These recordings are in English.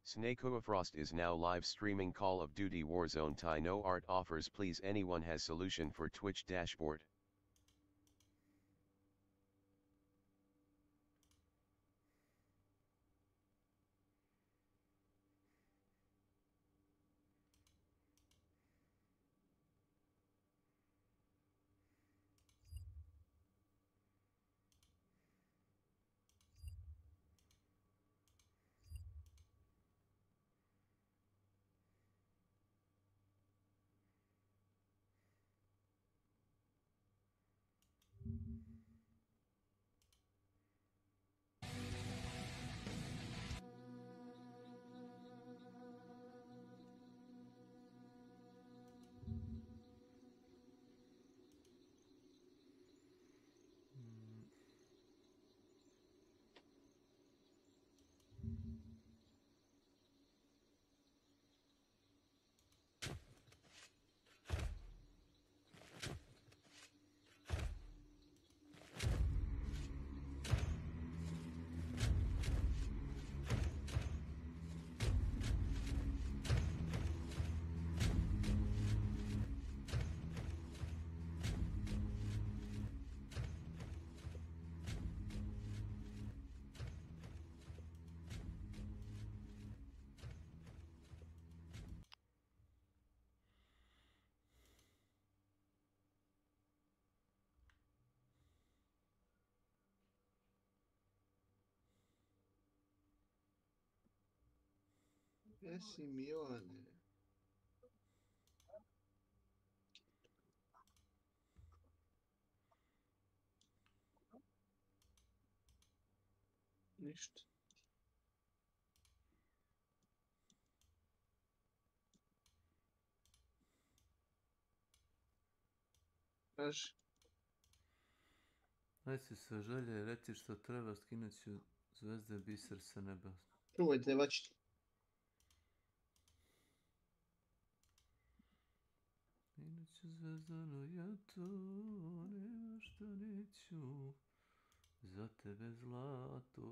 S.W.Frost is now live streaming Call of Duty Warzone Thai no art offers please anyone has solution for Twitch dashboard. Jesi Milane. Ništa. Kaži. Reci sa želje, reci što treba, skinut ću zvezde biser sa neba. Čuvajte, bačite. Skinut ću zvezdano, ja to nema što neću, za tebe zlato.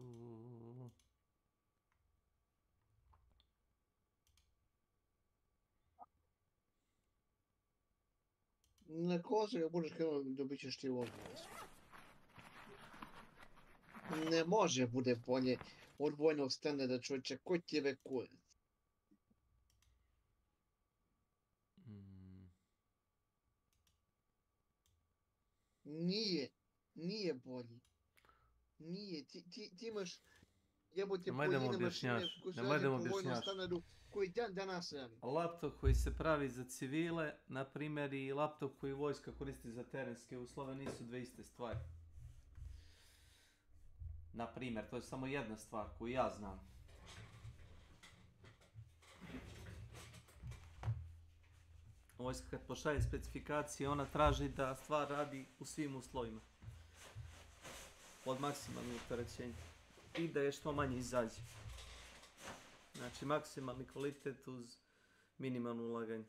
Na kozu ga budeš krenuo, dobit ćeš ti ovdje. Ne može bude bolje od vojnog standarda, čovječe. Ko ti je vekurac? Nije bolji. Nije, ti imaš jebote pojedine mašine koje su rađene po vojnom standardu koji dan danas radi. Laptop koji se pravi za civile, na primjer, i laptop koji vojska koristi za terenske uslove nisu dve iste stvari. Na primjer, to je samo jedna stvar koju ja znam. Vojska kad pošalje specifikacije, ona traži da stvar radi u svim uslovima. Od maksimalnog opterećenja. I da je što manje izađe. Znači maksimalni kvalitet uz minimalno ulaganje.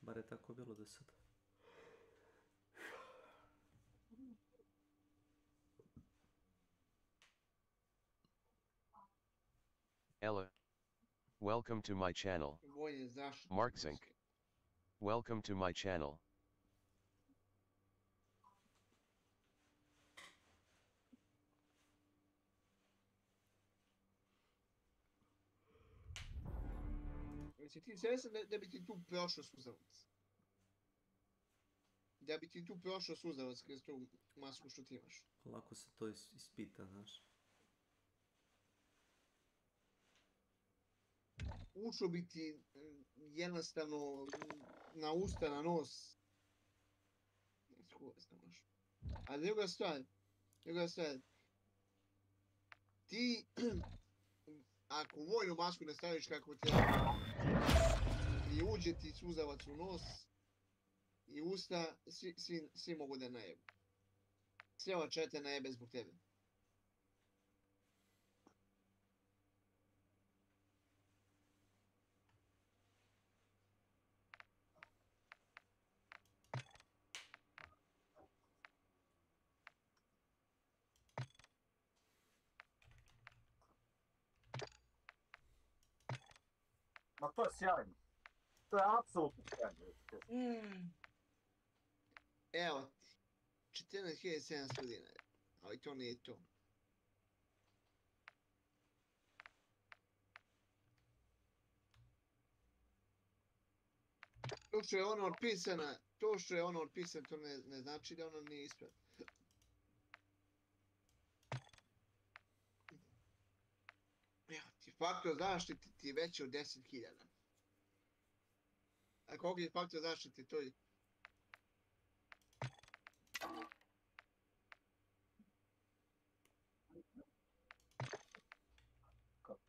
Bar je tako bilo do sada. Ella. Welcome to my channel. Marksink. Welcome to my channel. Jesi ti svjestan da bi ti tu prošao suzavac? Da bi ti tu prošao suzavac kroz tu masku što ti imaš? Lako se to ispita, znaš. Ušao bi ti jednostavno na usta, na nos. A druga stvar, ti ako vojnu masku ne staviš kako treba i uđe ti suzavac u nos i usta, svi mogu da najebu. Cijela četa najebe zbog tebe. Ma to je sjajno. To je apsolutno sjajno. Evo ti, 14.700 dinara, ali to nije to. To što je ono otpisano, to ne znači da ono nije ispravno. Evo ti, faktor zaštite ti je veći od 10.000. A koliko je faktor zaštite, to je...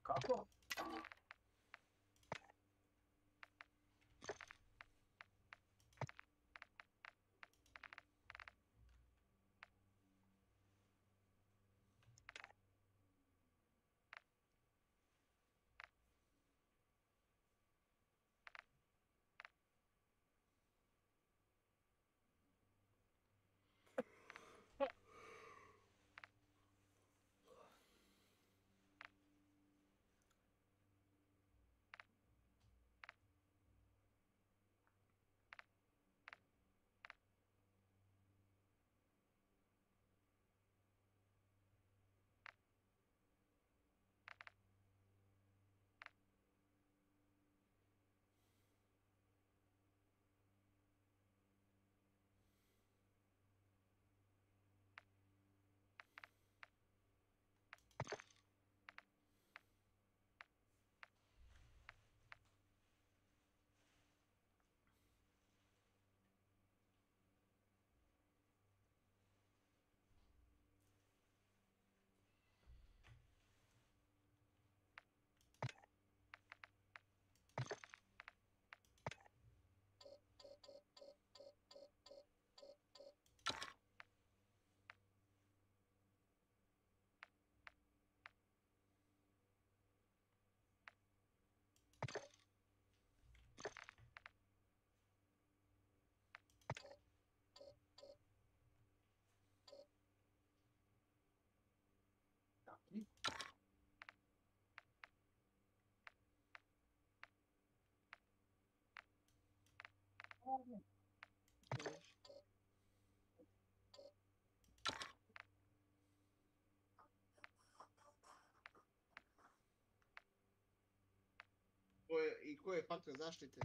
Kako? I koji je faktor zaštite?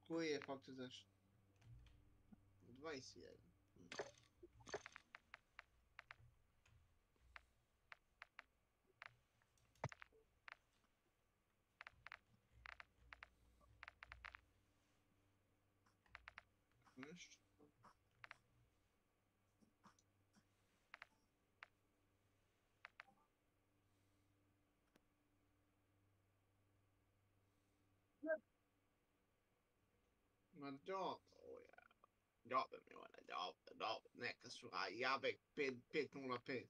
Koji je faktor zaštite? 20.000. Nešto. Ma dobro, ja. Dobro mi ona, dobro, neka su, a jabek 505.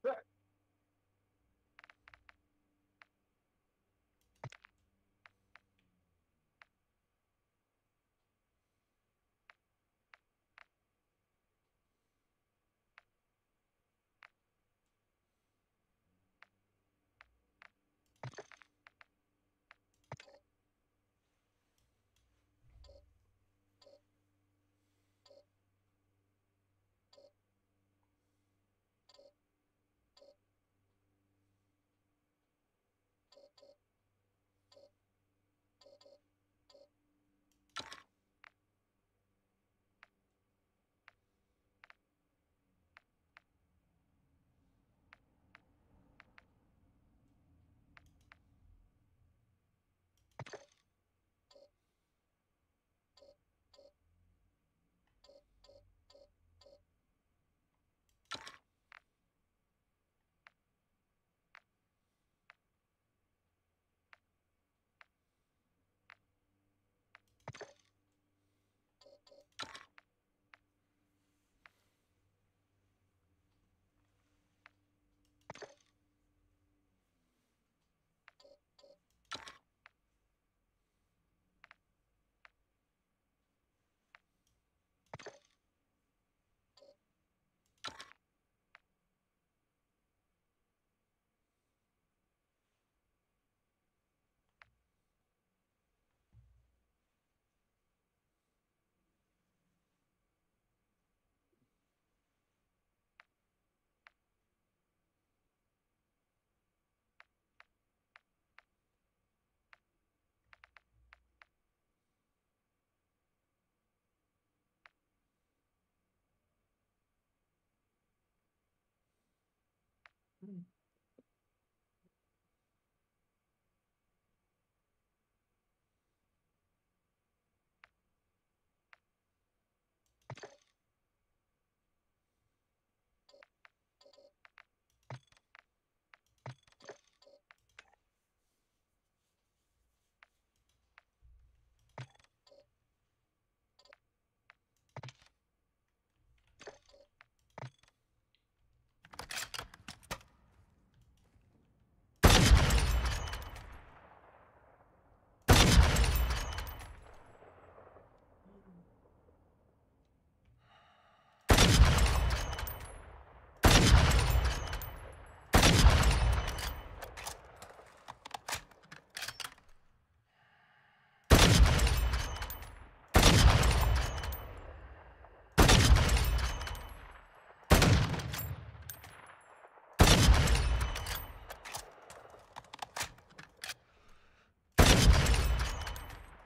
Sve.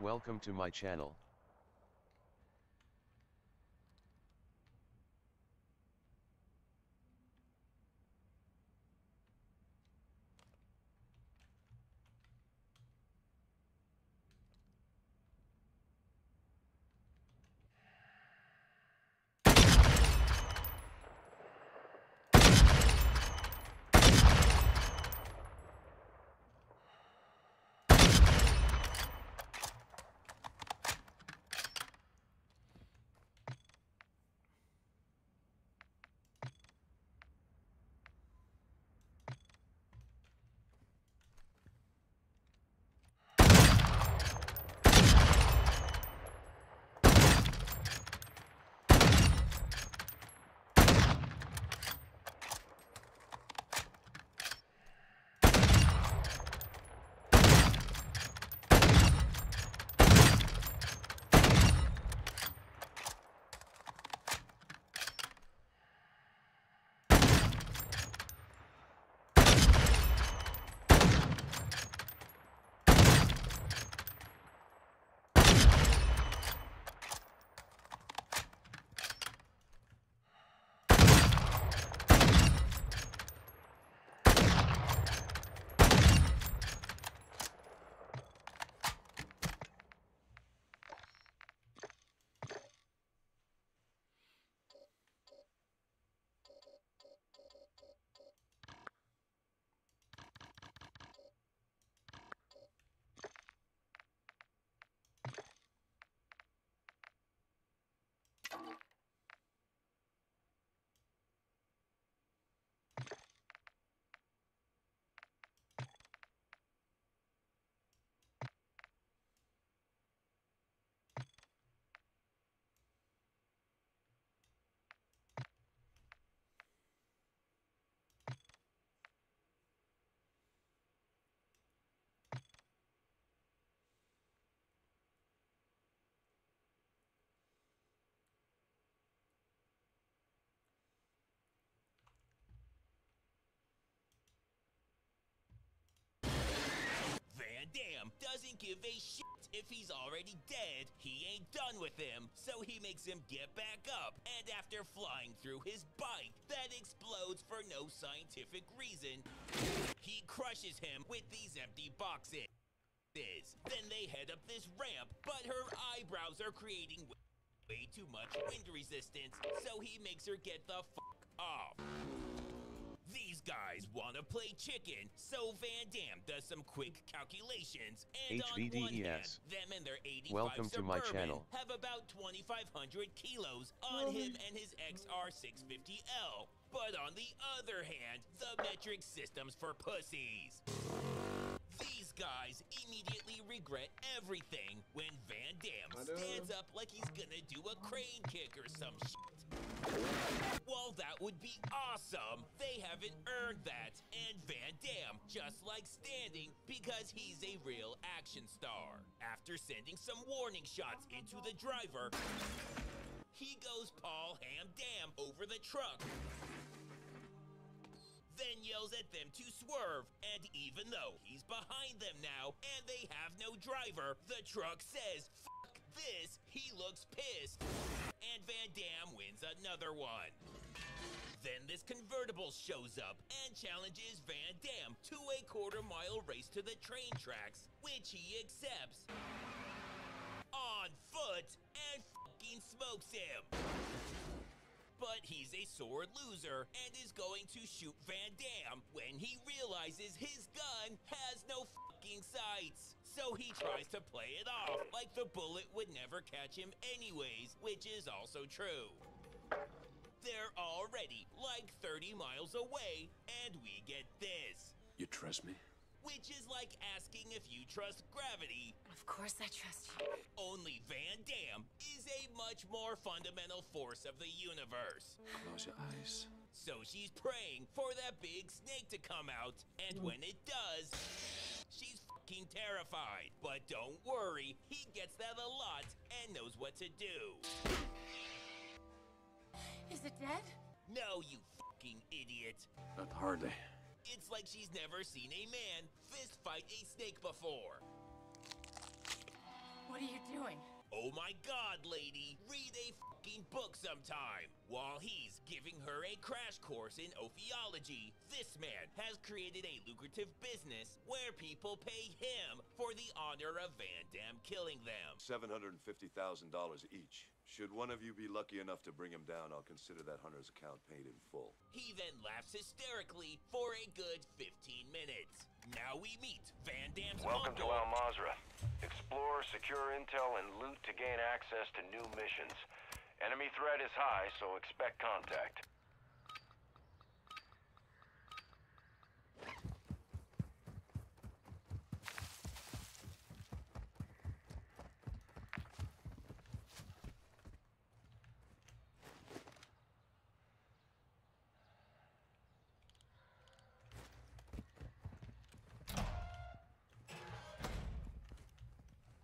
Welcome to my channel. Van Damme doesn't give a shit if he's already dead. He ain't done with him, so he makes him get back up. And after flying through his bike that explodes for no scientific reason, he crushes him with these empty boxes. Then they head up this ramp, but her eyebrows are creating way too much wind resistance, so he makes her get the fuck off. These guys want to play chicken, so Van Damme does some quick calculations, and on one hand, them and their 85 Welcome to my channel. have about 2,500 kilos on him and his XR650L. But on the other hand, the metric system's for pussies. These guys immediately regret everything when Van Damme stands up like he's gonna do a crane kick or some shit. While that would be awesome, they haven't earned that, and Van Damme just likes standing because he's a real action star. After sending some warning shots into the driver, he goes Paul Ham Dam over the truck, then yells at them to swerve, and even though he's behind them now and they have no driver, the truck says, "Fuck this," he looks pissed, and Van Damme wins another one. Then this convertible shows up and challenges Van Damme to a quarter-mile race to the train tracks, which he accepts on foot and fucking smokes him. But he's a sore loser and is going to shoot Van Damme when he realizes his gun has no fucking sights. So he tries to play it off like the bullet would never catch him anyways, which is also true. They're already like 30 miles away, and we get this. You trust me? Which is like asking if you trust gravity. Of course I trust you. Only Van Damme is a much more fundamental force of the universe. Close your eyes. So she's praying for that big snake to come out, and when it does, she's fucking terrified. But don't worry, he gets that a lot and knows what to do. Is it dead? No, you fucking idiot. Not hardly. It's like she's never seen a man fist fight a snake before. What are you doing? Oh my god, lady, read a fucking book sometime. While he's giving her a crash course in ophiology, this man has created a lucrative business where people pay him for the honor of Van Damme killing them. $750,000 each. Should one of you be lucky enough to bring him down, I'll consider that hunter's account paid in full. He then laughs hysterically for a good 15 minutes. Now we meet Van Damme's Welcome to uncle. Al Mazrah. Explore, secure intel, and loot to gain access to new missions. Enemy threat is high, so expect contact.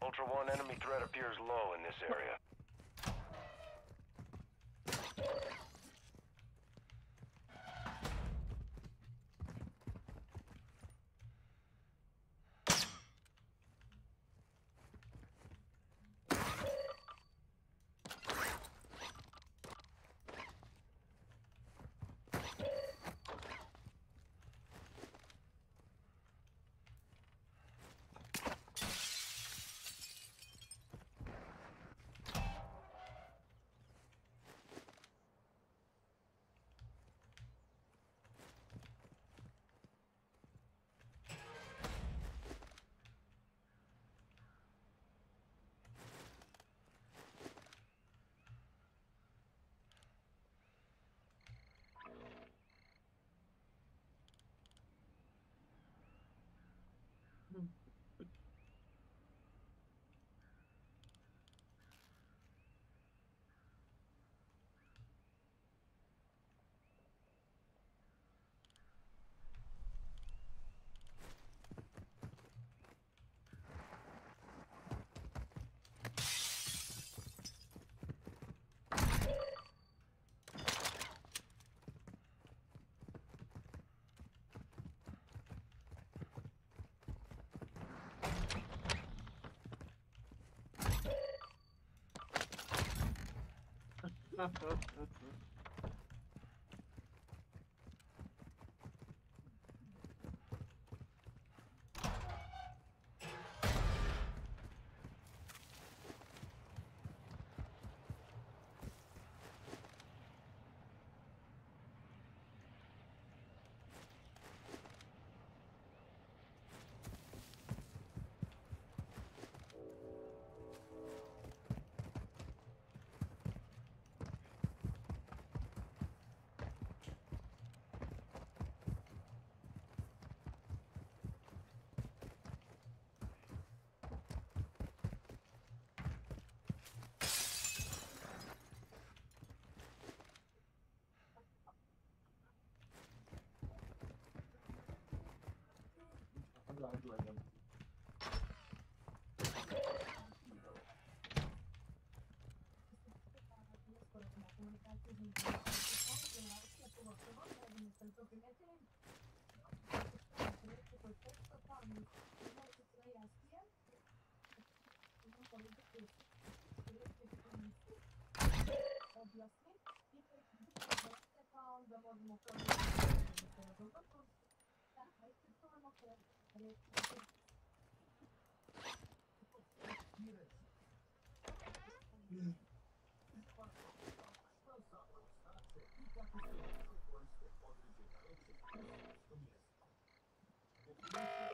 Ultra One, enemy threat appears low in this area.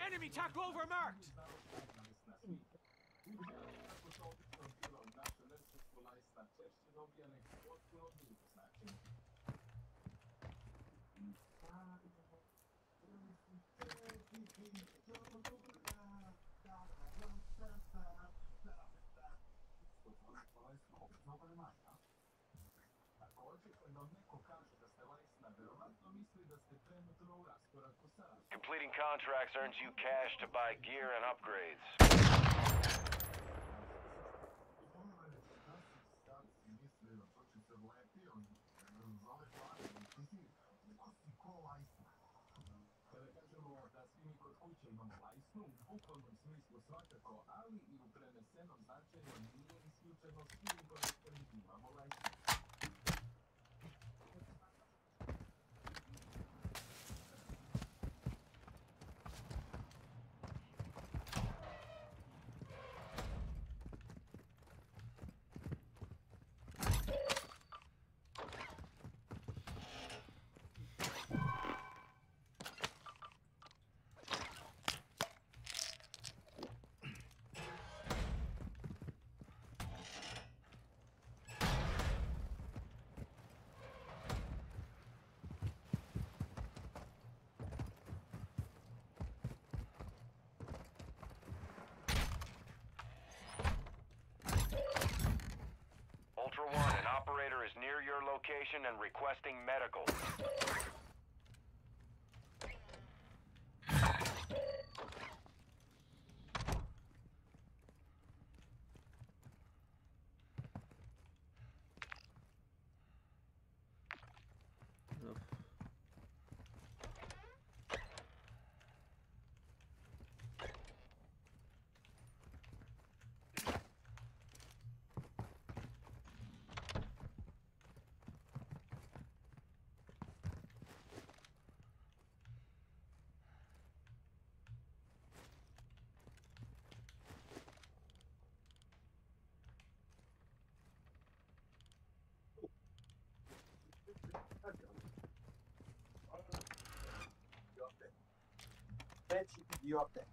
Enemy takeover marked! Completing contracts earns you cash to buy gear and upgrades. Ultra One, an operator is near your location and requesting medical. You up there?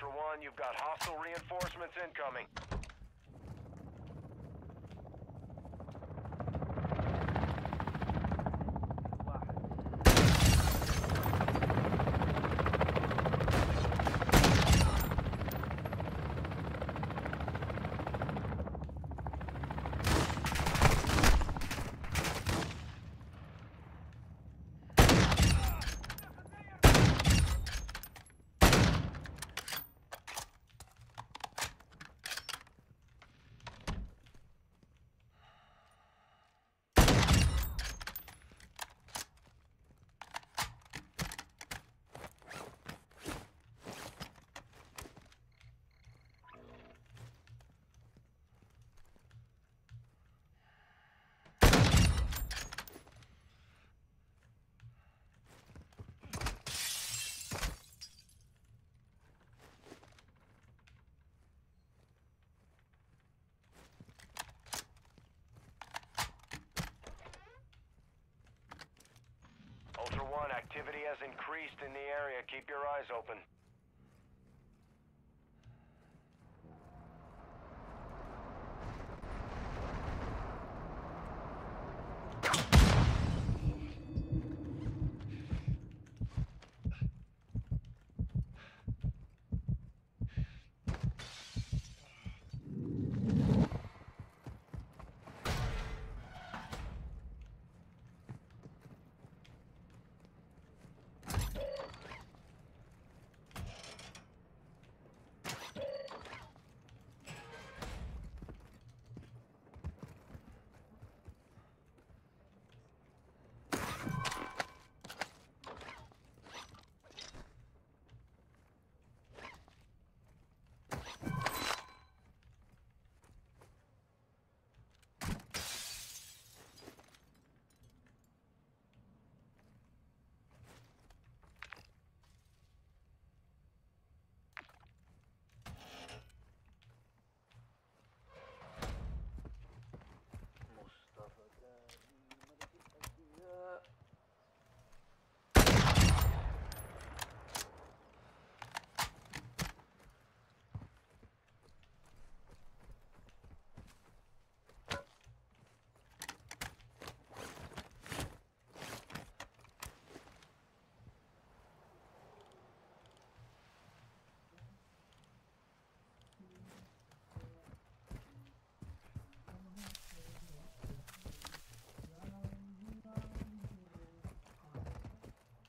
Ultra One, you've got hostile reinforcements incoming. keep your eyes open.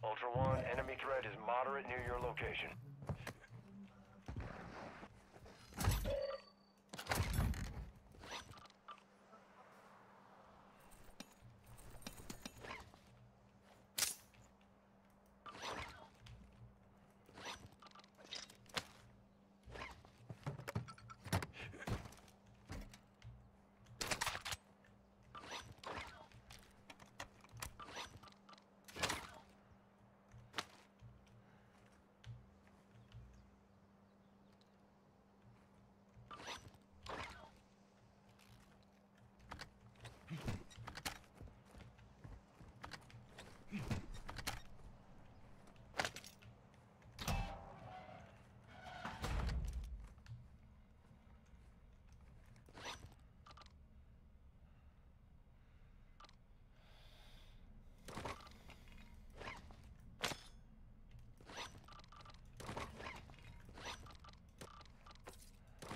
Ultra One, enemy threat is moderate near your location.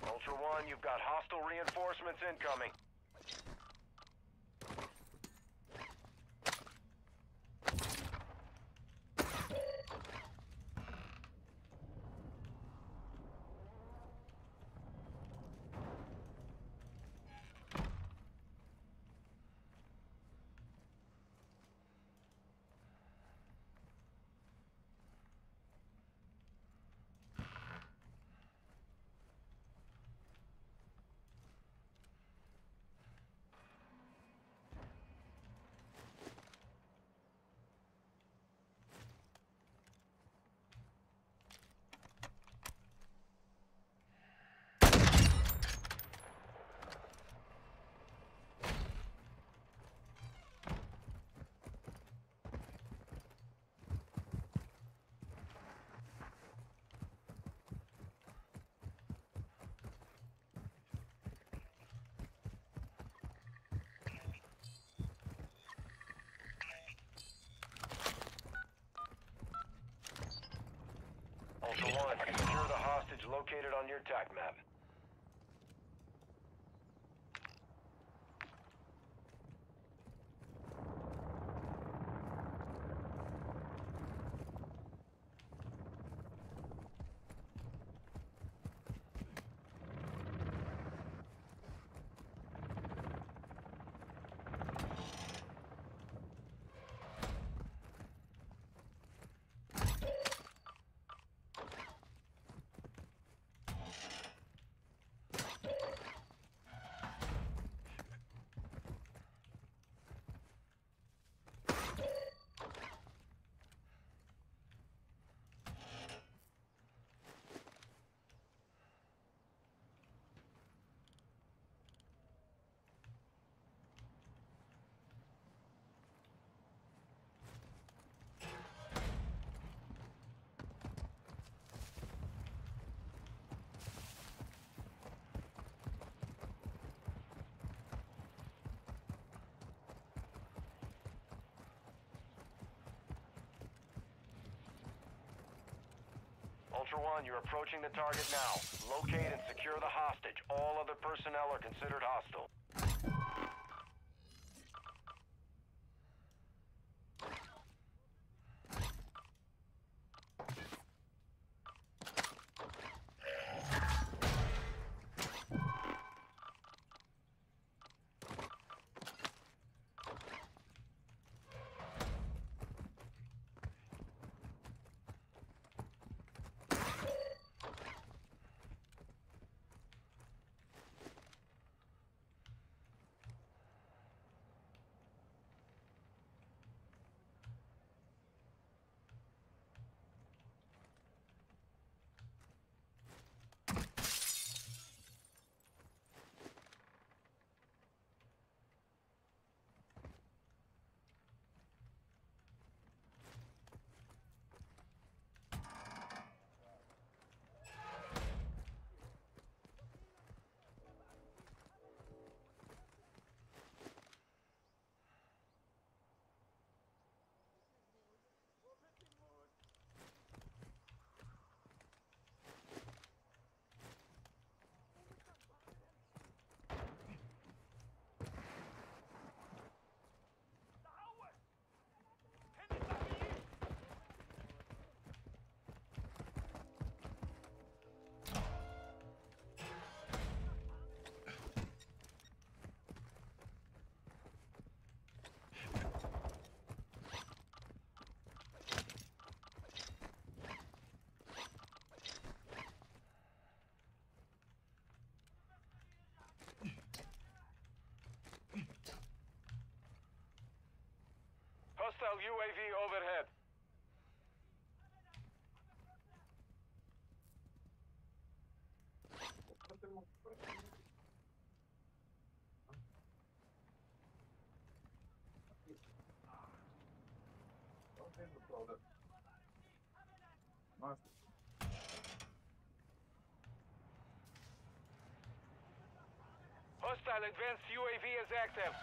Ultra One, you've got hostile reinforcements incoming. Ultra One, secure the hostage located on your TAC map. Ultra One, you're approaching the target now. Locate and secure the hostage. All other personnel are considered hostile. Hostile UAV overhead. Hostile advanced UAV is active.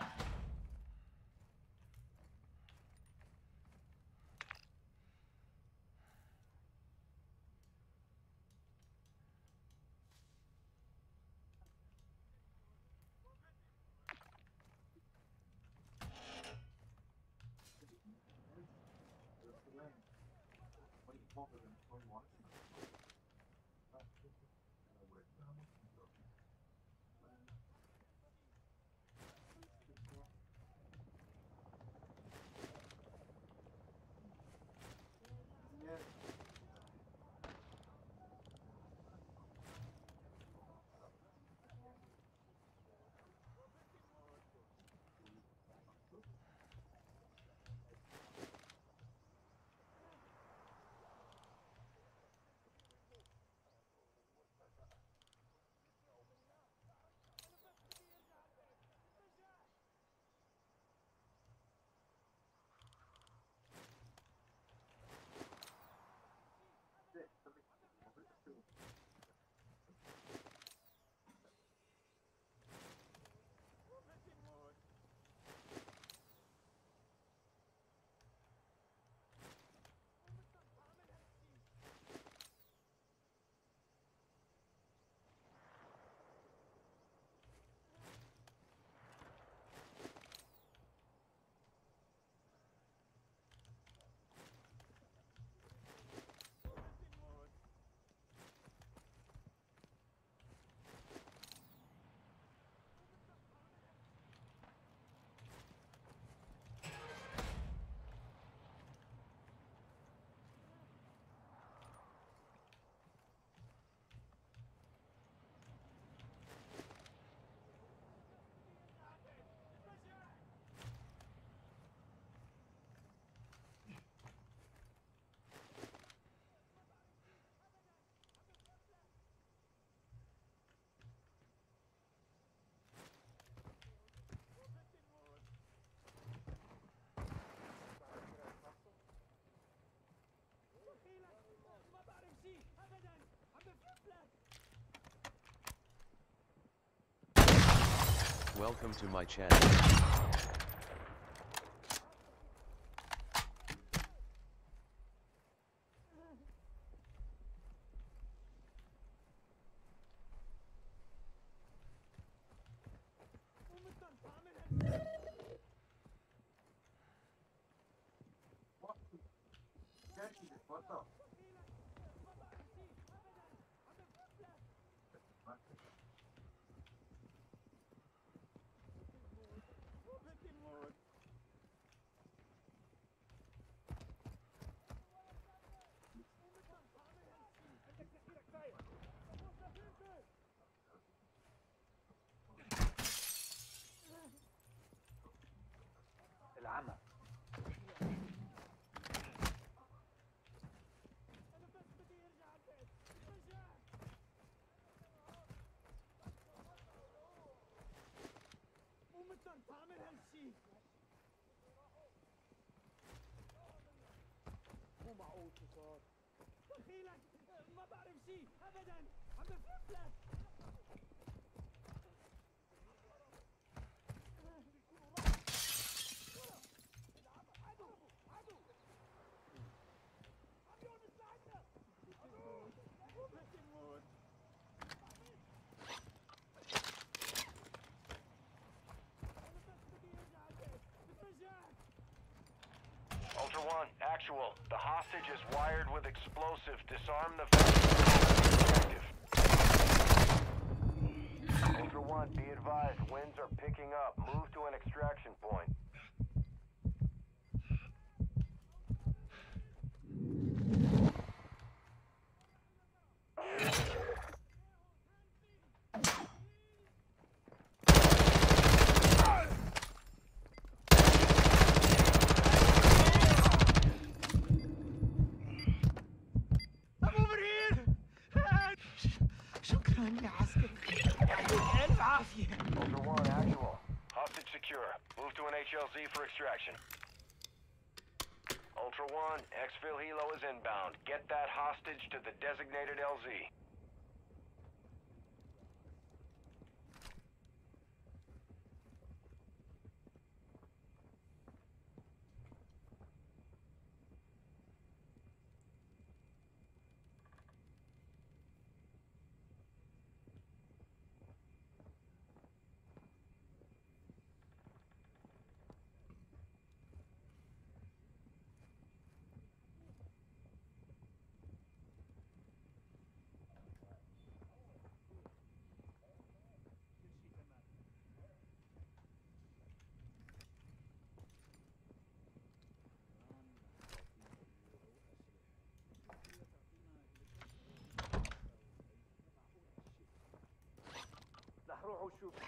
Welcome to my channel. Ultra One, actual. The hostage is wired with explosive. Disarm the vessel. Objective. Ultra One, be advised. Winds are picking up. Move to an extraction point. Ultra One, actual. Hostage secure. Move to an HLZ for extraction. Ultra One, exfil helo is inbound. Get that hostage to the designated LZ.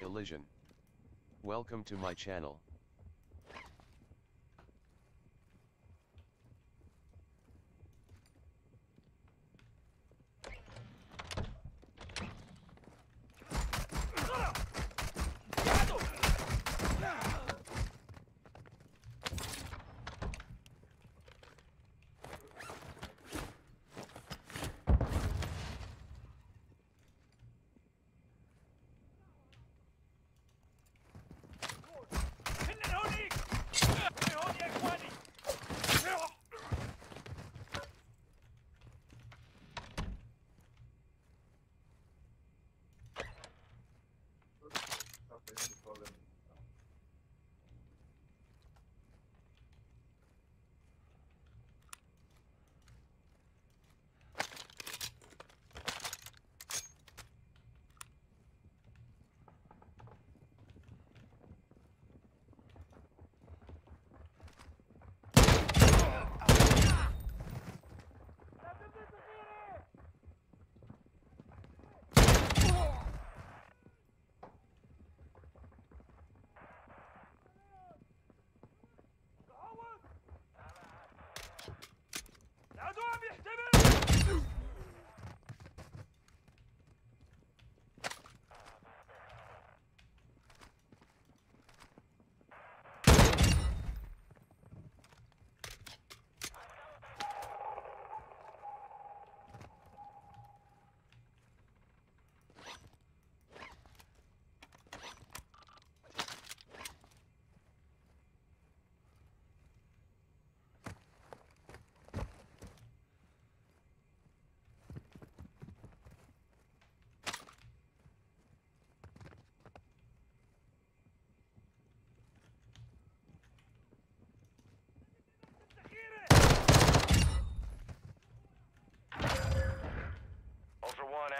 Elysian. Welcome to my channel.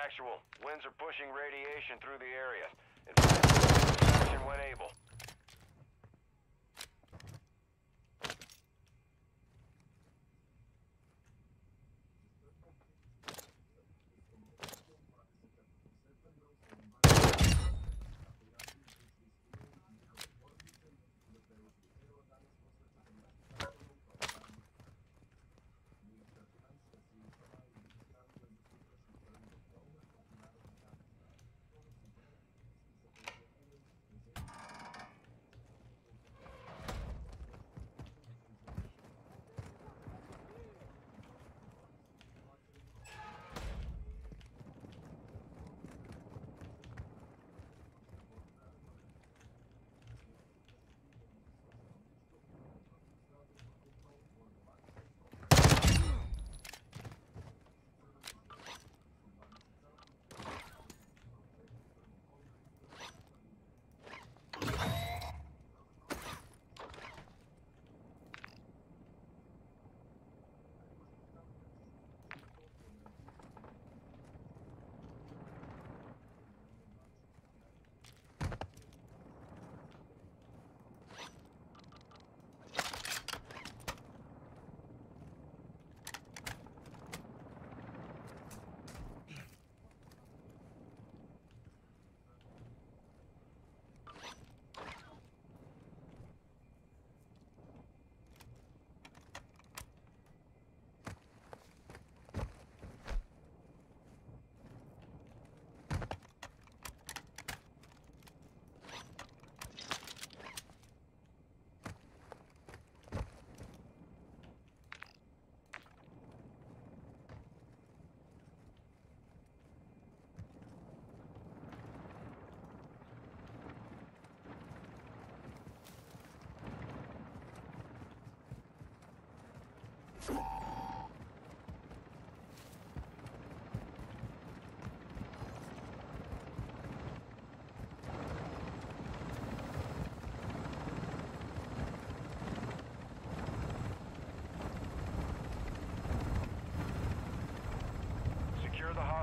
Actual. Winds are pushing radiation through the area. Advise extraction when able.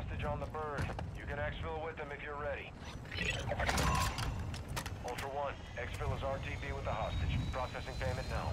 hostage on the bird. You can exfil with them if you're ready. Ultra One, exfil is RTB with the hostage. Processing payment now.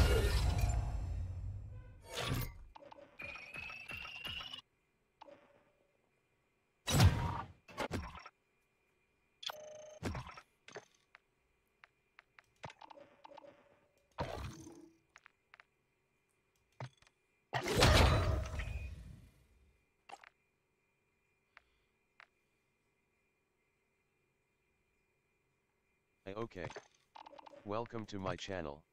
Yes. Okay. Welcome to my channel.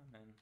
Amen.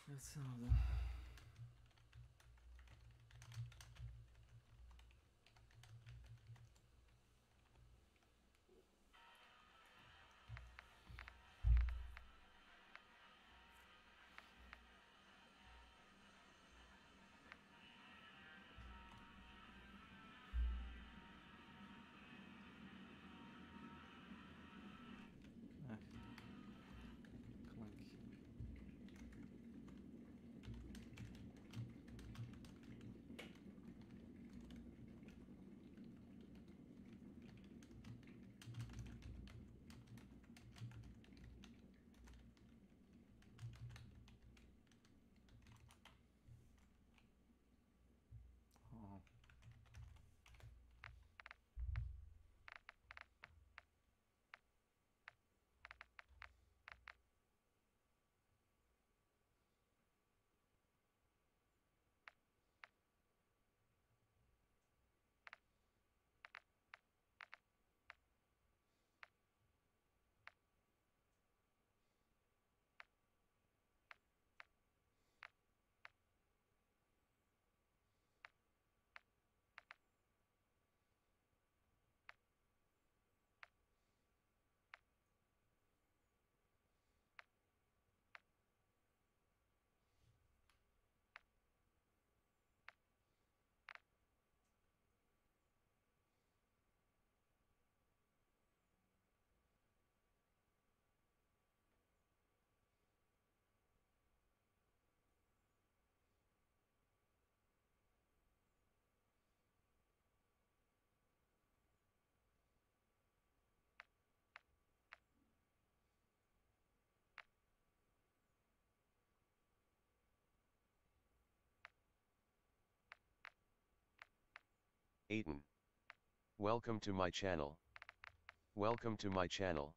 Ja se ovdje. Klanki. Aha. Aiton. Welcome to my channel. Welcome to my channel.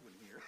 one here.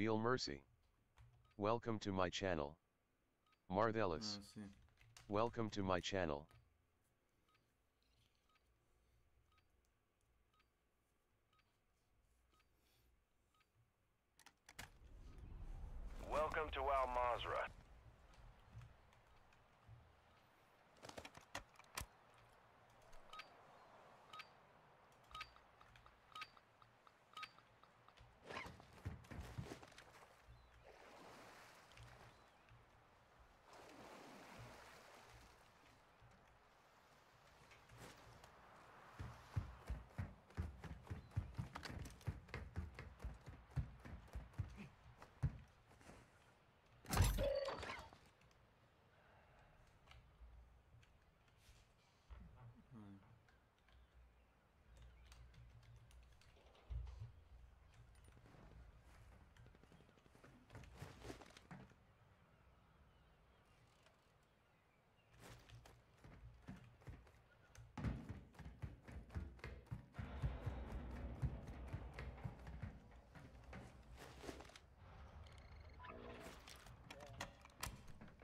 Veal Mercy. Welcome to my channel. Marvelous. Ah, sì. Welcome to my channel. Welcome to Al Mazrah.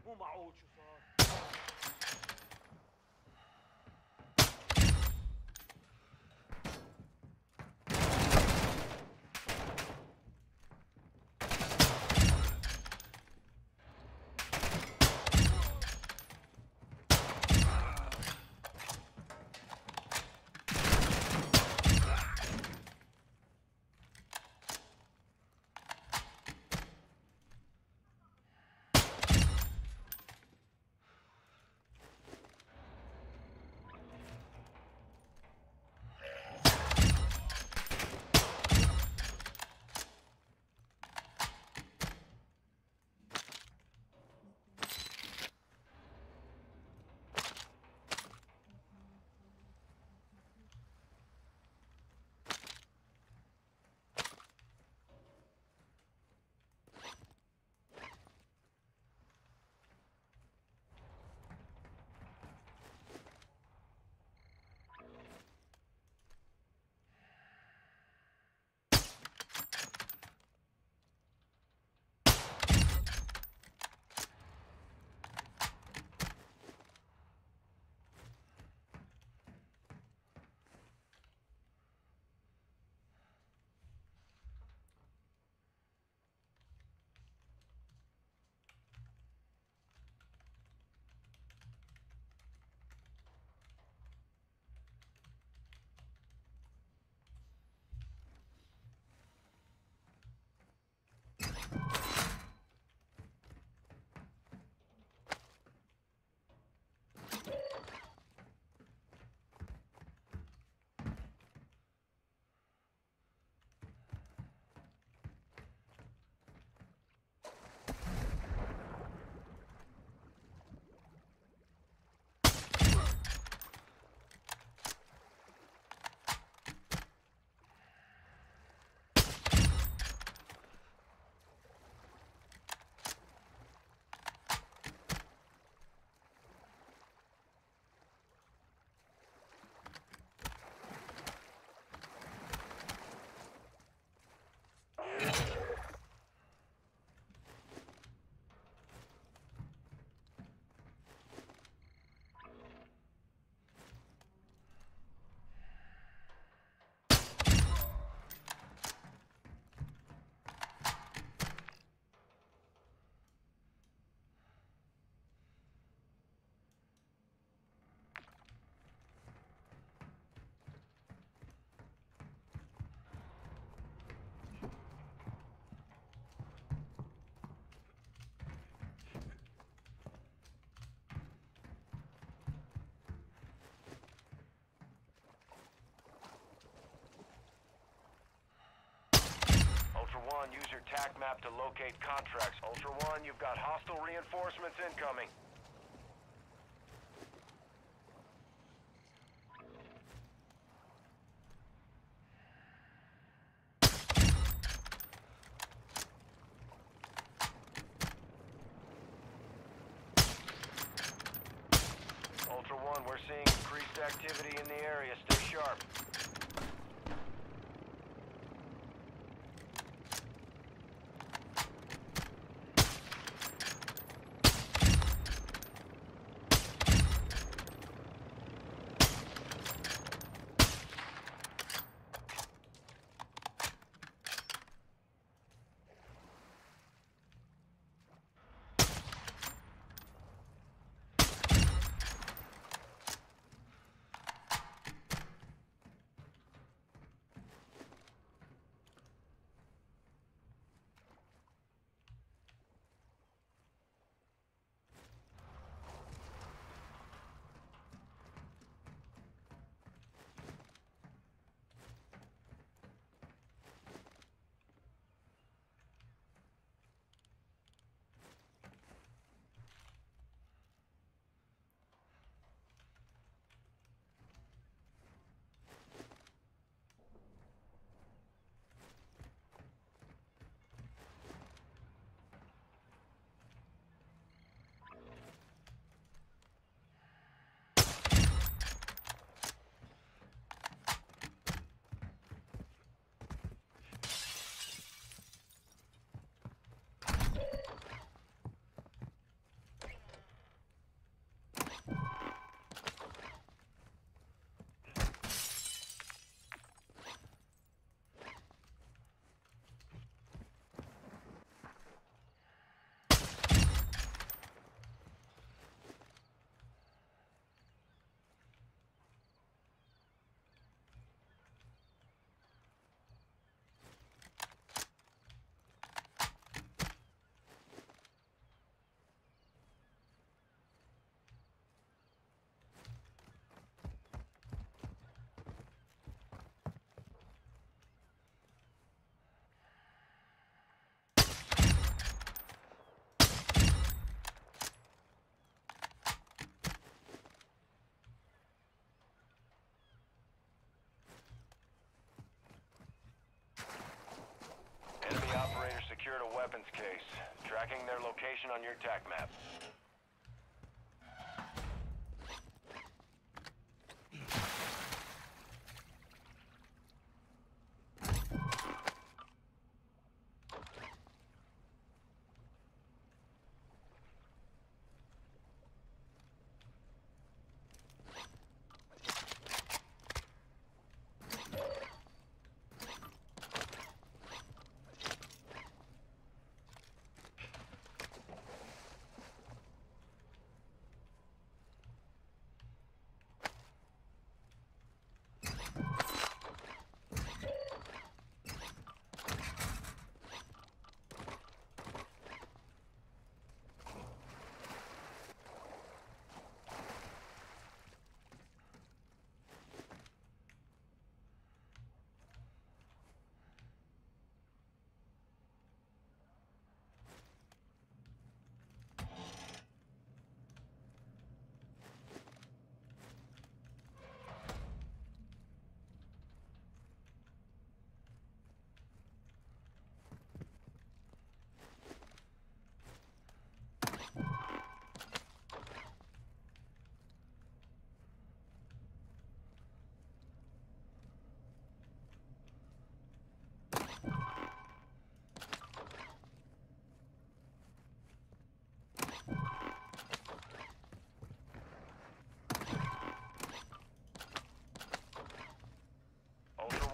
مو معقول شو صار. One, use your TAC map to locate contracts. Ultra One, you've got hostile reinforcements incoming. Ultra One, we're seeing increased activity in the area. Stay sharp. Operator secured a weapons case, tracking their location on your TAC map.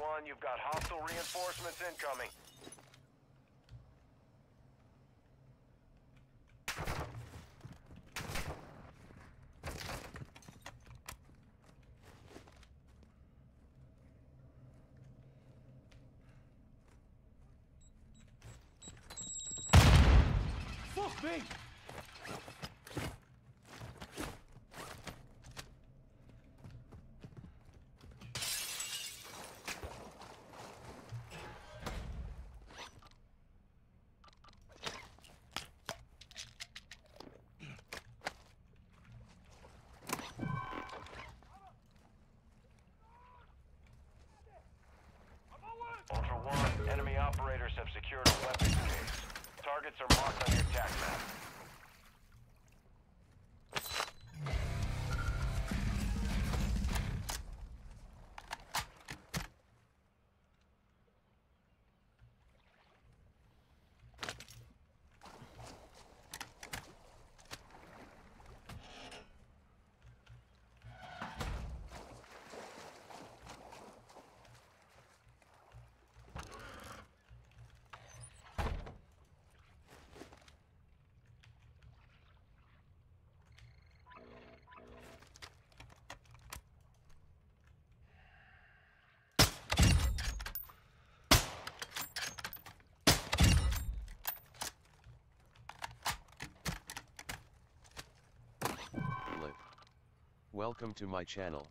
One, you've got hostile reinforcements incoming. Fuck me! have secured a weapons case. Targets are marked on your TAC map. Welcome to my channel.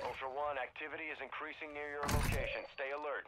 Ultra One, activity is increasing near your location. Stay alert.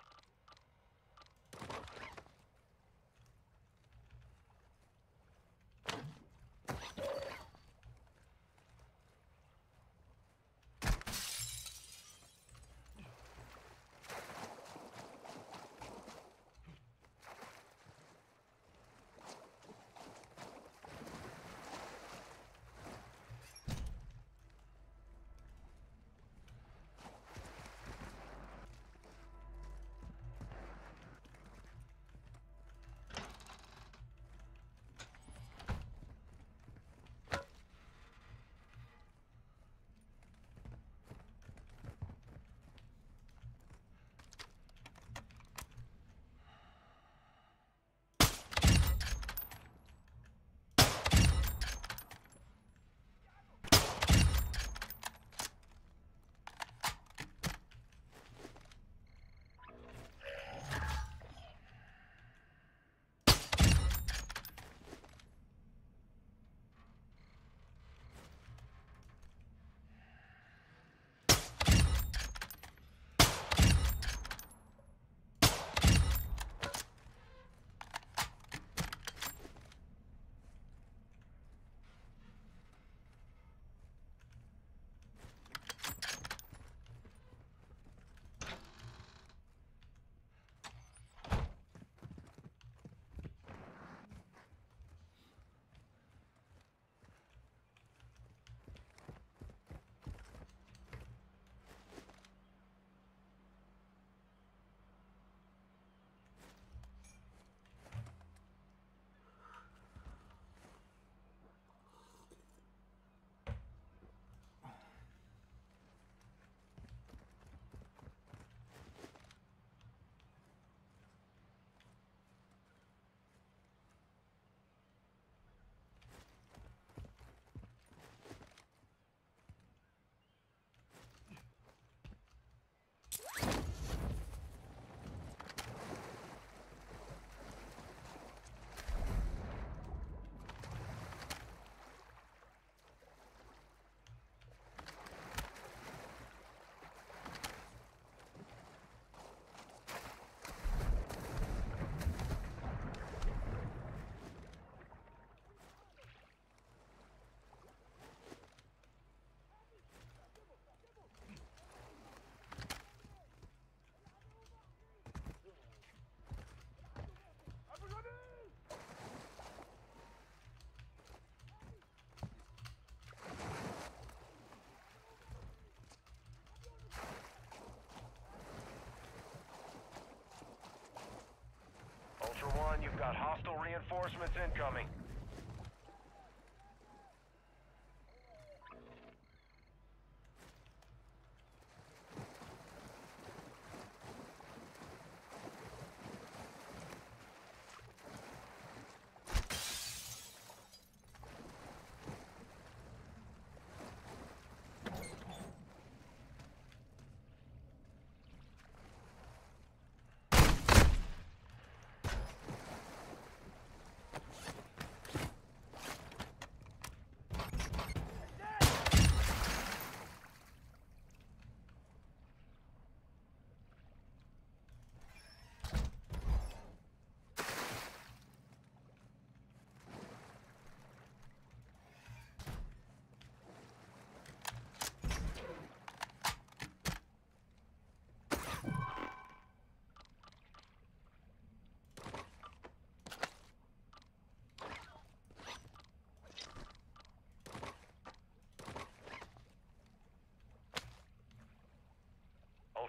Ultra One, you've got hostile reinforcements incoming.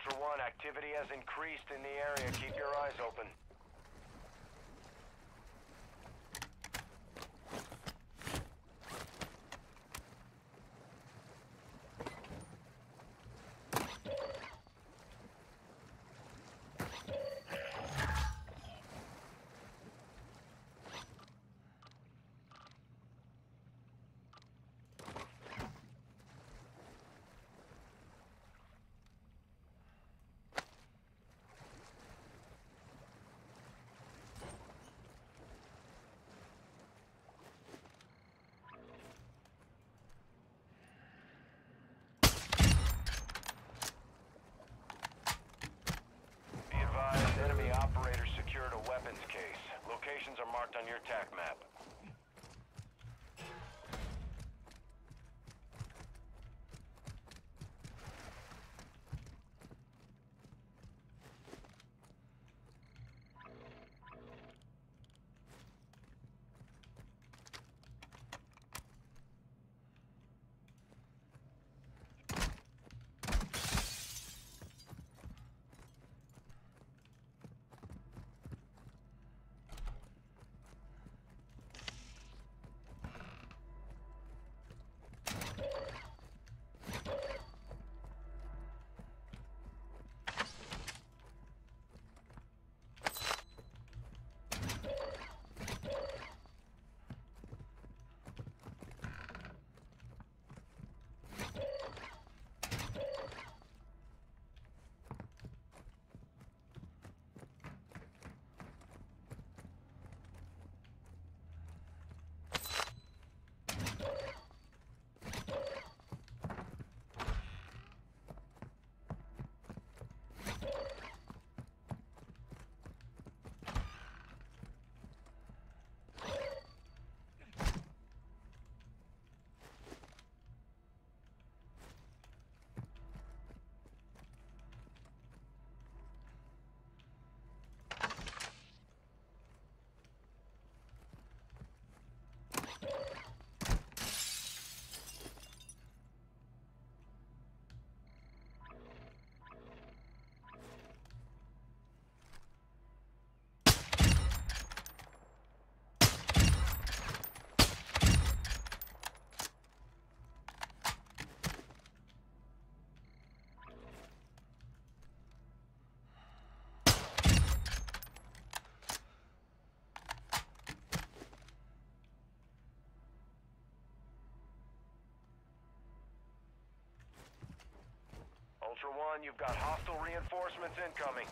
Ultra One, activity has increased in the area. Keep your eyes open. Enemy operators secured a weapons case. Locations are marked on your TAC map. Ultra One, you've got hostile reinforcements incoming.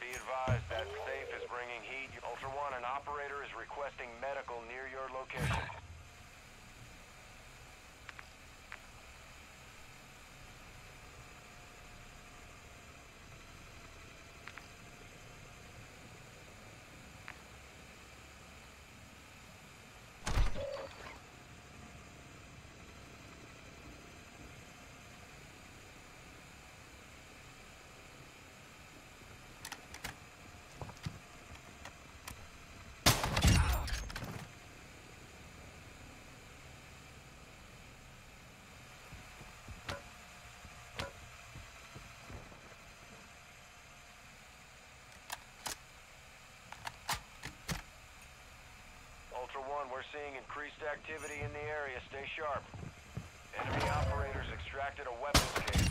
Be advised that safe is bringing heat. Ultra One, an operator is requesting medical near your location. Ultra One, we're seeing increased activity in the area. Stay sharp. Enemy operators extracted a weapons case.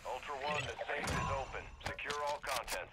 Ultra One, the safe is open. Secure all contents.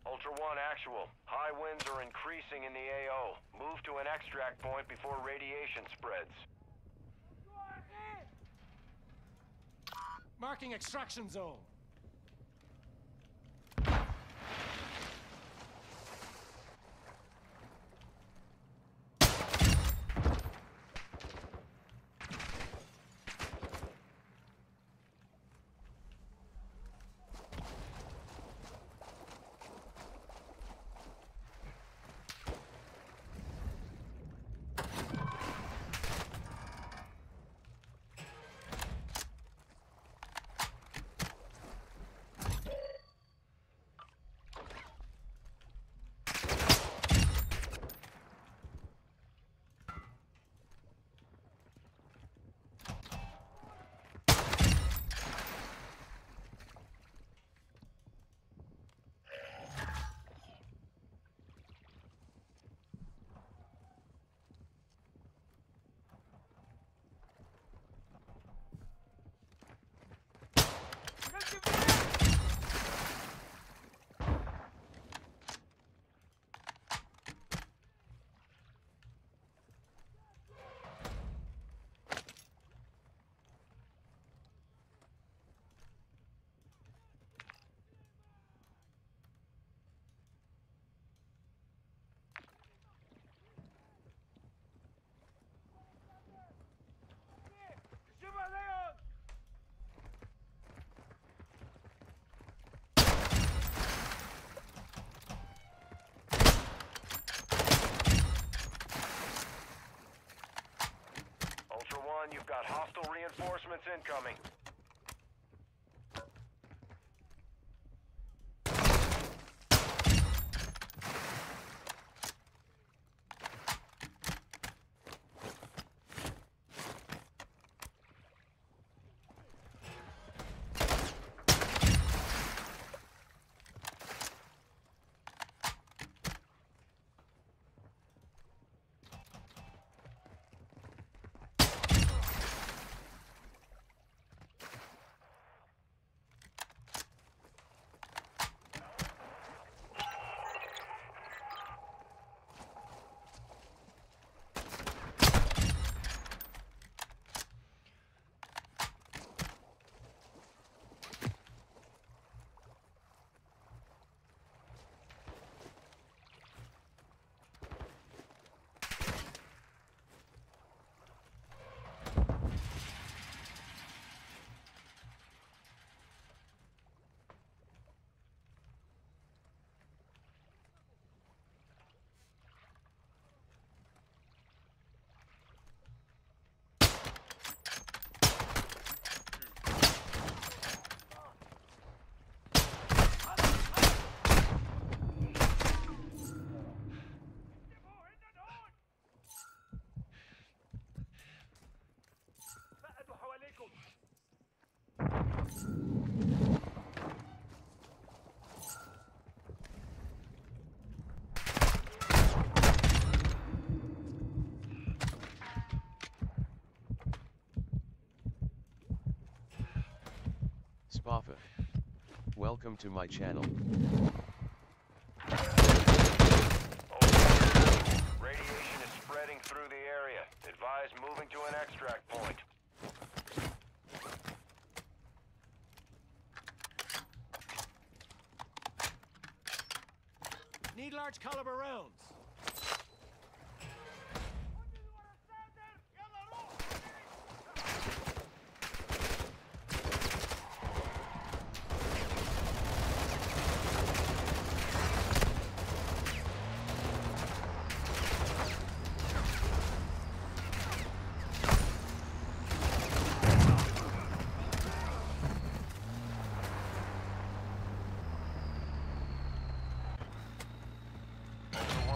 Ultra One, actual. High winds are increasing in the AO. Move to an extract point before radiation spreads. Marking extraction zone. Ultra One, you've got hostile reinforcements incoming. Spafa. Welcome to my channel. through the area. Advise moving to an extract point. Need large caliber rounds.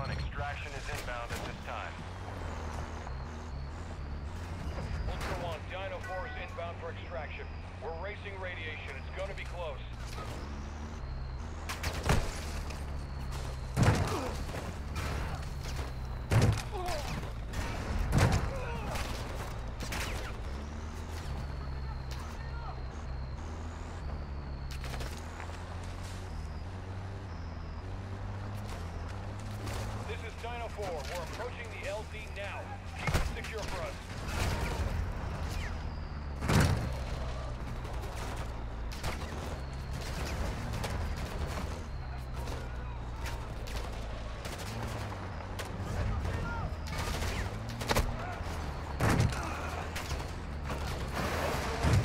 Extraction is inbound at this time. Ultra One, Dino 4 is inbound for extraction. We're racing radiation. It's gonna be close. This is Dino 4. We're approaching the LZ now. Keep it secure for us.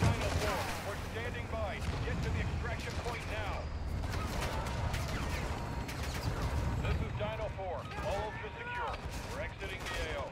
Dino 4, we're standing by. Get to the extraction point now. This is Dino 4. All ultra secure. We're exiting the AO.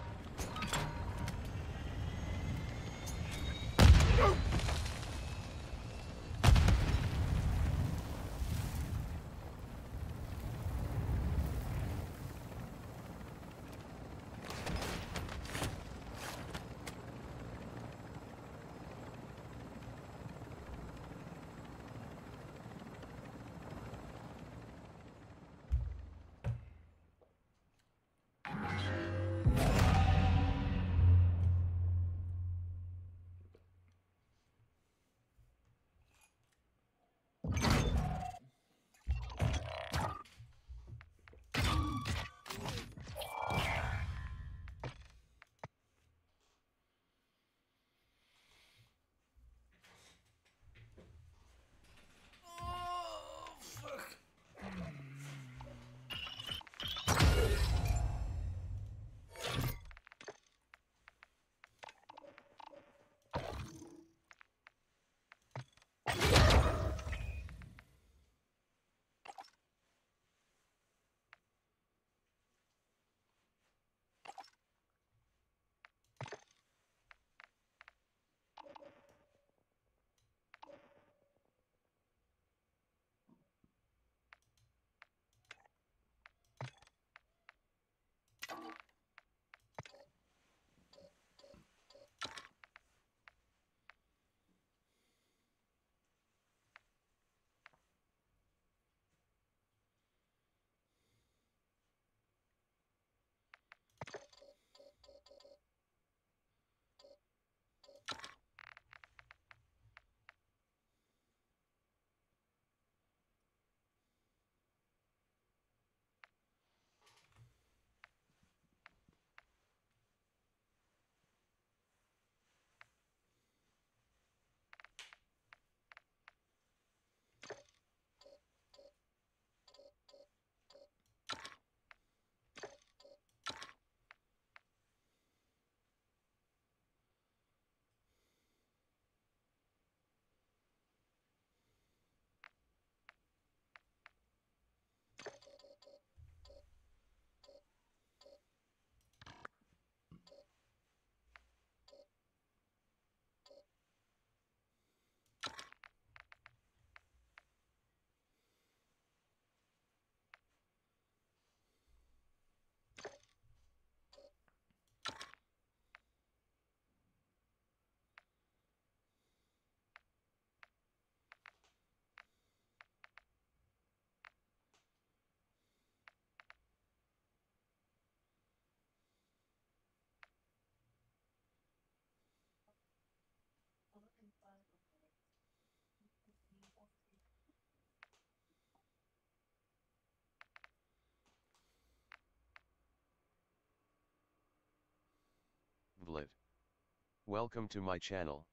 Welcome to my channel.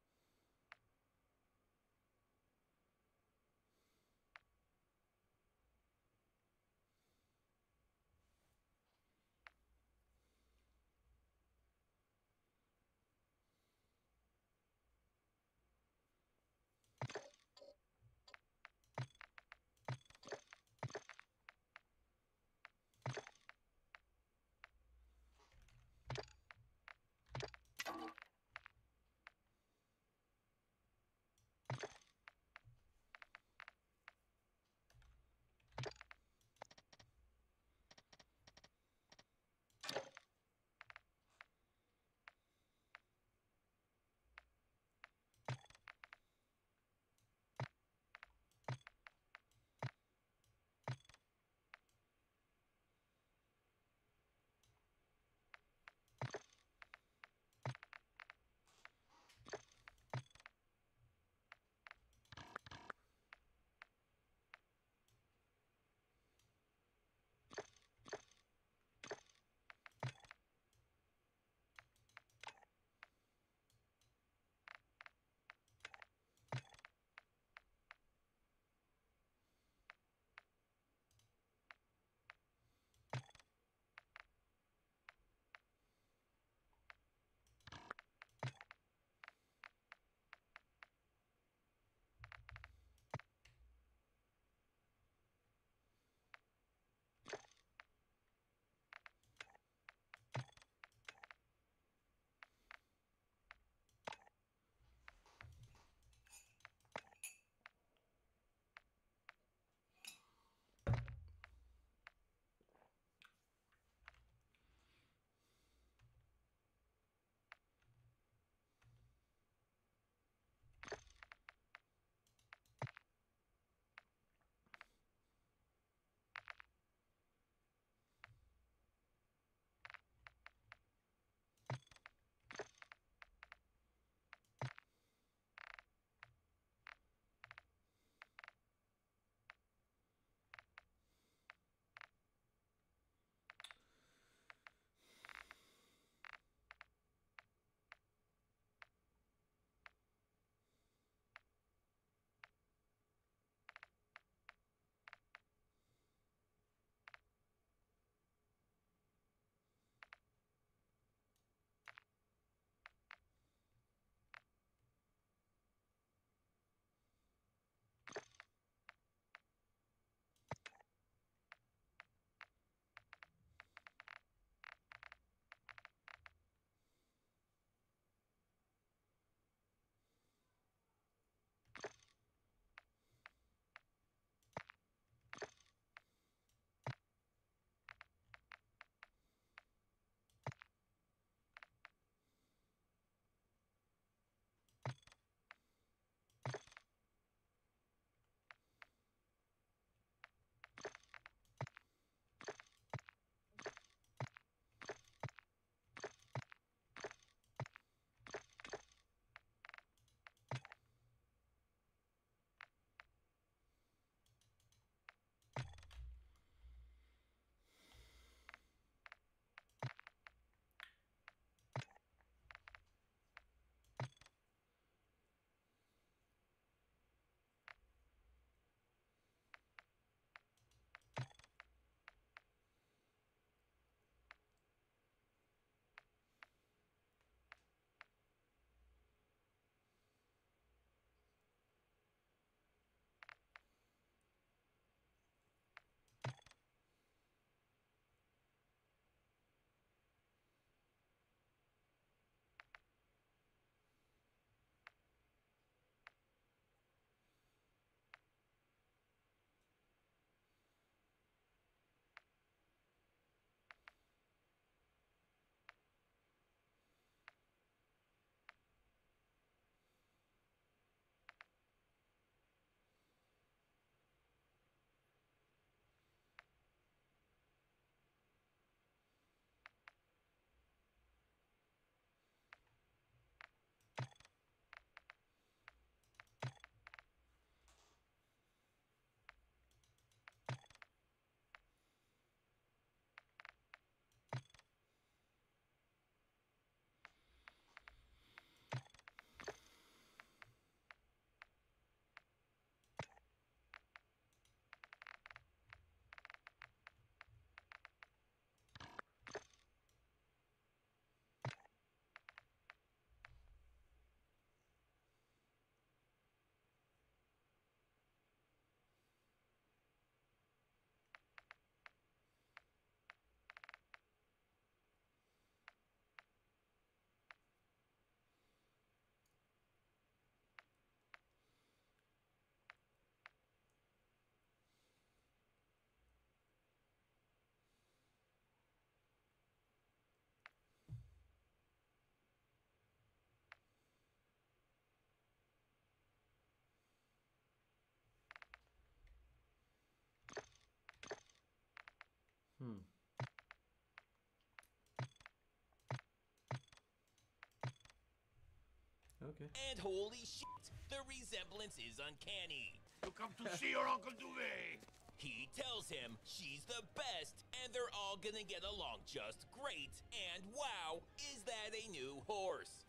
Okay. And holy shit, the resemblance is uncanny. You come to see your Uncle Duvet. He tells him she's the best and they're all gonna get along just great. And wow, is that a new horse?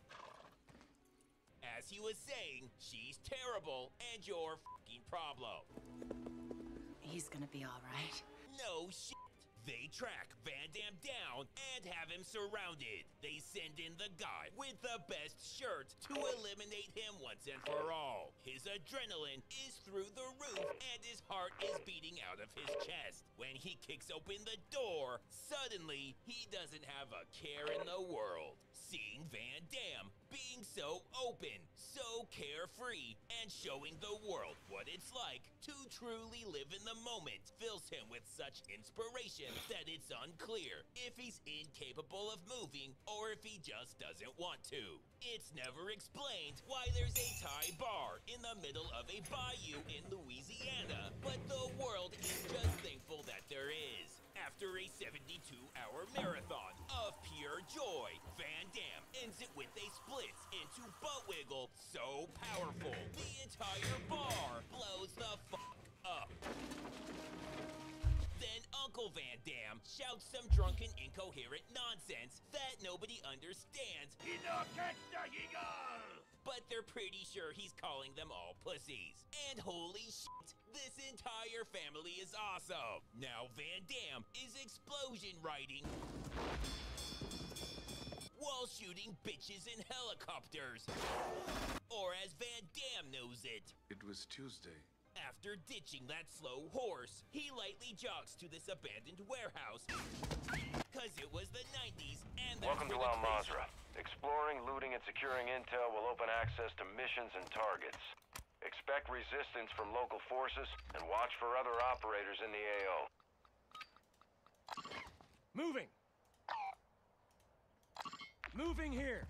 As he was saying, she's terrible and your fucking problem. He's gonna be alright. No shit. They track Van Damme down and have him surrounded. They send in the guy with the best shirt to eliminate him once and for all. His adrenaline is through the roof and his heart is beating out of his chest. When he kicks open the door, suddenly he doesn't have a care in the world. Seeing Van Damme being so open, so carefree, and showing the world what it's like to truly live in the moment fills him with such inspiration that it's unclear if he's incapable of moving or if he just doesn't want to. It's never explained why there's a Thai bar in the middle of a bayou in Louisiana, but the world is just thankful that there is. After a 72-hour marathon of pure joy, Van Damme ends it with a splits into butt wiggle so powerful, the entire bar blows the fuck up. Then Uncle Van Damme shouts some drunken, incoherent nonsense that nobody understands. But they're pretty sure he's calling them all pussies. And holy shit, this entire family is awesome. Now Van Damme is explosion riding while shooting bitches in helicopters. Or as Van Damme knows it. It was Tuesday. After ditching that slow horse, he lightly jogs to this abandoned warehouse. Cause it was the 90s and that's Welcome to where the Al crazy- Mazrah. Exploring, looting, and securing intel will open access to missions and targets. Expect resistance from local forces and watch for other operators in the AO. Moving. Moving here.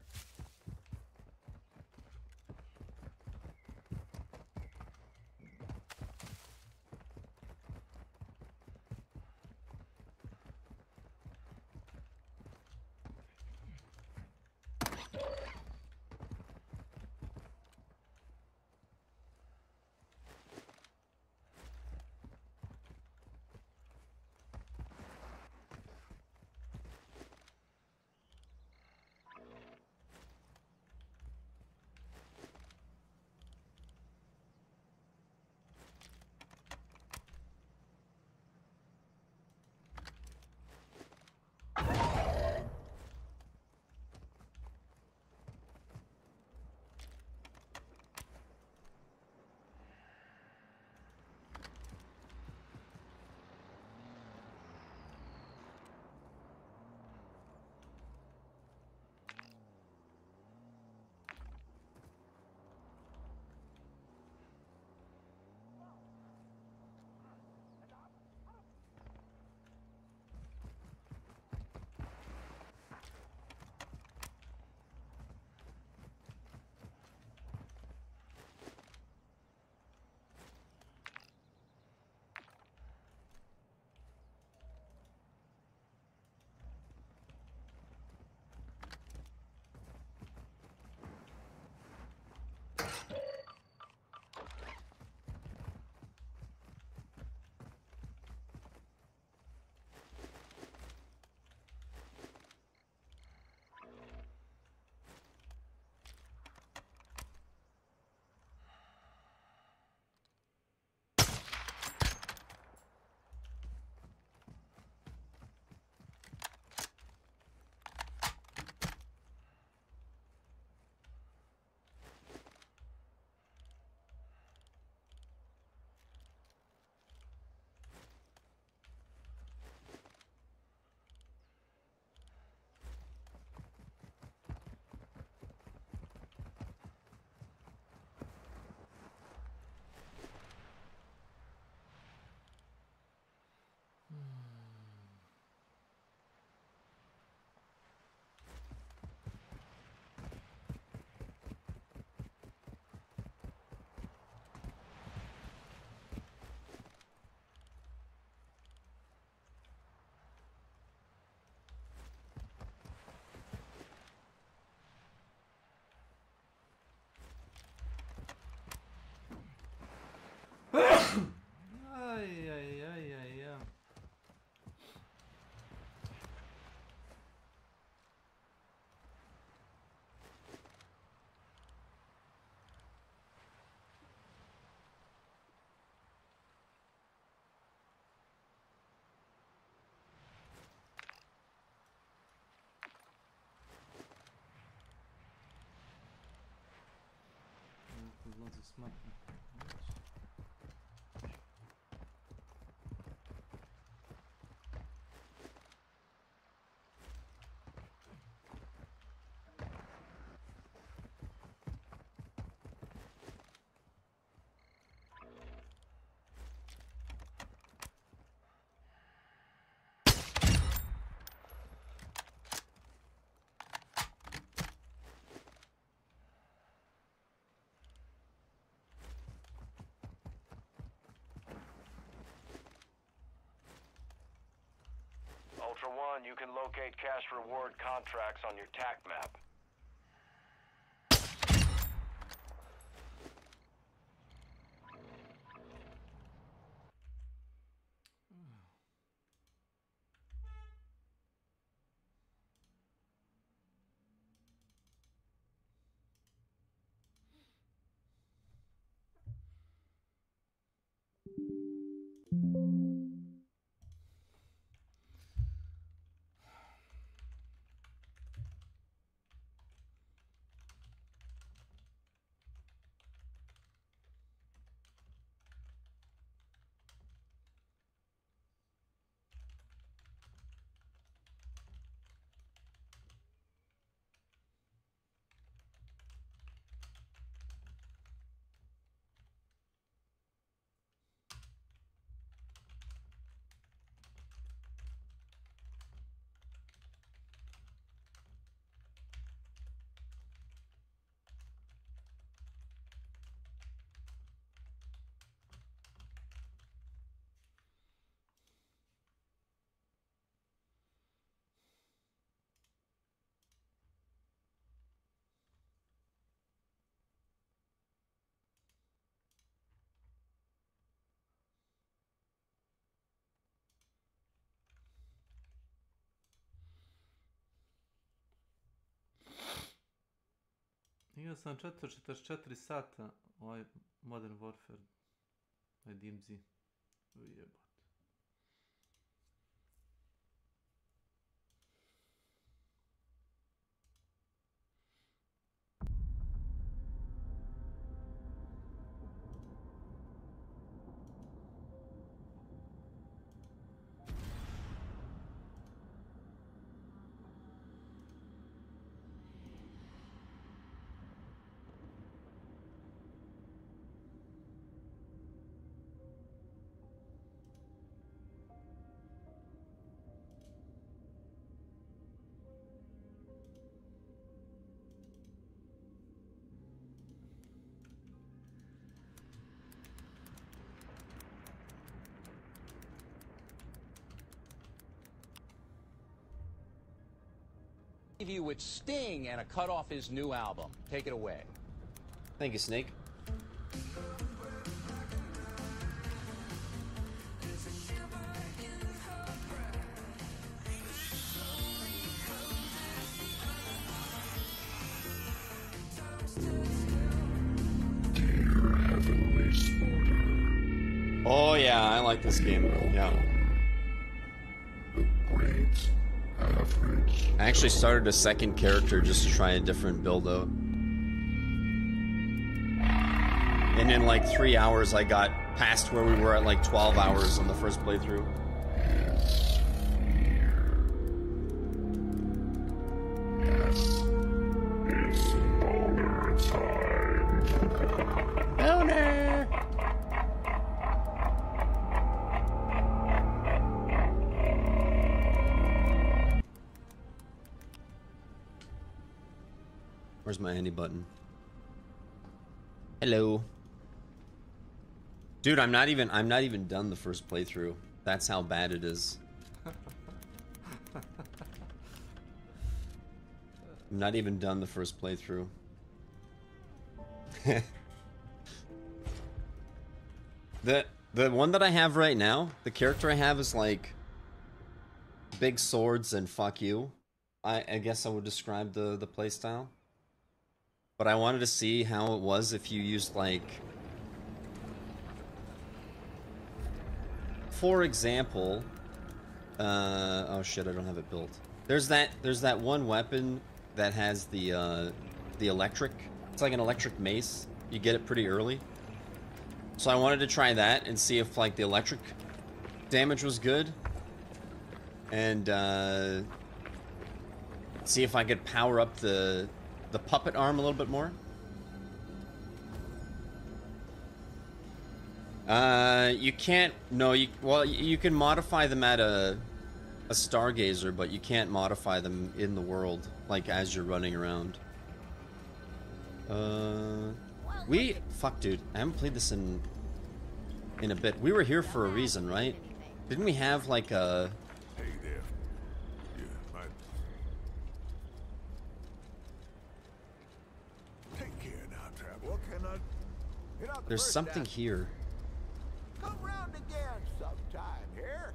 odlazi smrtno. Ultra One, you can locate cash reward contracts on your TAC map. Igrao sam 444 sata ovaj Modern Warfare, ovaj DMZ. Ujebate. You with Sting and a cut off his new album. Take it away. Thank you, Snake. Oh yeah, I like this game. Yeah. I actually started a second character just to try a different build out. And in like 3 hours I got past where we were at like 12 hours on the first playthrough. It's boner time. Boner! Where's my handy button? Hello. Dude, I'm not even done the first playthrough. That's how bad it is. I'm not even done the first playthrough. The one that I have right now, the character I have is like big swords and fuck you. I guess I would describe the playstyle. But I wanted to see how it was if you used like, for example, oh shit, I don't have it built. There's that one weapon that has the electric. It's like an electric mace. You get it pretty early. So I wanted to try that and see if like the electric damage was good. And see if I could power up the puppet arm a little bit more. You can't. No, well, you can modify them at a stargazer, but you can't modify them in the world, like as you're running around. Fuck, dude, I haven't played this in a bit. We were here for a reason, right? Didn't we have like a? Hey there. Yeah, take care now, Trap. What can I? You're not the There's first something to- here. Come round again sometime here.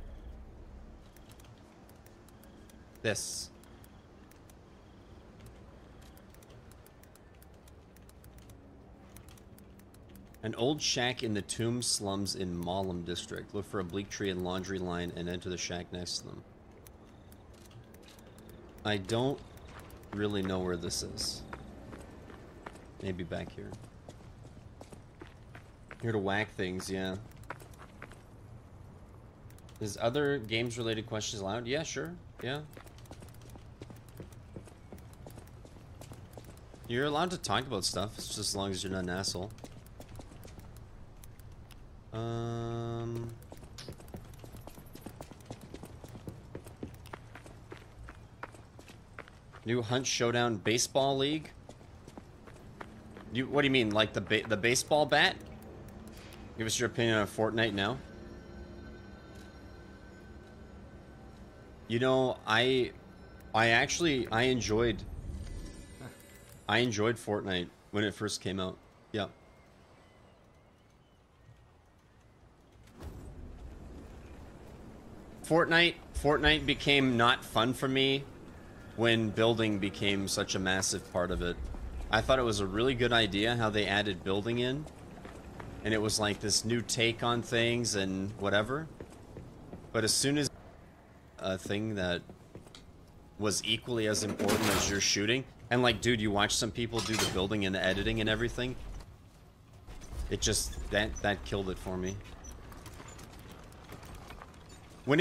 This. An old shack in the Tomb slums in Malum district. Look for a bleak tree and laundry line and enter the shack next to them. I don't really know where this is. Maybe back here. Here to whack things, yeah. Is other games related questions allowed? Yeah, sure. Yeah. You're allowed to talk about stuff, just as long as you're not an asshole. New Hunt Showdown Baseball League? What do you mean, like the baseball bat? Give us your opinion on Fortnite now. You know, I enjoyed Fortnite when it first came out. Yeah. Fortnite became not fun for me when building became such a massive part of it. I thought it was a really good idea how they added building in. And it was like this new take on things and whatever. But as soon as a thing that was equally as important as your shooting, and like, dude, you watch some people do the building and the editing and everything, it just, that killed it for me. When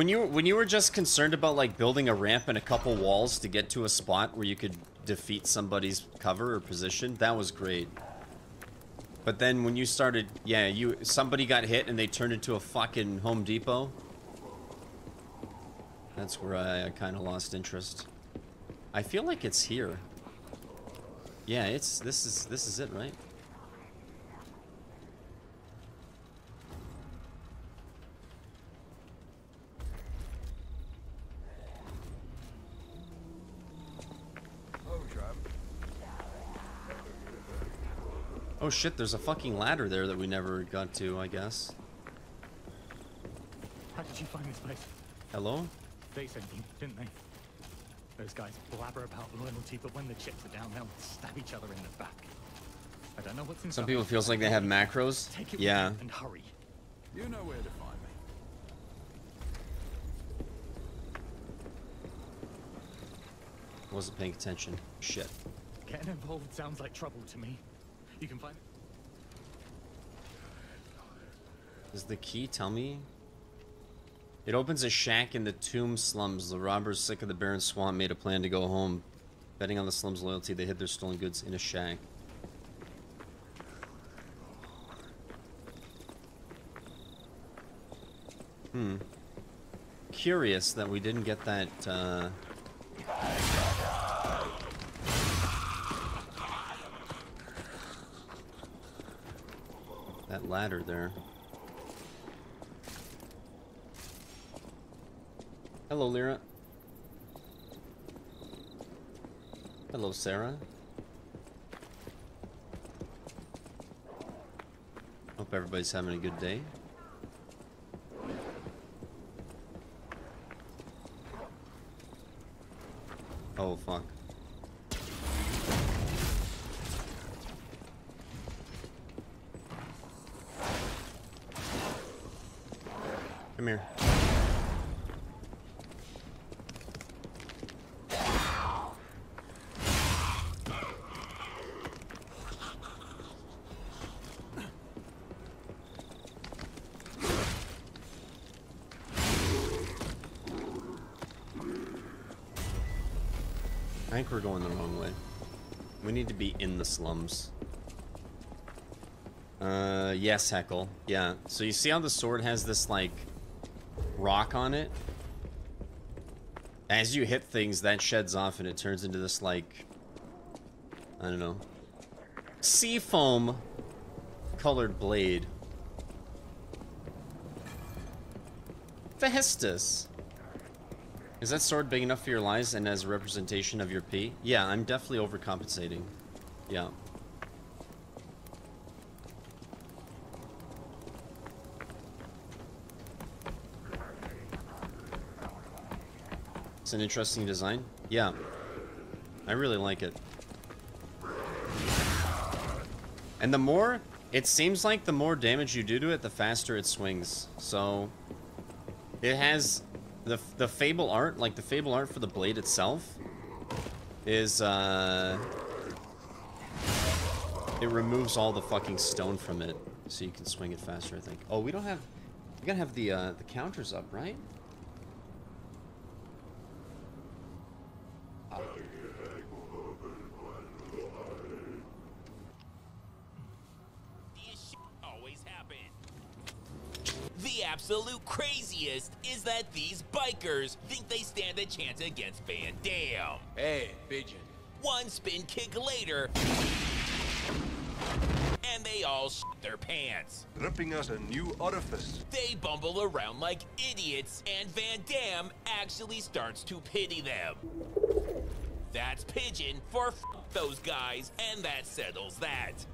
you were just concerned about like building a ramp and a couple walls to get to a spot where you could defeat somebody's cover or position, that was great. But then when you started, yeah, somebody got hit and they turned into a fucking Home Depot. That's where I kind of lost interest. I feel like it's here. Yeah, this is it, right? Oh shit, there's a fucking ladder there that we never got to, I guess. How did you find this place? Hello? They sent you, didn't they? Those guys blabber about loyalty, but when the chips are down, they'll stab each other in the back. I don't know what's inside. Some people feels like they have macros. Take it yeah. and hurry. You know where to find me. Wasn't paying attention. Shit. Getting involved sounds like trouble to me. You can find it. Does the key tell me? It opens a shack in the Tomb slums. The robbers, sick of the barren swamp, made a plan to go home. Betting on the slums' loyalty, they hid their stolen goods in a shack. Curious that we didn't get that, that ladder there. Hello, Lyra. Hello, Sarah. Hope everybody's having a good day. Oh, fuck. Come here. think we're going the wrong way. We need to be in the slums. Yes, Heckle. Yeah. So you see how the sword has this, like, rock on it? As you hit things, that sheds off and it turns into this, like, I don't know, seafoam colored blade. Festus. Is that sword big enough for your lies and as a representation of your pee? Yeah, I'm definitely overcompensating. Yeah. It's an interesting design. Yeah. I really like it. And the more, it seems like the more damage you do to it, the faster it swings. So, it has the Fable art, like the Fable art for the blade itself, is, it removes all the fucking stone from it, so you can swing it faster, I think. Oh, we don't have, we gotta have the counters up, right? The absolute craziest is that these bikers think they stand a chance against Van Damme. Hey, pigeon. One spin kick later, and they all shit their pants. Ripping us a new orifice. They bumble around like idiots, and Van Damme actually starts to pity them. That's Pigeon for f those guys, and that settles that.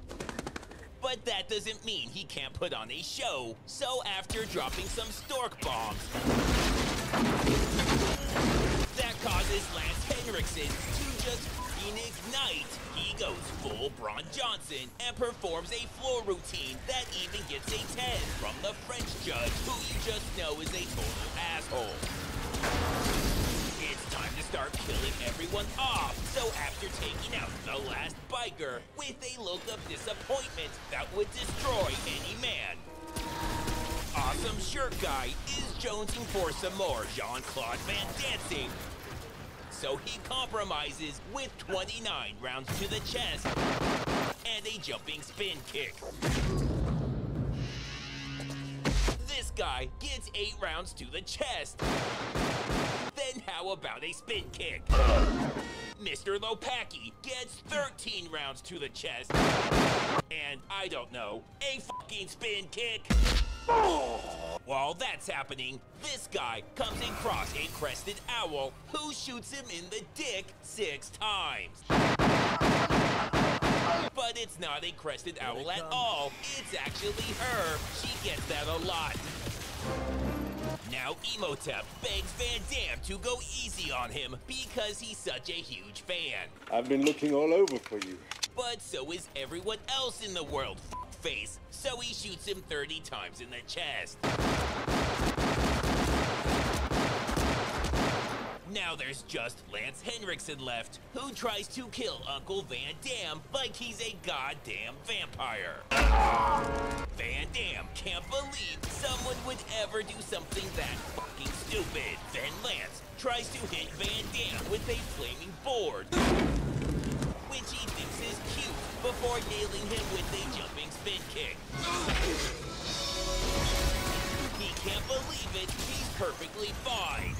But that doesn't mean he can't put on a show, so after dropping some stork bombs, that causes Lance Henriksen to just ignite. He goes full Braun Johnson and performs a floor routine that even gets a 10 from the French judge, who you just know is a total asshole. It's time to start killing everyone off, so after taking out the last biker with a look of disappointment that would destroy any man, Awesome Shirt Guy is jonesing for some more Jean-Claude Van Dancing. So he compromises with 29 rounds to the chest and a jumping spin kick. This guy gets 8 rounds to the chest. Then how about a spin kick? Mr. Lopacki gets 13 rounds to the chest. And, I don't know, a fucking spin kick. While that's happening, this guy comes across a crested owl who shoots him in the dick 6 times. But it's not a crested owl at all. It's actually her. She gets that a lot. Now Emotep begs Van Damme to go easy on him because he's such a huge fan. I've been looking all over for you. But so is everyone else in the world, face. So he shoots him 30 times in the chest. Now there's just Lance Henriksen left, who tries to kill Uncle Van Damme like he's a goddamn vampire. Van Damme can't believe someone would ever do something that fucking stupid. Then Lance tries to hit Van Damme with a flaming board, which he thinks is cute, before nailing him with a jumping spin kick. He can't believe it, he's perfectly fine.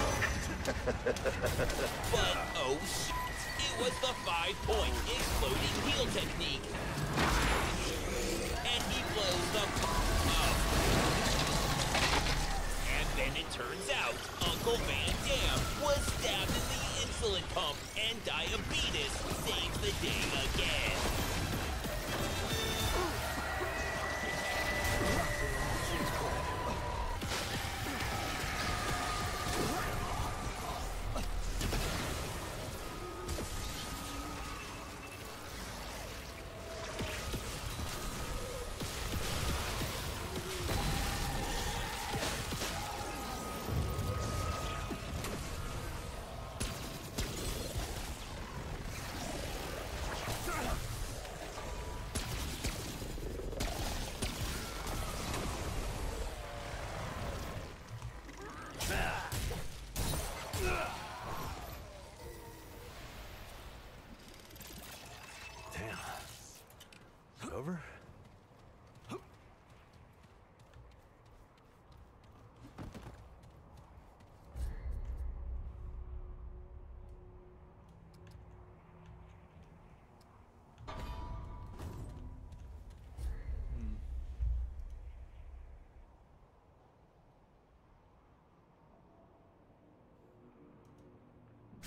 But oh shit, it was the 5-point exploding heel technique. And he blows the f up. And then it turns out Uncle Van Damme was stabbed in the insulin pump, and diabetes saves the day again.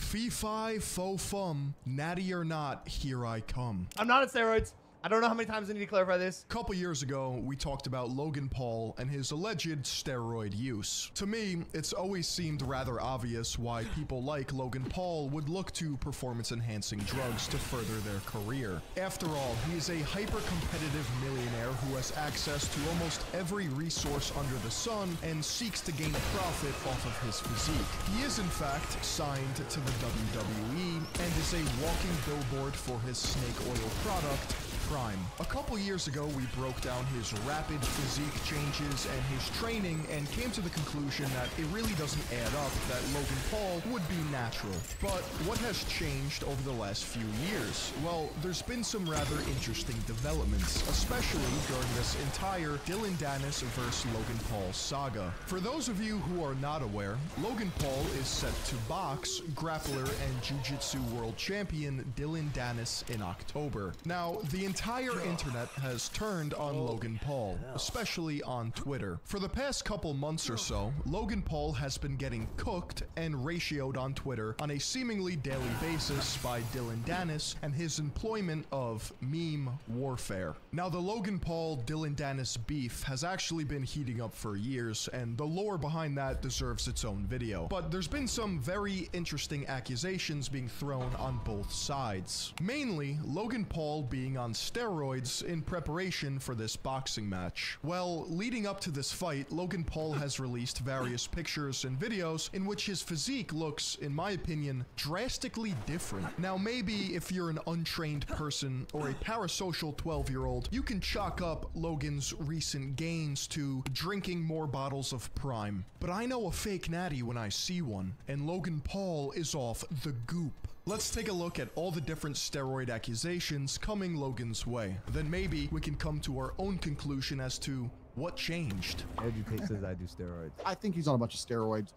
Fee fi fo fum, natty or not, here I come. I'm not on steroids. I don't know how many times I need to clarify this. A couple years ago, we talked about Logan Paul and his alleged steroid use. To me, it's always seemed rather obvious why people like Logan Paul would look to performance-enhancing drugs to further their career. After all, he is a hyper-competitive millionaire who has access to almost every resource under the sun and seeks to gain a profit off of his physique. He is in fact signed to the WWE and is a walking billboard for his snake oil product, Prime. A couple years ago, we broke down his rapid physique changes and his training and came to the conclusion that it really doesn't add up that Logan Paul would be natural. But what has changed over the last few years? Well, there's been some rather interesting developments, especially during this entire Dylan Dennis vs. Logan Paul saga. For those of you who are not aware, Logan Paul is set to box grappler and jiu-jitsu world champion Dylan Dennis in October. Now, the entire internet has turned on Logan Paul, especially on Twitter. For the past couple months or so, Logan Paul has been getting cooked and ratioed on Twitter on a seemingly daily basis by Dylan Dennis and his employment of meme warfare. Now, the Logan Paul-Dylan Dennis beef has actually been heating up for years, and the lore behind that deserves its own video. But there's been some very interesting accusations being thrown on both sides. Mainly, Logan Paul being on steroids in preparation for this boxing match. Well, leading up to this fight, Logan Paul has released various pictures and videos in which his physique looks, in my opinion, drastically different. Now, maybe if you're an untrained person or a parasocial 12-year-old, you can chalk up Logan's recent gains to drinking more bottles of Prime. But I know a fake natty when I see one, and Logan Paul is off the goop. Let's take a look at all the different steroid accusations coming Logan's way. Then maybe we can come to our own conclusion as to what changed. Educate says I do steroids. I think he's on a bunch of steroids.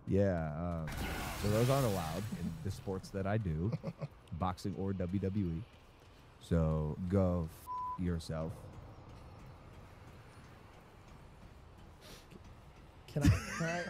Yeah, so those aren't allowed in the sports that I do, boxing or WWE. So go yourself. Can I?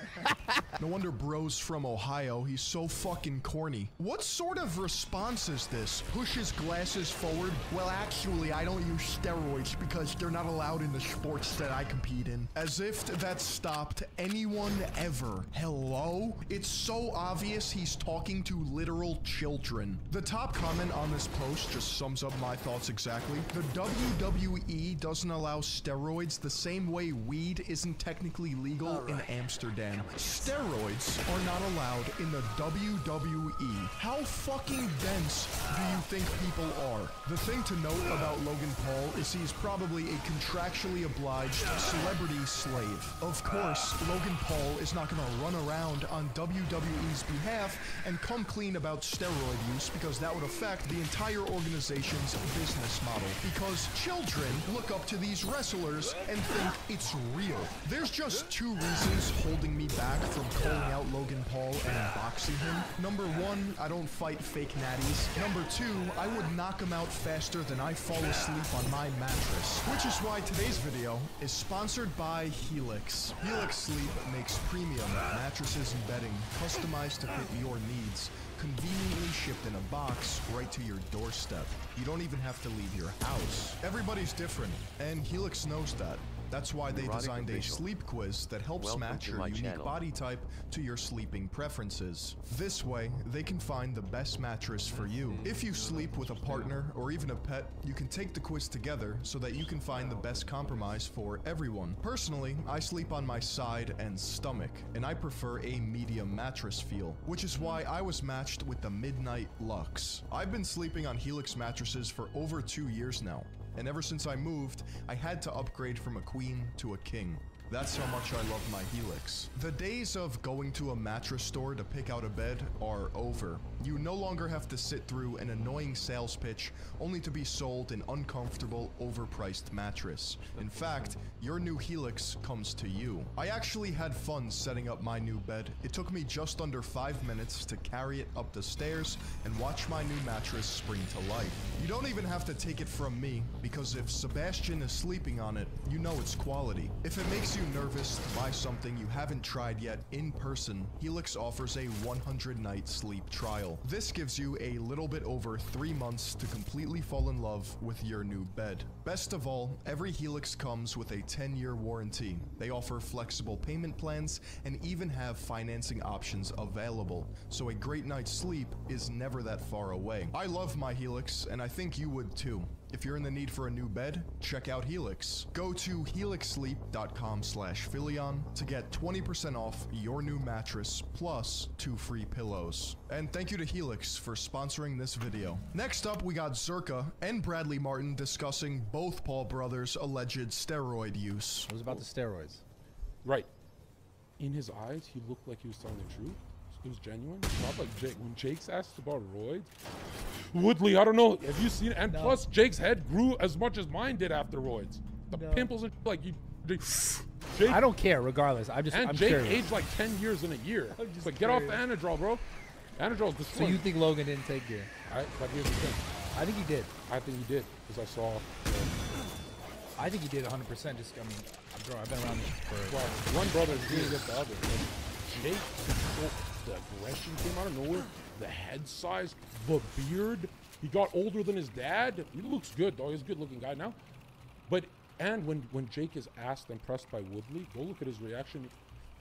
No wonder bro's from Ohio. He's so fucking corny. What sort of response is this? Push his glasses forward? Well, actually, I don't use steroids because they're not allowed in the sports that I compete in. As if that stopped anyone ever. Hello? It's so obvious he's talking to literal children. The top comment on this post just sums up my thoughts exactly. The WWE doesn't allow steroids the same way weed isn't technically legal in Amsterdam. Steroids are not allowed in the WWE. How fucking dense do you think people are? The thing to note about Logan Paul is he's probably a contractually obliged celebrity slave. Of course, Logan Paul is not gonna run around on WWE's behalf and come clean about steroid use because that would affect the entire organization's business model. Because children look up to these wrestlers and think it's real. There's just two reasons holding me back from calling out Logan Paul and boxing him. Number one, I don't fight fake natties. Number two, I would knock him out faster than I fall asleep on my mattress. Which is why today's video is sponsored by Helix. Helix Sleep makes premium mattresses and bedding customized to fit your needs, conveniently shipped in a box right to your doorstep. You don't even have to leave your house. Everybody's different, and Helix knows that. That's why they designed a sleep quiz that helps match your unique body type to your sleeping preferences. This way, they can find the best mattress for you. If you sleep with a partner or even a pet, you can take the quiz together so that you can find the best compromise for everyone. Personally, I sleep on my side and stomach, and I prefer a medium mattress feel, which is why I was matched with the Midnight Lux. I've been sleeping on Helix mattresses for over 2 years now. And ever since I moved, I had to upgrade from a queen to a king. That's how much I love my Helix. The days of going to a mattress store to pick out a bed are over. You no longer have to sit through an annoying sales pitch only to be sold an uncomfortable, overpriced mattress. In fact, your new Helix comes to you. I actually had fun setting up my new bed. It took me just under 5 minutes to carry it up the stairs and watch my new mattress spring to life. You don't even have to take it from me, because if Sebastian is sleeping on it, you know it's quality. If it makes you you nervous to buy something you haven't tried yet in person, Helix offers a 100-night sleep trial. This gives you a little bit over 3 months to completely fall in love with your new bed. Best of all, every Helix comes with a 10-year warranty. They offer flexible payment plans and even have financing options available, so a great night's sleep is never that far away. I love my Helix, and I think you would too. If you're in the need for a new bed, check out Helix. Go to helixsleep.com/Philion to get 20% off your new mattress plus 2 free pillows. And thank you to Helix for sponsoring this video. Next up, we got Zerka and Bradley Martin discussing both Paul brothers' alleged steroid use. It was about the steroids. Right. In his eyes, he looked like he was telling the truth. It was genuine. Not like Jake. When Jake's asked about roids, Woodley, I don't know. Have you seen it? And plus, Jake's head grew as much as mine did after roids. The pimples and like you. Jake, I don't care. Regardless, I'm Jake curious. aged like 10 years in a year. But get off the Anadrol, bro. Anadrol's the So you think Logan didn't take gear? But here's the thing. I think he did. I think he did because I saw. I think he did 100%. Just I've been around this for. Well, one brother is doing against the other. Jake, the aggression came out of nowhere. The head size, the beard. He got older than his dad. He looks good, though. He's a good-looking guy now. And when Jake is asked and pressed by Woodley, go look at his reaction.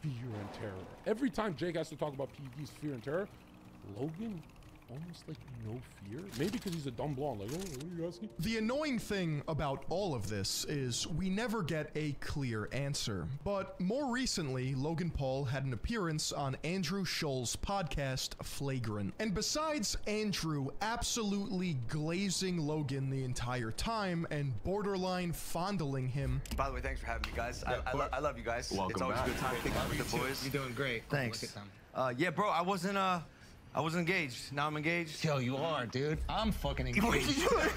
Fear and terror. Every time Jake has to talk about PED's fear and terror, Logan almost like no fear. Maybe because he's a dumb blonde. Like, oh, what are you asking? The annoying thing about all of this is we never get a clear answer. But more recently, Logan Paul had an appearance on Andrew Scholl's podcast, Flagrant. And besides Andrew absolutely glazing Logan the entire time and borderline fondling him. By the way, thanks for having me, guys. I love you guys. Welcome it's always back. a good time kicking with the boys. You're doing great. Thanks. Yeah, bro, I wasn't engaged. Now I'm engaged. Yo, you are, dude. I'm fucking engaged. What are you doing?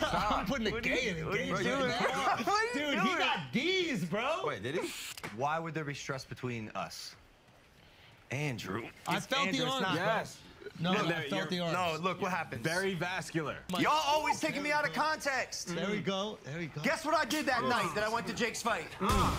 I'm putting the gay in engaged. Dude, he got D's, bro. Wait, did he? Why would there be stress between us? Andrew. I felt the orange. Yes. No, I felt the orange. No, look what happens. Very vascular. Y'all always taking me out of context. There we go. There we go. Guess what I did that night that I went to Jake's fight? I'm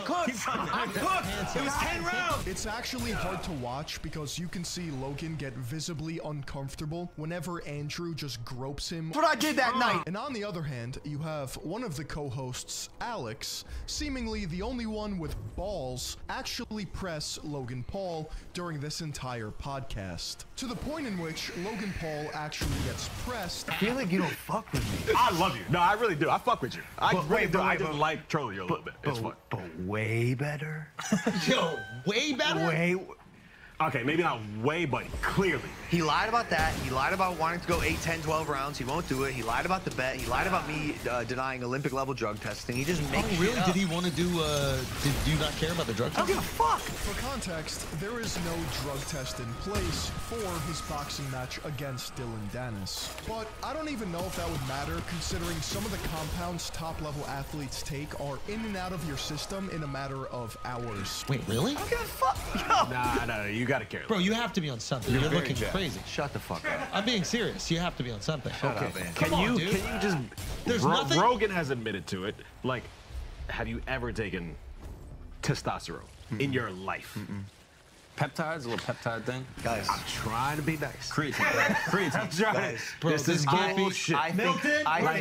cooked. I'm cooked. It was 10 rounds. It's actually hard to watch because you can see Logan get visibly uncomfortable whenever Andrew just gropes him. That's what I did that night. And on the other hand, you have one of the co-hosts, Alex, seemingly the only one with balls, actually press Logan Paul during this entire podcast. To the point in which Logan Paul actually gets pressed. I feel like you don't fuck with me. I love you. No, I really do. I fuck with you. I just wait, like trolling you a little bit. It's fun. But way better. Yo, way better? Way. Okay, maybe not way, but clearly. He lied about that. He lied about wanting to go 8, 10, 12 rounds. He won't do it. He lied about the bet. He lied about me denying Olympic level drug testing. He just makes really? Did he want to do, did you not care about the drug I don't testing? give a fuck. For context, there is no drug test in place for his boxing match against Dylan Dennis. But I don't even know if that would matter considering some of the compounds top-level athletes take are in and out of your system in a matter of hours. Wait, really? I don't give a fuck. Yo. Nah, you gotta care. Bro, you have to be on something. You're looking crazy. Shut the fuck up. I'm being serious. You have to be on something. Shut up, man. Come on, dude. Can you just... There's nothing... Rogan has admitted to it. Like, have you ever taken testosterone in your life? Peptides, a little peptide thing. Guys, I'm trying to be nice. Creatine. Bro, this is bullshit.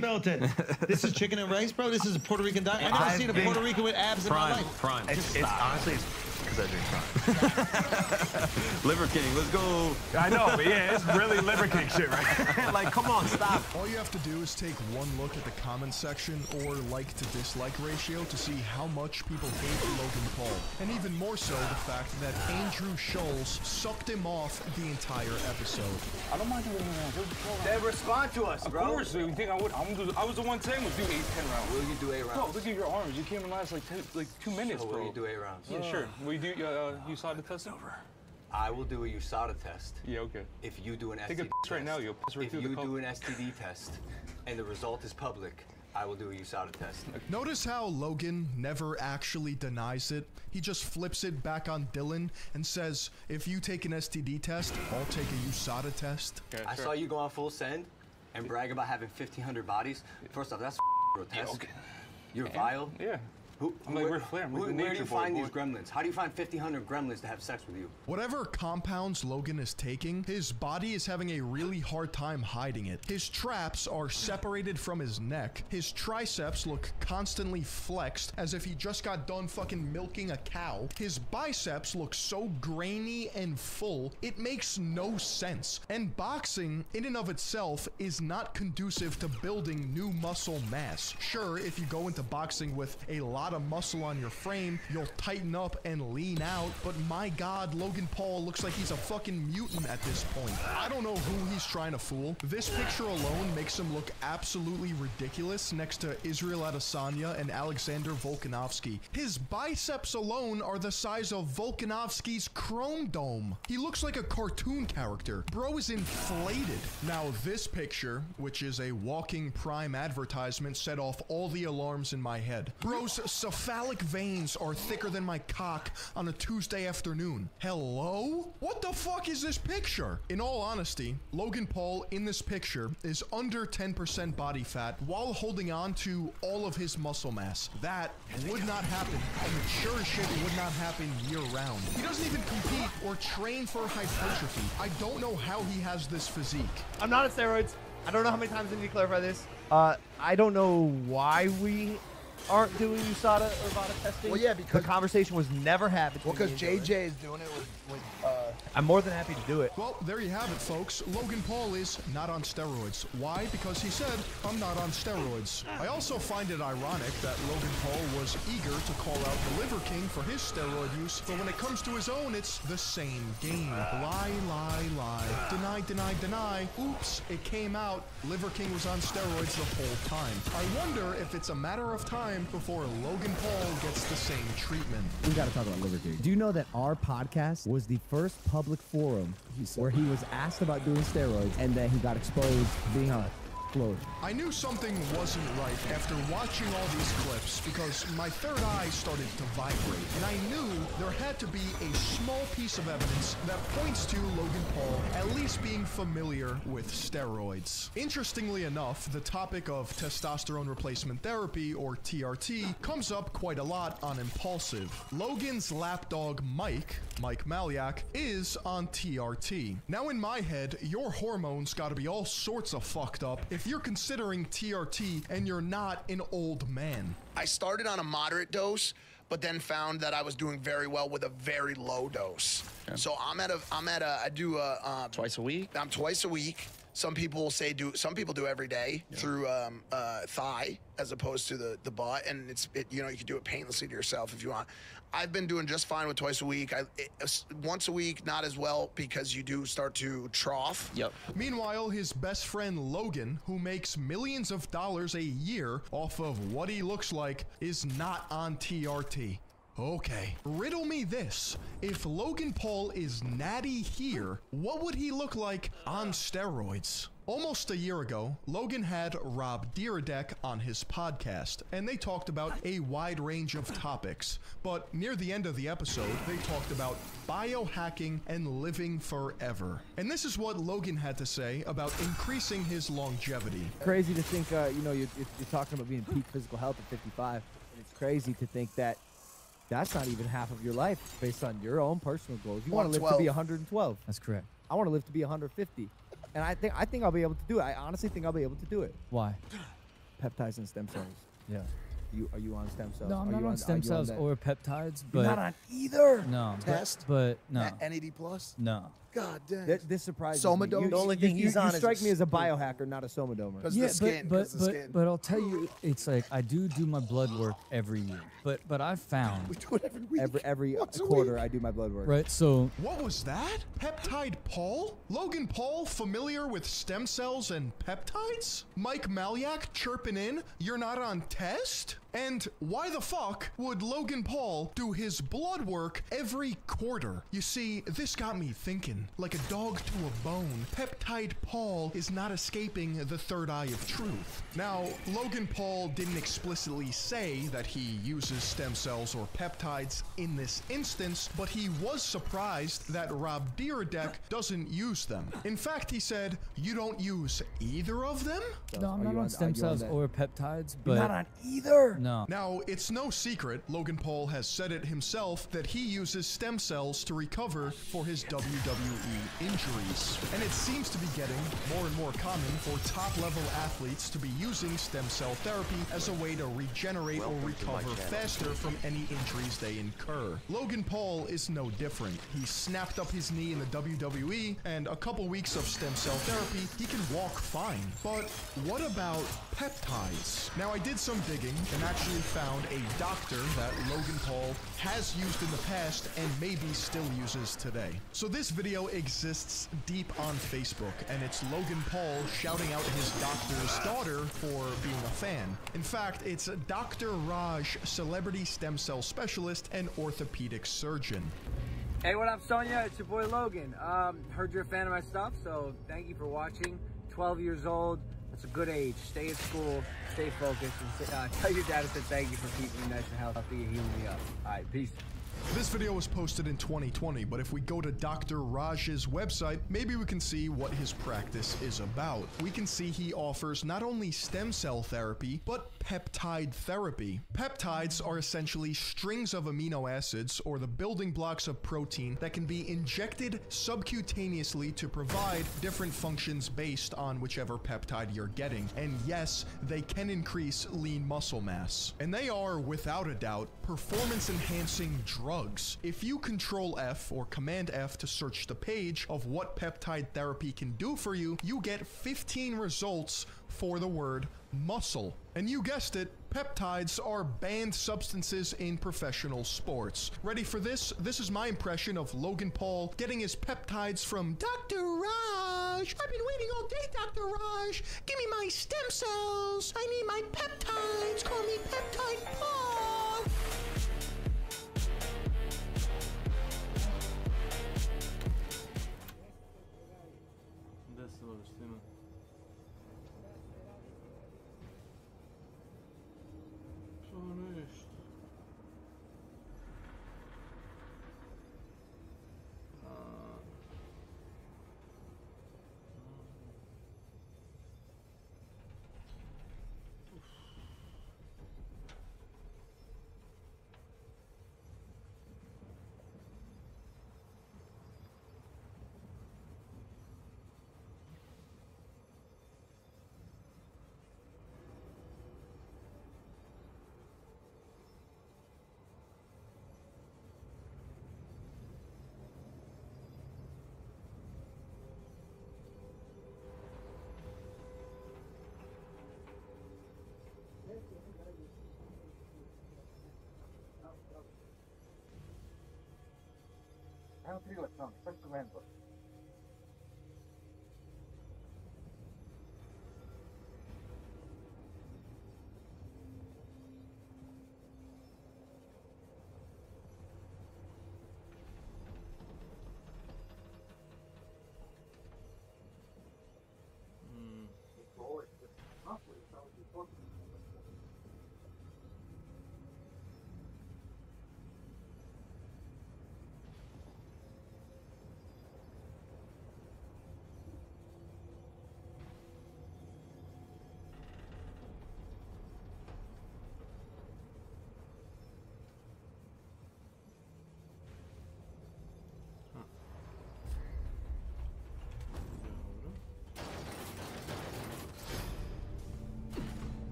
Milton. This is chicken and rice, bro. This is a Puerto Rican diet. I've never seen a Puerto Rican with abs in my life. Prime. It's honestly, it's because I drink Prime. Liver King, let's go. I know, but yeah, it's really liver king shit, right? Like, come on, stop. All you have to do is take one look at the comment section or like to dislike ratio to see how much people hate Logan Paul. And even more so, the fact that Andrew Scholes sucked him off the entire episode. I don't mind doing rounds. They respond to us, bro. Of course, you think I would? I was the one saying we'll do 8, 10 rounds. Will you do 8 rounds? Bro, look at your arms. You came in last like 2 minutes, bro. Will you do 8 rounds? Yeah, sure. Will you do USADA test? Over. I will do a USADA test. Yeah, okay. If you do an STD Take a test. right now, you'll piss right if through you the cup. do an STD test and the result is public, I will do a USADA test. Notice how Logan never actually denies it. He just flips it back on Dylan and says, if you take an STD test, I'll take a USADA test. Okay, I saw you go on full send and brag about having 1,500 bodies. First off, that's grotesque. Yeah, okay. You're vile. Yeah. I'm like Ric Flair. I'm like the Where do nature you boy, find boy. these gremlins? How do you find 1,500 gremlins to have sex with you? Whatever compounds Logan is taking, his body is having a really hard time hiding it. His traps are separated from his neck. His triceps look constantly flexed as if he just got done fucking milking a cow. His biceps look so grainy and full, it makes no sense. And boxing, in and of itself, is not conducive to building new muscle mass. Sure, if you go into boxing with a lot of muscle on your frame, you'll tighten up and lean out, but my god, Logan Paul looks like he's a fucking mutant at this point. I don't know who he's trying to fool. This picture alone makes him look absolutely ridiculous next to Israel Adesanya and Alexander Volkanovski. His biceps alone are the size of Volkanovski's Chrome Dome. He looks like a cartoon character. Bro is inflated. Now this picture, which is a walking Prime advertisement, set off all the alarms in my head. Bro's cephalic veins are thicker than my cock on a Tuesday afternoon. Hello? What the fuck is this picture? In all honesty, Logan Paul in this picture is under 10% body fat while holding on to all of his muscle mass. That would not happen, and it sure as shit would not happen year round. He doesn't even compete or train for hypertrophy. I don't know how he has this physique. I'm not on steroids. I don't know how many times I need to clarify this. I don't know why we aren't doing USADA or VADA testing. Well, yeah, because the conversation was never had between because me and JJ is doing it with I'm more than happy to do it. Well, there you have it, folks. Logan Paul is not on steroids. Why? Because he said, I'm not on steroids. I also find it ironic that Logan Paul was eager to call out the Liver King for his steroid use, but when it comes to his own, it's the same game. Lie, lie, lie. Deny, deny, deny. Oops, it came out. Liver King was on steroids the whole time. I wonder if it's a matter of time before Logan Paul gets the same treatment. We gotta talk about Liver King. Do you know that our podcast was the first public forum where he was asked about doing steroids and then he got exposed for being on a float? I knew something wasn't right after watching all these clips because my third eye started to vibrate, and I knew there had to be a small piece of evidence that points to Logan Paul at least being familiar with steroids. Interestingly enough, the topic of testosterone replacement therapy, or TRT, comes up quite a lot on Impulsive. Logan's lapdog Mike Maliak, is on TRT. Now in my head, your hormones gotta be all sorts of fucked up if you're considering TRT and you're not an old man. I started on a moderate dose, but then found that I was doing very well with a very low dose. Okay. So I do twice a week. I'm twice a week. Some people say some people do every day through thigh as opposed to the butt, and you can do it painlessly to yourself if you want. I've been doing just fine with twice a week. Once a week, not as well because you do start to trough. Yep. Meanwhile, his best friend Logan, who makes millions of dollars a year off of what he looks like, is not on TRT. Okay, riddle me this. If Logan Paul is natty here, what would he look like on steroids? Almost a year ago, Logan had Rob Dyrdek on his podcast, and they talked about a wide range of topics. But near the end of the episode, they talked about biohacking and living forever. And this is what Logan had to say about increasing his longevity. Crazy to think, you're talking about being peak physical health at 55, and it's crazy to think that that's not even half of your life based on your own personal goals. You want to live to be 112. That's correct. I want to live to be 150. And I think I'll be able to do it. I honestly think I'll be able to do it. Why? Peptides and stem cells. Yeah. Are you on stem cells? No, I'm not on stem cells or peptides, but... You're not on either? No. Test? But no. NAD+? No. God damn. This surprises Somadome? me. The only thing he's on is... You strike me as a biohacker, not a somadomer. Because the skin. But I'll tell you, it's like I do my blood work every year. But I've found... We do it every week. Every quarter, I do my blood work. Right, so... What was that? Peptide Paul? Logan Paul familiar with stem cells and peptides? Mike Maliak chirping in, you're not on test? And why the fuck would Logan Paul do his blood work every quarter? You see, this got me thinking. Like a dog to a bone, Peptide Paul is not escaping the third eye of truth. Now, Logan Paul didn't explicitly say that he uses stem cells or peptides in this instance, but he was surprised that Rob Dyrdek doesn't use them. In fact, he said, you don't use either of them? No, I'm not on stem cells or peptides, but... You're not on either? No. Now, it's no secret, Logan Paul has said it himself, that he uses stem cells to recover for his WWE injuries. And it seems to be getting more and more common for top-level athletes to be using stem cell therapy as a way to regenerate or recover faster from any injuries they incur. Logan Paul is no different. He snapped up his knee in the WWE, and a couple weeks of stem cell therapy, he can walk fine. But what about peptides? Now, I did some digging and actually found a doctor that Logan Paul has used in the past and maybe still uses today. So this video exists deep on Facebook, and it's Logan Paul shouting out his doctor's daughter for being a fan. In fact, it's Dr. Raj, celebrity stem cell specialist and orthopedic surgeon. Hey, what up, Sonia? It's your boy Logan. Heard you're a fan of my stuff, so thank you for watching. 12 years old. That's a good age. Stay at school, stay focused, and tell your dad I said thank you for keeping me nice and healthy and healing me up. All right, peace. This video was posted in 2020, but if we go to Dr. Raj's website, maybe we can see what his practice is about. We can see he offers not only stem cell therapy, but peptide therapy. Peptides are essentially strings of amino acids, or the building blocks of protein, that can be injected subcutaneously to provide different functions based on whichever peptide you're getting. And yes, they can increase lean muscle mass. And they are, without a doubt, performance-enhancing drugs. If you Control F or Command F to search the page of what peptide therapy can do for you, you get 15 results for the word muscle. And you guessed it, peptides are banned substances in professional sports. Ready for this? This is my impression of Logan Paul getting his peptides from Dr. Raj. I've been waiting all day, Dr. Raj. Give me my stem cells. I need my peptides. Call me Peptide Paul.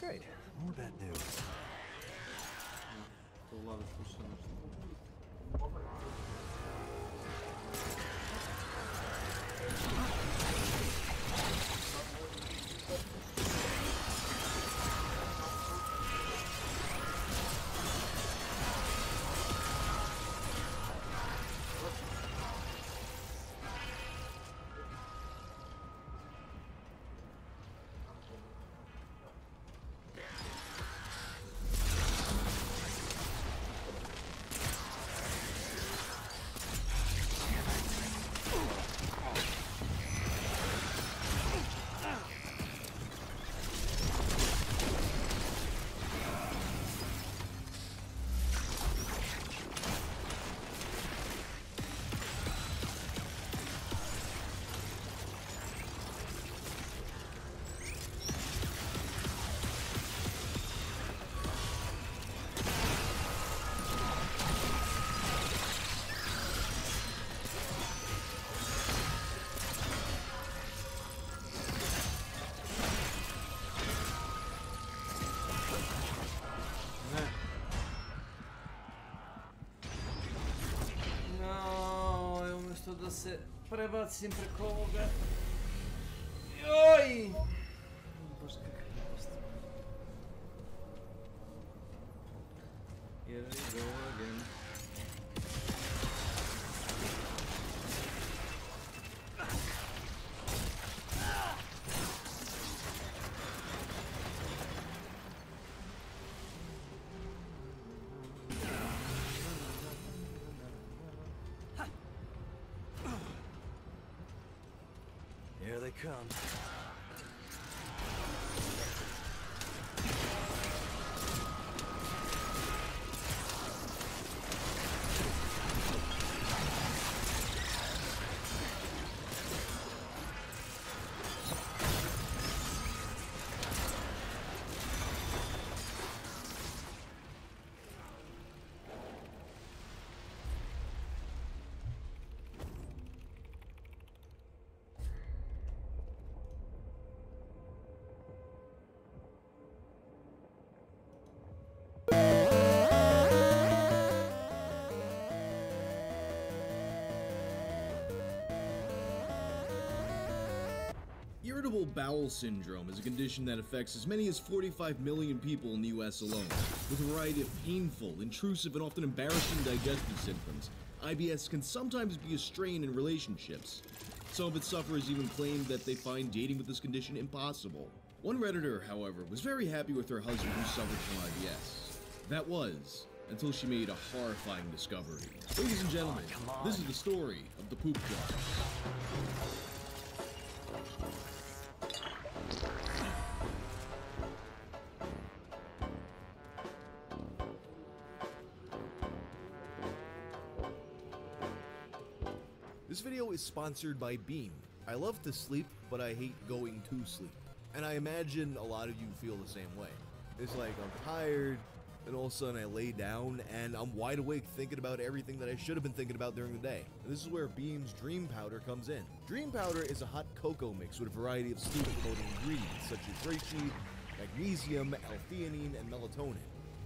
Great. More bad news. forse prebaci preko ovoga. Joj! Bože, kakav post. Here we go again. Here they come. Irritable bowel syndrome is a condition that affects as many as 45 million people in the US alone. With a variety of painful, intrusive, and often embarrassing digestive symptoms, IBS can sometimes be a strain in relationships. Some of its sufferers even claim that they find dating with this condition impossible. One Redditor, however, was very happy with her husband who suffered from IBS. That was, until she made a horrifying discovery. Ladies and gentlemen, this is the story of the poop jar. This video is sponsored by Beam. I love to sleep, but I hate going to sleep. And I imagine a lot of you feel the same way. It's like I'm tired, and all of a sudden I lay down, and I'm wide awake thinking about everything that I should have been thinking about during the day. And this is where Beam's Dream Powder comes in. Dream Powder is a hot cocoa mix with a variety of sleep-promoting ingredients such as reishi, magnesium, L-theanine, and melatonin.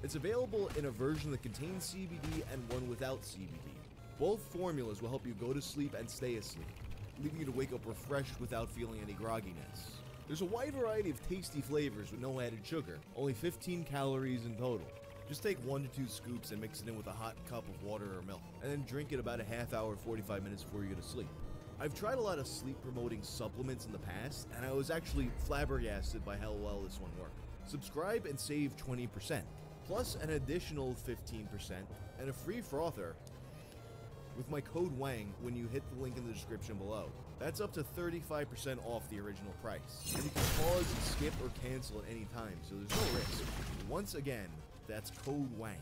It's available in a version that contains CBD and one without CBD. Both formulas will help you go to sleep and stay asleep, leaving you to wake up refreshed without feeling any grogginess. There's a wide variety of tasty flavors with no added sugar, only 15 calories in total. Just take 1 to 2 scoops and mix it in with a hot cup of water or milk, and then drink it about a half hour, 45 minutes before you go to sleep. I've tried a lot of sleep-promoting supplements in the past, and I was actually flabbergasted by how well this one worked. Subscribe and save 20%, plus an additional 15% and a free frother with my code WANG when you hit the link in the description below. That's up to 35% off the original price. And you can pause and skip or cancel at any time, so there's no risk. Once again, that's code WANG.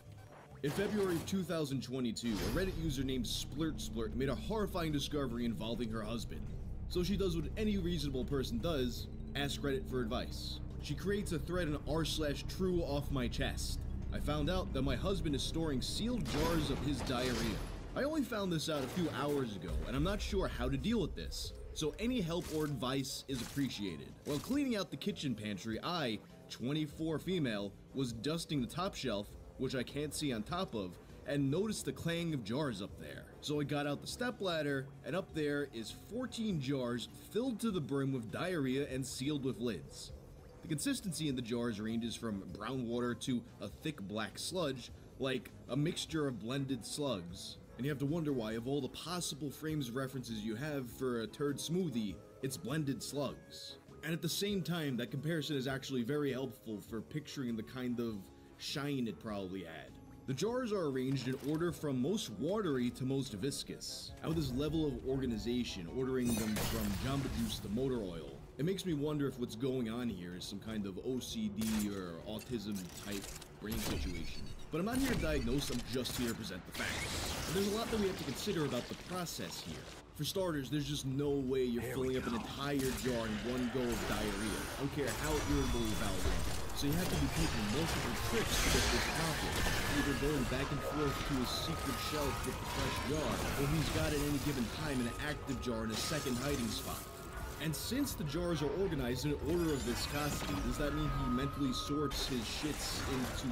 In February of 2022, a Reddit user named SplurtSplurt made a horrifying discovery involving her husband. So she does what any reasonable person does, ask Reddit for advice. She creates a thread in r/true off my chest. I found out that my husband is storing sealed jars of his diarrhea. I only found this out a few hours ago, and I'm not sure how to deal with this, so any help or advice is appreciated. While cleaning out the kitchen pantry, I, 24 female, was dusting the top shelf, which I can't see on top of, and noticed the clang of jars up there. So I got out the stepladder, and up there is 14 jars filled to the brim with diarrhea and sealed with lids. The consistency in the jars ranges from brown water to a thick black sludge, like a mixture of blended slugs. And you have to wonder why, of all the possible frames of references you have for a turd smoothie, it's blended slugs. And at the same time, that comparison is actually very helpful for picturing the kind of shine it probably had. The jars are arranged in order from most watery to most viscous. And with this level of organization, ordering them from Jamba Juice to motor oil, it makes me wonder if what's going on here is some kind of OCD or autism type brain situation. But I'm not here to diagnose, I'm just here to present the facts. And there's a lot that we have to consider about the process here. For starters, there's just no way you're filling up an entire jar in one go of diarrhea. I don't care how irritable your bowels are. So you have to be taking multiple trips to get this accomplished. Either going back and forth to his secret shelf with the fresh jar, or he's got at any given time an active jar in a second hiding spot. And since the jars are organized in order of viscosity, does that mean he mentally sorts his shits into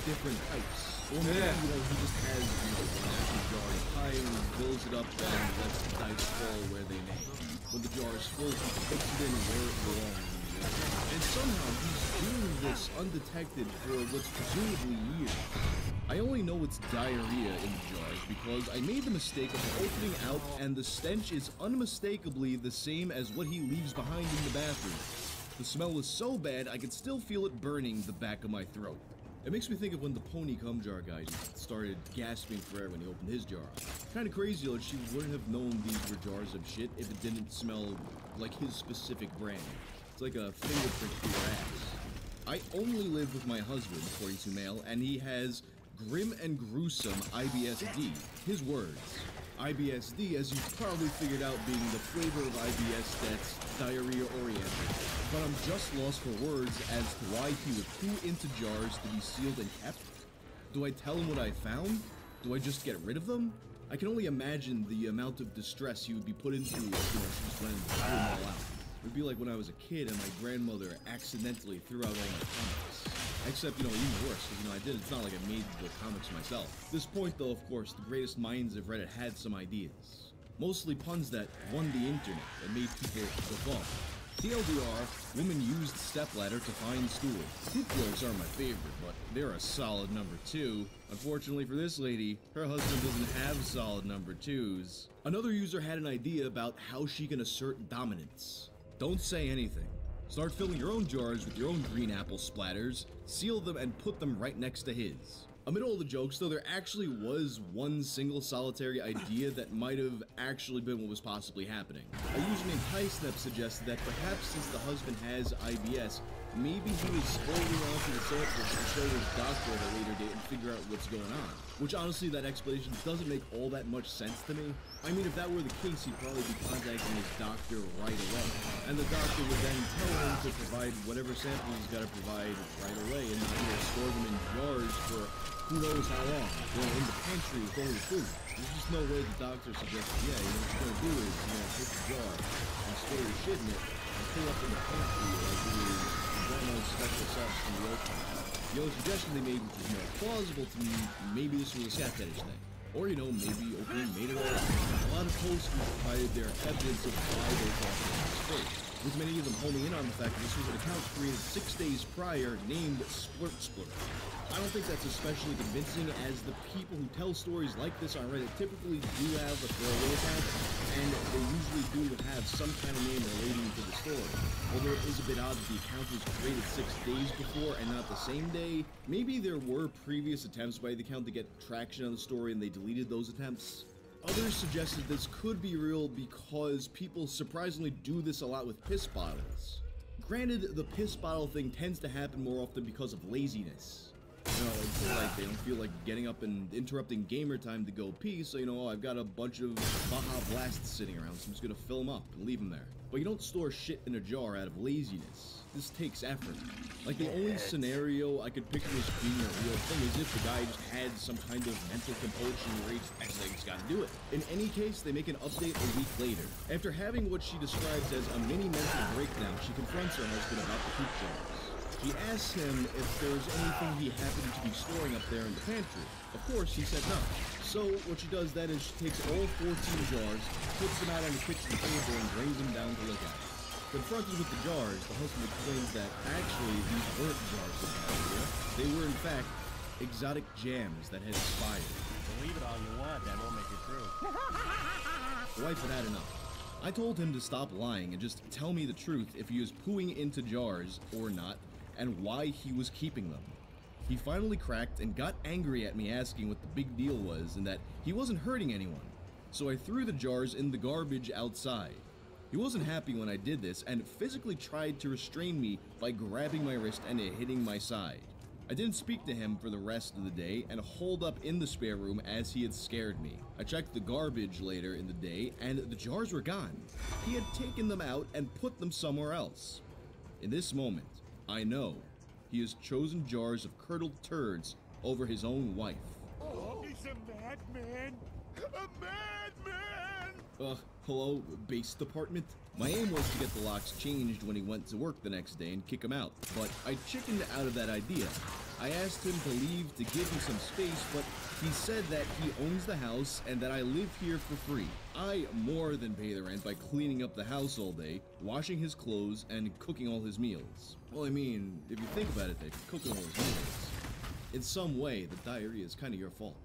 different types. Or maybe, he just has, a massive jar of pie, fills it up, and lets the dice fall where they may. When the jar is full, he puts it in where it belongs. And somehow he's doing this undetected for what's presumably years. I only know it's diarrhea in the jars because I made the mistake of opening out and the stench is unmistakably the same as what he leaves behind in the bathroom. The smell was so bad I could still feel it burning the back of my throat. It makes me think of when the pony cum jar guy just started gasping for air when he opened his jar. Kinda crazy though, she wouldn't have known these were jars of shit if it didn't smell like his specific brand. It's like a fingerprint through your ass. I only live with my husband, according to Mail, and he has grim and gruesome IBSD. His words. IBSD, as you've probably figured out, being the flavor of IBS that's diarrhea-oriented. But I'm just lost for words as to why he would poo into jars to be sealed and kept. Do I tell him what I found? Do I just get rid of them? I can only imagine the amount of distress he would be put into if, she just went and threw them all out. It would be like when I was a kid and my grandmother accidentally threw out all my comics. Except, even worse, because, it's not like I made the comics myself. At this point, though, of course, the greatest minds of Reddit had some ideas. Mostly puns that won the internet and made people guffaw. TLDR, woman used stepladder to find stool. Poop jokes are my favorite, but they're a solid number 2. Unfortunately for this lady, her husband doesn't have solid number 2s. Another user had an idea about how she can assert dominance. Don't say anything. Start filling your own jars with your own green apple splatters, seal them, and put them right next to his. Amid all the jokes, though, there actually was one single solitary idea that might have actually been what was possibly happening. A user named HighSnap suggested that perhaps since the husband has IBS, maybe he was holding on to the samples to show his doctor at a later date and figure out what's going on. Which honestly, that explanation doesn't make all that much sense to me. I mean, if that were the case, he'd probably be contacting his doctor right away. And the doctor would then tell him to provide whatever sample he's got to provide right away and not store them in jars for who knows how long. In the pantry with only food. There's just no way the doctor suggested, what you're going to do is, take the jar and store your shit in it and pull up in the pantry like it is grandma's special sauce from the old time. The other suggestion they made, which was more plausible to me, maybe this was a scat fetish thing. Or, maybe Oakley made it all up. A lot of posters provided their evidence of why they thought this was fake, with many of them homing in on the fact that this was an account created 6 days prior named Splurt Splurt. I don't think that's especially convincing, as the people who tell stories like this on Reddit typically do have a throwaway account, and they usually do have some kind of name relating to the story. Although it is a bit odd that the account was created 6 days before and not the same day, maybe there were previous attempts by the account to get traction on the story and they deleted those attempts. Others suggested this could be real because people surprisingly do this a lot with piss bottles. Granted, the piss bottle thing tends to happen more often because of laziness. Like they don't feel like getting up and interrupting gamer time to go pee, so I've got a bunch of Baja Blasts sitting around, so I'm just gonna fill them up and leave them there. But you don't store shit in a jar out of laziness. This takes effort. Like, the only scenario I could picture this being a real thing is if the guy just had some kind of mental compulsion where he's gotta do it. In any case, they make an update a week later. After having what she describes as a mini mental breakdown, she confronts her husband about the poop jars. She asks him if there's anything he happened to be storing up there in the pantry. Of course, he said no. So what she does then is she takes all 14 jars, puts them out on the kitchen table, and brings them down to look at. Confronted with the jars, the husband explains that actually these weren't jars of diarrhea. They were in fact exotic jams that had expired. Believe it all you want, that won't make it true. The wife had had enough. I told him to stop lying and just tell me the truth if he was pooing into jars or not, and why he was keeping them. He finally cracked and got angry at me asking what the big deal was and that he wasn't hurting anyone. So I threw the jars in the garbage outside. He wasn't happy when I did this and physically tried to restrain me by grabbing my wrist and hitting my side. I didn't speak to him for the rest of the day and holed up in the spare room as he had scared me. I checked the garbage later in the day and the jars were gone. He had taken them out and put them somewhere else. In this moment, I know he has chosen jars of curdled turds over his own wife. Oh, he's a madman! A madman! Hello, base department? My aim was to get the locks changed when he went to work the next day and kick him out, but I chickened out of that idea. I asked him to leave to give me some space, but he said that he owns the house and that I live here for free. I more than pay the rent by cleaning up the house all day, washing his clothes, and cooking all his meals. Well, I mean, if you think about it, Vic, cooking all his meals. In some way, the diarrhea is kind of your fault.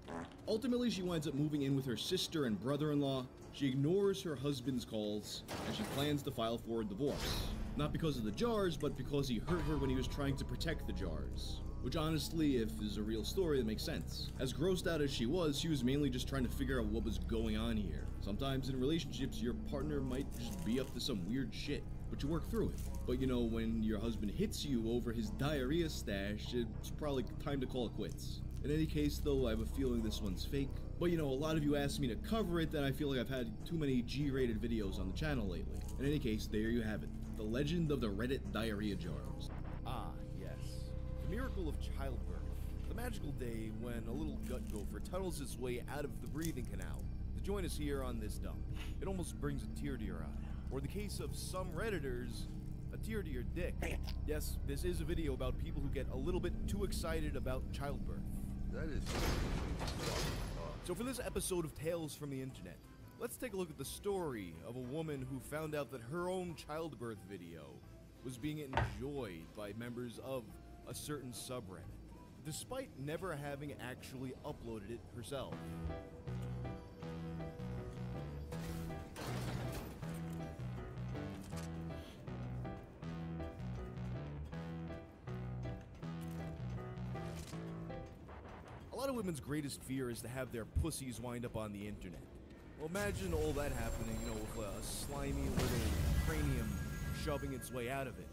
Ultimately, she winds up moving in with her sister and brother-in-law. She ignores her husband's calls, and she plans to file for a divorce. Not because of the jars, but because he hurt her when he was trying to protect the jars. Which honestly, if this is a real story, that makes sense. As grossed out as she was mainly just trying to figure out what was going on here. Sometimes in relationships, your partner might just be up to some weird shit, but you work through it. But you know, when your husband hits you over his diarrhea stash, it's probably time to call it quits. In any case though, I have a feeling this one's fake. But you know, a lot of you asked me to cover it, and I feel like I've had too many G-rated videos on the channel lately. In any case, there you have it. The legend of the Reddit diarrhea jars. Ah, yes. The miracle of childbirth. The magical day when a little gut gopher tunnels its way out of the breathing canal to join us here on this dump. It almost brings a tear to your eye. Or the case of some Redditors, a tear to your dick. Yes, this is a video about people who get a little bit too excited about childbirth. That is... So for this episode of Tales from the Internet, let's take a look at the story of a woman who found out that her own childbirth video was being enjoyed by members of a certain subreddit, despite never having actually uploaded it herself. A lot of women's greatest fear is to have their pussies wind up on the internet. Well, imagine all that happening, you know, with a slimy little cranium shoving its way out of it.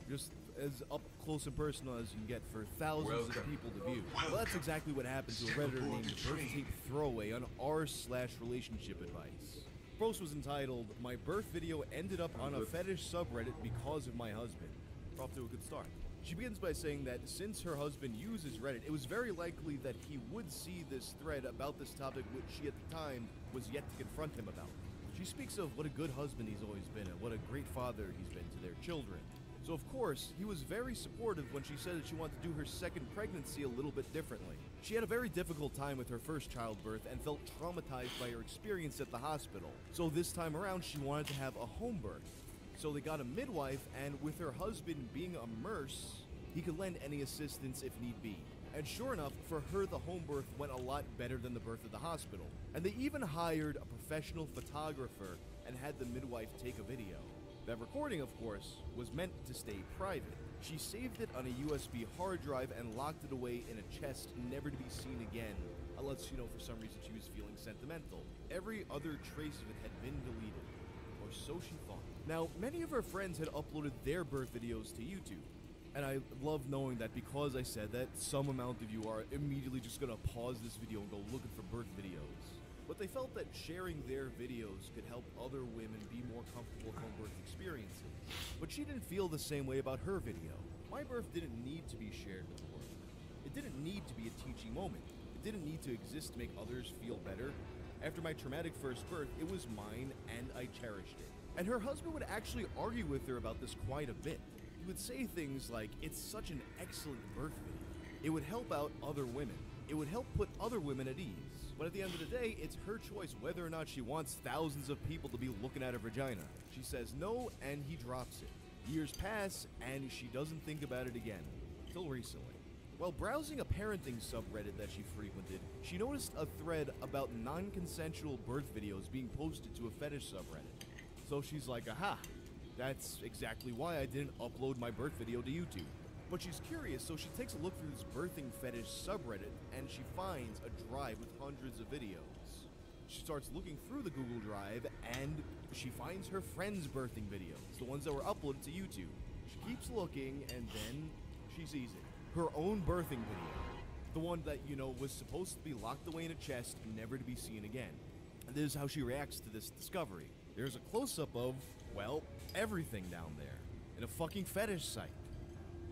Just as up close and personal as you can get for thousands of people to view. Well, that's exactly what happened to a Redditor named Birth Tape Throwaway on r/relationship advice. The post was entitled, "My birth video ended up on a fetish subreddit because of my husband." We're off to a good start. She begins by saying that since her husband uses Reddit, it was very likely that he would see this thread about this topic, which she at the time was yet to confront him about. She speaks of what a good husband he's always been and what a great father he's been to their children. So of course, he was very supportive when she said that she wanted to do her second pregnancy a little bit differently. She had a very difficult time with her first childbirth and felt traumatized by her experience at the hospital. So this time around, she wanted to have a home birth. So they got a midwife, and with her husband being a nurse, he could lend any assistance if need be. And sure enough, for her the home birth went a lot better than the birth at the hospital. And they even hired a professional photographer and had the midwife take a video. That recording, of course, was meant to stay private. She saved it on a USB hard drive and locked it away in a chest, never to be seen again, unless, you know, for some reason she was feeling sentimental. Every other trace of it had been deleted, or so she thought. Now, many of her friends had uploaded their birth videos to YouTube. And I love knowing that because I said that, some amount of you are immediately just gonna pause this video and go looking for birth videos. But they felt that sharing their videos could help other women be more comfortable with home birth experiences. But she didn't feel the same way about her video. My birth didn't need to be shared with the world. It didn't need to be a teaching moment. It didn't need to exist to make others feel better. After my traumatic first birth, it was mine and I cherished it. And her husband would actually argue with her about this quite a bit. He would say things like, "It's such an excellent birth video. It would help out other women. It would help put other women at ease." But at the end of the day, it's her choice whether or not she wants thousands of people to be looking at her vagina. She says no, and he drops it. Years pass, and she doesn't think about it again. Till recently. While browsing a parenting subreddit that she frequented, she noticed a thread about non-consensual birth videos being posted to a fetish subreddit. So she's like, aha! That's exactly why I didn't upload my birth video to YouTube. But she's curious, so she takes a look through this birthing fetish subreddit, and she finds a drive with hundreds of videos. She starts looking through the Google Drive, and she finds her friends' birthing videos, the ones that were uploaded to YouTube. She keeps looking, and then she sees it. Her own birthing video. The one that, you know, was supposed to be locked away in a chest, never to be seen again. And this is how she reacts to this discovery. There's a close-up of, well, everything down there, in a fucking fetish site.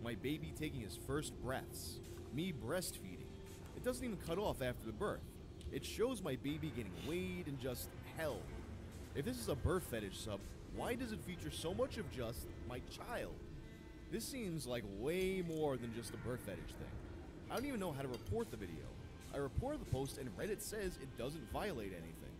My baby taking his first breaths, me breastfeeding. It doesn't even cut off after the birth. It shows my baby getting weighed and just held. If this is a birth fetish sub, why does it feature so much of just my child? This seems like way more than just a birth fetish thing. I don't even know how to report the video. I reported the post and Reddit says it doesn't violate anything.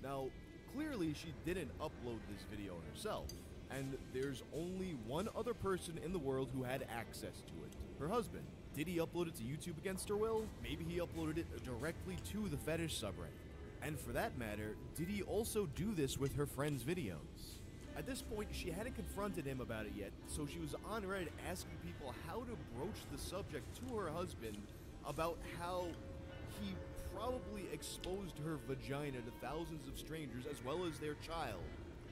Now, clearly she didn't upload this video herself, and there's only one other person in the world who had access to it, her husband. Did he upload it to YouTube against her will? Maybe he uploaded it directly to the fetish subreddit. And for that matter, did he also do this with her friends' videos? At this point, she hadn't confronted him about it yet, so she was on Reddit asking people how to broach the subject to her husband about how he probably exposed her vagina to thousands of strangers as well as their child.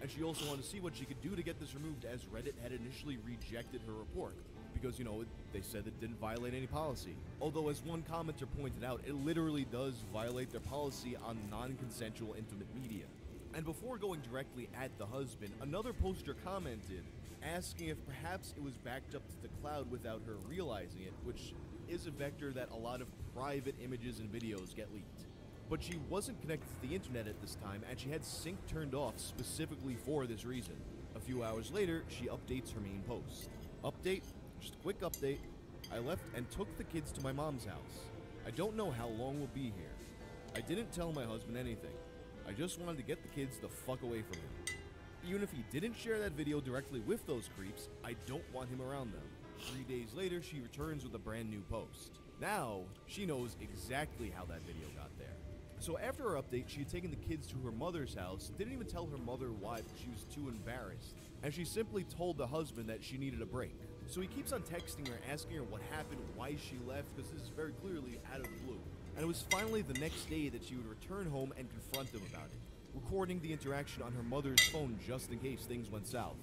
And she also wanted to see what she could do to get this removed, as Reddit had initially rejected her report. Because, you know, they said it didn't violate any policy. Although, as one commenter pointed out, it literally does violate their policy on non-consensual intimate media. And before going directly at the husband, another poster commented, asking if perhaps it was backed up to the cloud without her realizing it, which is a vector that a lot of private images and videos get leaked. But she wasn't connected to the internet at this time, and she had sync turned off specifically for this reason. A few hours later, she updates her main post. Update? Just a quick update. I left and took the kids to my mom's house. I don't know how long we'll be here. I didn't tell my husband anything. I just wanted to get the kids the fuck away from him. Even if he didn't share that video directly with those creeps, I don't want him around them. 3 days later, she returns with a brand new post. Now, she knows exactly how that video got there. So after her update, she had taken the kids to her mother's house, didn't even tell her mother why because she was too embarrassed, and she simply told the husband that she needed a break. So he keeps on texting her, asking her what happened, why she left, because this is very clearly out of the blue. And it was finally the next day that she would return home and confront him about it, recording the interaction on her mother's phone just in case things went south.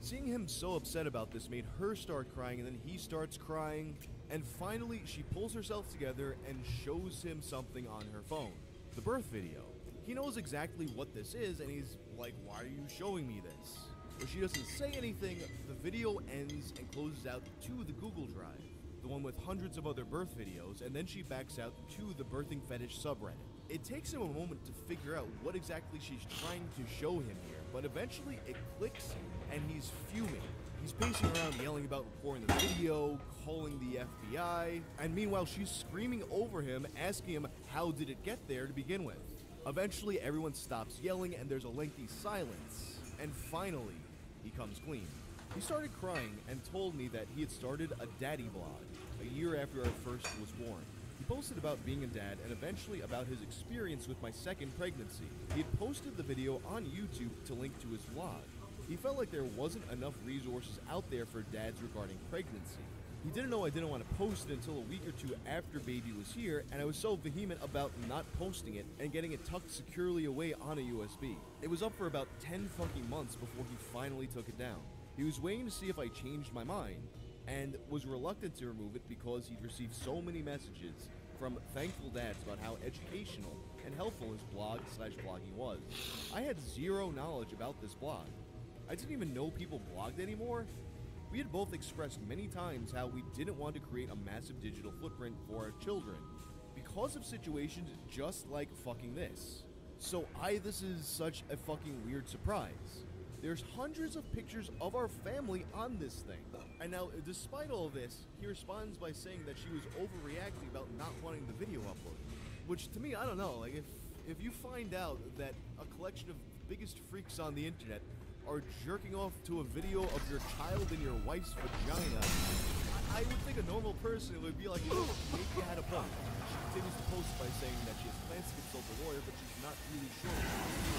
Seeing him so upset about this made her start crying, and then he starts crying, and finally she pulls herself together and shows him something on her phone. The birth video. He knows exactly what this is, and he's like, why are you showing me this? But she doesn't say anything. The video ends and closes out to the Google Drive, the one with hundreds of other birth videos, and then she backs out to the birthing fetish subreddit. It takes him a moment to figure out what exactly she's trying to show him here, but eventually it clicks and he's fuming. He's pacing around yelling about reporting the video, calling the FBI, and meanwhile she's screaming over him, asking him how did it get there to begin with. Eventually everyone stops yelling and there's a lengthy silence, and finally he comes clean. He started crying and told me that he had started a daddy blog a year after our first was born. He posted about being a dad and eventually about his experience with my second pregnancy. He had posted the video on YouTube to link to his blog. He felt like there wasn't enough resources out there for dads regarding pregnancy. He didn't know I didn't want to post it until a week or two after baby was here, and I was so vehement about not posting it and getting it tucked securely away on a USB. It was up for about 10 fucking months before he finally took it down. He was waiting to see if I changed my mind, and was reluctant to remove it because he'd received so many messages from thankful dads about how educational and helpful his blog/blogging was. I had zero knowledge about this blog. I didn't even know people blogged anymore. We had both expressed many times how we didn't want to create a massive digital footprint for our children because of situations just like fucking this. So this is such a fucking weird surprise. There's hundreds of pictures of our family on this thing. And now, despite all of this, he responds by saying that she was overreacting about not wanting the video uploaded. Which, to me, I don't know. Like, if you find out that a collection of the biggest freaks on the internet are jerking off to a video of your child in your wife's vagina, I would think a normal person would be like, oh, maybe you had a point. She continues to post by saying that she has plans to consult a lawyer, but she's not really sure what to do.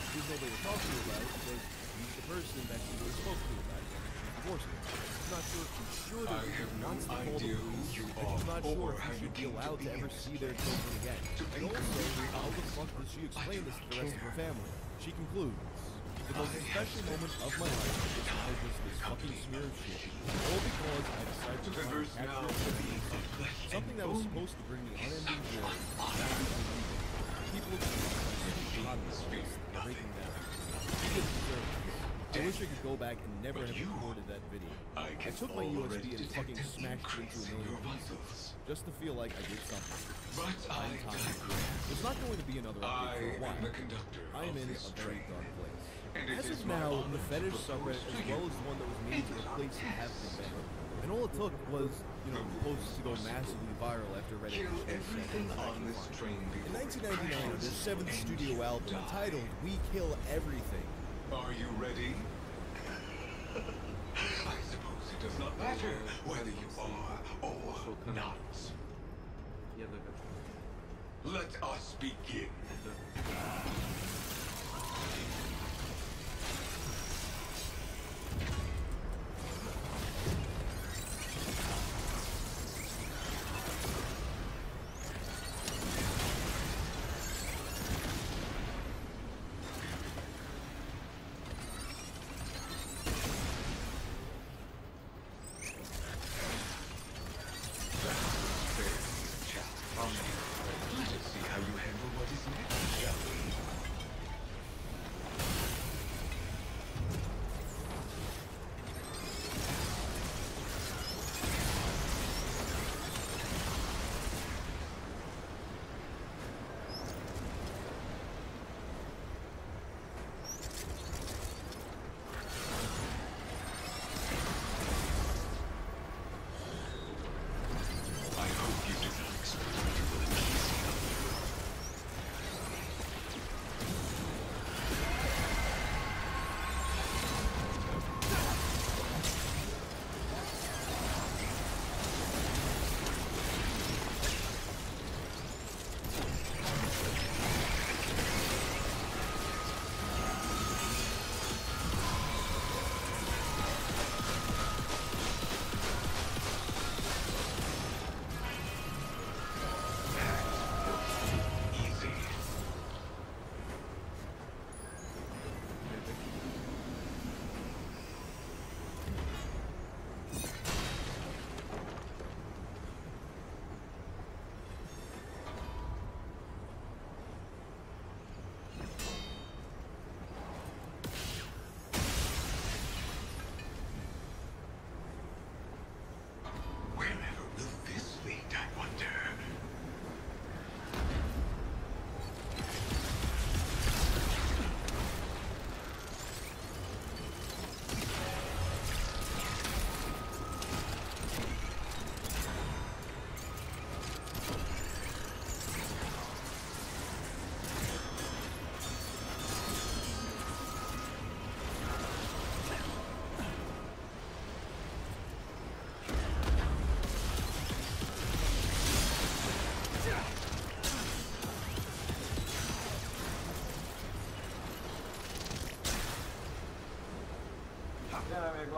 There's nobody to talk to about it because he's the person that she was supposed to about it. She's divorcing him. She's not sure if she should or if she wants to call the police, and she's not sure if she should be allowed to ever see their children again. And also, how the fuck does she explain this to the rest of her family? She concludes, the most special moment of my life is when I was this fucking smear of shit, all because I decided to find something that was supposed to bring me unending joy. People breaking down. She didn't deserve this. I wish I could go back and never have recorded that video. I took my USB and fucking smashed it into a million pieces, just to feel like I did something. I'm tired. There's not going to be another update for a while. I'm in a very dark place. As of now, the fetish subreddit, as well as the one that was made to replace it, have been banned. And all it took was, you know, posts to go massively viral after Reddit everything on this train. In 1999, their 7th studio album, entitled We Kill Everything. Are you ready? I suppose it does not matter whether you are or not. Let us begin.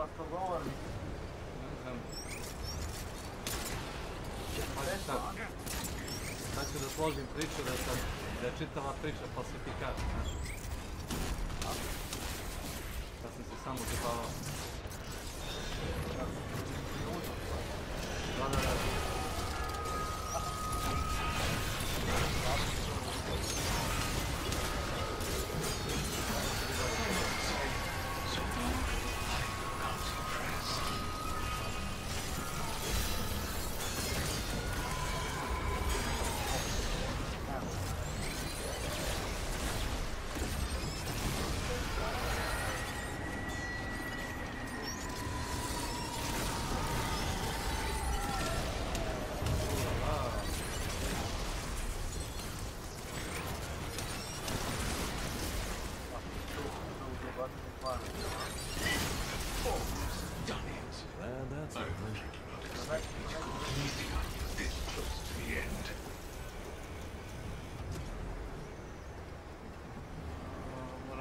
glasnogovornik. Ne znam. Znači da složim priču da je čitava priča falsifikat, znaš. Da sam se samo zabavao. Da.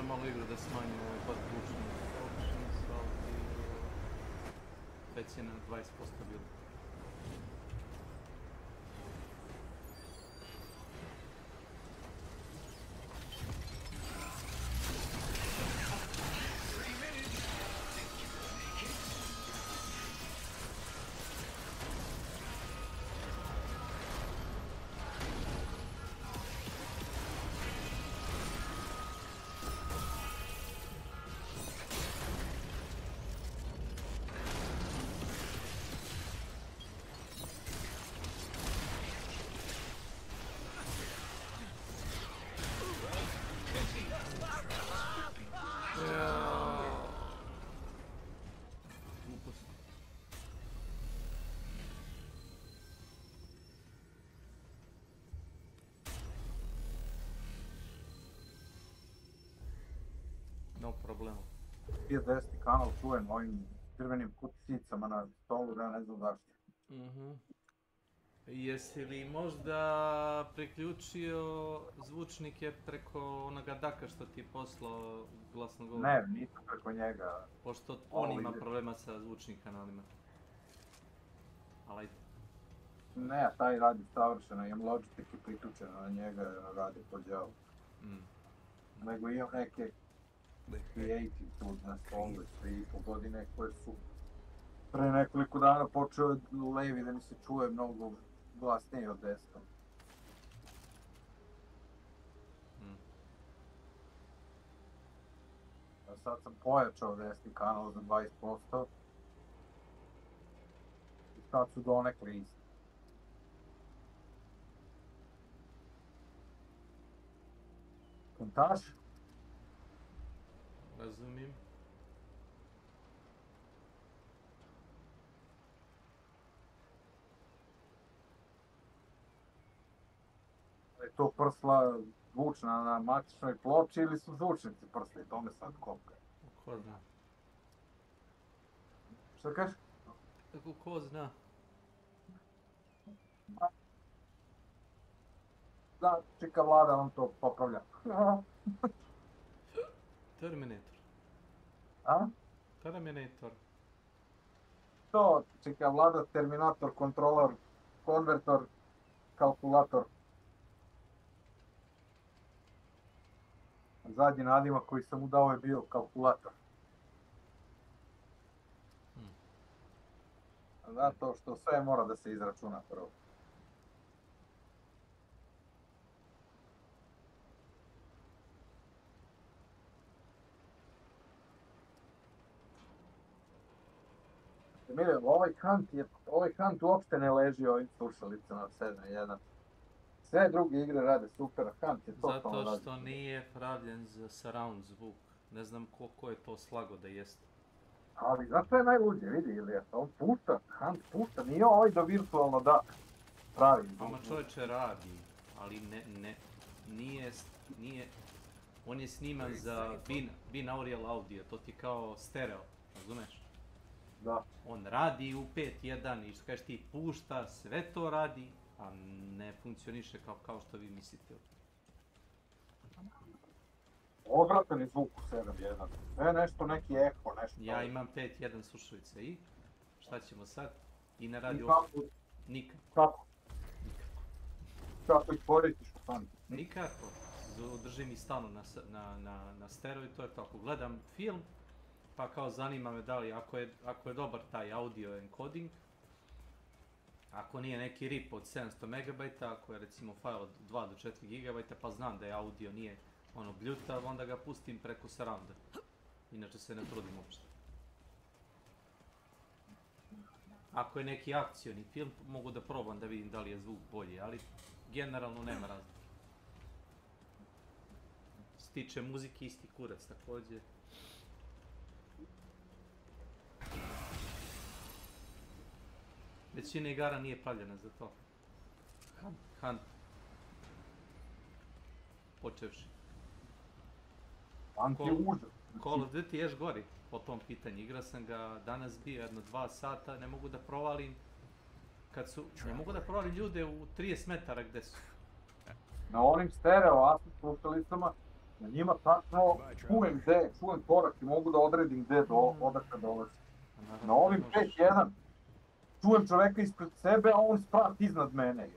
Malo igru da smanjim ovaj bot pušni options, ali već je na 20% bilo. no problemo. Prije 10. kanal čujem ovim drvenim kuticicama na stolu, da ne znam zašto. Jesi li možda priključio zvučnike preko onoga daka što ti je poslao glasnogovor? Ne, nisam preko njega. Pošto on ima problema sa zvučnim kanalima. Ali... Ne, taj radi savršeno, imam Logitech i priključeno na njega, radi po džavu. Nego imam neke creative tu na stolu, 3,5 godine koje su pre nekoliko dana počeo levi da mi se čuje mnogo glasnije od desno. A sad sam pojačao desni kanal za 20%. I sad su donekle isti. Kontaš? Razumijem. Je to prsla zvučna na matičnoj ploči ili su zvučnici prsli? To me sad kopka. Ko zna? Šta kažeš? Tako ko zna? Da, čeka vlada, on to popravlja. Terminator. A? Terminator. To, čeka vlada, terminator, kontrolor, konvertor, kalkulator. Zadnji nadimak koji sam mu dao je bio kalkulator. Zato što sve mora da se izračuna prvo. Mire, ovaj kant uopšte ne leži ovim slušalicama 7.1. Sve druge igre rade super, a Hunt je totalno radi. Zato što nije pravljen za surround zvuk. Ne znam ko je to slago da jeste. Ali zato je najluđe, vidi Ilija, on pušta, Hunt pušta, nije ovaj da virtualno da pravi zvuk. Ama čovječe radi, ali nije, on je sniman za binaural audio, to ti kao stereo, razumeš? Da. On radi u 5.1 i što kažeš ti pušta, sve to radi, a ne funkcioniše kao što vi mislite. Odvratan je zvuk u 7.1. Nešto, neki eho, nešto. Ja imam 5.1 slušalice i šta ćemo sad? I ne radi nikako. Kako? Kako ih porediš u stanu? Nikako. Držim i stanu na stereo i to je to. Ako gledam film, pa kao zanima me da li, ako je dobar taj audio encoding, ako nije neki rip od 700 MB, ako je recimo file od 2 do 4 GB, pa znam da je audio nije ono bljutav, onda ga pustim preko surrounda. Inače se ne trudim uopšte. Ako je neki akcioni film, mogu da probam da vidim da li je zvuk bolji, ali generalno nema razlike. Što se tiče muzike, isti kurac također. Većina igara nije pravljena za to. Hunt. Počevši. Hunt je užas. Call of Duty još gori po tom pitanju. Igrao sam ga danas bio jedno 2 sata, ne mogu da provalim ne mogu da provalim ljude u 30 metara gde su. Na onim stereo slušalicama, na njima tačno čujem korak i mogu da odredim gde odakle dolazi. Na ovim 5.1 čujem čoveka ispred sebe, a on sprat iznad mene.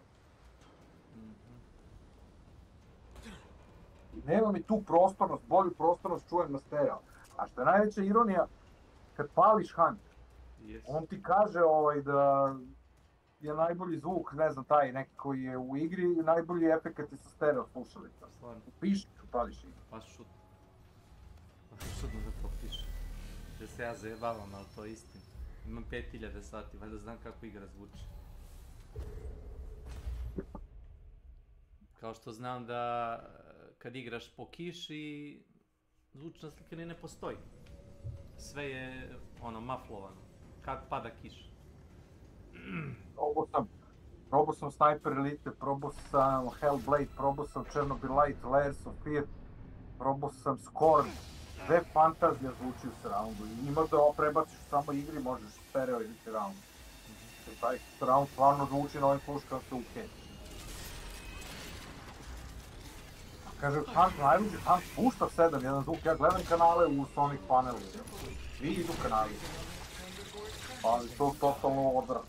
I nema mi tu prostornost, bolju prostornost čujem na stereo. A što je najveća ironija, kad pališ Hunt, on ti kaže da je najbolji zvuk, ne znam, taj neki koji je u igri, i najbolji efekat je sa stereo slušalica. Piši kad pališ igru. Baš šutno. Baš šutno da to piše. Da se ja zajebavam, ali to je istina. Imam 5000 sati, valjda znam kako igra zvuči. Kao što znam da kad igraš po kiši, zvučna slika ne postoji. Sve je maflovano. Kad pada kiša. Probao sam Sniper Elite, probao sam Hellblade, probao sam Chernobyl Light, Layers of Fear, probao sam Scorn, Sve fantazija zvuči u surroundu. I ima da prebaciš samo igri, možeš stereo ili surround. Taj surround stvarno zvuči na ovim sluškama se ukej. Kaže, Hunt najluđi, Hunt pušta 7.1 zvuk, ja gledam kanale u Sonic panelu. Svi idu kanali. Ali to totalno odvrat.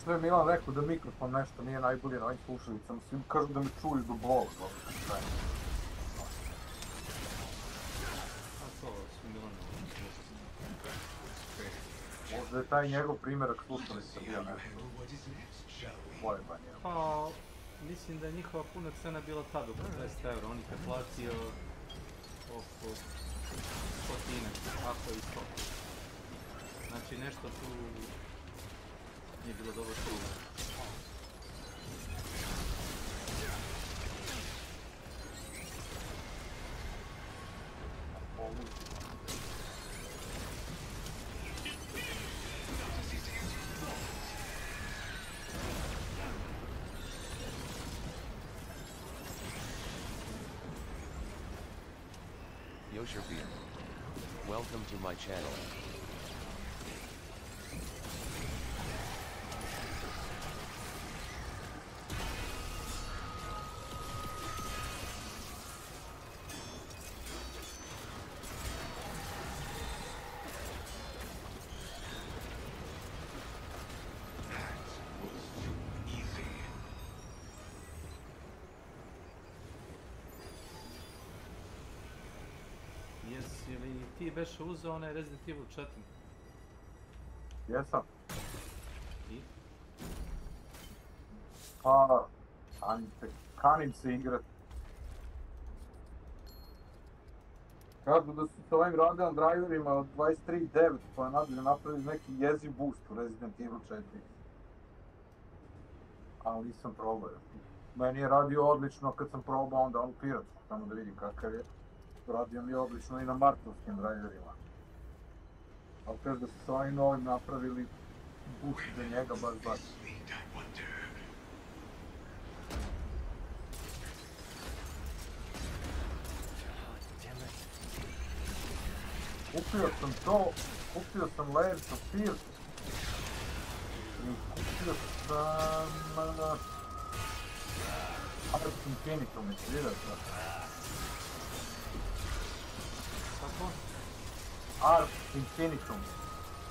Sve je Milan rekao da mikrofon nešto nije najbolje na ovim slušalicama, svi kažu da me čuju do bola. Možda je taj njegov primjerak slušalica bio nešto. Pojebanje. Pa, mislim da je njihova puna cena bila tad oko 200 €, on ih je platio oko 100, ako i 100. Znači nešto tu nije bilo dobro čuo. Beer. Welcome to my channel. Jesi li ti beše uzeo onaj Resident Evil 4? Jesam. I? Pa, kanim se igrat. Kažu da su s ovim Radeon driverima od 23.9 pa nadalje napravili neki jeziv boost u Resident Evil 4. Ali nisam probao. Meni je radio odlično kad sam probao onda onu piratsku, samo da vidim kakav je. Radio mi je odlično i na martovskim driverima. Ali kažu da su s ovim novim napravili boost za njega baš. Kupio sam to, kupio sam Layers of Fear i kupio sam Ars Infinitum, jesi vidio to? Kako? Ars Infinitum.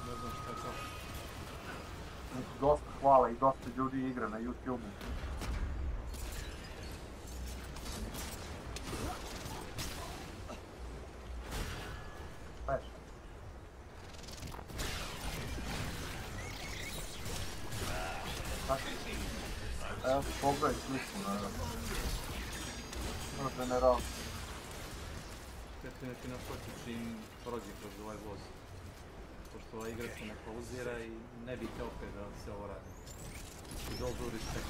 Ne znam što je to. Dosta hvala i dosta ljudi igra na YouTube-u. Evo ti pogledaj sliku na general. Definitivno ti naskoči čim prođe kroz ovaj voz. Pošto ova igra se ne pauzira i ne bi te opet da se ovo radi. I dobro respekt.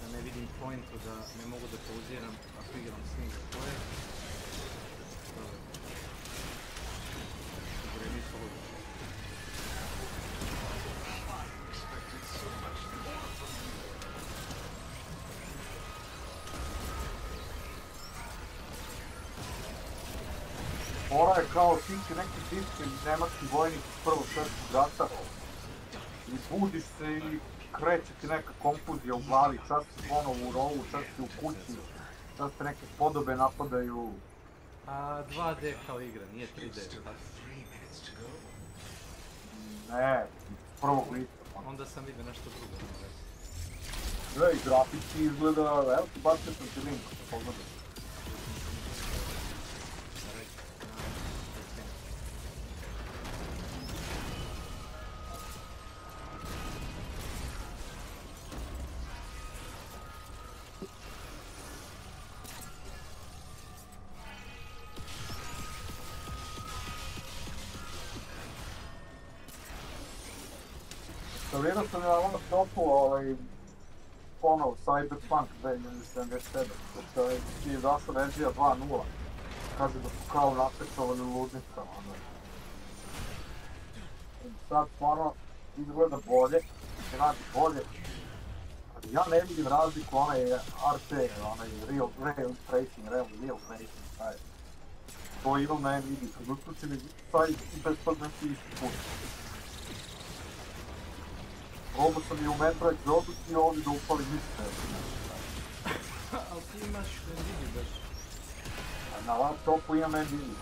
Da ne vidim pointu da ne mogu da pauziram ako igram single player. Ora je kao ti si neki bivši nemački vojnik iz Prvog svjetskog rata i budiš se i kreće ti neka konfuzija u glavi, čas si ponovo u rovu, čas si u kući, čas te neke podobe napadaju. A 2D kao igra, nije 3D, tako? Ne, iz prvog lica. Onda sam vidio nešto drugo. Ej, grafički izgleda, evo ti bacio sam ti link, pogledaj. vidio sam na ovom topu, ponovo Cyberpunk 2077, što je izašao verzija 2.0. Kaže da su kao napečovali u ludnicama. Sad stvarno izgleda bolje, se radi bolje. Ja ne vidim razliku, onaj RT, onaj real tracing, taj. To imam na NVIDIA, kad uključim taj bespredmet isti put. Probao sam i u Metro Exodus i ovdje da upalim isto. Ali ti imaš NVIDIA baš? Na laptopu imam NVIDIA.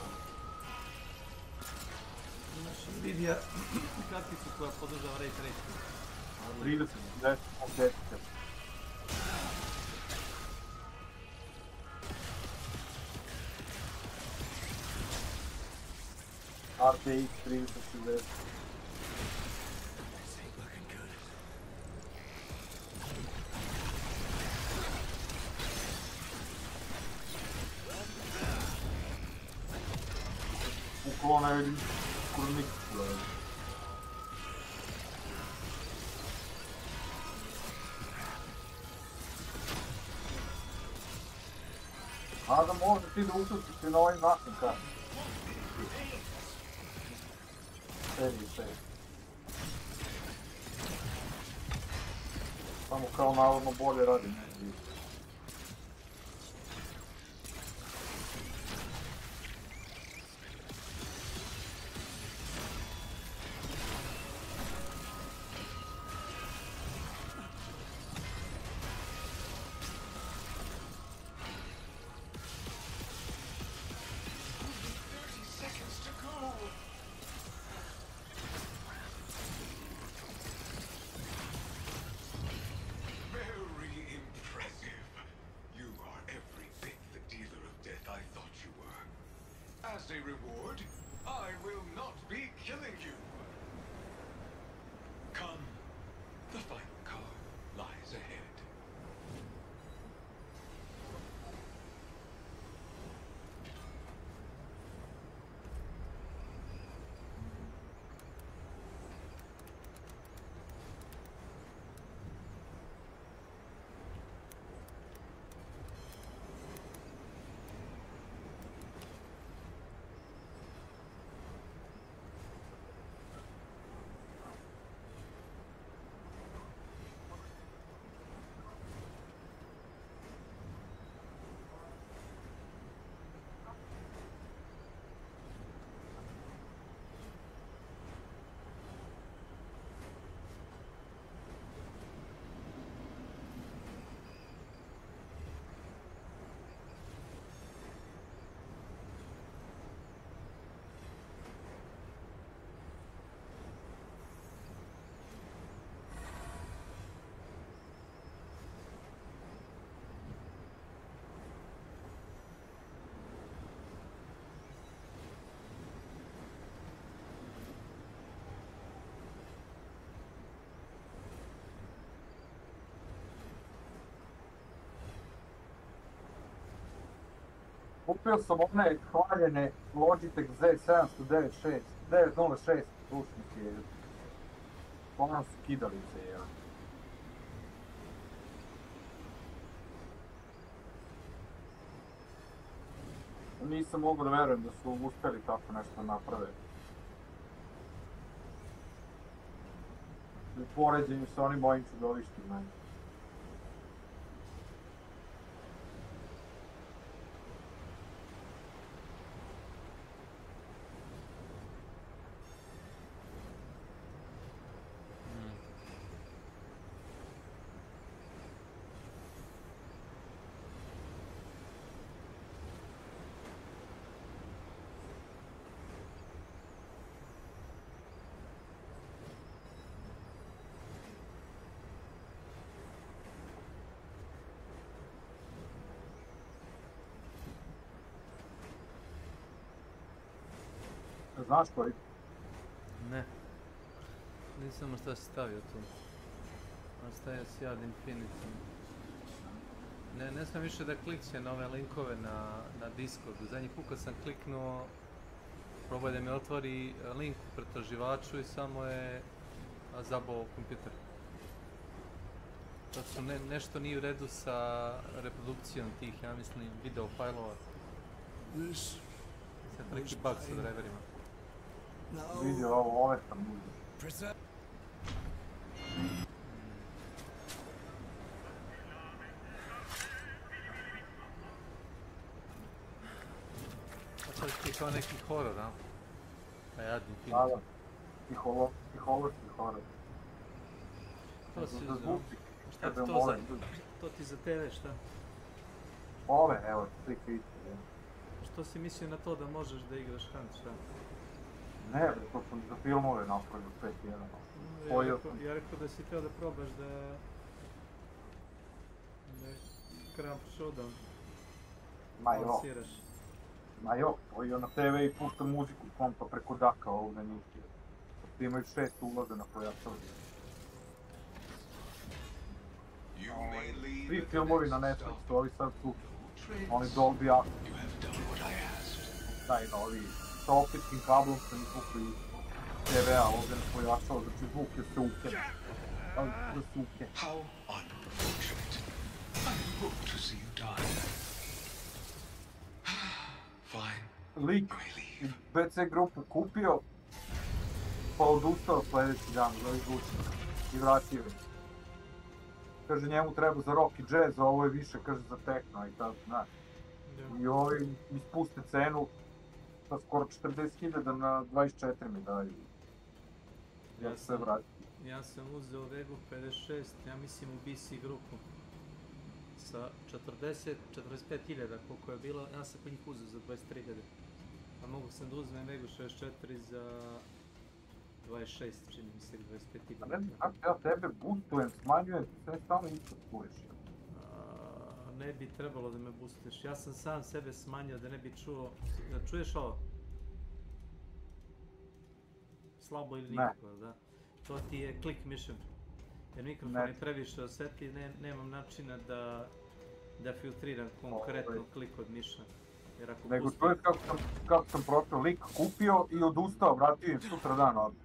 Imaš NVIDIA karticu koja podržava ray tracing. 30, 10, 10. RTX 3060. Uklona vidim skoro nikako. A da možda ti da uključiš i na ovim našim kartima. Sve. Samo kao navodno bolje radi. As a reward, I will not be killing you. Come, the final card lies ahead. Kupio sam one hvaljene Logitech Z796, 906 zvučnike. Ono su kidalice, jedan. Nisam mogao da verujem da su uspjeli tako nešto napraviti. U poređenju sa onim mojim čudovištima. Znaš koji? Ne. Nisam šta si stavio tu. Ostaje si ad infinitum. Ne smijem više da klikćem na ove linkove na Discordu. Zadnji put kad sam kliknuo, probaj da mi otvori link u pretraživaču i samo je zabao kompjuter. Zato što nešto nije u redu sa reprodukcijom tih, ja mislim, video fajlova. Sad neki bug sa driverima. Vidio ove sam uzio. To je kao neki horor, a? Pa jadni film. Da, psihološki horor. To si uzeo. Šta ti to za? To ti za TV, šta? Ove, evo, svi krići. Što si mislio na to da možeš da igraš Hunt, šta? Ne, to sam za filmove napravio 5-1. Ja rekao da si teo da probaš da Cramp Showdown lansiraš. Ma jo, to na TV i pušta muziku kompa preko daka ovdje njih. Ti imaju 6 ulaza na pojačavanje. Svi filmovi na Netflixu, ovi sad su oni Dolby Atmos. Daj novi, sa optičkim kablom sam izvukli TV-a ovdje na pojačalo, znači zvuk je suke. Ali je suke. Lik BC grupu kupio, pa odustao sljedeći dan za izvučnik i vratio je. Kaže njemu treba za rock i jazz, a ovo je više kaže za techno i tako, znaš. I ovi ispuste cenu sa skoro 40.000 na 24 mi daju. Ja se vratim. Ja sam uzeo Vegu 56, ja mislim u BC grupu. Sa 45.000 koliko je bilo, ja sam kod njih uzeo za 23.000. A mogu sam da uzmem Vegu 64 za 26, čini mi se, 25.000. Ja tebe boostujem, smanjujem, sve stalno isto čuješ. Ne bi trebalo da me boostuješ, ja sam sam sebe smanjio da ne bi čuo, da čuješ ovo? Slabo ili nikako, da? To ti je click mission. Jer mikrofon je previše osjetljiv, nemam načina da filtriram konkretno klik od miša. Nego to je kako sam prošao, lik kupio i odustao, vratio im sutra dan ovdje.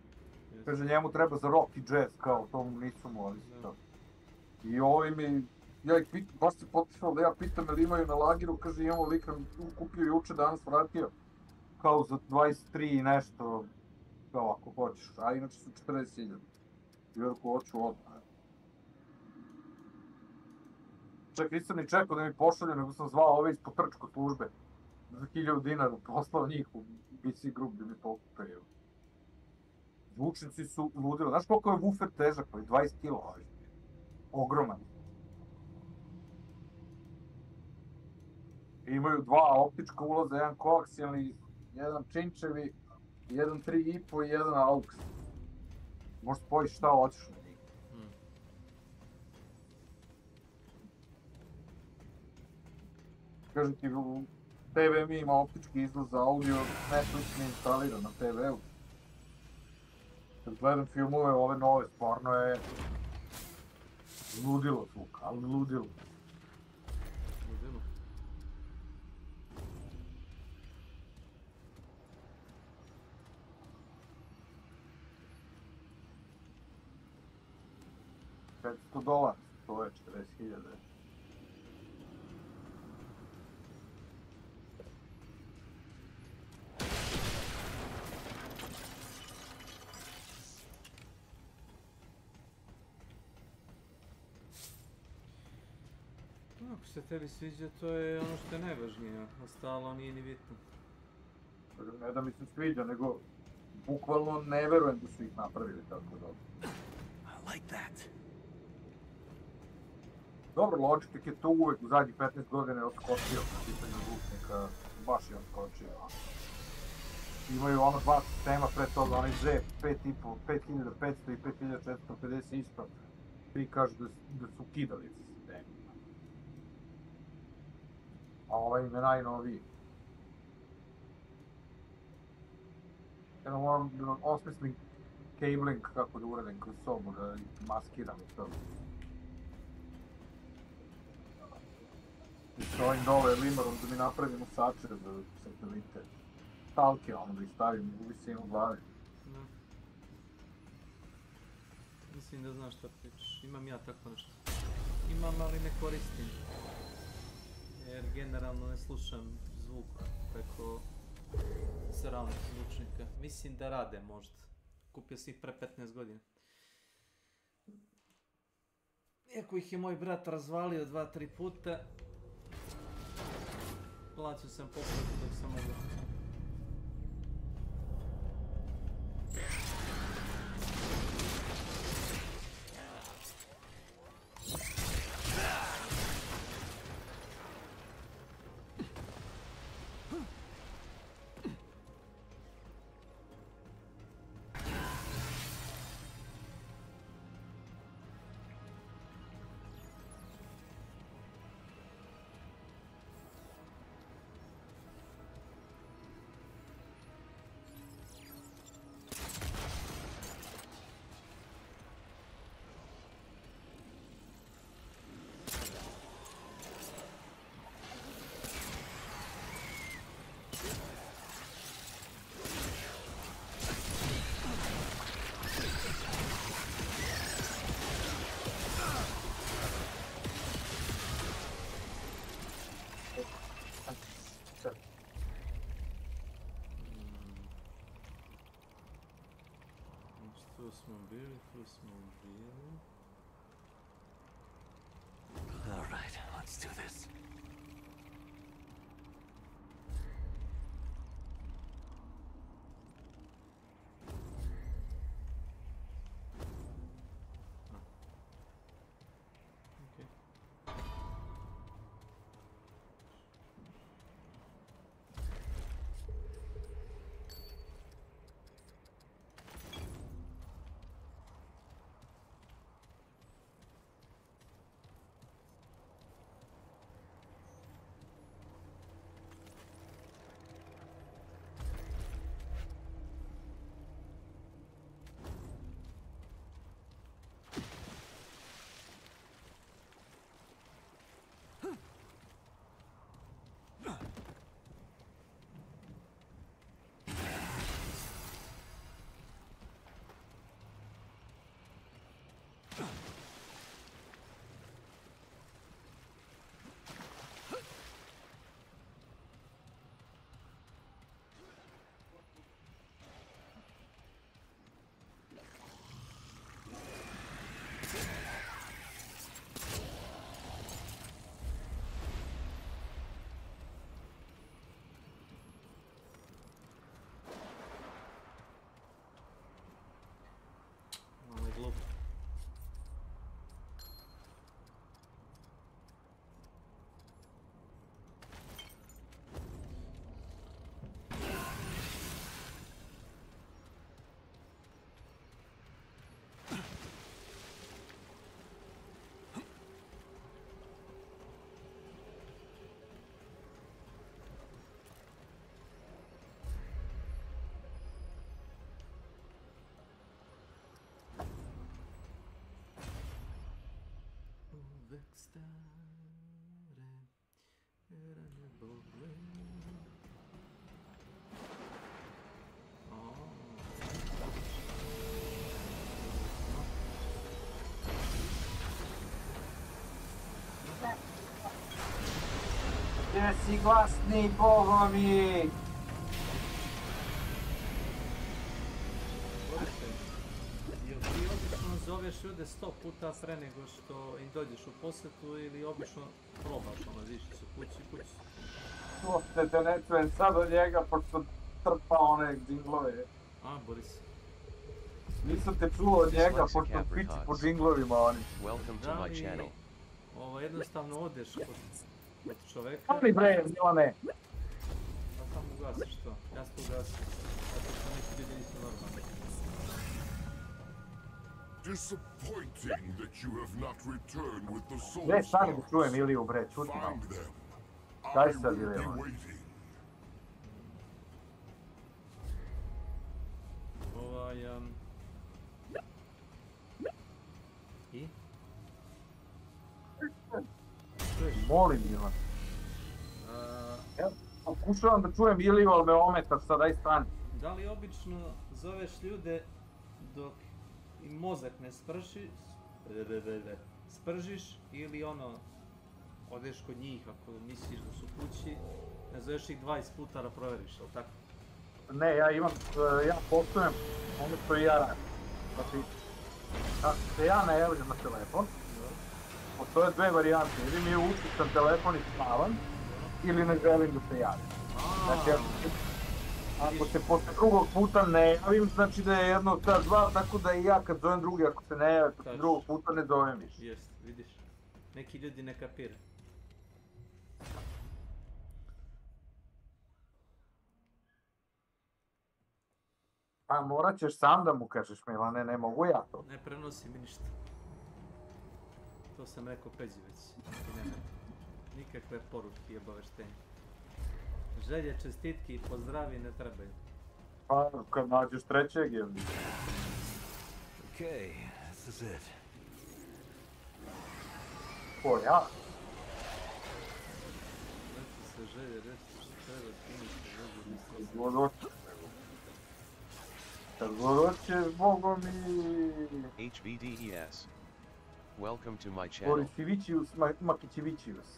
Kaže njemu treba za rock i jazz, kao to mu nisu morali to. I ovi mi, ja ih pitam, baš se potisao da ja pitam ili imaju na lagiru, kaže imamo lik nam kupio juče, danas vratio. Kao za 23 i nešto, kao ako hoćeš, a inače su 40.000. I ako hoću odmah. Čak nisam ni čekao da mi pošalju, nego sam zvao ove iz potrčko službe. Za 1.000 dinara poslao njih u BC Group da mi pokupaju. Zvučnici su ludilo. Znaš koliko je woofer težak? 20 kilo. Ogroman. Imaju dva optička ulaza, jedan koaksijalni, jedan činčevi, jedan 3,5 i jedan aux. Možeš spojiš šta hoćeš na njih. Kažem ti, TV mi ima optički izlaz za audio, Netflix mi instalira na TV-u. Kad gledam filmove ove nove, stvarno je ludilo zvuk, ali ludilo. Ludilo. $500, to je 40.000. Ako se tebi sviđa, to je ono što je najvažnije, ostalo nije ni bitno. Ne da mi se sviđa, nego bukvalno ne verujem da su ih napravili tako dobro. I like that. Dobro, Logitech je tu uvek u zadnjih 15 godina odskočio na pitanju zvučnika, baš je odskočio. Imaju ono dva sistema pre toga, onaj Z 5500 i 5450 isto. Svi kažu da su kidali sistemi. A ovaj im je najnoviji. Jedno moram da osmislim cabling kako da uradim kroz sobu, da maskiram i to. I s ovim dole limarom da mi napravimo sačer za satelite. Stalke ono da ih stavim u visinu glave. Mislim da znaš šta pričaš. Imam ja tako nešto. Imam, ali ne koristim. Jer generalno ne slušam zvuk preko surround zvučnika. Mislim da rade možda. Kupio si ih pre 15 godina. Iako ih je moj brat razvalio 2-3 puta, plaćao sam popravku dok sam mogao. Tu smo bili. All right, let's do this. Gdje si glasni, bogovi? Jel ti obično zoveš ljude 100 puta pre nego što im dođeš u posjetu ili obično probaš ziši su kući? Uopšte te ne čujem sad od njega pošto trpa one džinglove. A, Boris. Nisam te čuo od njega pošto piči po džinglovima oni. Da li jednostavno odeš kod čoveka... Ali bre, Milane! Pa sam ugasiš to, ja sam ugasim. Zato što neki ljudi nisu normalni. Disappointing that you have not returned with the soul Bre, stani stars. da čujem Iliju, bre, čuti malo. Find them. Daj I sad will be Iliju. waiting. I? Molim Milan. Ja pokušavam da čujem Iliju, ali me ometaš sad, daj stani. Da li obično zoveš ljude dok i mozak ne spržiš ili ono, odeš kod njih ako misliš da su kući, ne zoveš ih 20 puta da proveriš, jel tako? Ne, ja poštujem ono što i ja radim. Znači, ako se ja ne javljam na telefon, postoje dve varijante, ili mi je učišćan telefon i spavam, ili ne želim da se javim. Znači, ako se posle drugog puta ne javim, znači da je jedno od ta dva, tako da i ja kad zovem drugi, ako se ne javim posle drugog puta, ne zovem više. Jest, vidiš. Neki ljudi ne kapira. Pa morat ćeš sam da mu kažeš, Milane, ne mogu ja to. Ne prenosi mi ništa. To sam rekao Peđi već. Nikakve poruke i obaveštenja. Želje, čestitki i pozdravi ne trebaju. Pa kad nađeš trećeg je... Okay, this is it. Ko, ja? Reći se želje, reći što treba, činiti, želje, Kad god hoćeš, Bogom i... HVDES. Welcome to my channel. Borisivičius, Makićevičius.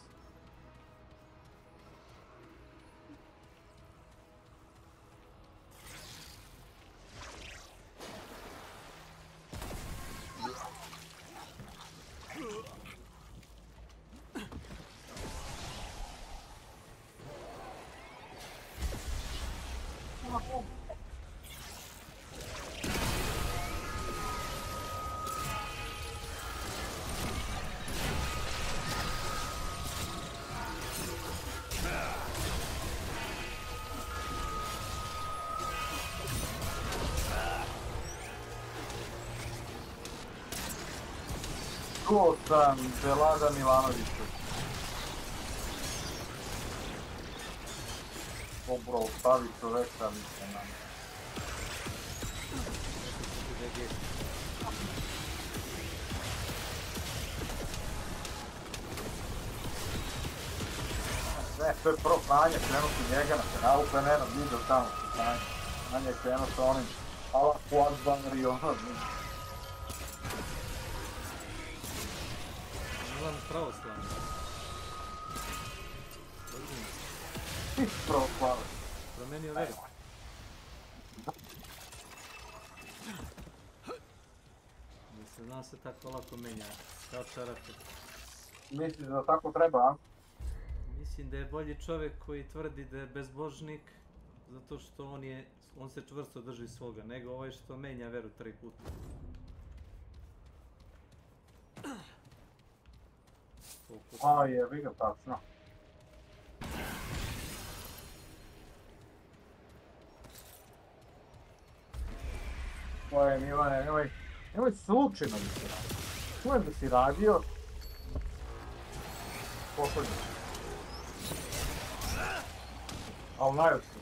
Čuo sam Zelada Milanovića. Dobro, stavi čoveka, mislim na. Ne, to je pro Sanja, krenuti njega na kanalu, pa ne nam video tamo sa Sanja. Sanja je krenuo sa onim ala quad i ono, Milan pravoslavni. Ti si pravoslavni. Promenio veru. Da se zna se tako lako menja, kao čarape. Misliš da tako treba, a? Mislim da je bolji čovjek koji tvrdi da je bezbožnik, zato što on se čvrsto drži svoga, nego ovaj što menja veru 3 puta. A jebi ga, tačno. Oje, Milane, nemoj slučajno da si radio. Čujem da si radio. Posljedno. Ali najopšte.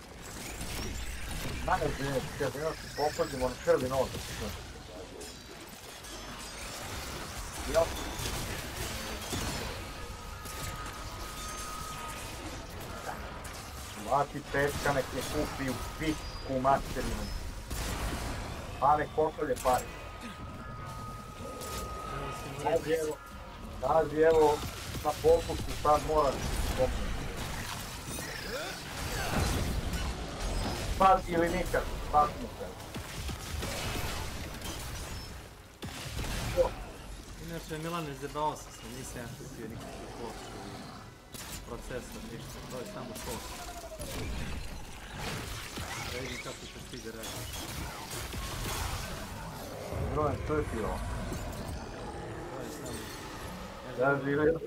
Najopšte je, kad imam se posljednjim, on krvi nož da se sve. Ja. Mati tečka nek je kupi u pičku materinu. Pa nek pošalje pare. Kaži evo, na popustu sad moraš pomoći. Sad ili nikad, sad mu se. Inače, Milane, zebao sam se, nisam ja kupio nikakvu pločku i procesor, ništa, to je samo sos. Da vidim kako će ti da radi. Brojem, što je ti ovo? To je samo... Ja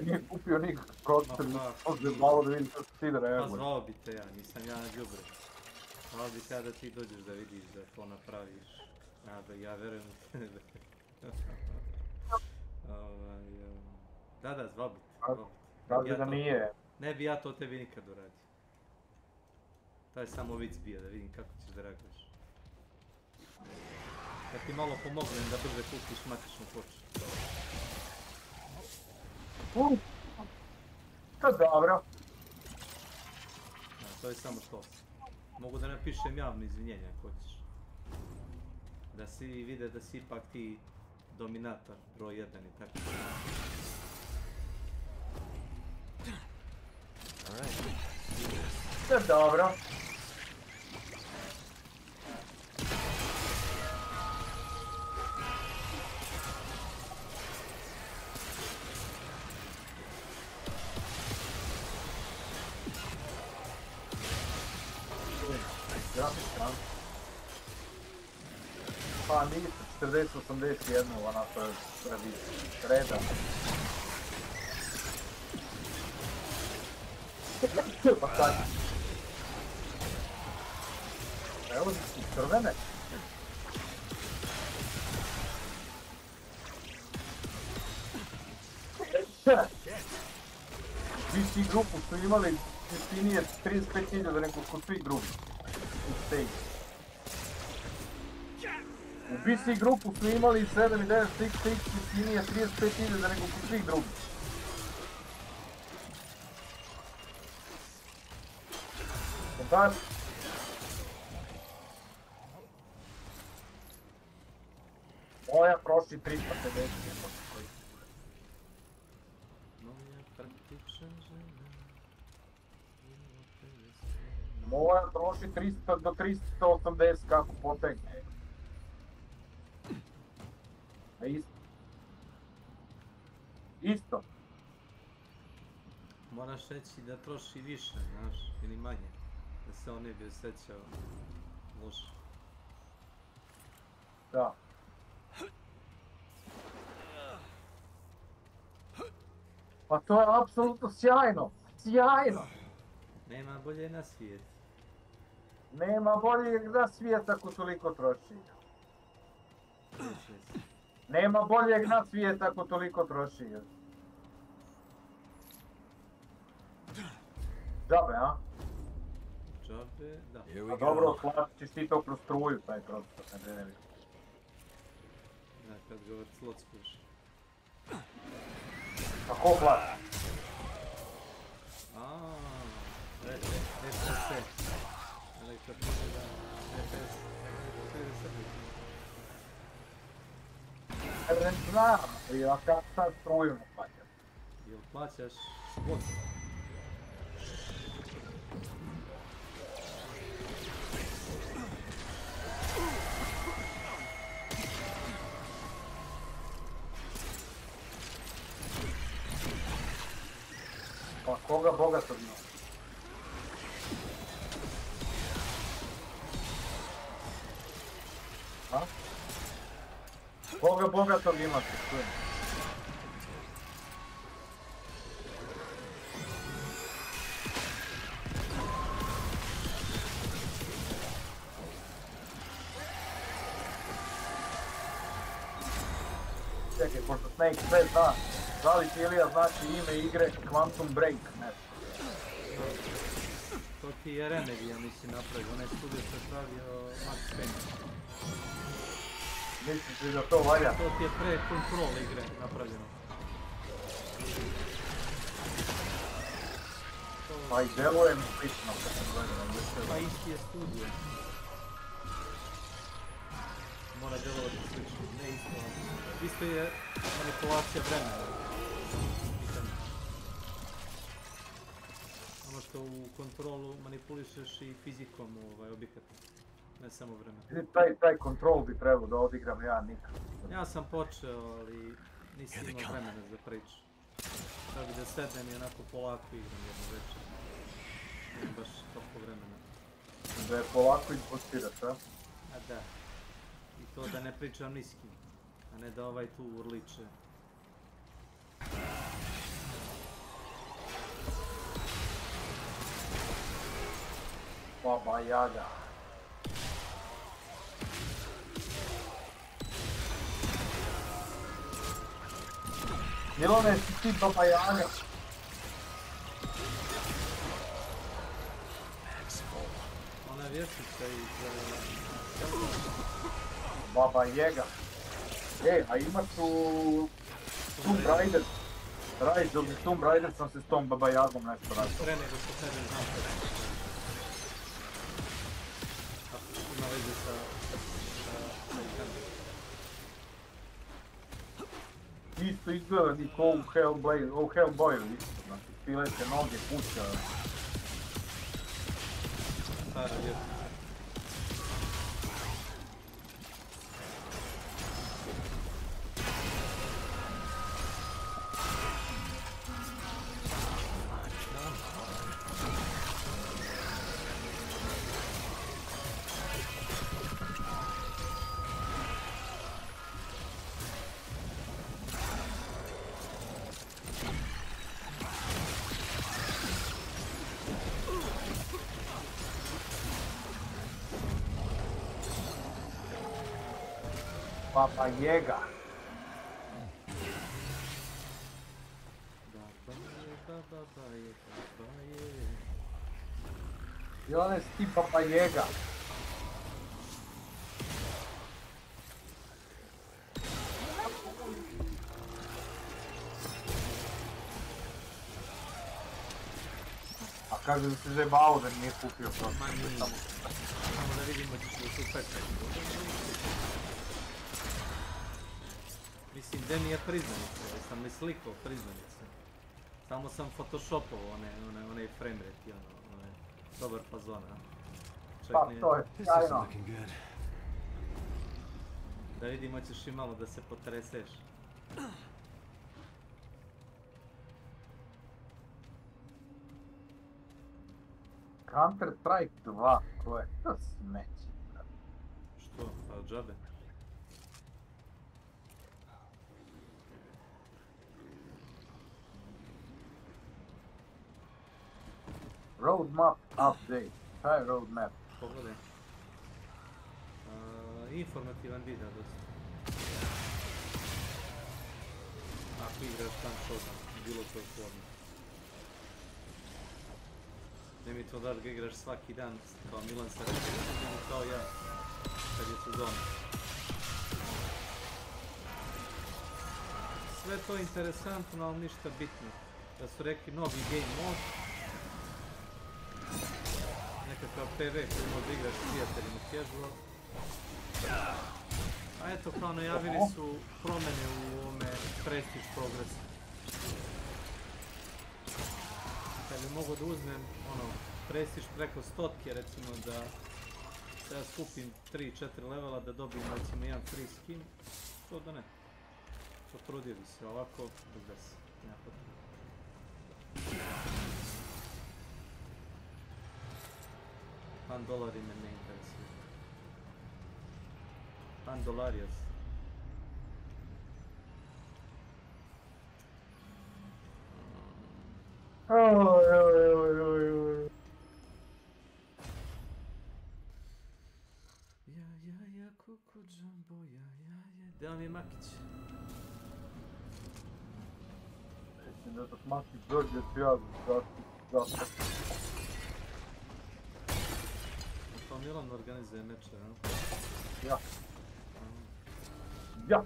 nije kupio nikakav procesor, ovdje malo da vidim što ti da radi. Pa zvao bi te ja, nisam ja na đubre. Zvao bi te ja da ti dođeš da vidiš da to napraviš. Ja verujem u tebe. Da, zvao bi te. Kaže da nije. Ne bi ja to tebi nikad uradio. Taj je samo vic bio, da vidim kako ćeš da reaguješ. Da ti malo pomognem da brže kupiš matičnu ploču. To dobro. To je samo to. Mogu da napišem javno izvinjenje ako hoćeš. Da svi vide da si ipak ti dominator, broj 1 i tako. Sve dobro. Pa nisam, 40-81, onako je reda. Pa sad. Evo su crvene. Svi grupu su imali jeftinije 35.000 nego kod svih grupu. U stage. U BC grupu su imali 7 i 9 6 jeftinije 35.000 nego kod svih grupu. Kontakt. Moja prošli 350. Moja troši 300 do 380 kako potegne. A isto. Isto. Moraš reći da troši više, znaš, ili manje. Da se on ne bi osjećao loše. Da. Pa to je apsolutno sjajno. Sjajno. Nema bolje na svijetu. Nema boljeg na svijet ako toliko troši. Nema boljeg na svijet ako toliko troši. Džabe, a? Džabe, da. A dobro, platit ćeš ti to kroz struju, taj prostor, ne vidim. Da, kad ga vrclockuješ. A ko plati? FSC. Elektroprivreda, FS. Ne znam, ja kad sad struju ne plaćam. Jel plaćaš spot? Pa koga bogatog ima? A? Koga bogatog ima se čujem? Čekaj, pošto Snake sve zna, da li ti Ilija znači ime igre Quantum Break, nešto? To ti je Remedy, ja mislim, napravio, onaj studio što je pravio Max Payne. Misliš li da to valja? To ti je pre Control igre napravljeno. Pa i deluje mi slično kad sam gledano. Pa isti je studio. Mora delovati slično, ne isto. Isto je manipulacija vremena. Ono što u kontrolu manipulišeš i fizikom objekata, ne samo vremena. Taj kontrol bi trebao da odigram ja nikad. Ja sam počeo, ali nisam imao vremena za priču. Da bi da sednem i onako polako igram jednu večer. Nemam baš toliko vremena. Da je polako impostiraš, a? A da. I to da ne pričam ni s kim, a ne da ovaj tu urliče. Baba Jaga. Milone, si ti Baba Jaga. Ona je vješica iz... Baba Jaga. A ima tu... Tomb Raider. Rise of the Tomb Raider sam se s tom Baba Jagom nešto radio. Pre nego što tebe znam. Ima veze sa Isto izgleda ni ko u Hellboyu isto, znači pilete noge, puća. Stara vjetra. Papa Jega. I on je sti Papa Jega. A kaže da se zajebao da nije kupio prosto. Samo da vidimo da su pekali. Mislim, gdje mi je priznanica, sam mi slikao priznanice. Samo sam photoshopao onaj frame rate i onaj dobar fazon, a? Pa to je sjajno. Da vidimo, ćeš i malo da se potreseš. Counter Strike 2, ko je to smeće? Što? Pa džabe? Roadmap update. Šta je roadmap? Pogledaj. Informativan video dosta. Ako igraš tam showdown, bilo koje forme. Ne mi to da ga igraš svaki dan, kao Milan se reći, kao ja, kad je sezona. Sve to interesantno, ali ništa bitno. Da su rekli novi game mode, nekakav PV koji može igraš s prijateljima casual. A eto, kao najavili su promjene u ovome Prestige Progress. Kad bi mogo da uzmem Prestige preko 100, recimo da ja skupim 3-4 levela da dobijem recimo jedan free skin, to da ne. Potrudio bi se ovako, bez veze, nema potrebe. $1 me ne interesuje. $1. Ja, kuku džambo, ja. Gdje vam je Makić? Mislim da dok Makić dođe ću ja zastati. To Milan organizuje meče, a? Ja. Ja.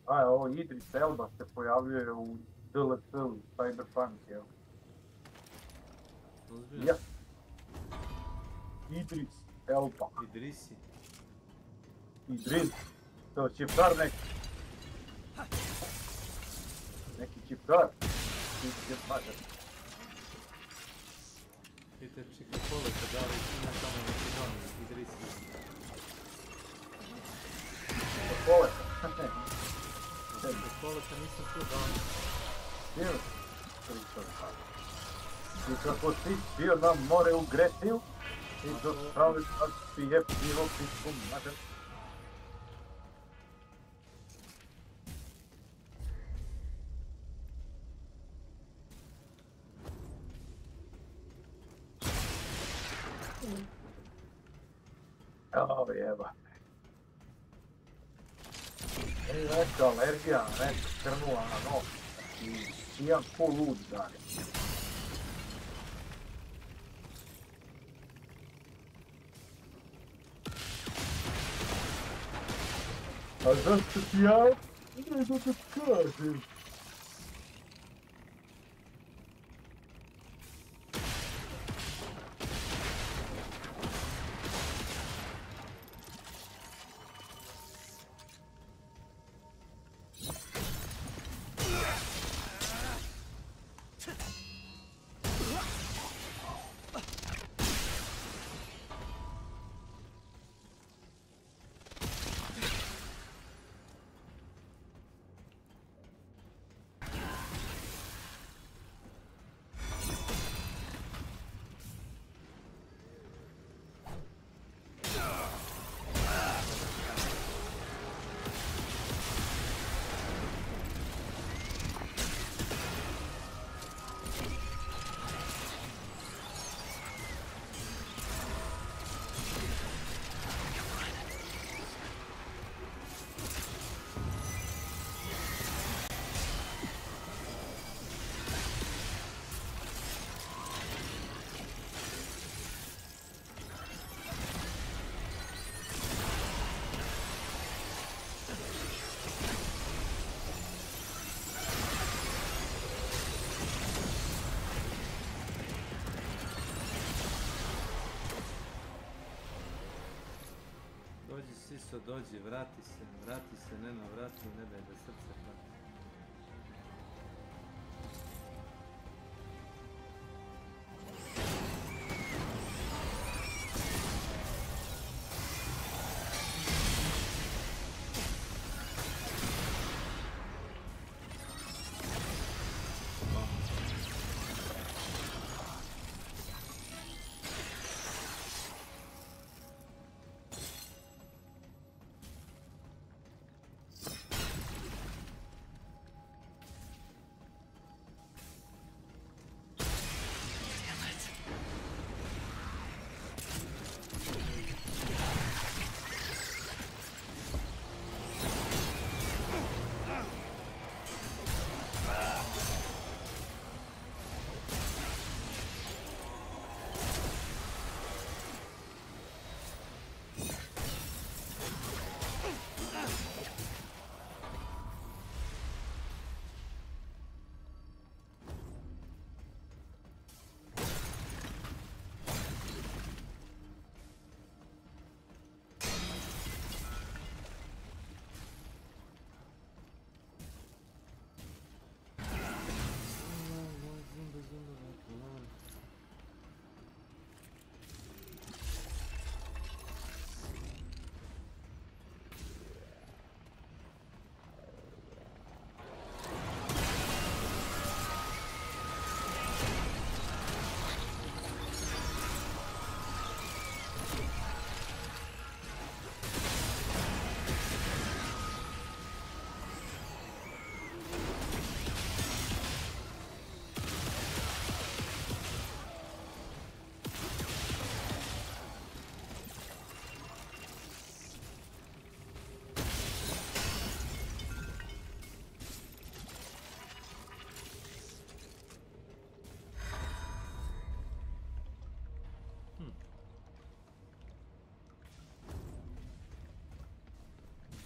A, ovo Idris Elba se pojavljuje u DLC-u Cyberpunk, jel? Ja. Idris Elba. Idrisi. Idris. To je čipkar neki. Neki čipkar. Vidite čikopoleta, da li ima tamo neki novi Idrisi. Čikopoleta. Čikopoleta nisam čuo da on... Bio. I kako si bio na more u Gretil i dostavili sad pije pivo pisku mađar. Evo jeba. Meni neka alergija, neka krnula na nos. I sijam ko lud dalje. A zašto ti ja? Ne da te kažem. Dođi Siso, dođi, vrati se, Neno, vrati, ne daj da srce pati.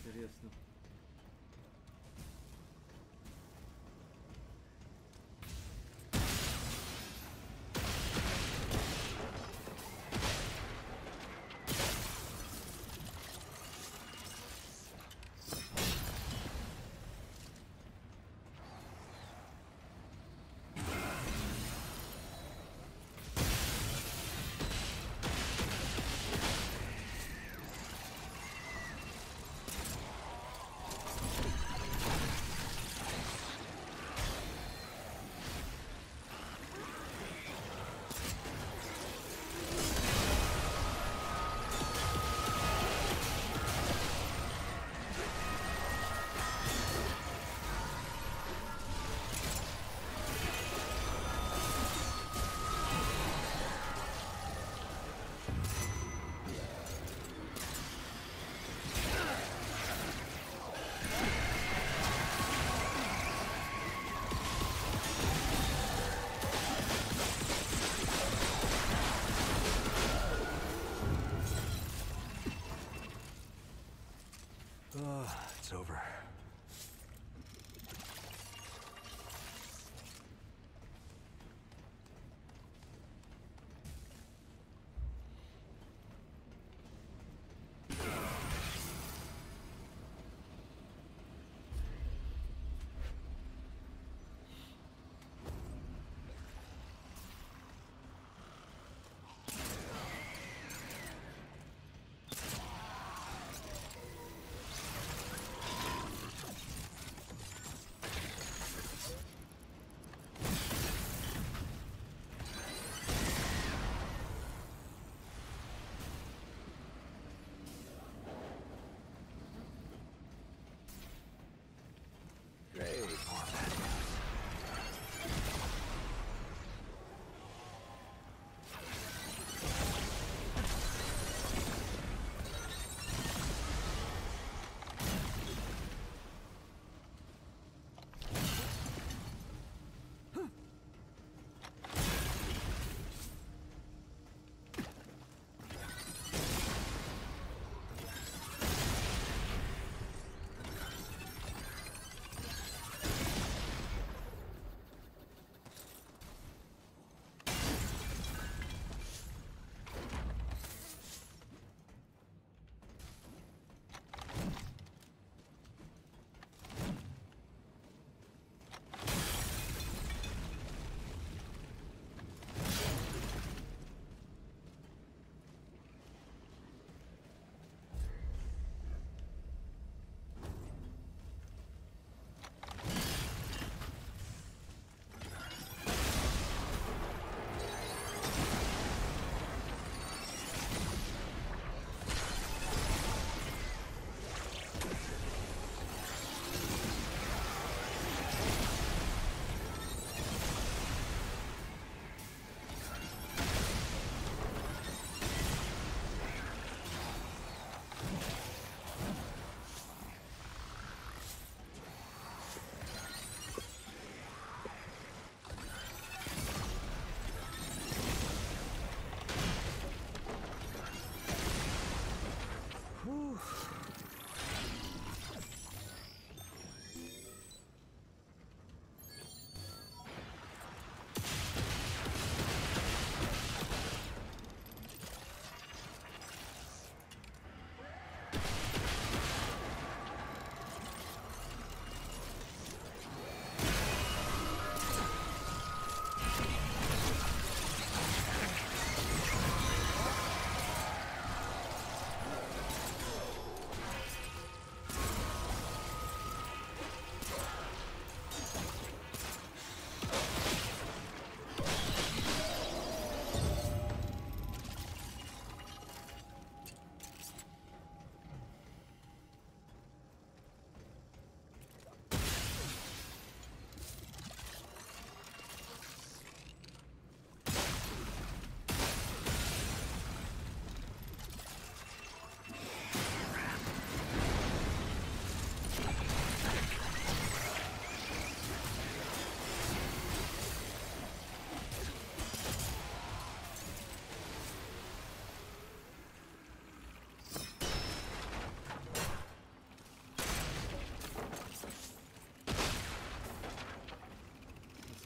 Интересно.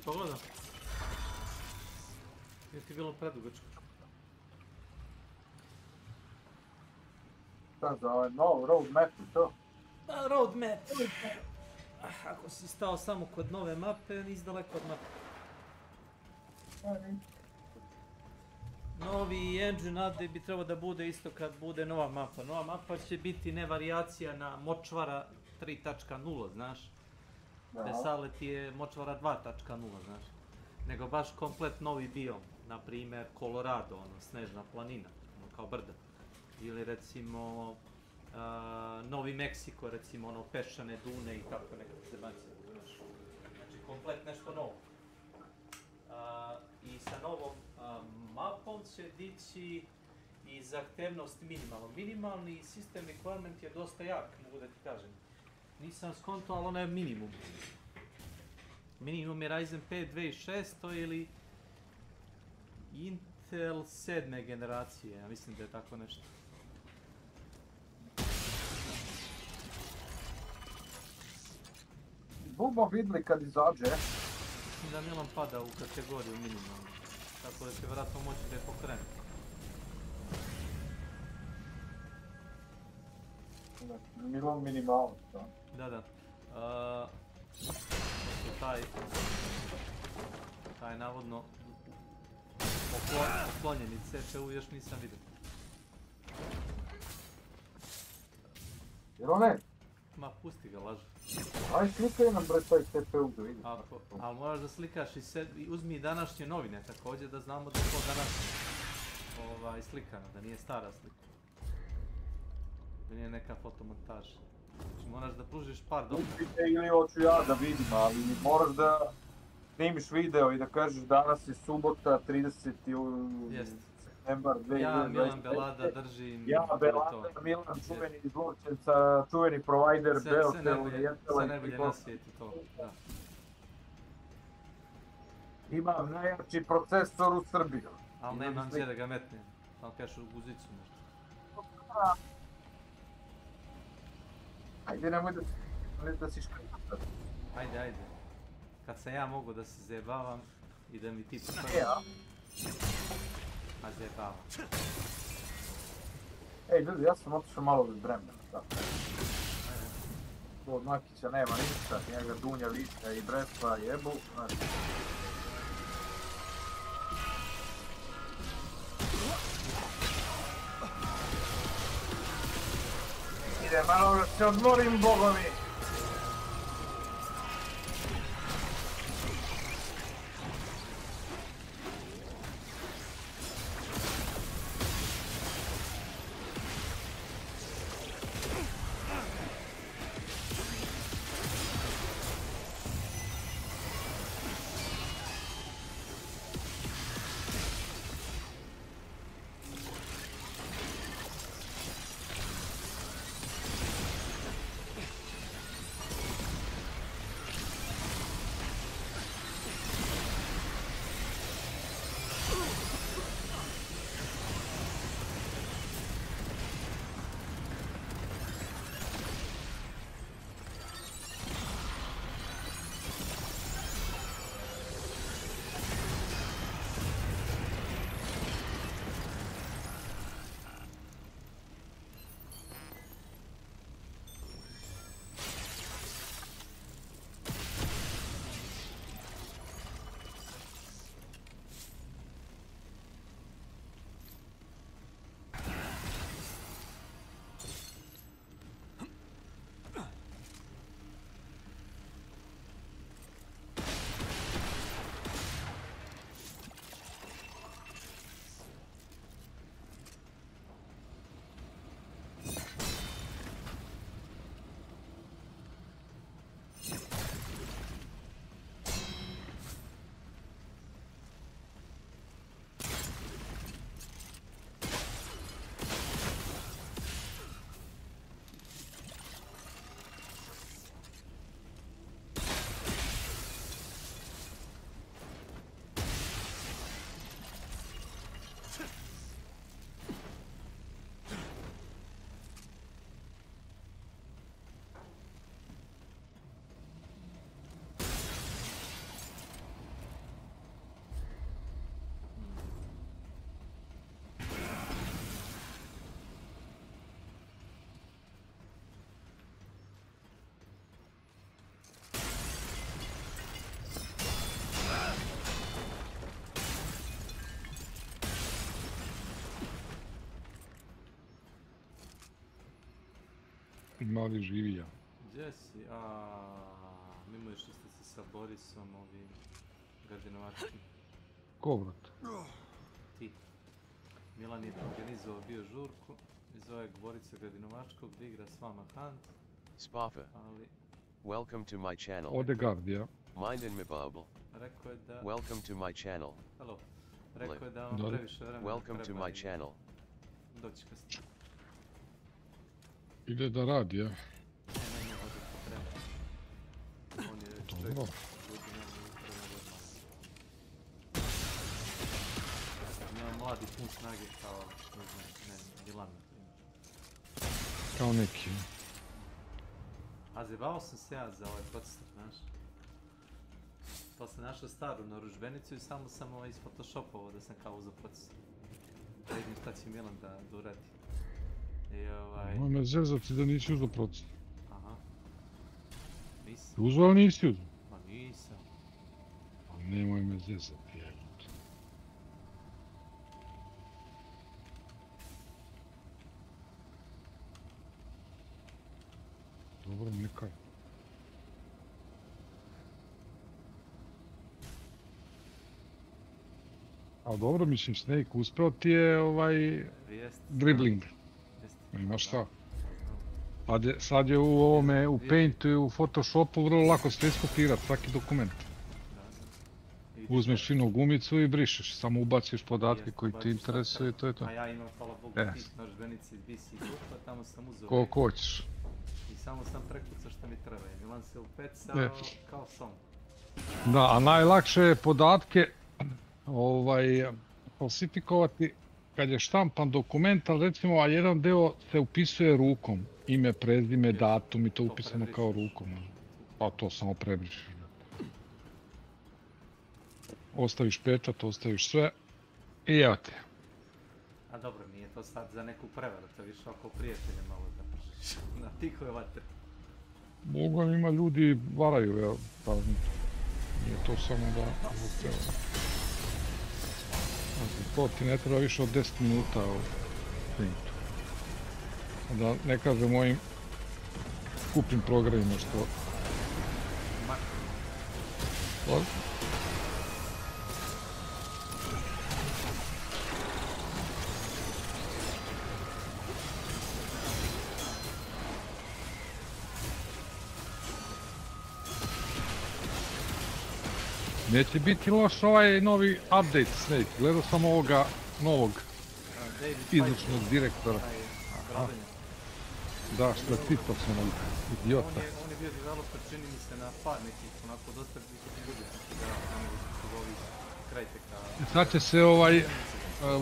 Pogledam. Je ti bilo predugačko. Šta za ovaj nov road map i to? Da, road map. Ako si stao samo kod nove mape, nisi daleko od mape. Novi engine update bi trebao da bude isto kad bude nova mapa. Nova mapa će biti ne varijacija na močvara 3.0, znaš. Desalet je močvara 2.0, znaš. Nego baš komplet novi biom. Naprimjer, Colorado, ono, snežna planina, ono, kao brda. Ili recimo Novi Meksiko, recimo ono peščane dune i tako nekako zemancije, znaš. Znači komplet nešto novo. I sa novom mapom će dići i zahtevnost minimalno. Minimalni system requirement je dosta jak, mogu da ti kažem. Nisam skonto, ali ono je minimum. Minimum je Ryzen 5 2600 ili Intel 7. generacije, ja mislim da je tako nešto. Budemo vidjeli kad izađe. Mislim da Milan pada u kategoriju minimalno, tako da će vjerojatno moći da je pokrenuti. Milan minimalac, da. Da. Taj navodno poklonjeni CPU još nisam vidio. Jel ne? Ma pusti ga, lažu. Aj slikaj nam bre taj CPU da vidim. Ali moraš da slikaš i uzmi i današnje novine također da znamo da je to danas slikano, da nije stara slika. Da nije neka fotomontaža. Znači moraš da pružiš par dokaza. Ili hoću ja da vidim, ali moraš da snimiš video i da kažeš danas je subota 30. septembar 2025. Ja, Milan Belada, držim... Ja, Belada, Milan, čuveni izlovčenca, čuveni provider, Beltel, sve najbolje na svijetu to, da. Imam najjači procesor u Srbiji. Ali nemam gdje da ga metnem, ali kažeš u guzicu možda. Ajde, nemoj da si škripati. Ajde. Kad sam ja mogu da se zajebavam i da mi ti postavim. A zajebavam. Ej, ljudi, ja sam otišao malo bez vremena, tako. Tu od Makića nema ništa, njega Dunja, Višnja i Bresla jebu, znači. Ide malo da se odmorim, bogovi! Mali živija. Gdje si? Mimo što ste se sa Borisom ovim Gardinovačkim. Ko vrat? Ti. Milan je organizovao bio žurku i zove Borica Gardinovačkog da igra s vama Hunt. Spaffa. Welcome to my channel. Odegaard, ja. Mind in my bubble. Rekao je da... Welcome to my channel. Hello. Rekao je da vam previše vremena Welcome to my channel. Doći kasnije. Ide da radi, ja. Ne, ovdje to treba. On je već Dobro. Ima mladi pun snage kao, ne, Milan, na primjer. Kao neki. A zjebao sam se ja za ovaj procesor, znaš. Pa sam našao staru narudžbenicu i samo sam isphotoshopovao da sam kao uzeo procesor. Da vidim šta će Milan da uradi. Moj me zezati da nisi uzeo procesor. Aha. Nisam. Uzeo ali nisi uzeo? Ma nisam. Pa nemoj me zezati, jebate. Dobro, nekaj. A dobro, mislim, Snake, uspeo ti je dribling. Ima šta. Sad je u ovome, u Paintu i u Photoshopu vrlo lako sve iskopirati, svaki dokument. Uzmeš finu gumicu i brišeš, samo ubaciš podatke koji ti interesuju i to je to. A ja imam, hvala Bogu, tip narudžbenici iz BC grupa, tamo sam uzeo. Koliko hoćeš. I samo sam prekucao što mi treba. Milan se upecao kao som. Da, a najlakše je podatke falsifikovati kad je štampan dokument, ali recimo, a jedan deo se upisuje rukom. Ime, prezime, datum i to upisano kao rukom. Pa to samo prebrišeš. Ostaviš pečat, ostaviš sve i evo te. A dobro, nije to sad za neku prevaru, to više oko prijatelja malo da pržiš na tihove vatre. Bogom ima ljudi varaju, evo, pa nije to samo da to ti ne treba više od 10 minuta u Paintu. Da ne kažem mojim skupim programima što... Neće biti loš ovaj novi update, Snake. Gledao sam ovoga novog izvršnog direktora. Da, što je tipao sam ovog idiota. On je bio developer, čini mi se, na par nekih, onako dosta visokih ljudi. Sad će se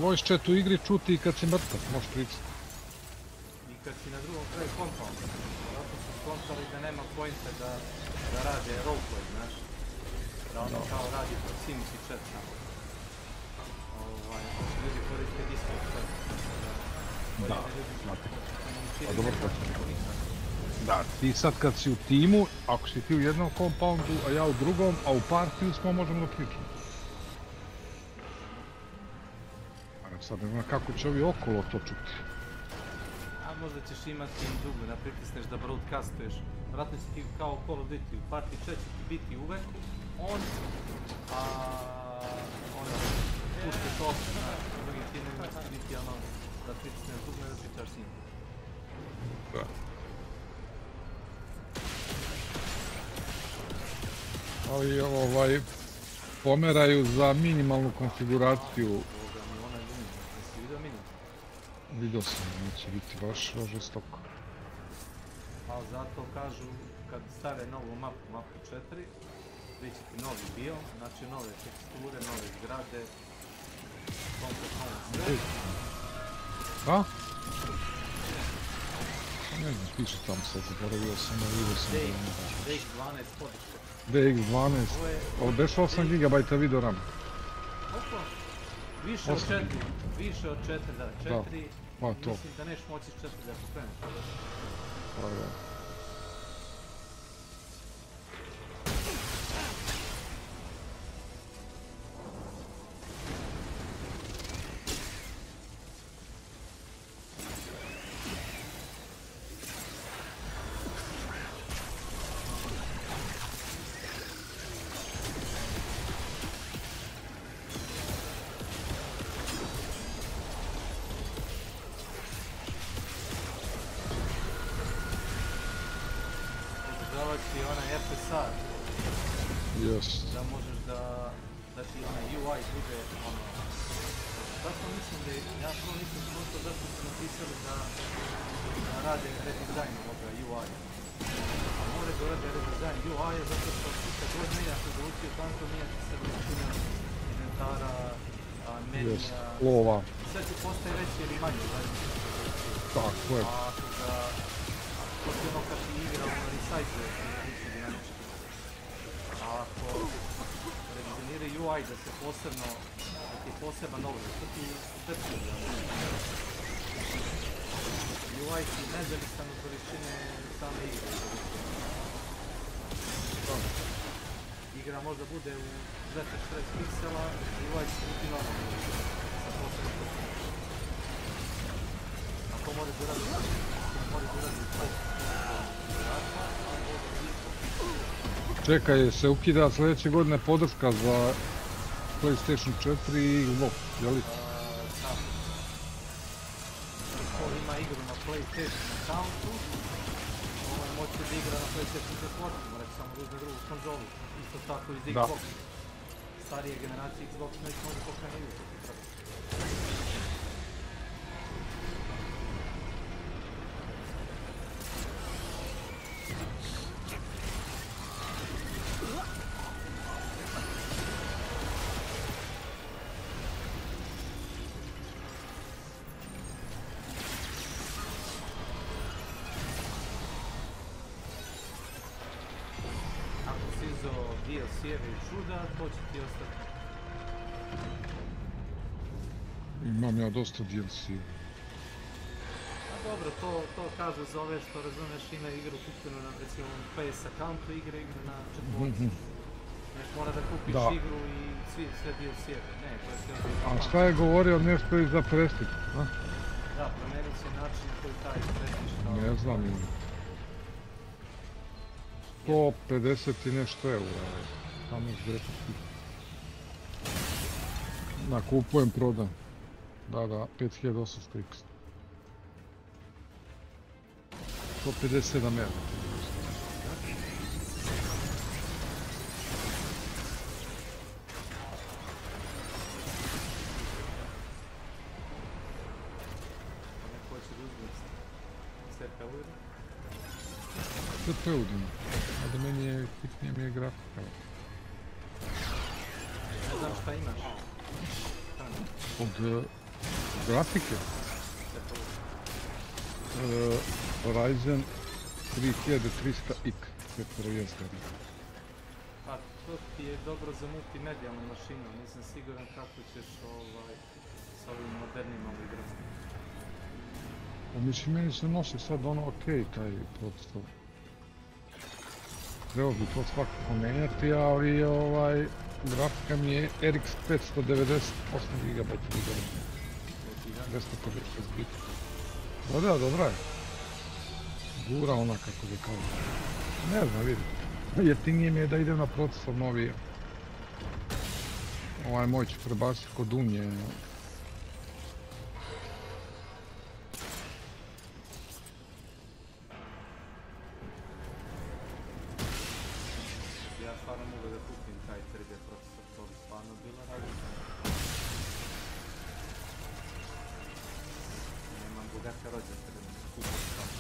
voice chat u igri čuti i kad si mrtav, možeš pričati. I kad si na drugom kraju compounda. Zato su skontali da nema pointe da rade roleplay, znaš. Da ono kao radi proximity chat samo. Ljudi koriste Discord chat. Da, znate. Pa dobro to. Da, ti sad kad si u timu, ako si ti u jednom compoundu, a ja u drugom, a u partiju smo, možemo da pričamo. Sad ne znam kako će ovi okolo to čuti. A možda ćeš imati dugo da pritisneš da broadcastuješ. Vratno će ti kao Call of Duty, u party chat će ti biti uvek on, a onda pušte to na drugim timima će ti biti ono da pritisneš dugo i da pričaš s njim. Da. Ali pomeraju za minimalnu konfiguraciju. Vidio sam, neće biti baš žestoko. Ali zato kažu, kad stave novu mapu 4, bit će ti novi bio, znači nove teksture, nove zgrade, komplet novo sve. A? Ne znam, piše tamo sad, zaboravio sam, vidio sam da ne znaš. DX12 podrška. DX12, ovo dešao 8 GB video RAM. Koliko? Više od 4, više od 4, da, 4, mislim da neš moći s 4 da pokreneš. Pa da. da možeš da ti onaj UI bude ono... Zato mislim da ja prvo nisam shvatio zašto su napisali da rade redizajn ovoga UI. A more da rade redizajn UI zato što kad god mijenjaš rezoluciju tanko mijenjati se veličina inventara, menija... Lova. Sve ti postaje veći ili manje zajedno. Tako je. A ako ti ono kad ti igra ono resizuje više dinamički. A ako redizajniraju UI da se posebno je poseban obraz, to ti vrši UI ti nezavisan od veličine same igre. Dobro. Igra možda bude u 240 piksela, UI će biti normalno sa posebnom posljedom. Ako možeš uraditi Čekaj, se ukida sljedeće godine podrška za PlayStation 4 i Xbox, je li? Ko ima igru na PlayStation accountu, moći da igra na PlayStation 4, mora samo da uzme drugu konzolu. Isto tako iz Xbox. Starije generacije Xbox neće možda pokrene igru. DLC-evi i čuda, to će ti ostati. Imam ja dosta DLC-eva. A dobro, to kažu za ove što razumeš imaju igru kupljenu na recimo PS accountu igre na četvorci. Neš mora da kupiš igru i sve DLC-eve. Ne, to je sve ovdje. A šta je govorio nešto i za Prestige? Da, promenit će način na koji taj Prestige kao... Ne znam ili. 150 i nešto eura, samo zgrešiti. Nakupujem, prodam. Da, 5800 x. 157 eura. Neko će da uzme CPU-u? CPU da ima. Da meni je hitnije mi je grafika. Ne znam šta imaš. Od grafike? Ryzen 3300X. Pa to ti je dobro za multimedijalnu mašinu, nisam siguran kako ćeš s ovim modernim igrati. Mislim, meni se nosi sad ono okej taj procesor. Trebao bi to svakako menjati, ali grafika mi je RX 598 GB. 250 biti. Da, dobra je. Gura ona kako ga kao. Ne znam, vidim. Jeftinije mi je da idem na procesor noviji. Ovaj moj ću prebaciti kod Unije. Ja stvarno mogu da kupim taj 3D procesor, to bi stvarno bilo različno. Nemam bogate rođake da mi kupim tamo.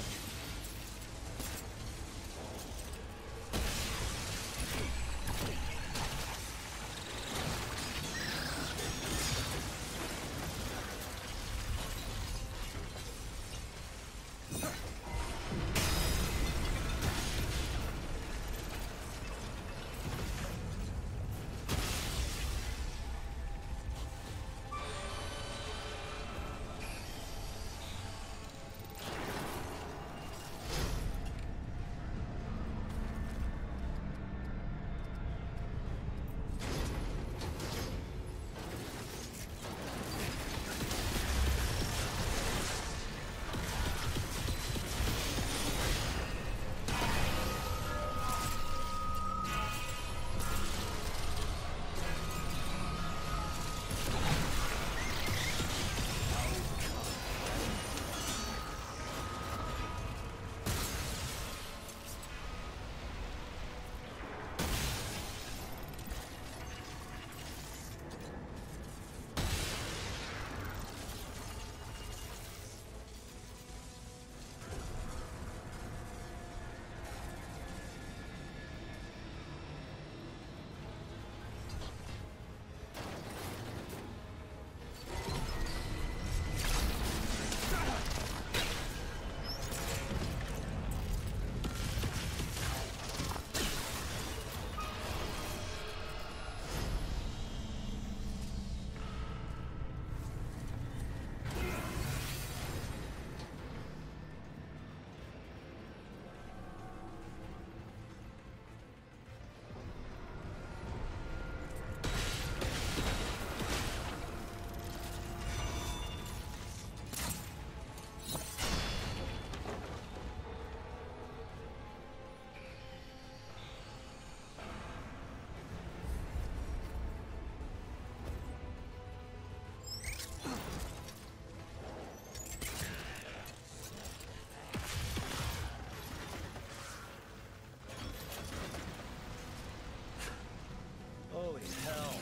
as hell.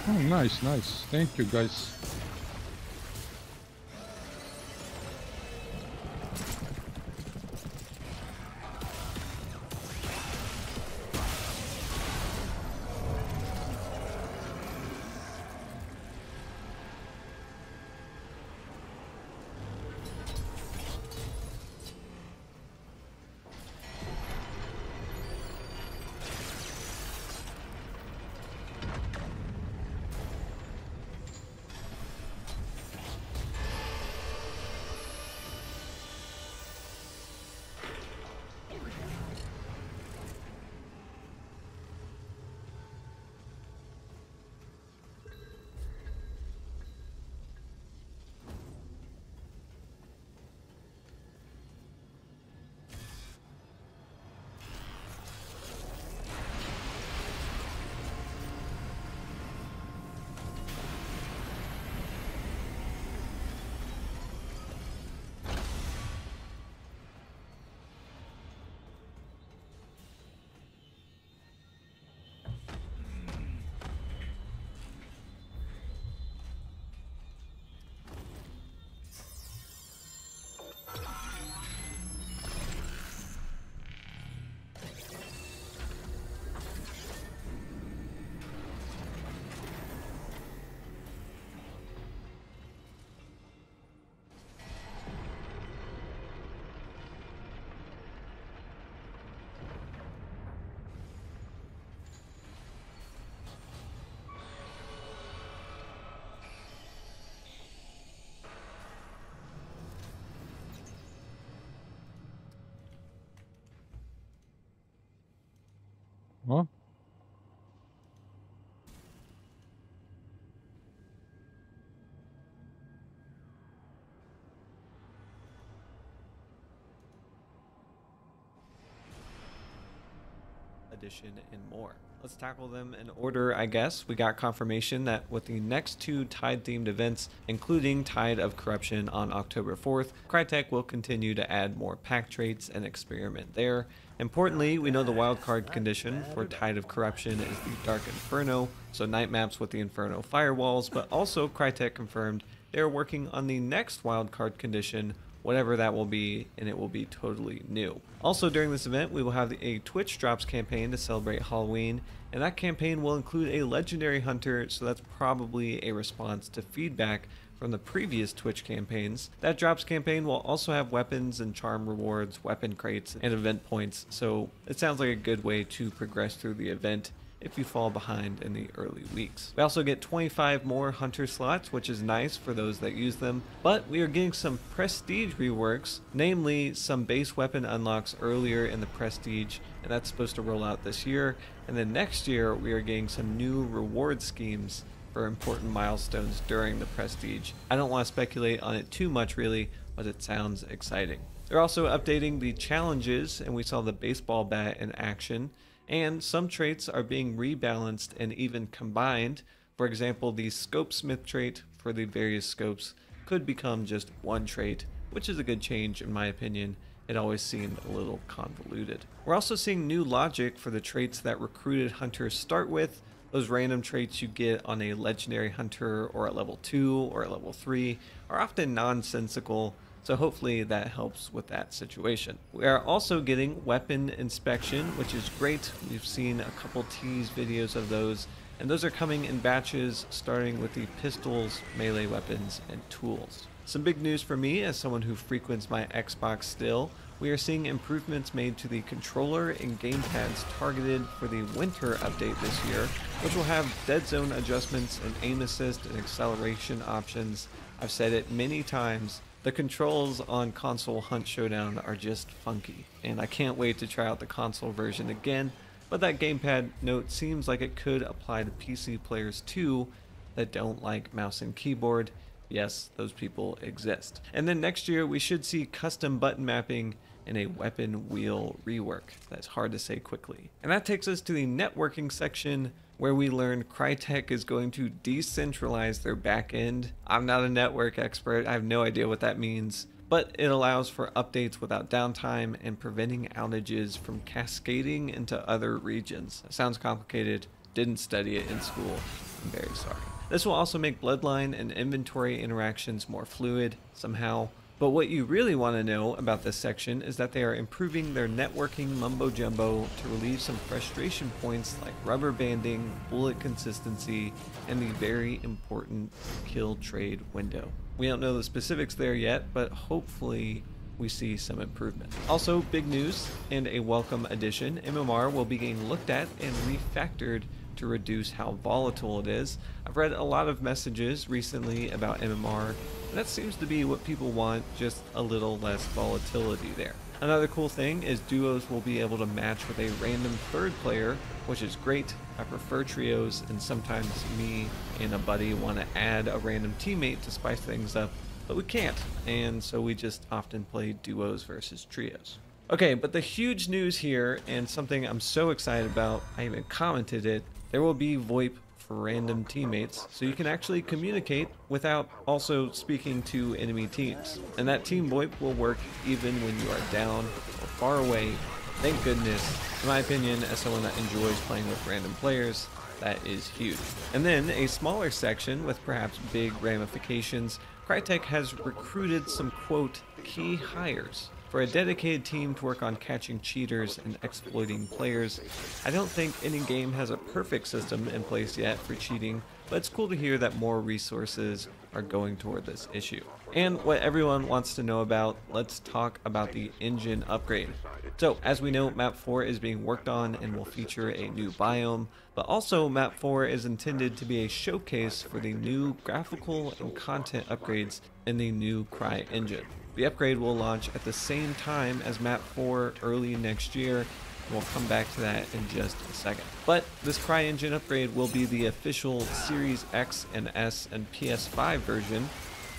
Oh, nice, nice. Thank you, guys. Huh? Edition and more. Let's tackle them in order, I guess. We got confirmation that with the next two Tide-themed events, including Tide of Corruption on October 4th, Crytek will continue to add more pack traits and experiment there. Importantly, we know the wildcard condition for Tide of Corruption is the Dark Inferno, so night maps with the Inferno firewalls, but also Crytek confirmed they're working on the next wildcard condition, whatever that will be, and it will be totally new. Also during this event, we will have a Twitch Drops campaign to celebrate Halloween, and that campaign will include a Legendary Hunter, so that's probably a response to feedback from the previous Twitch campaigns. That Drops campaign will also have weapons and charm rewards, weapon crates, and event points, so it sounds like a good way to progress through the event if you fall behind in the early weeks. We also get 25 more Hunter slots, which is nice for those that use them, but we are getting some Prestige reworks, namely some base weapon unlocks earlier in the Prestige, and that's supposed to roll out this year, and then next year we are getting some new reward schemes for important milestones during the Prestige. I don't want to speculate on it too much really, but it sounds exciting. They're also updating the challenges, and we saw the baseball bat in action, and some traits are being rebalanced and even combined. For example, the Scopesmith trait for the various scopes could become just one trait which is a good change in my opinion. It always seemed a little convoluted. We're also seeing new logic for the traits that recruited hunters start with. Those random traits you get on a legendary hunter or at level 2 or at level 3 are often nonsensical, so hopefully that helps with that situation. We are also getting weapon inspection, which is great. We've seen a couple tease videos of those, and those are coming in batches, starting with the pistols, melee weapons, and tools. Some big news for me as someone who frequents my Xbox still. We are seeing improvements made to the controller and gamepads targeted for the winter update this year, which will have dead zone adjustments and aim assist and acceleration options. I've said it many times, the controls on console Hunt Showdown are just funky, and I can't wait to try out the console version again, but that gamepad note seems like it could apply to PC players too that don't like mouse and keyboard. Yes, those people exist. And then next year we should see custom button mapping and a weapon wheel rework. That's hard to say quickly. And that takes us to the networking section, where we learn Crytek is going to decentralize their backend. I'm not a network expert, I have no idea what that means, but it allows for updates without downtime and preventing outages from cascading into other regions. It sounds complicated, didn't study it in school, I'm very sorry. This will also make Bloodline and inventory interactions more fluid somehow. But what you really want to know about this section is that they are improving their networking mumbo jumbo to relieve some frustration points like rubber banding, bullet consistency, and the very important kill trade window. We don't know the specifics there yet, but hopefully we see some improvement. Also, big news and a welcome addition, MMR will be getting looked at and refactored to reduce how volatile it is. I've read a lot of messages recently about MMR, and that seems to be what people want, just a little less volatility there. Another cool thing is duos will be able to match with a random third player, which is great. I prefer trios, and sometimes me and a buddy want to add a random teammate to spice things up, but we can't, and so we just often play duos versus trios. Okay, but the huge news here, and something I'm so excited about, I even commented it, there will be VoIP for random teammates, so you can actually communicate without also speaking to enemy teams. And that team VoIP will work even when you are down or far away. Thank goodness. In my opinion, as someone that enjoys playing with random players, that is huge. And then a smaller section with perhaps big ramifications, Crytek has recruited some quote key hires for a dedicated team to work on catching cheaters and exploiting players. I don't think any game has a perfect system in place yet for cheating, but it's cool to hear that more resources are going toward this issue. And what everyone wants to know about, let's talk about the engine upgrade. So as we know, map 4 is being worked on and will feature a new biome, but also map 4 is intended to be a showcase for the new graphical and content upgrades in the new Cry engine. The upgrade will launch at the same time as map 4 early next year. We'll come back to that in just a second. But this Cry engine upgrade will be the official Series X and S and PS5 version.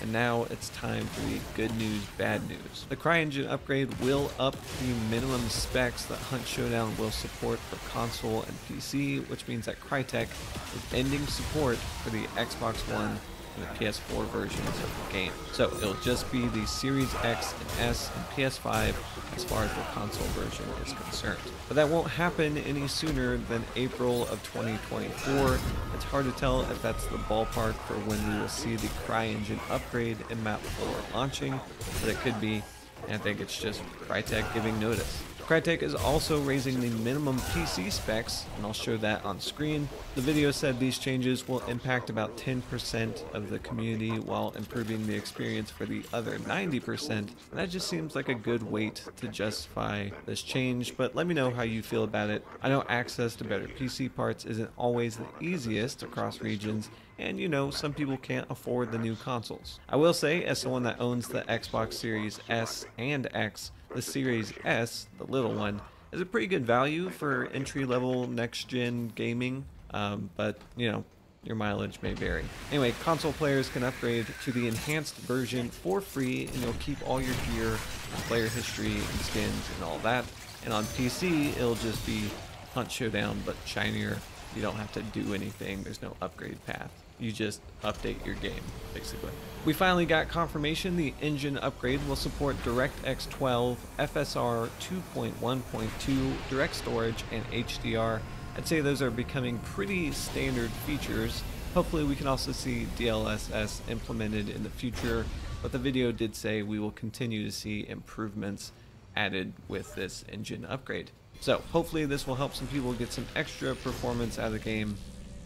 And now it's time for the good news, bad news. The Cry engine upgrade will up the minimum specs that Hunt Showdown will support for console and PC, which means that Crytek is ending support for the Xbox One and the PS4 versions of the game. So it'll just be the Series X and S and PS5 as far as the console version is concerned. But that won't happen any sooner than April of 2024. It's hard to tell if that's the ballpark for when we will see the Cry engine upgrade in map 4 launching, but it could be, and I think it's just Crytek giving notice. Crytek is also raising the minimum PC specs, and I'll show that on screen. The video said these changes will impact about 10% of the community while improving the experience for the other 90%, and that just seems like a good weight to justify this change, but let me know how you feel about it. I know access to better PC parts isn't always the easiest across regions, and you know, some people can't afford the new consoles. I will say, as someone that owns the Xbox Series S and X, the Series S, the little one, is a pretty good value for entry-level next-gen gaming, but you know, your mileage may vary. Anyway, console players can upgrade to the enhanced version for free, and you'll keep all your gear, and player history, and skins, and all that. And on PC, it'll just be Hunt Showdown, but shinier. You don't have to do anything. There's no upgrade path. You just update your game, basically. We finally got confirmation the engine upgrade will support DirectX 12, FSR 2.1.2, direct storage, and HDR. I'd say those are becoming pretty standard features. Hopefully we can also see DLSS implemented in the future, but the video did say we will continue to see improvements added with this engine upgrade. So hopefully this will help some people get some extra performance out of the game,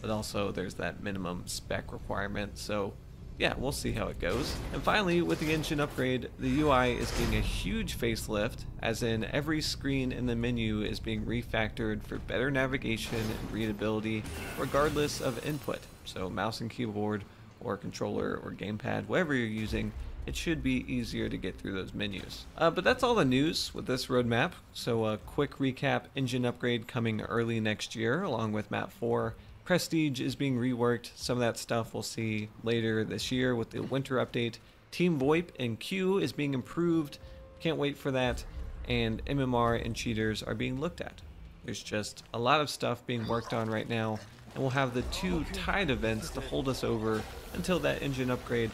but also there's that minimum spec requirement, so yeah, we'll see how it goes. And finally, with the engine upgrade, the UI is getting a huge facelift, as in every screen in the menu is being refactored for better navigation and readability, regardless of input. So mouse and keyboard, or controller, or gamepad, whatever you're using, it should be easier to get through those menus. But that's all the news with this roadmap. So a quick recap: engine upgrade coming early next year, along with map 4. Prestige is being reworked. Some of that stuff we'll see later this year with the winter update. Team VoIP and Q is being improved. Can't wait for that. And MMR and cheaters are being looked at. There's just a lot of stuff being worked on right now, and we'll have the 2 Tide events to hold us over until that engine upgrade.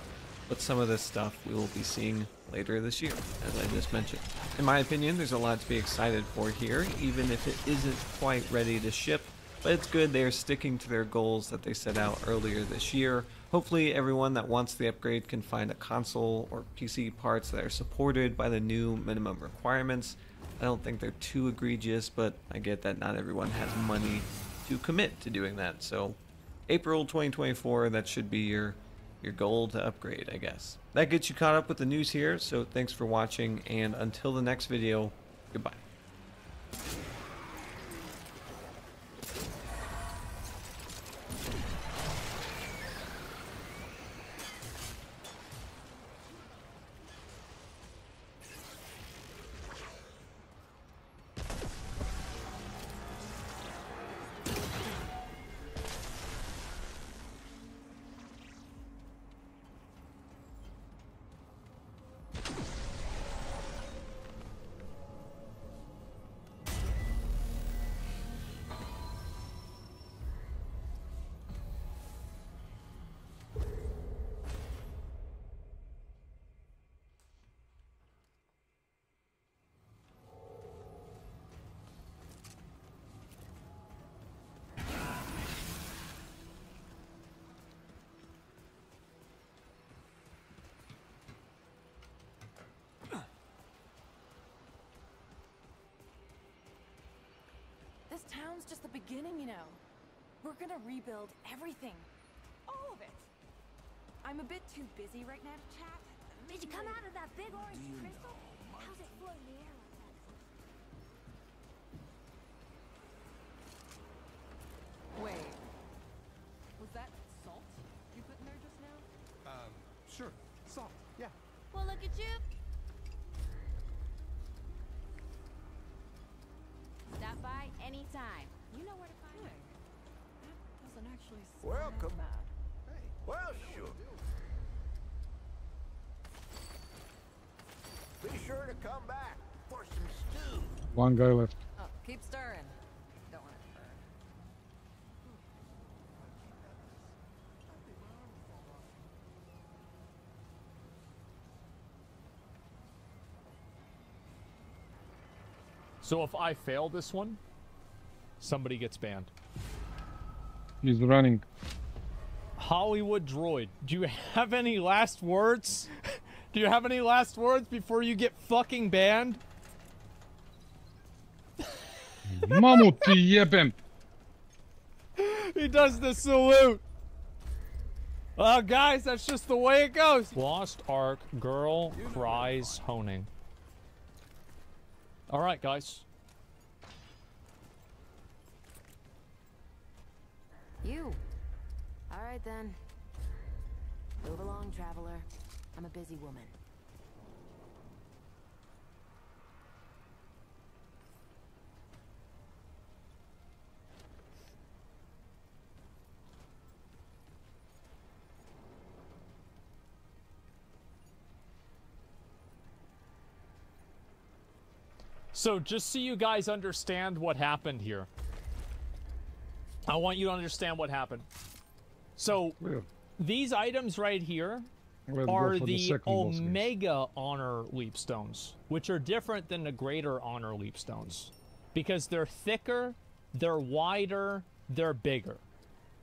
But some of this stuff we will be seeing later this year, as I just mentioned. In my opinion, there's a lot to be excited for here, even if it isn't quite ready to ship. But it's good they are sticking to their goals that they set out earlier this year. Hopefully everyone that wants the upgrade can find a console or PC parts that are supported by the new minimum requirements. I don't think they're too egregious, but I get that not everyone has money to commit to doing that. So April 2024, that should be your goal to upgrade, I guess. That gets you caught up with the news here, so thanks for watching, and until the next video, goodbye. This town's just the beginning, you know. We're gonna rebuild everything. All of it. I'm a bit too busy right now to chat. Did you come out of that big orange crystal? How's it floating in the air like that? Wait. Was that salt you put in there just now? Sure. Salt. Yeah. Well, look at you. Stop by anytime. You know where to find me. That doesn't actually sound Welcome. bad. Hey. Well, sure. Be sure to come back for some stew. One guy left. Oh, keep stirring. Don't want it to burn. So if I fail this one, somebody gets banned. He's running. Hollywood Droid, do you have any last words? Do you have any last words before you get fucking banned? Mamu ti jebem. He does the salute. Well, guys, that's just the way it goes. Lost Ark, girl cries honing. All right, guys. You. All right, then. Move along, traveler. I'm a busy woman. So just so you guys understand what happened here. I want you to understand what happened. So these items right here are the Omega Honor Leap Stones, which are different than the Greater Honor Leap Stones because they're thicker, they're wider, they're bigger.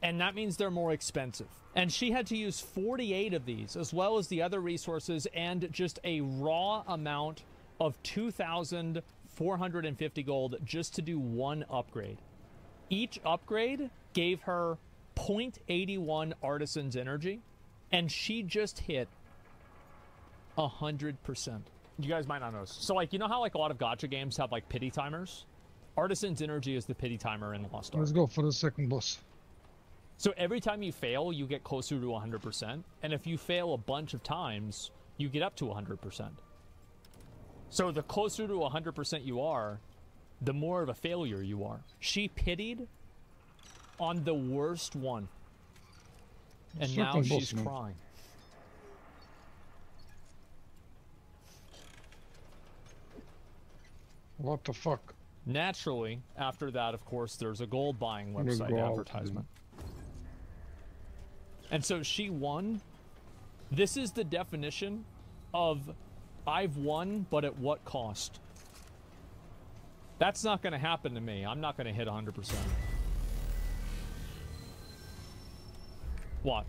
And that means they're more expensive. And she had to use 48 of these, as well as the other resources, and just a raw amount of 2,450 gold just to do one upgrade. Each upgrade gave her 0.81 Artisan's Energy, and she just hit 100%. You guys might not know. So, like, you know how, like, a lot of gacha games have, like, pity timers? Artisan's Energy is the pity timer in Lost Ark. Let's go for the second boss. So every time you fail, you get closer to 100%. And if you fail a bunch of times, you get up to 100%. So the closer to 100% you are, the more of a failure you are. She pitied on the worst one. And now she's crying. What the fuck? Naturally, after that, of course, there's a gold buying website advertisement. And so she won. This is the definition of I've won, but at what cost? That's not going to happen to me. I'm not going to hit 100%. Watch.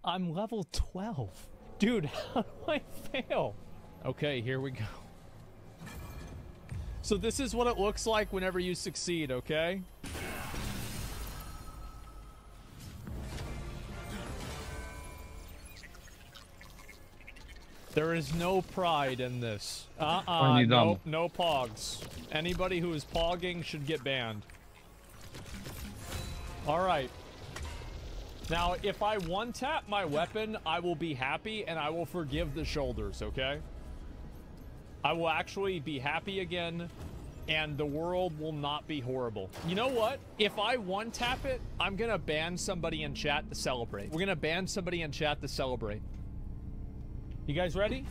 I'm level 12. Dude, how do I fail? Okay, here we go. So this is what it looks like whenever you succeed, okay? There is no pride in this. No, no pogs. Anybody who is pogging should get banned. Alright. Now, if I one-tap my weapon, I will be happy and I will forgive the shoulders, okay? I will actually be happy again and the world will not be horrible. You know what? If I one-tap it, I'm gonna ban somebody in chat to celebrate. We're gonna ban somebody in chat to celebrate. You guys ready?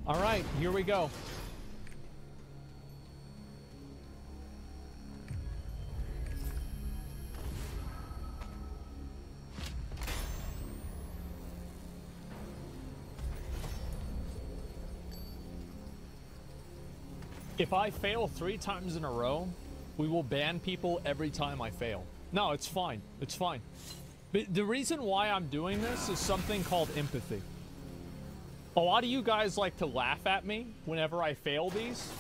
All right, here we go. If I fail 3 times in a row, we will ban people every time I fail. No, it's fine. It's fine. But the reason why I'm doing this is something called empathy. A lot of you guys like to laugh at me whenever I fail these.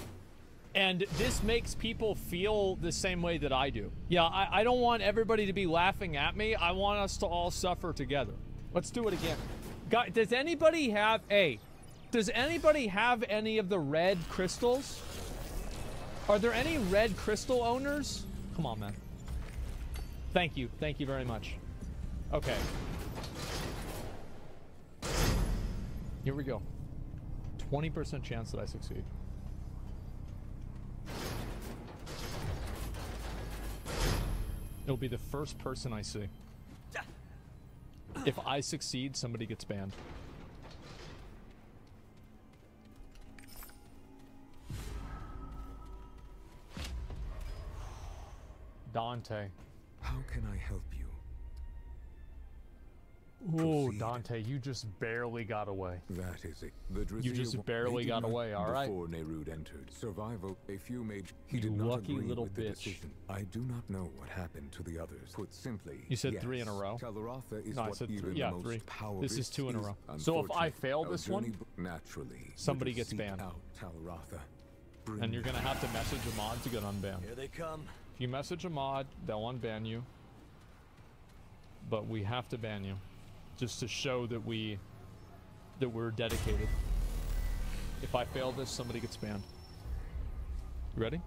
And this makes people feel the same way that I do. Yeah, I don't want everybody to be laughing at me. I want us to all suffer together. Let's do it again. Guys, does anybody have any of the red crystals? Are there any red crystal owners? Come on, man. Thank you. Thank you very much. Okay. Here we go. 20% chance that I succeed. It'll be the first person I see. If I succeed, somebody gets banned. Dante. How can I help you? Ooh, Dante, you just barely got away. That is it. You just barely got away, all right? Before Nerud entered, survival, a few mage, he you did not lucky agree little with bitch. the decision. I do not know what happened to the others. Put simply, You said yes, 3 in a row? Talaratha is No, I what said even 3. Yeah, the most 3. powerful This is 2 in a is row. So if I fail unfortunate. this Our journey one, naturally, somebody we gets seek banned. out Talaratha. And you're gonna have to message a mod to get unbanned. Here they come. If you message a mod, they'll unban you. But we have to ban you. Just to show that we're dedicated. If I fail this, somebody gets banned. You ready?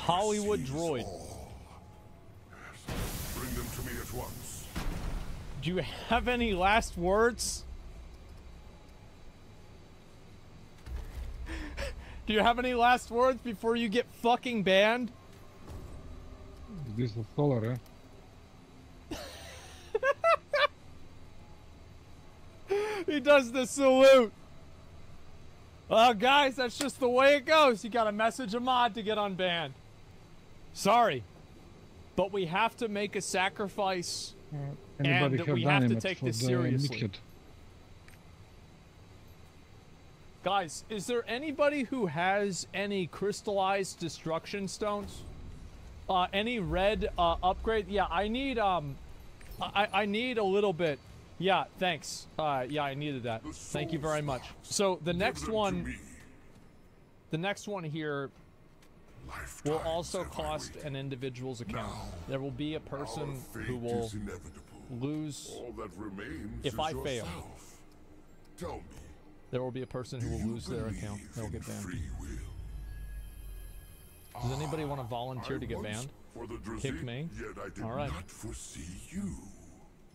Hollywood droid. Bring them to me at once. Do you have any last words? Do you have any last words before you get fucking banned? This is solar, eh? He does the salute. Well, guys, that's just the way it goes. You gotta message a mod to get unbanned. Sorry. But we have to make a sacrifice. And we have to take this seriously. Guys, is there anybody who has any crystallized destruction stones? Any red upgrade? Yeah, I need I need a little bit. Yeah, thanks. Yeah, I needed that. Thank you very much. So the next one here will also cost an individual's account. There will be a person who will lose if I fail. Tell me. There will be a person who will lose their account. They'll get banned. Does anybody want to volunteer to get banned? Kick me? All right. Not foresee you.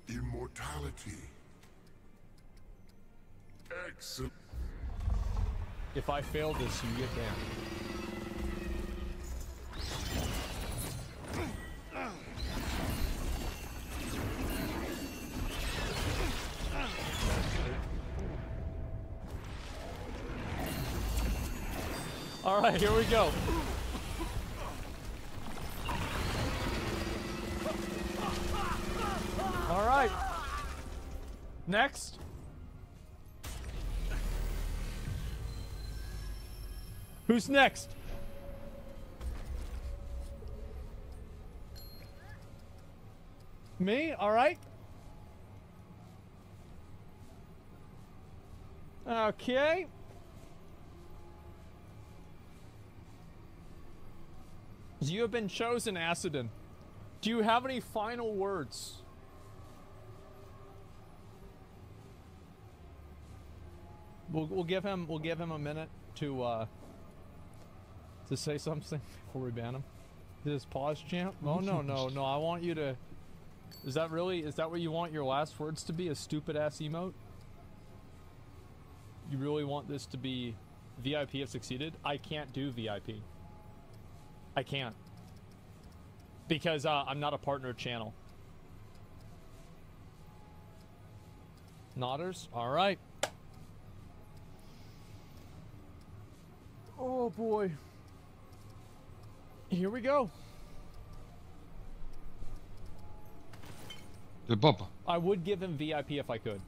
Immortality. Excellent. If I fail this, you get banned. All right, here we go. All right. Next. Who's next? Me? All right. Okay. You have been chosen, Acidin. Do you have any final words? We'll give him a minute to say something before we ban him. This pause chant? Oh no. I want you to. Is that what you want your last words to be? A stupid ass emote? You really want this to be VIP have succeeded? I can't do VIP. I can't. Because I'm not a partner channel. Nodders? Alright. Oh boy. Here we go. The Papa. I would give him VIP if I could.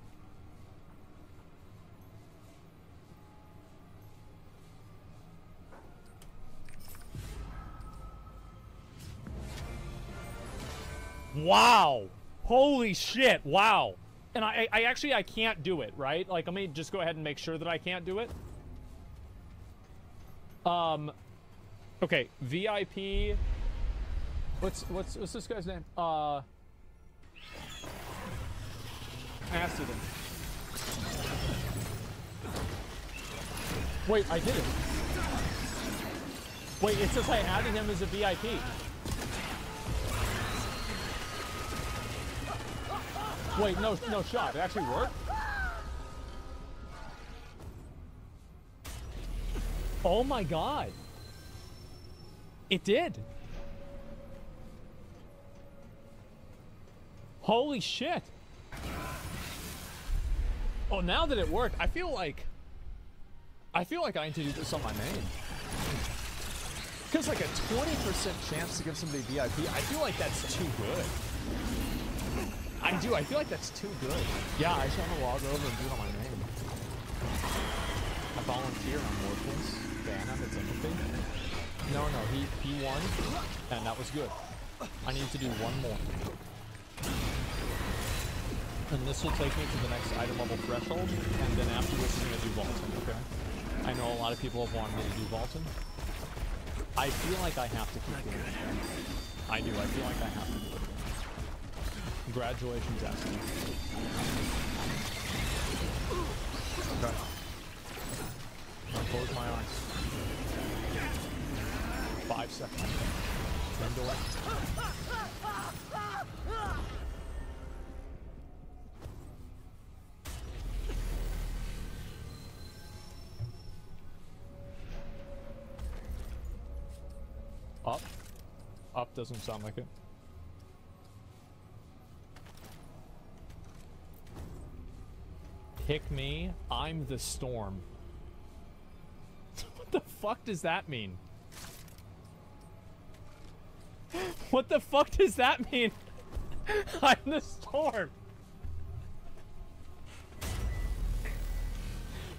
Wow. Holy shit. Wow. And I actually can't do it, right? Like, let me just go ahead and make sure that I can't do it. Okay, VIP. What's this guy's name? Acidin. Wait, I did it. Wait, it says I added him as a VIP. Wait, no shot. It actually worked? Oh my god. It did. Holy shit. Oh, now that it worked, I feel like I need to do this on my main. Because like a 20% chance to give somebody VIP, I feel like that's too good. I feel like that's too good. Yeah, I just want to log over and do it on my name. I volunteer on Worthless. Ban him, it's anything. No, he won, and that was good. I need to do one more. And this will take me to the next item level threshold, and then after this I'm going to do Vaulting, okay? I know a lot of people have wanted me to do Vaulting. I feel like I have to keep doing it. I do, I feel like I have to do it. Congratulations, Ashley. Okay. I'll close my eyes. 5 seconds. Trend away. Up. Up doesn't sound like it. Pick me, I'm the storm. What the fuck does that mean? What the fuck does that mean? I'm the storm.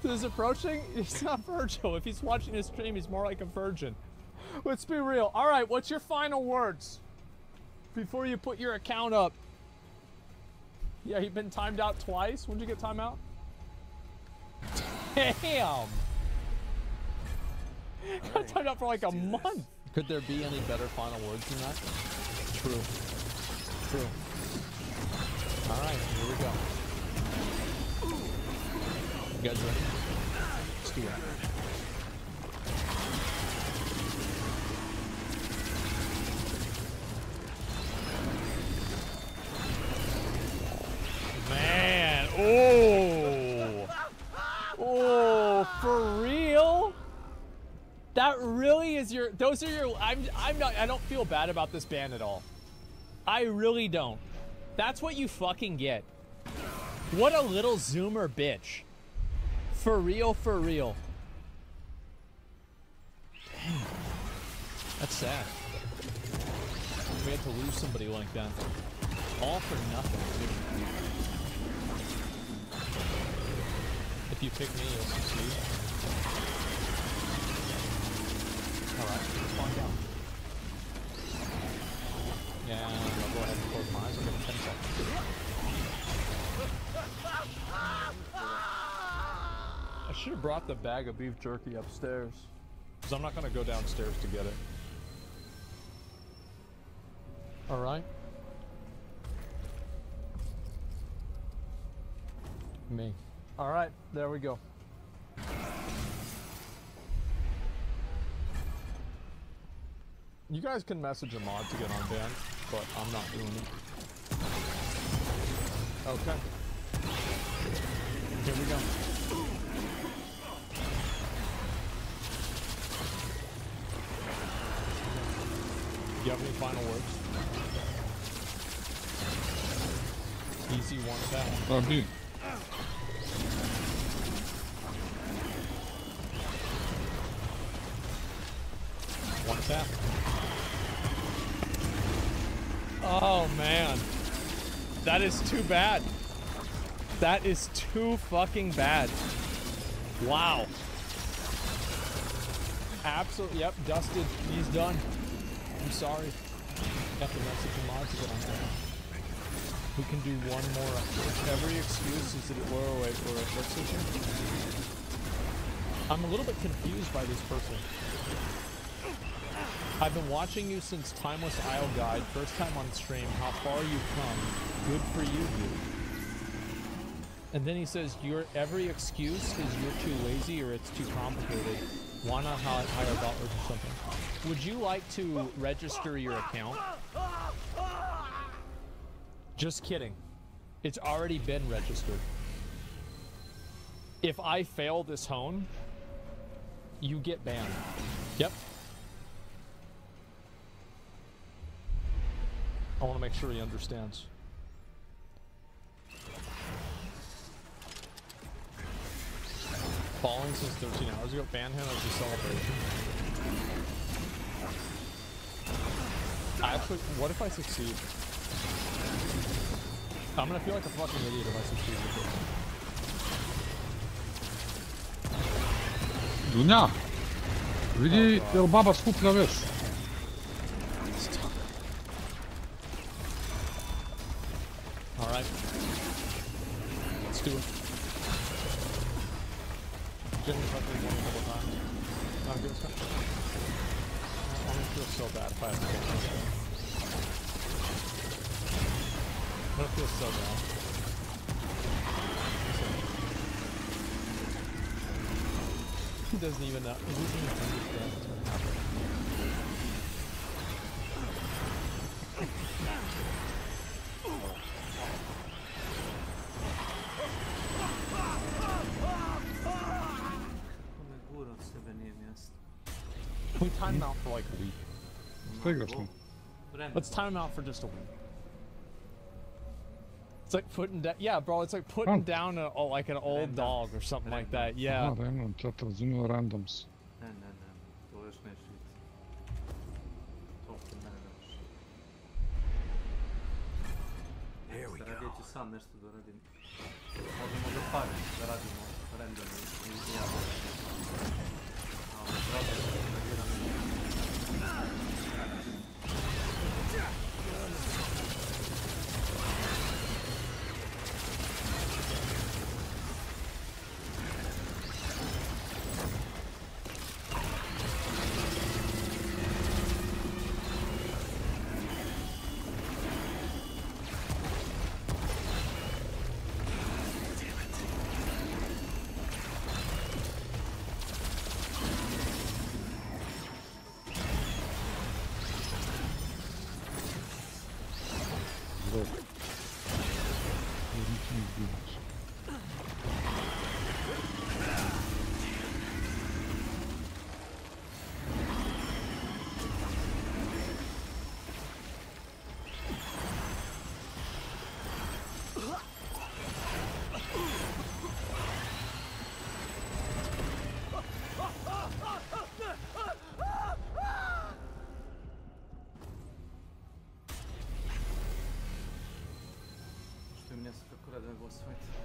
This is approaching? He's not Virgil. If he's watching his stream, he's more like a virgin. Let's be real. All right, what's your final words before you put your account up? Yeah, you've been timed out twice. When did you get timed out? Damn. Got timed out for like a month. Could there be any better final words than that? True. True. All right, here we go. You guys ready? Let's do it. Man, oh, oh, for real? That really is your, those are your, I don't feel bad about this ban at all. I really don't. That's what you fucking get. What a little zoomer bitch. For real, for real. Dang. That's sad. We had to lose somebody like that. All for nothing, dude. If you pick me, you'll succeed. Alright, let's find out. Yeah, I'll go ahead and close my eyes. I'll give it 10 seconds. I should have brought the bag of beef jerky upstairs. Because I'm not going to go downstairs to get it. Alright. Me. Alright, there we go. You guys can message a mod to get on band, but I'm not doing it. Okay. Here we go. Do you have any final words? Easy one tap. Oh, dude. One tap. Oh man. That is too bad. That is too fucking bad. Wow. Absolutely, yep, dusted. He's done. I'm sorry. Have to message a mod to get on there. We can do one more update. Every excuse is that it were away for it. What's this here? I'm a little bit confused by this person. I've been watching you since Timeless Isle Guide, first time on stream. How far you've come. Good for you, dude. And then he says, your every excuse is you're too lazy or it's too complicated. Why not hire butlers or something? Would you like to register your account? Just kidding. It's already been registered. If I fail this hone, you get banned. Yep. I want to make sure he understands. Falling since 13 hours ago. Ban him as a celebration. Actually, what if I succeed? I'm gonna feel like a fucking idiot if I succeed with this. Dunja, vidi, jel baba skuplja veš? Alright. Let's do it. Jimmy fucked me one couple times. Not good stuff. I'm gonna feel so bad if I have to get this. I'm gonna feel so bad. He doesn't even know. He doesn't even understand what's gonna happen. We time him out for like a week. Let's time him out for just a week. It's like putting down, yeah, bro. It's like putting down like an old dog or something like that. Yeah. Random, to razumio randoms. Ne, to još neću vidjeti. To kod mene ne može. Sad ja ću sam nešto da radim. Možemo da pare, da radimo random i ja.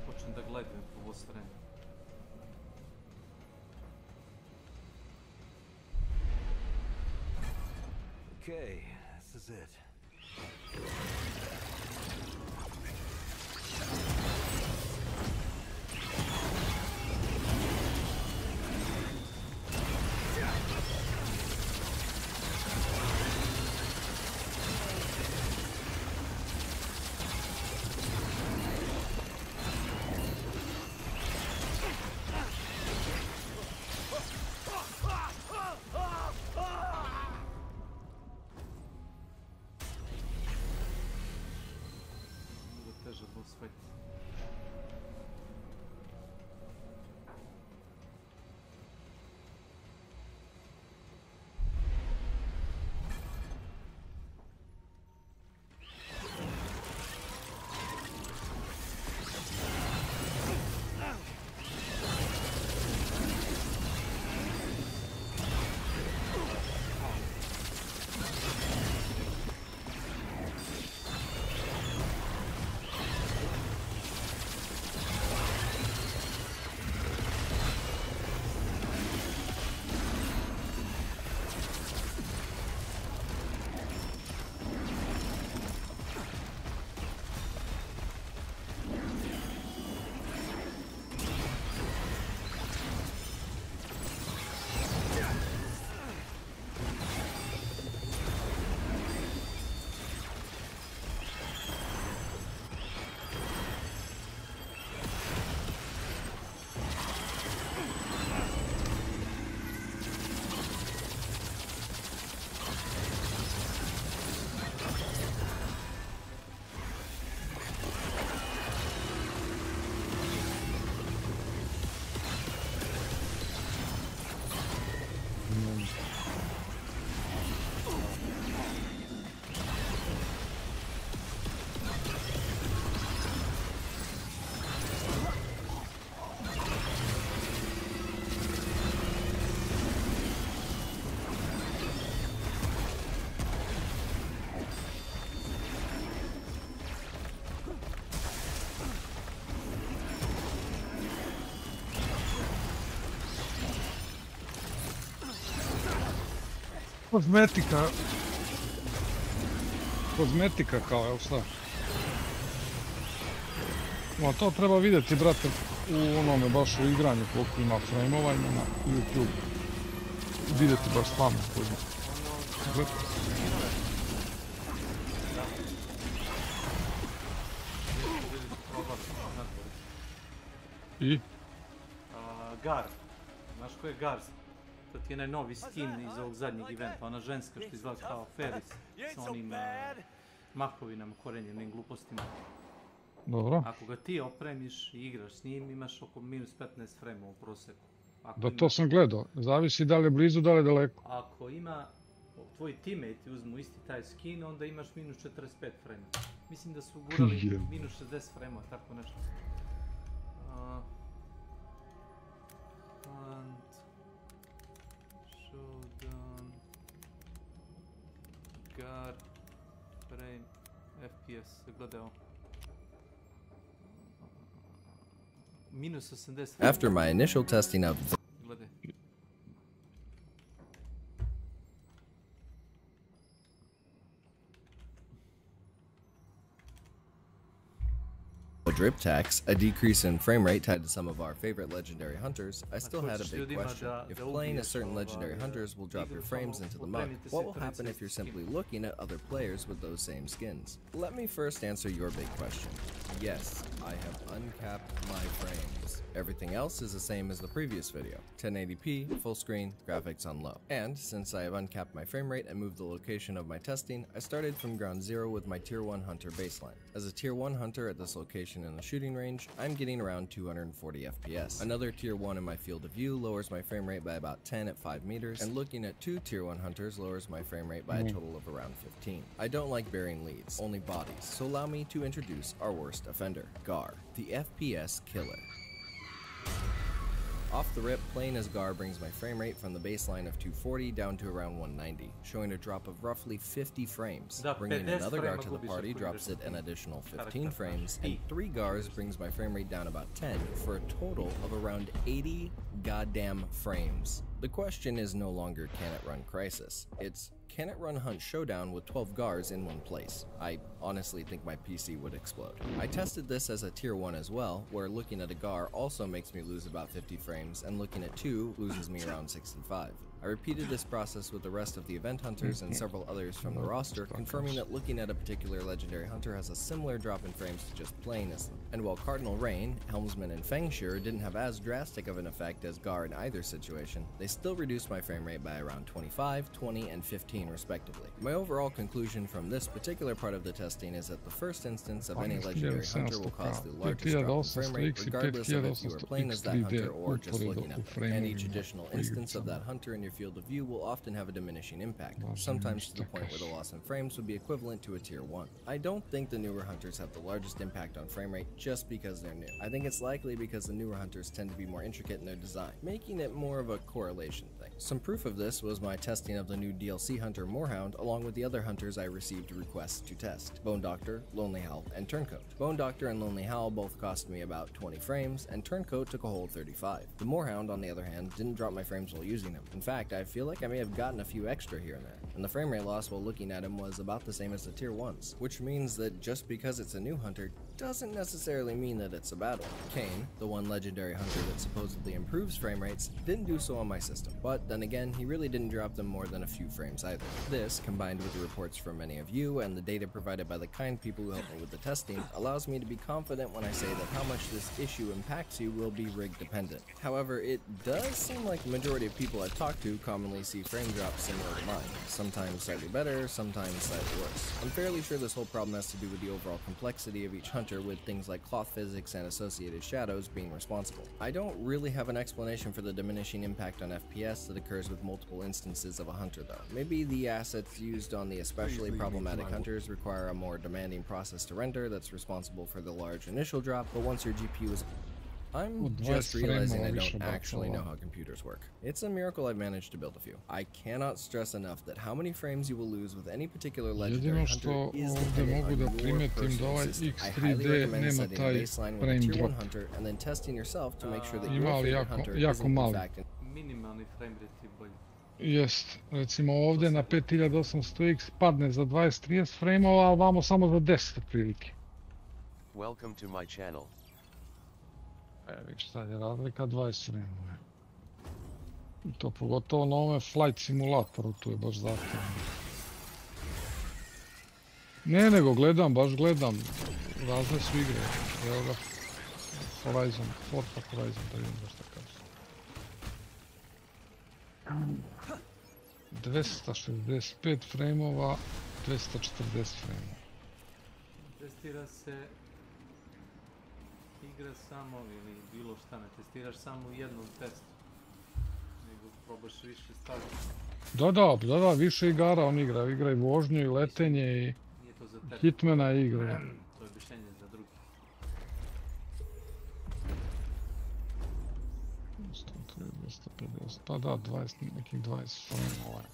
Počnem da gledam po boss vremenu. Okay, this is it. Kozmetika. Kozmetika kao, evo šta? Ma to treba vidjeti, brate, u onome baš u igranju koliko ima frame-ova ima na YouTube. Vidjeti baš pamet koji. I? Gar. Znaš ko je Gar? To ti je onaj novi skin iz ovog zadnjeg eventa, ona ženska što izgleda kao Ferris s onim mahovinama, korenjenim glupostima. Dobro. Ako ga ti opremiš i igraš s njim, imaš oko -15 frame u proseku. Da, to sam gledao. Zavisi da li je blizu, da li je daleko. Ako ima, tvoji teammate uzmu isti taj skin, onda imaš minus 45 frame. Mislim da su gurali minus 60 frame, tako nešto. Hunt, showdown, guard, frame, FPS, gledao. Minus 80 frame. After my initial testing of drip tax, a decrease in frame rate tied to some of our favorite legendary hunters, I still had a big question. If playing as certain legendary hunters will drop your frames into the muck, what will happen if you're simply looking at other players with those same skins? Let me first answer your big question. Yes, I have uncapped my frames. Everything else is the same as the previous video. 1080p, full screen, graphics on low. And since I have uncapped my frame rate and moved the location of my testing, I started from ground zero with my tier 1 hunter baseline. As a tier 1 hunter at this location in the shooting range, I'm getting around 240 FPS. Another tier 1 in my field of view lowers my frame rate by about 10 at 5 meters, and looking at 2 tier 1 hunters lowers my frame rate by a total of around 15. I don't like burying leads, only bodies, so allow me to introduce our worst offender, Gar, the FPS killer. Off the rip, playing as Gar brings my frame rate from the baseline of 240 down to around 190, showing a drop of roughly 50 frames. Bringing another Gar to the party drops it an additional 15 frames, and 3 Gars brings my frame rate down about 10, for a total of around 80 goddamn frames. The question is no longer can it run Crisis, it's can it run Hunt Showdown with 12 Gars in one place? I honestly think my PC would explode. I tested this as a tier 1 as well, where looking at a Gar also makes me lose about 50 frames, and looking at 2 loses me around 65. I repeated this process with the rest of the event hunters and several others from the roster, confirming that looking at a particular legendary hunter has a similar drop in frames to just playing as them. And while Cardinal Rain, Helmsman, and Fengshur didn't have as drastic of an effect as Gar in either situation, they still reduced my frame rate by around 25, 20, and 15 respectively. My overall conclusion from this particular part of the testing is that the first instance of any legendary hunter will cause the largest drop in frame rate, regardless of if you are playing as that hunter or just looking at them. And each additional instance of that hunter in your field of view will often have a diminishing impact, sometimes to the point where the loss in frames would be equivalent to a tier 1. I don't think the newer hunters have the largest impact on frame rate just because they're new. I think it's likely because the newer hunters tend to be more intricate in their design, making it more of a correlation thing. Some proof of this was my testing of the new DLC hunter Moorhound along with the other hunters I received requests to test: Bone Doctor, Lonely Howl, and Turncoat. Bone Doctor and Lonely Howl both cost me about 20 frames, and Turncoat took a whole 35. The Moorhound, on the other hand, didn't drop my frames while using him. In fact, I feel like I may have gotten a few extra here and there, and the frame rate loss while looking at him was about the same as the tier 1s, which means that just because it's a new hunter doesn't necessarily mean that it's a bad one. Kane, the one legendary hunter that supposedly improves frame rates, didn't do so on my system, but then again, he really didn't drop them more than a few frames either. This, combined with the reports from many of you and the data provided by the kind people who helped me with the testing, allows me to be confident when I say that how much this issue impacts you will be rig dependent. However, it does seem like the majority of people I've talked to commonly see frame drops similar to mine, sometimes slightly better, sometimes slightly worse. I'm fairly sure this whole problem has to do with the overall complexity of each hunter, with things like cloth physics and associated shadows being responsible. I don't really have an explanation for the diminishing impact on FPS that occurs with multiple instances of a hunter though. Maybe the assets used on the especially problematic hunters require a more demanding process to render that's responsible for the large initial drop, but once your GPU is... I'm just realizing I don't actually know how computers work. It's a miracle I've managed to build a few. I cannot stress enough that how many frames you will lose with any particular legendary hunter is dependent on your personal system. I highly recommend setting a baseline with a tier 1 hunter and then testing yourself to make sure that your favorite hunter isn't in fact... Minimalni frame rate je bolji. Jest, recimo ovdje na 5800X padne za 20-30 frameova, a vamo samo za 10 otprilike. Welcome to my channel. Vidiš, sad je razlika 20 frameova. I to pogotovo na ovome flight simulatoru, tu je baš zahtjevno. Ne, nego gledam, baš gledam. Razne su igre. Evo ga Horizon, Forza Horizon, da vidim baš tako. 265 frameova, 240 frameova. Testira se igra samo ili bilo šta, ne testiraš samo u jednom testu. nego probaš više stvari. Da, više igara on igra. Igra i vožnju, i letenje, i Hitmana igra. To je objašnjenje za drugi. 130, 250, pa da, 20, nekih 20 frame.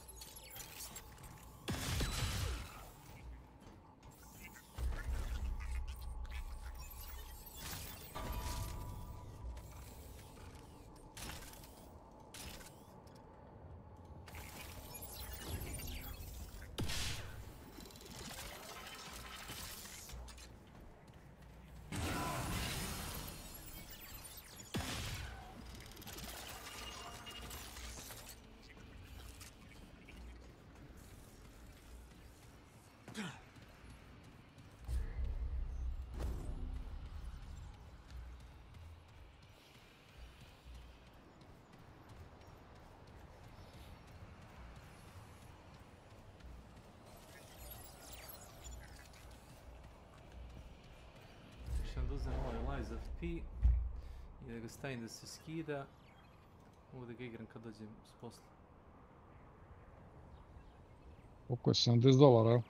Da uzem ovaj Lies of P i da ga stavim da se skida. Mogu da ga igram kad dođem s posla. Koliko je, $70, jel?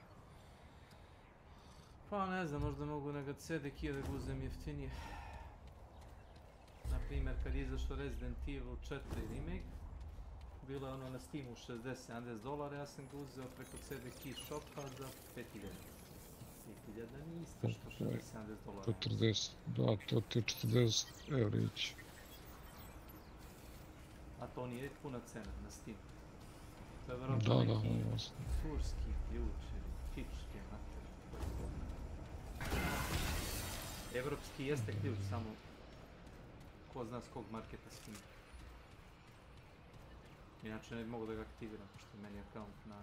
Pa ne znam, možda mogu na ga CD-kija da ga uzem jeftinije. Naprimjer, kad je izašao Resident Evil 4 remake, bilo je ono na Steamu $60-70, ja sam ga uzeo preko CD-key shopa za 5000. 5000 nije isto što $60-70. 40, da, to ti je 40 eurić. A to nije puna cena na Steam. To je vjerojatno neki turski ključ ili fičke materije. Evropski jeste ključ, samo ko zna s kog marketa s kim. Inače ne mogu da ga aktiviram, pošto je meni account na...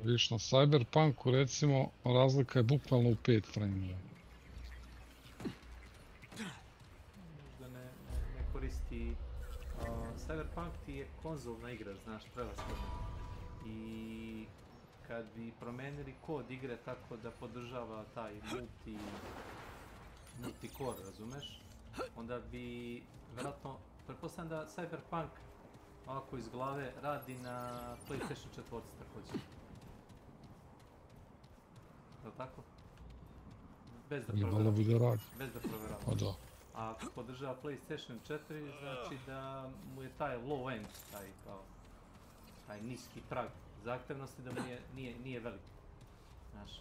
Vidiš, na Cyberpunku recimo razlika je bukvalno u 5 frame. Možda ne koristi... Cyberpunk ti je konzolna igra, znaš, prevashodno. I kad bi promenili kod igre tako da podržava taj multi-core, razumeš? Onda bi, vjerojatno, pretpostavljam da Cyberpunk ovako iz glave radi na PlayStation 4 također. Je tako? Bez da provjerava. Bez da provjerava. Pa da. A ako podržava PlayStation 4, znači da mu je taj low end, taj niski prag zahtevnosti, da mu nije velik. Znaš,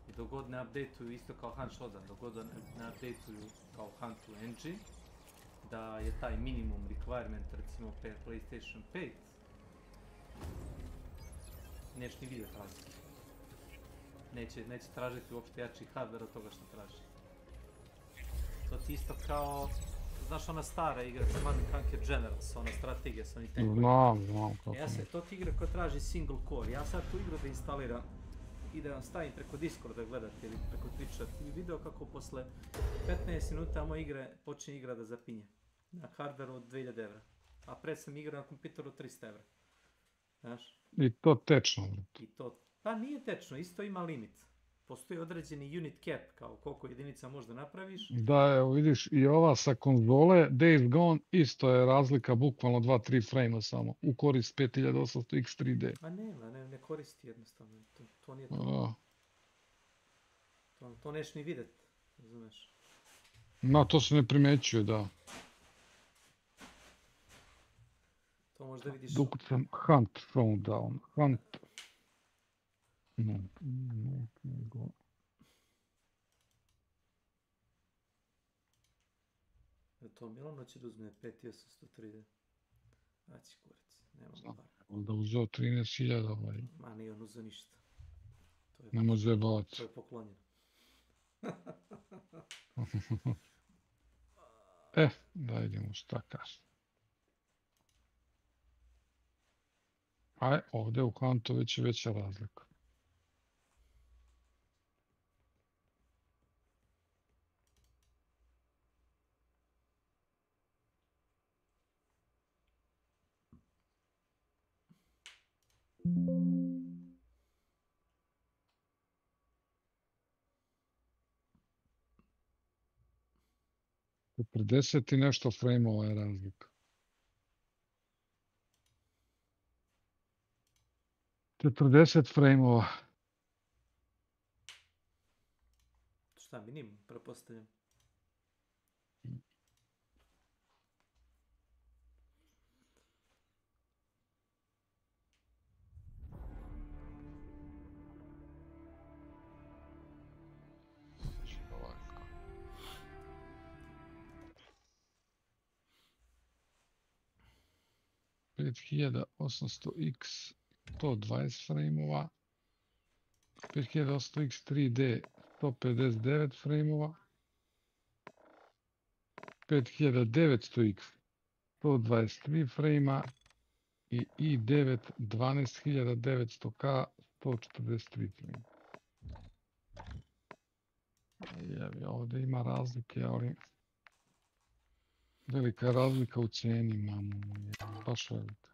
i dok god ne updateuju isto kao Hunt Shodan, dok god ne updateuju kao Huntu engine, da je taj minimum requirement recimo PlayStation 5, neće ni vidjeti razlike. Neće tražiti uopšte jači hardware od toga što traži. To ti isto kao, znaš ona stara igra, Command & Conquer Generals, ona strategija sa onih tenkovima. Znam kako ne. To ti igra koja traži single core. Ja sad tu igru da instaliram i da vam stavim preko Discorda gledati ili preko Twitcha, ti bi video kako posle 15 minuta moja igra počne igra da zapinje. Na hardwareu od 2000 evra. A pre sam igrao na kompjuteru od 300 evra. Znaš? I to tečno. Pa nije tečno, isto ima limit. Postoji određeni unit cap, kao koliko jedinica možda napraviš. Da, evo vidiš, i ova sa konzole, Days Gone, isto je razlika bukvalno 2-3 frame samo, u korist 5800 X3D. A ne koristi jednostavno, to nije to. To neš ni vidjet, razumeš? To se ne primećuje, da. To možda vidiš... Dok sam Hunt thrown down, Hunt... No, nego... To Milano će da uzme 5803D. Aći kurac, nema para. Onda uzeo 13.000 ovaj. Ma nije on uzeo ništa. Ne može jebavati. To je poklonjeno. Da idemo šta kaže. Ovdje u Huntu već je veća razlika. Pre 10 i nešto frame-ova je razlika. 40 frameova. Šta, minimum, prepostavljam. Ovako. 5800X 120 frameova. 5800X 3D 159 frameova. 5900X 123 frejma i i9 12900K 143 frejma. Ovdje ima razlike, ali velika razlika u cijeni imamo, baš velika.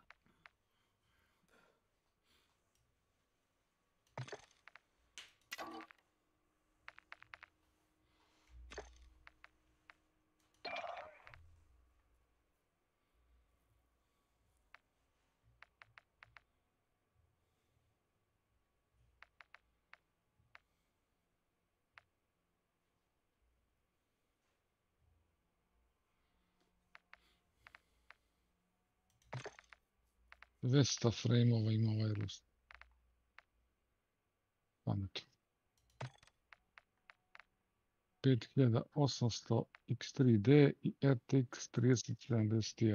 Dvesta frejmova ima ovaj Rust. Pametno. 5800 X3D i RTX 3070 Ti.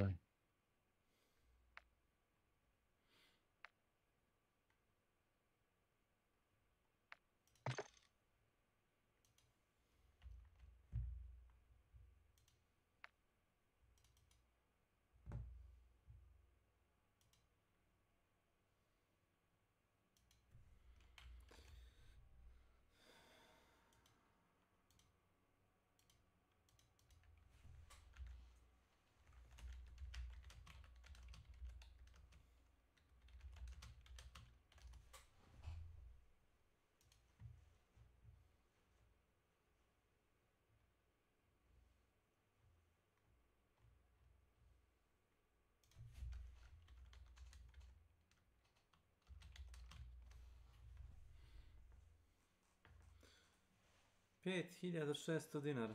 $5.600.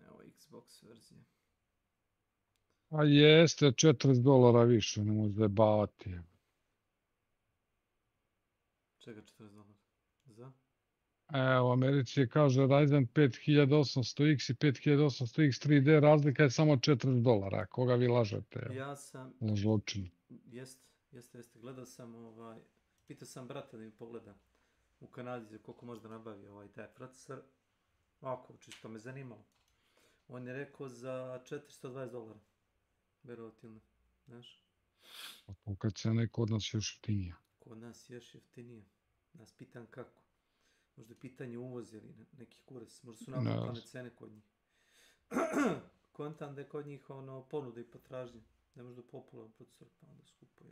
Evo Xbox verzija. A jeste, $40 više, ne može zajebavati. Čega $40? Za? U Americi kaže Ryzen 5800X i 5800X 3D, razlika je samo $40. Koga vi lažete? Ja sam... Lažovčin. Jeste. Gledao sam pitao sam brata da mi pogleda u Kanadi za koliko možda nabavi taj procesor. Ovako, čisto me zanimalo. On je rekao za $420. Verovatno, znaš? Kad se neko od nas još jeftinija. Kod nas još jeftinije. Nas pitan kako. Možda je pitanje uvoz ili neki kurac. Možda su namakane cene kod njih. Kontam da je kod njih ponuda i potražnja. Da je možda popularan procesor pa onda skupo je.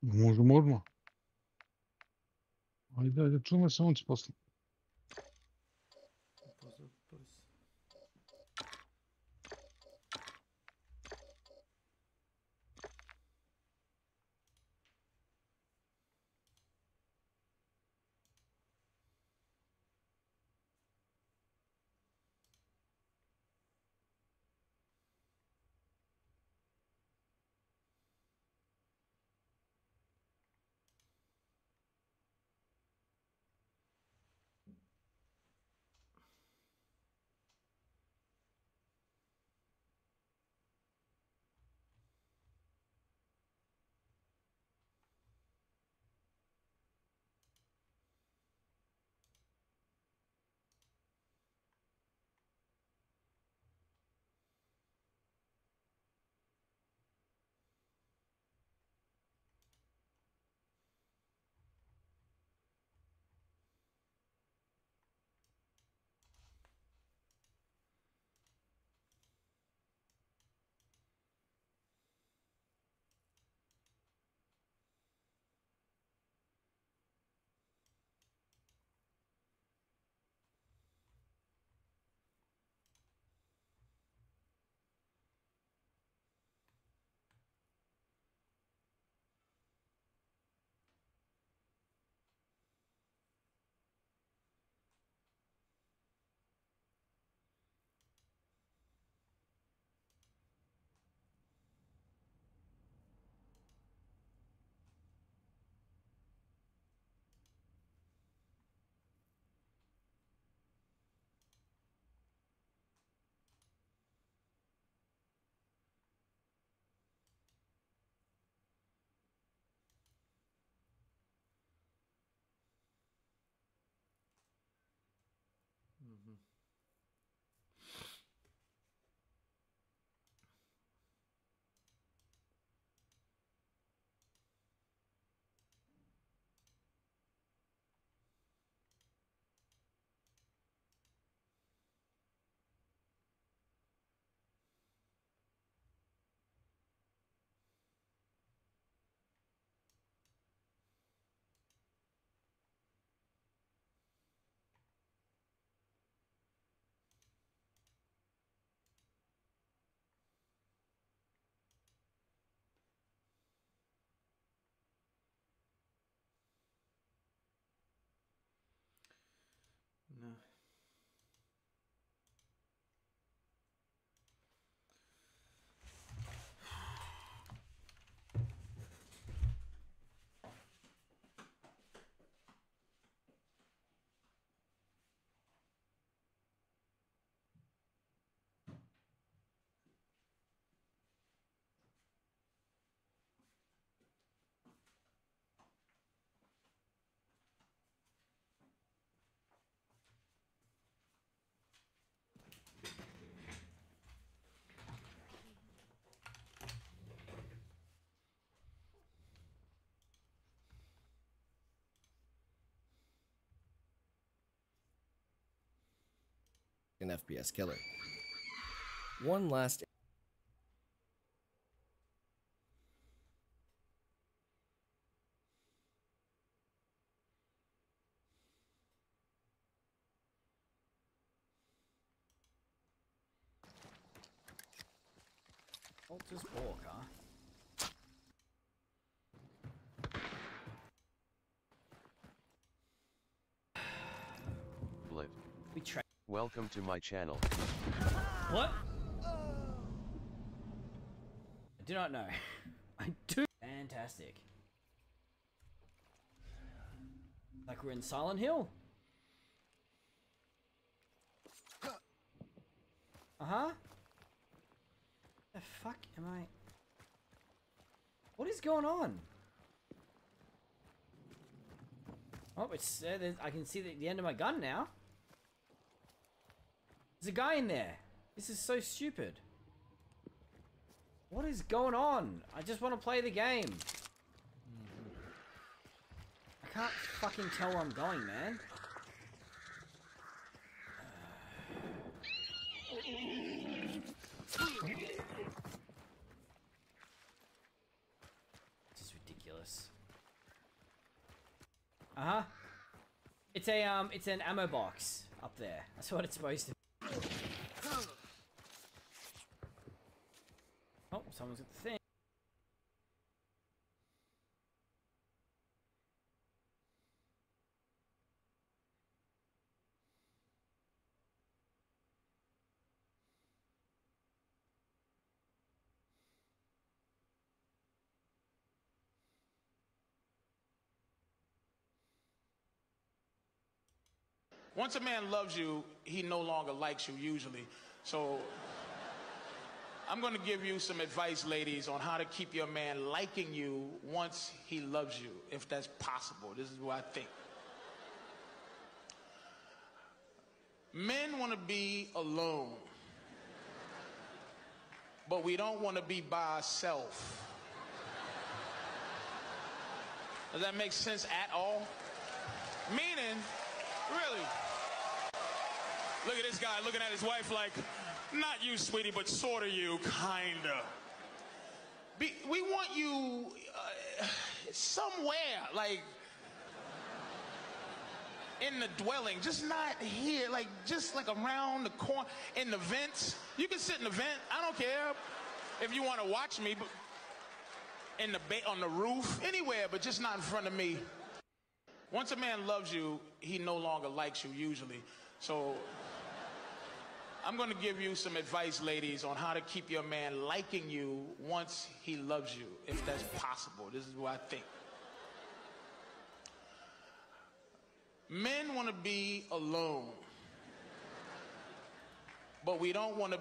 Možemo odmah. Ajde, čujemo se onci posle. No. An FPS killer. One last. Altus Borg, huh? Live. We try. Welcome to my channel. What? I do not know. I do. Fantastic. Like we're in Silent Hill. Uh-huh. The fuck am I? What is going on? Oh, it's I can see the end of my gun now. There's a guy in there. This is so stupid. What is going on? I just want to play the game. I can't fucking tell where I'm going, man. This is ridiculous. ridiculous. It's an ammo box up there. That's what it's supposed to be. Oh, someone's got the thing. Once a man loves you, he no longer likes you usually. So I'm going to give you some advice, ladies, on how to keep your man liking you once he loves you, if that's possible. This is what I think. Men want to be alone, but we don't want to be by ourselves. Does that make sense at all? Meaning, really, look at this guy looking at his wife like, not you, sweetie, but sort of you, kinda. We want you somewhere, like, in the dwelling, just not here, like, just like around the corner, in the vents. You can sit in the vent, I don't care if you want to watch me, but in the on the roof, anywhere, but just not in front of me. Once a man loves you, he no longer likes you usually. So I'm going to give you some advice, ladies, on how to keep your man liking you once he loves you, if that's possible. This is what I think. Men want to be alone, but we don't want to.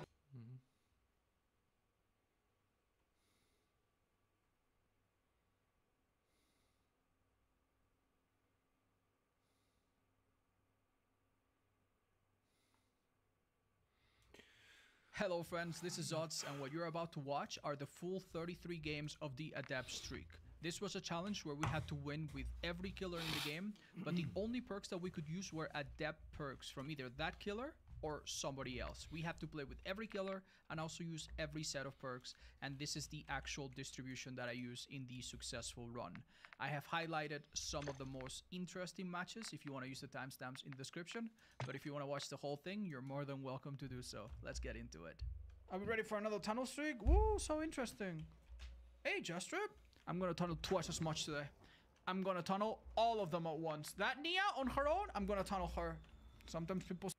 Hello friends, this is Odds, and what you're about to watch are the full 33 games of the Adept Streak. This was a challenge where we had to win with every killer in the game, but the only perks that we could use were Adept perks from either that killer or somebody else. We had to play with every killer and also use every set of perks, and this is the actual distribution that I use in the successful run. I have highlighted some of the most interesting matches if you want to use the timestamps in the description, but if you want to watch the whole thing, you're more than welcome to do so. Let's get into it. Are we ready for another tunnel streak? Woo, so interesting. Hey, Justrip. I'm gonna tunnel twice as much today. I'm gonna tunnel all of them at once. That Nia on her own, I'm gonna tunnel her. Sometimes people...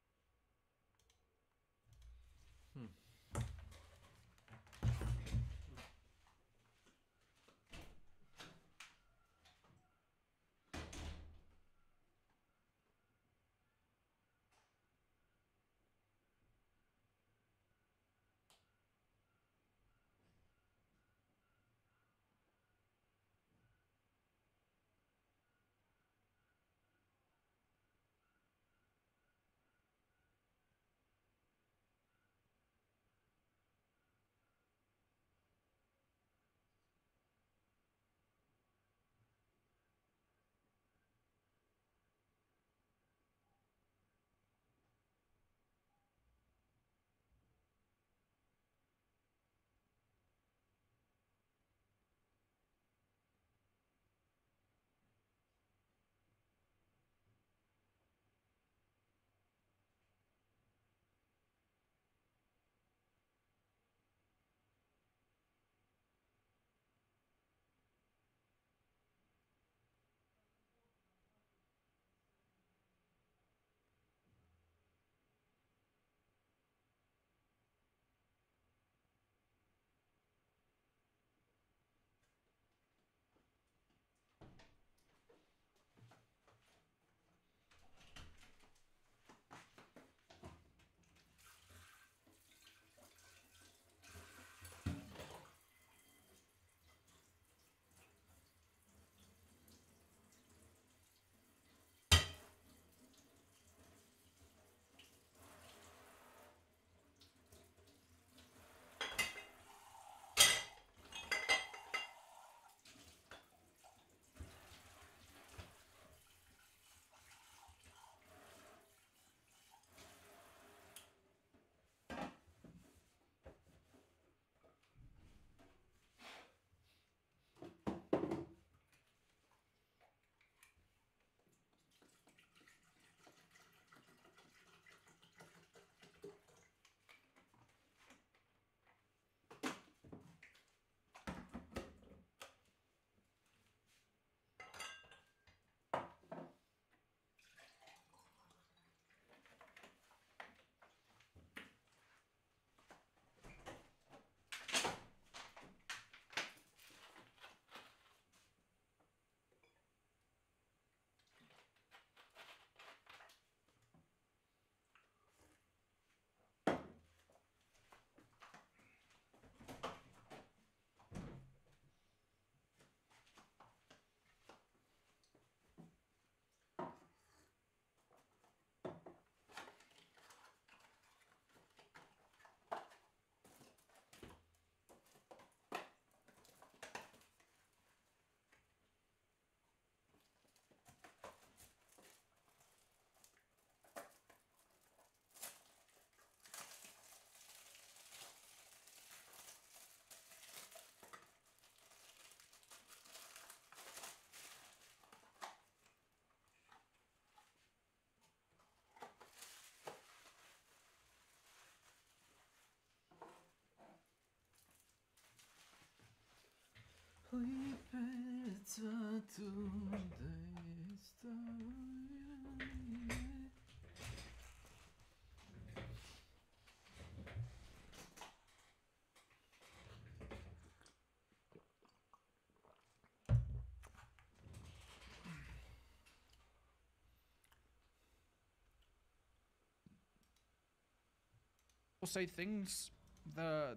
Say things that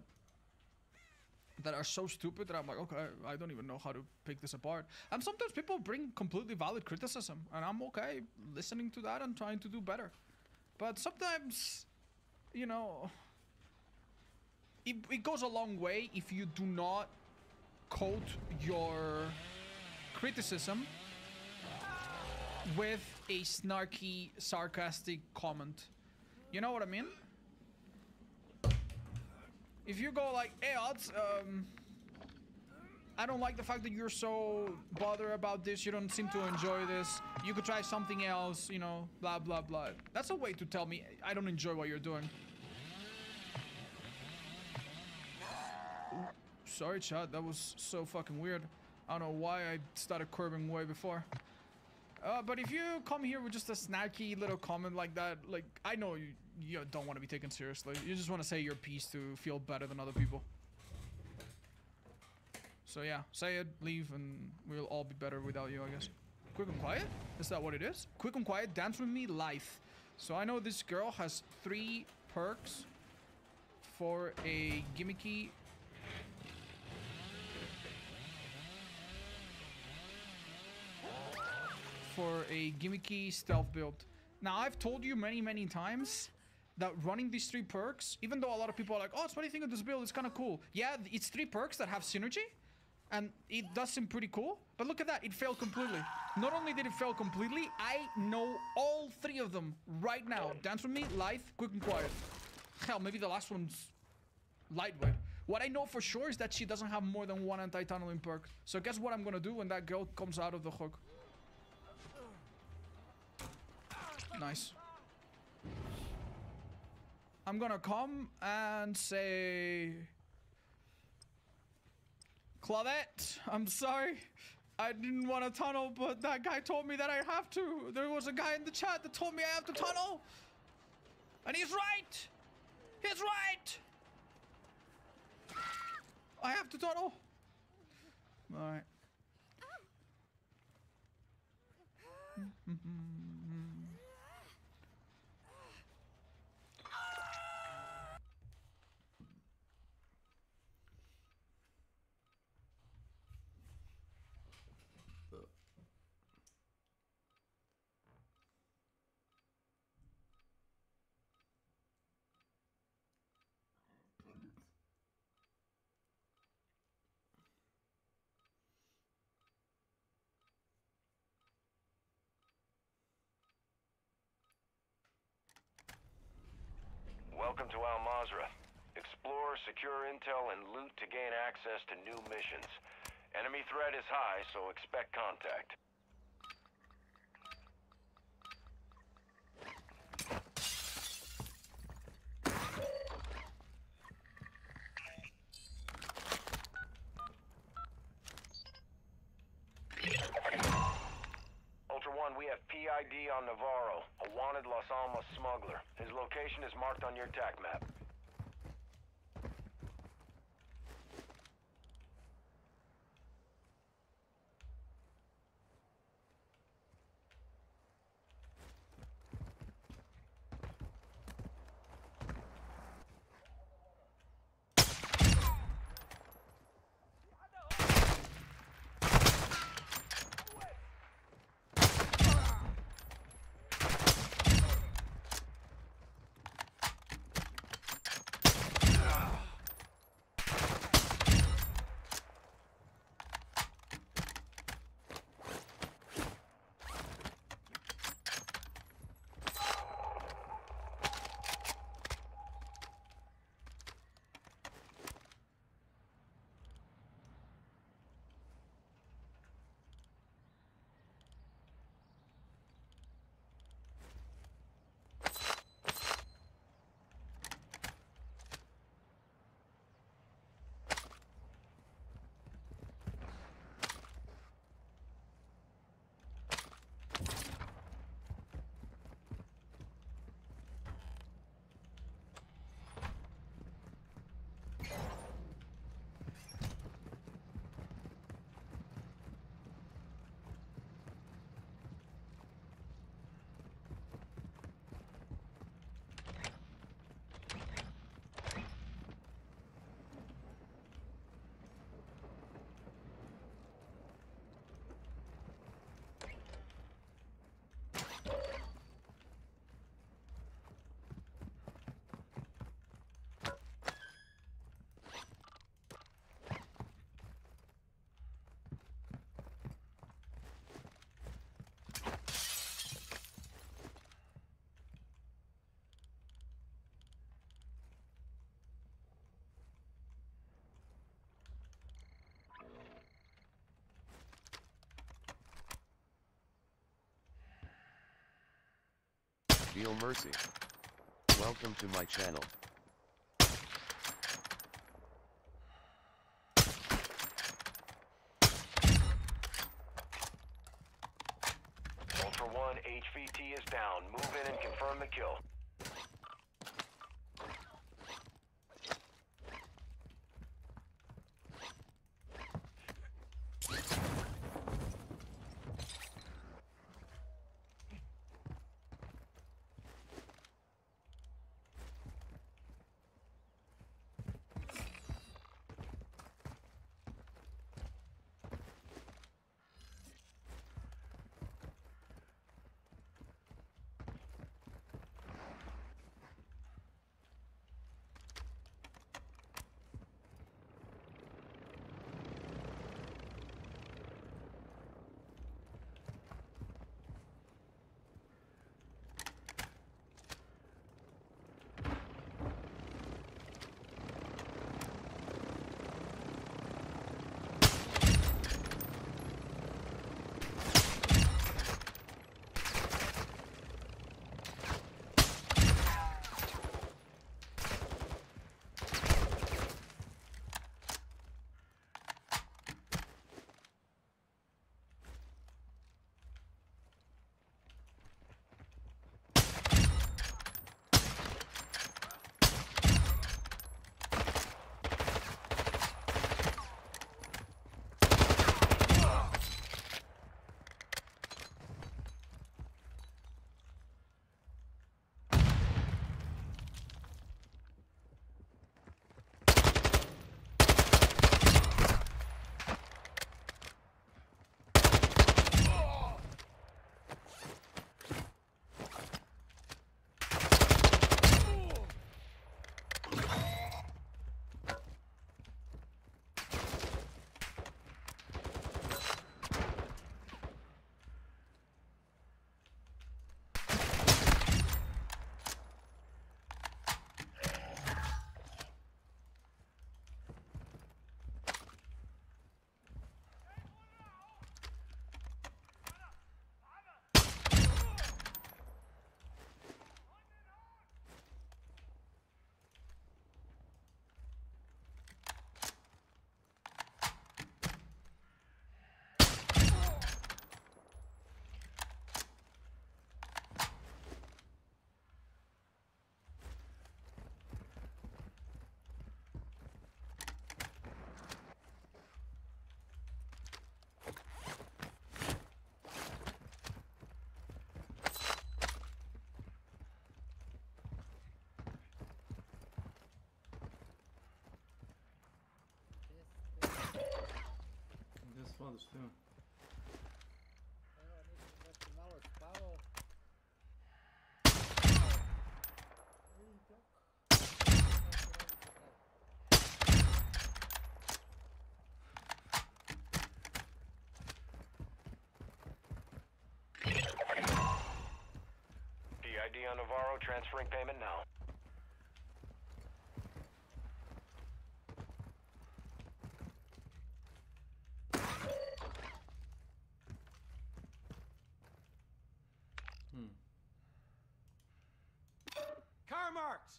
are so stupid that I'm like, okay, I don't even know how to pick this apart. And sometimes people bring completely valid criticism, and I'm okay listening to that and trying to do better. But sometimes, you know, it goes a long way if you do not coat your criticism with a snarky, sarcastic comment. You know what I mean? If you go like, hey, Odds, I don't like the fact that you're so bothered about this, you don't seem to enjoy this, you could try something else, you know, blah, blah, blah. That's a way to tell me I don't enjoy what you're doing. Ooh, sorry, chat, that was so fucking weird. I don't know why I started curving way before. But if you come here with just a snacky little comment like that, like, I know you don't want to be taken seriously. You just want to say your piece to feel better than other people. So yeah, say it, leave, and we'll all be better without you, I guess. Quick and quiet? Is that what it is? Quick and quiet, dance with me, life. So I know this girl has 3 perks for a gimmicky... stealth build. Now, I've told you many times that running these 3 perks, even though a lot of people are like, oh, what do you think of this build? It's kind of cool. Yeah, it's 3 perks that have synergy, and it does seem pretty cool. But look at that, it failed completely. Not only did it fail completely, I know all 3 of them right now. Dance with me, lithe, quick and quiet. Hell, maybe the last one's lightweight. What I know for sure is that she doesn't have more than 1 anti-tunneling perk. So guess what I'm gonna do when that girl comes out of the hook? Nice. I'm gonna come and say... Claudette, I'm sorry. I didn't want to tunnel, but that guy told me that I have to. There was a guy in the chat that told me I have to tunnel. And he's right. He's right. I have to tunnel. Alright. Welcome to Al Mazrah. Explore, secure intel, and loot to gain access to new missions. Enemy threat is high, so expect contact. Ultra One, we have PID on Navarro, a wanted Los Alamos smuggler. His location is marked on your TAC map. Reveal Mercy. Welcome to my channel. Ultra One, HVT is down. Move in and confirm the kill. Spadaš ti? Evo, nisam nešto malo spavao. PID on Navarro, transferring payment now. Car marked!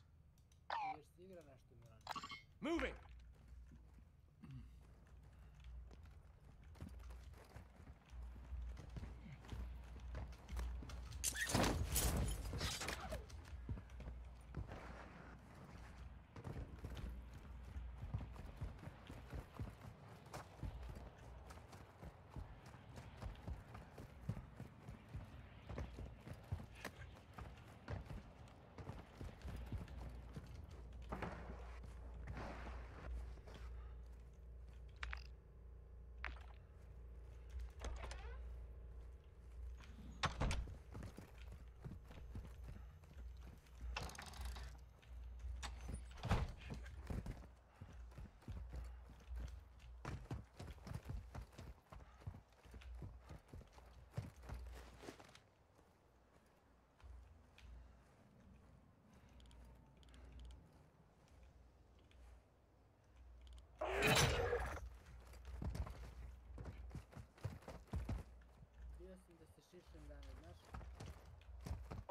Moving!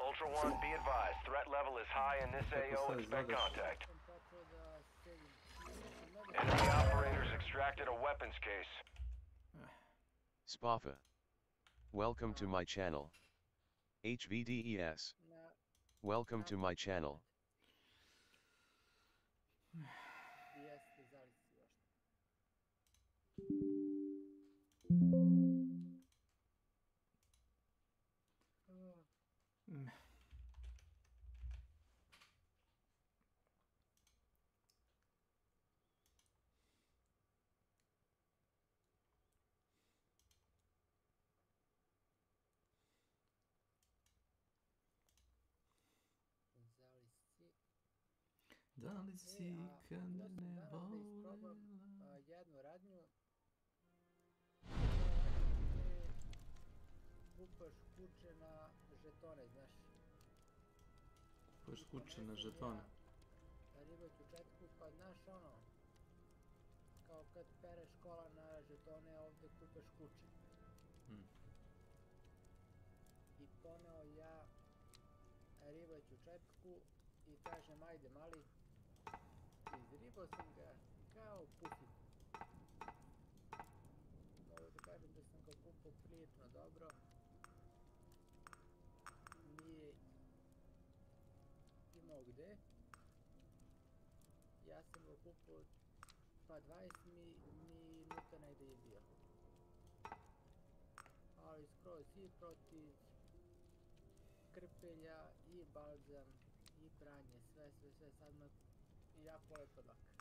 Ultra One, be advised. Threat level is high in this AO. Expect contact. Enemy operators extracted a weapons case. Spafa. Welcome to my channel. HVDES. Welcome to my channel. Da li si kad ne volela? Jednu radnju. Kupaš kuće na žetone, znaš. Kupaš kuće na žetone. Ribac u četku, pa znaš ono, kao kad pereš kola na žetone, ovdje kupaš kuće. I poneo ja ribać u četku i kažem ajde mali, izribao sam ga kao pufiku. Mogu da kažem da sam ga kupao prilično dobro. Nije imao gde. Ja sam ga kupao pa 20 minuta negde je bio. Ali skroz i protiv krpelja i balzam i pranje, sve sad ima jako lepo dlaka.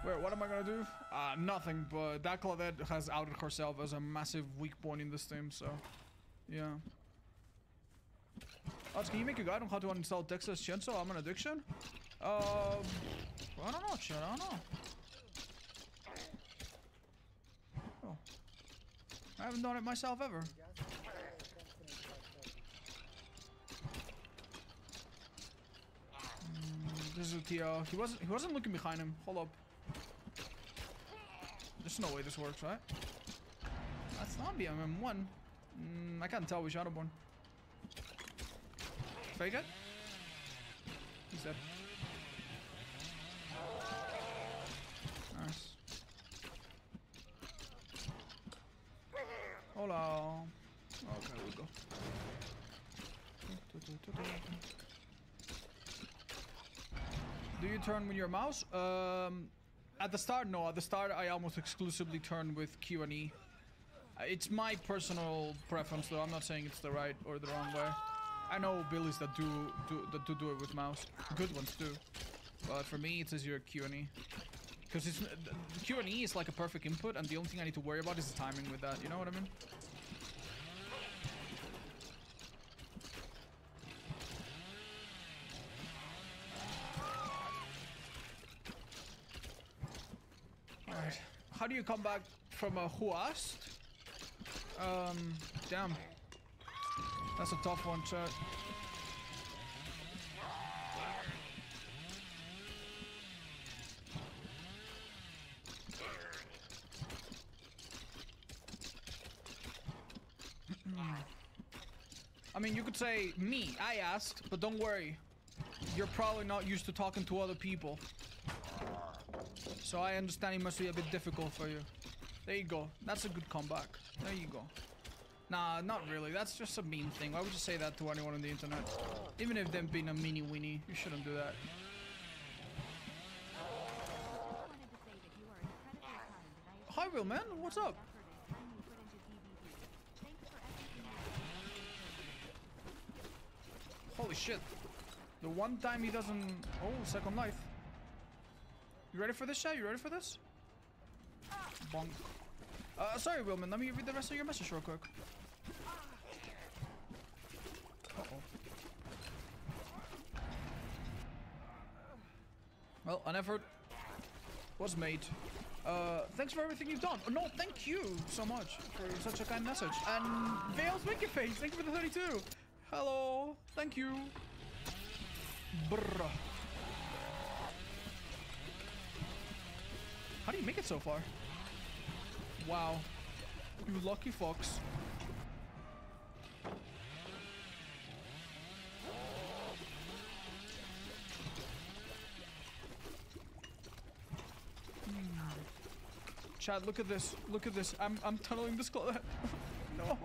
Wait, what am I gonna do? Nothing, but that Claudette has outed herself as a massive weak point in this team, so... Yeah. Can you make a guide on how to uninstall Texas Chainsaw? I'm an addiction? I don't know, Chad. I don't know. Oh. I haven't done it myself ever. This is Tio. He wasn't looking behind him. Hold up. There's no way this works, right? That's not BMM1. I can't tell with Shadowborn. Fake it? He's dead. Nice. Hola. Okay, we go. Do you turn with your mouse? At the start, no. At the start, I almost exclusively turn with Q and E. It's my personal preference, though. I'm not saying it's the right or the wrong way. I know billies that do it with mouse. Good ones too. But for me, it's easier Q and E. Because it's Q and E is like a perfect input, and the only thing I need to worry about is the timing with that. You know what I mean? Alright. How do you come back from a who asked? Damn. That's a tough one, chat. I mean, you could say, me, I asked, but don't worry. You're probably not used to talking to other people. So I understand it must be a bit difficult for you. There you go. That's a good comeback. There you go. Nah, not really. That's just a mean thing. Why would you say that to anyone on the internet? Even if they've been a meanie-weenie, you shouldn't do that. Hi, Will, man. What's up? Holy shit. The one time he doesn't... Oh, Second Life. You ready for this, chat? You ready for this? Bonk. Sorry, Willman. Let me read the rest of your message real quick. Uh-oh. Well, an effort was made. Thanks for everything you've done. Oh, no, thank you so much for such a kind message. And Vale's Winky Face, thank you for the 32. Hello. Thank you. Brr. How do you make it so far? Wow. You lucky fucks. Chad, look at this. Look at this. I'm tunneling this close. No.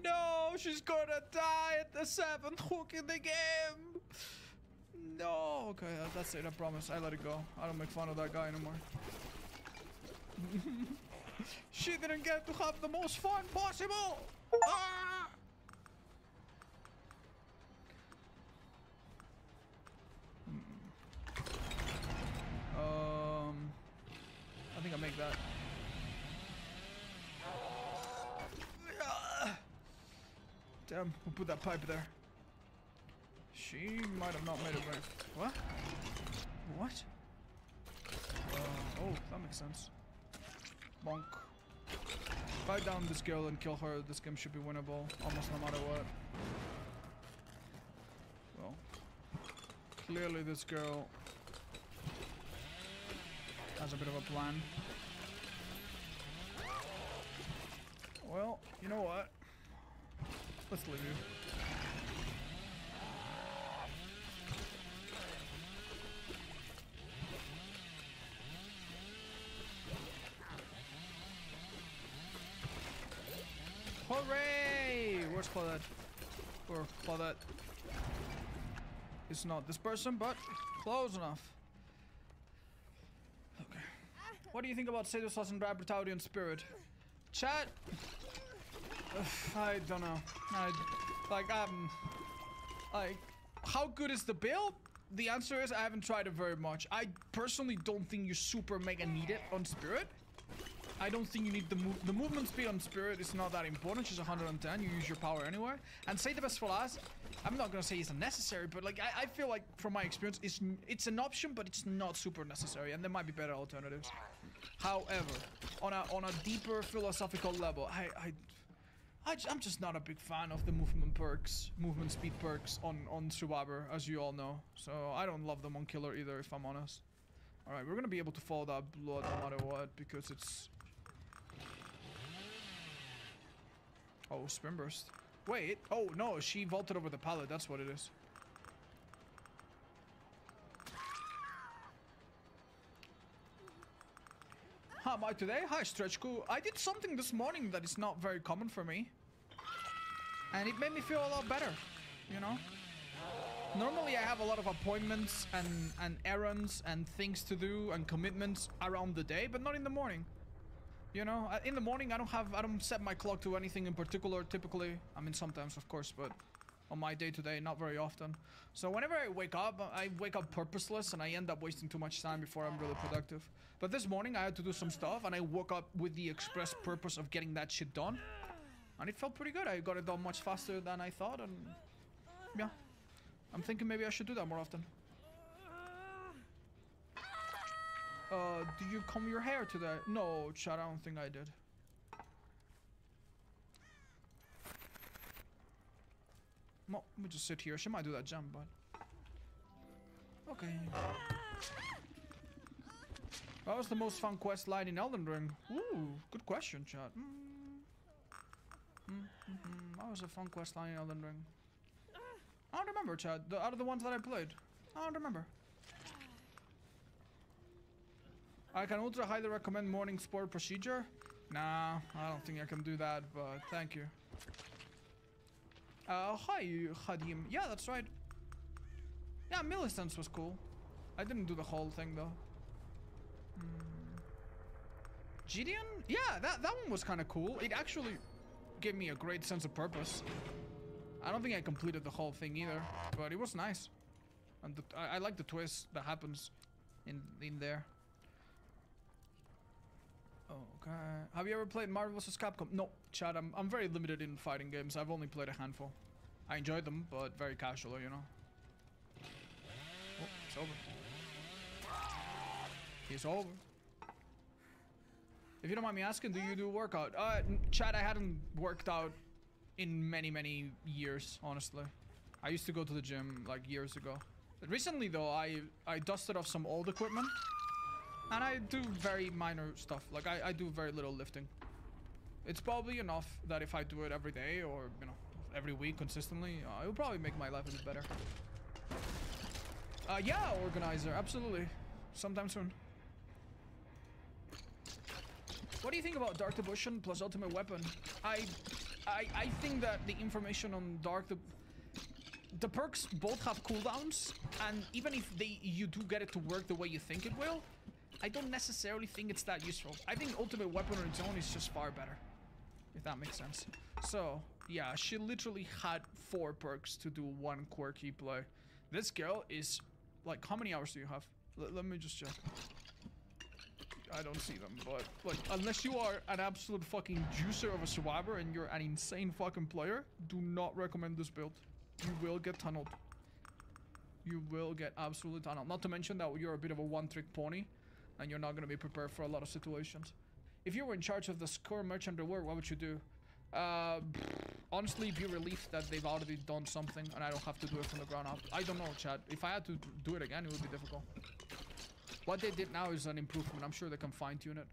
No, she's gonna die at the 7th hook in the game. No. Okay, that's it. I promise. I let it go. I don't make fun of that guy anymore. She didn't get to have the most fun possible. Ah! I think I'll make that. Damn, we'll put that pipe there. She might have not made it right. What? What? Oh, that makes sense. Bonk. Fight down this girl and kill her. This game should be winnable, almost no matter what. Well, clearly this girl has a bit of a plan. Well, you know what? Let's leave you. Hooray! Where's Claudette? Or Claudette? It's not this person, but close enough. Okay. What do you think about Sadus and Rap Brutality and Spirit? Chat? I don't know. Like, how good is the build? The answer is I haven't tried it very much. I personally don't think you super mega need it on Spirit. I don't think you need the movement speed on Spirit is not that important. She's 110. You use your power anyway. And Save the Best for Last, I'm not gonna say it's unnecessary, but like I feel like from my experience, it's an option, but it's not super necessary, and there might be better alternatives. However, on a deeper philosophical level, I'm just not a big fan of the movement speed perks on Survivor, as you all know. So I don't love them on Killer either, if I'm honest. All right, we're gonna be able to follow that blood no matter what because it's. Oh, Spin Burst. Wait. Oh no, she vaulted over the pallet. That's what it is. How am I today? Hi, Stretchku. I did something this morning that is not very common for me. And it made me feel a lot better, you know? Normally I have a lot of appointments and errands and things to do and commitments around the day, but not in the morning. You know, in the morning I don't set my clock to anything in particular typically. I mean sometimes of course, but on my day-to-day, not very often. So whenever I wake up purposeless and I end up wasting too much time before I'm really productive. But this morning I had to do some stuff and I woke up with the express purpose of getting that shit done. And it felt pretty good. I got it done much faster than I thought, and yeah. I'm thinking maybe I should do that more often. Do you comb your hair today? No, Chad, I don't think I did. No, let me just sit here. She might do that jump, but... Okay. What was the most fun quest line in Elden Ring? Ooh, good question, Chad. What was a fun quest line in Elden Ring? I don't remember, Chad. Out of the ones that I played. I don't remember. I can ultra highly recommend morning sport procedure. Nah, I don't think I can do that, but thank you. Hi, Khadim. Yeah, that's right. Yeah, Millicent's was cool. I didn't do the whole thing, though. Gideon? Yeah, that one was kind of cool. It actually gave me a great sense of purpose. I don't think I completed the whole thing either, but it was nice. And I like the twist that happens in there. Okay. Have you ever played Marvel vs. Capcom? No, Chad, I'm very limited in fighting games. I've only played a handful. I enjoyed them, but very casually, you know. Oh, it's over. It's over. If you don't mind me asking, do you do workout? Chad, I hadn't worked out in many years, honestly. I used to go to the gym like years ago. Recently though, I dusted off some old equipment. And I do very minor stuff. Like I do very little lifting. It's probably enough that if I do it every day or, you know, every week consistently, it will probably make my life a bit better. Yeah, organizer, absolutely. Sometime soon. What do you think about Dark Devotion plus Ultimate Weapon? I think that the information on the perks both have cooldowns, and even if you do get it to work the way you think it will, I don't necessarily think it's that useful. I think Ultimate Weapon on its own is just far better, if that makes sense. So, yeah, she literally had 4 perks to do one quirky play. This girl is, like, how many hours do you have? Let me just check. I don't see them, but, like, unless you are an absolute fucking juicer of a survivor and you're an insane fucking player, do not recommend this build. You will get tunneled. You will get absolutely tunneled. Not to mention that you're a bit of a one-trick pony, and you're not going to be prepared for a lot of situations. If you were in charge of the score merchant reward, what would you do? Honestly, be relieved that they've already done something and I don't have to do it from the ground up. I don't know, Chad. If I had to do it again, it would be difficult. What they did now is an improvement. I'm sure they can fine-tune it.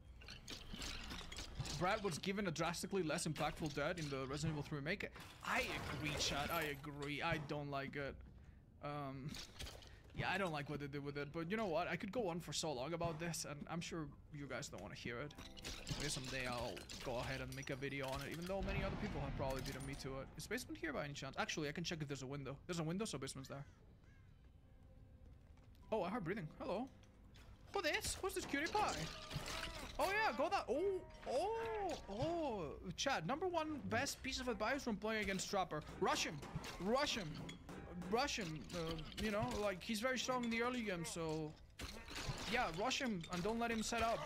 Brad was given a drastically less impactful death in the Resident Evil 3 remake. I agree, Chad. I agree. I don't like it. Yeah, I don't like what they did with it. But you know what? I could go on for so long about this, and I'm sure you guys don't want to hear it. Maybe someday I'll go ahead and make a video on it, even though many other people have probably beaten me to it. Is basement here by any chance? Actually, I can check if there's a window. There's a window, so basement's there. Oh, I heard breathing. Hello. Who this? Who's this cutie pie? Oh yeah, go that. Oh, Chad, #1 best piece of advice when playing against Trapper. Rush him. You know, like, he's very strong in the early game, so yeah, rush him and don't let him set up.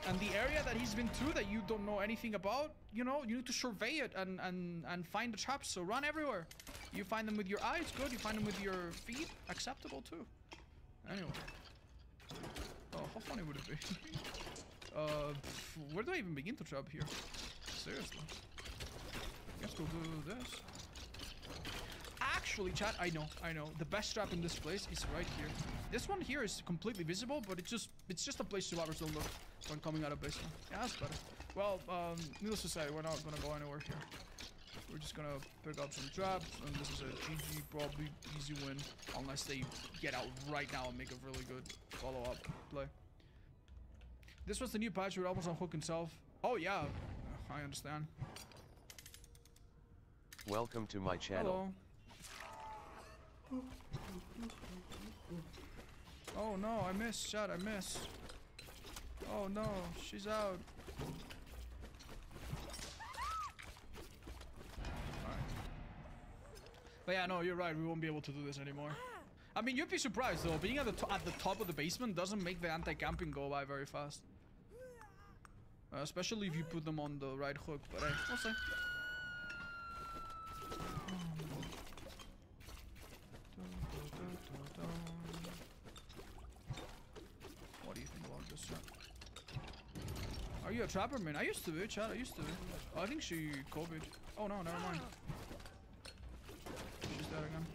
And the area that he's been to that you don't know anything about, you know, you need to survey it and find the traps. So run everywhere. You find them with your eyes, good. You find them with your feet, acceptable too. Anyway. Oh, how funny would it be? Where do I even begin to trap here? Seriously. I guess we'll do this. Actually, chat, I know. The best trap in this place is right here. This one here is completely visible, but it's just a place survivors don't look when coming out of basement. Yeah, that's better. Well, needless to say, we're not gonna go anywhere here. We're just gonna pick up some traps, and this is a GG, probably easy win, unless they get out right now and make a really good follow-up play. This was the new patch where almost unhook himself. Oh yeah, I understand. Welcome to my channel. Hello. Oh no, I missed, chat, I missed. Oh no, she's out. But yeah, no, you're right. We won't be able to do this anymore. I mean, you'd be surprised though. Being at the top of the basement doesn't make the anti-camping go by very fast. Especially if you put them on the right hook. But hey, we'll see. What do you think about this trap? Are you a trapper, man? I used to be, Chad. I used to be. Oh, I think she copied. Oh no, never mind. She's dead again.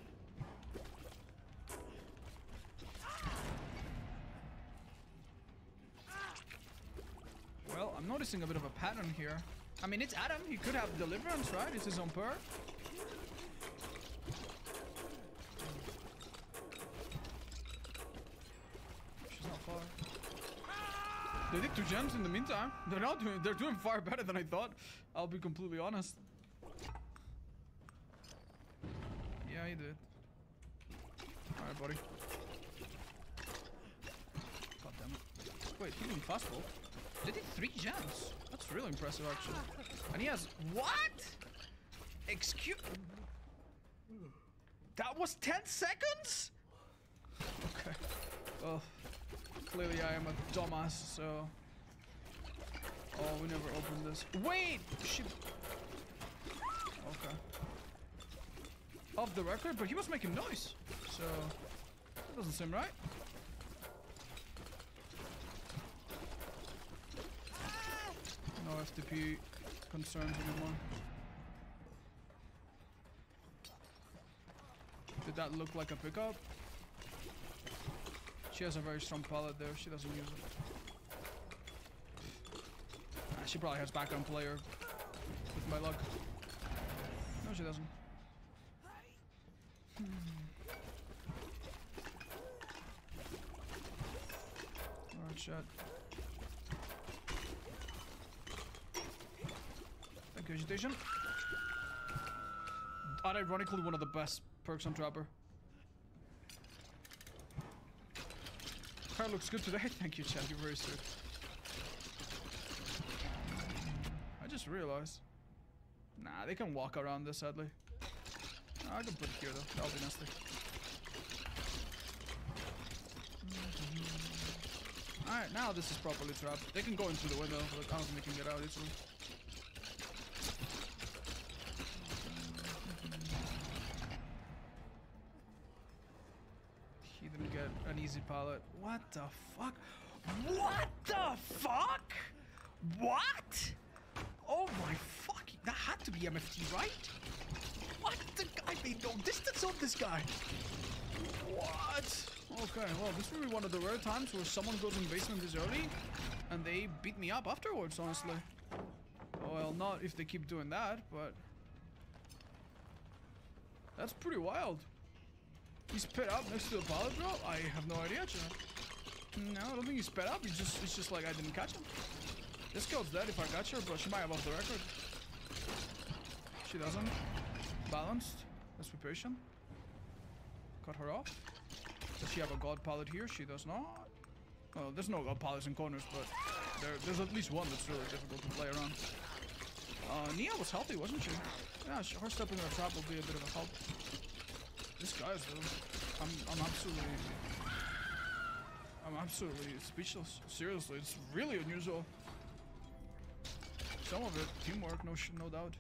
Well, I'm noticing a bit of a pattern here. I mean, it's Adam. He could have deliverance, right? It's his own perk. She's not far. They did 2 gems in the meantime. They're doing far better than I thought. I'll be completely honest. Yeah, he did. Alright, buddy. God damn it. Wait, he didn't fastball. They did 3 gems. That's really impressive, actually. And he has what? Excuse. That was 10 seconds? Okay. Well, clearly I am a dumbass, so. Oh, we never opened this. Wait! Shit. Okay. Off the record, but he was making noise. So, that doesn't seem right. No FTP concerns anymore. Did that look like a pickup? She has a very strong pallet there. She doesn't use it. She probably has background player with my luck. No, she doesn't. Alright, chat. Thank you, agitation. Unironically, one of the best perks on Trapper. Car looks good today. Thank you, chat. You're very sweet. I just realized. Nah, they can walk around this, sadly. I can put it here, though. That'll be nasty. Alright, now this is properly trapped. They can go into the window, but I don't think they can get out easily. He didn't get an easy pallet. What the fuck? What the fuck? What? Oh my fucking... That had to be MFT, right? What? The guy made no distance on this guy. What? Okay, well, this will be one of the rare times where someone goes in basement this early and they beat me up afterwards, honestly. Well, not if they keep doing that, but... That's pretty wild. He's sped up next to a pallet drop? I have no idea, chat. No, I don't think he's sped up. It's just like I didn't catch him. This girl's dead if I catch her, but she might have off the record. She doesn't. Balanced. Let's be patient. Cut her off. Does she have a god pallet here? She does not. Well, there's no god pallets in corners, but there's at least one that's really difficult to play around. Nia was healthy, wasn't she? Yeah, her stepping in the trap will be a bit of a help. This guy's though. I'm absolutely... I'm absolutely speechless. Seriously, it's really unusual. Some of it, teamwork, no doubt.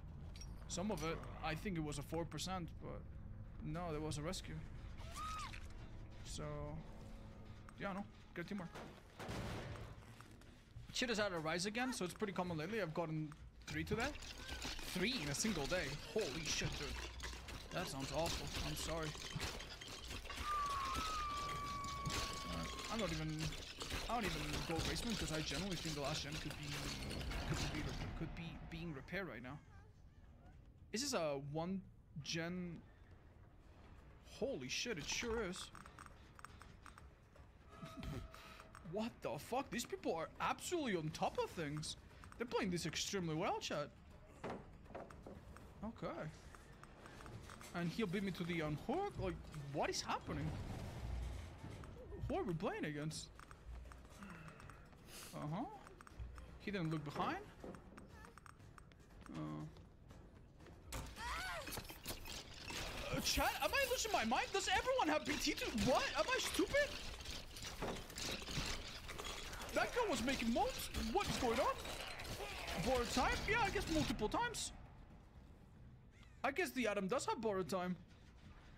Some of it, I think it was a 4%, but no, there was a rescue. So, yeah, no, good teamwork. Shit is out of Rise again, so it's pretty common lately. I've gotten 3 today. 3 in a single day. Holy shit, dude. That sounds awful. I'm sorry. I don't even go basement because I generally think the last gen could be being repaired right now. Is this a 1 gen? Holy shit, it sure is. What the fuck? These people are absolutely on top of things. They're playing this extremely well, chat. Okay. And he'll beat me to the unhook? Like, what is happening? Who are we playing against? Uh-huh. He didn't look behind. Chat, am I losing my mind? Does everyone have BT to what? Am I stupid? That guy was making moves. What is going on? Borrowed time? Yeah, I guess multiple times. I guess the Atom does have borrowed time.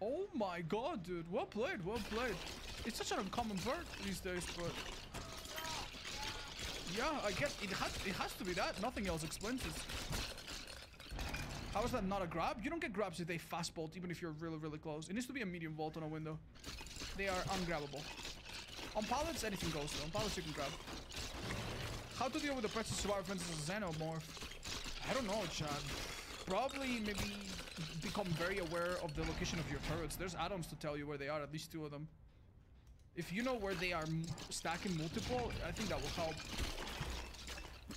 Oh my god, dude. Well played, well played. It's such an uncommon bird these days, but... yeah, I guess it has to be that. Nothing else explains this. How is that not a grab? You don't get grabs if they fast bolt, even if you're really, really close. It needs to be a medium vault on a window. They are ungrabbable. On pallets, anything goes though. On pallets, you can grab. How to deal with the Pretzel Survivor Fences as a Xenomorph? I don't know, Chad. Probably maybe become very aware of the location of your turrets. There's add-ons to tell you where they are, at least 2 of them. If you know where they are stacking multiple, I think that will help.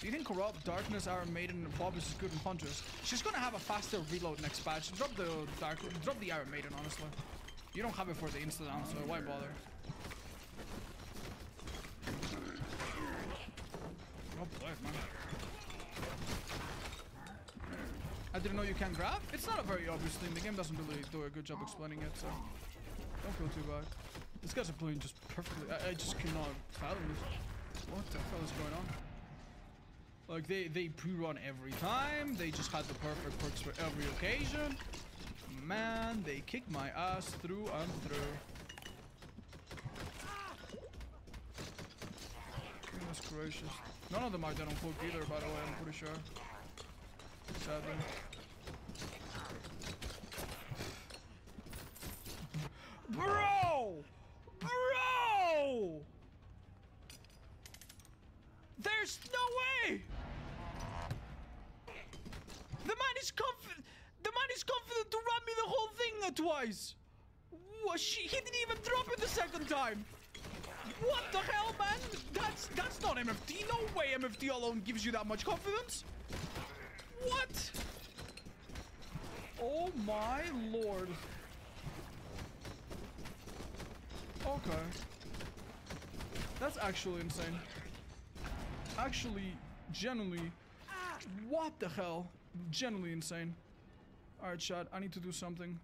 Do you think Corrupt, Darkness, Iron Maiden, and Bob is good in Huntress? She's gonna have a faster reload next patch. Drop the Iron Maiden, honestly. You don't have it for the instant so why bother? Well played, man. I didn't know you can grab. It's not a very obvious thing. The game doesn't really do a good job explaining it, so don't feel too bad. These guys are playing just perfectly. I just cannot fathom this. What the hell is going on? Like, they pre-run every time. They just had the perfect perks for every occasion. Man, they kicked my ass through and through. Goodness gracious. None of them are dead on hook either, by the way, I'm pretty sure. Sadly. Bro! Bro! There's no way! The man is confident to run me the whole thing twice! What, he didn't even drop it the second time! What the hell, man? That's not MFT. No way MFT alone gives you that much confidence. What? Oh my lord. Okay. That's actually insane. Actually, genuinely, what the hell? Genuinely insane. Alright, chat, I need to do something.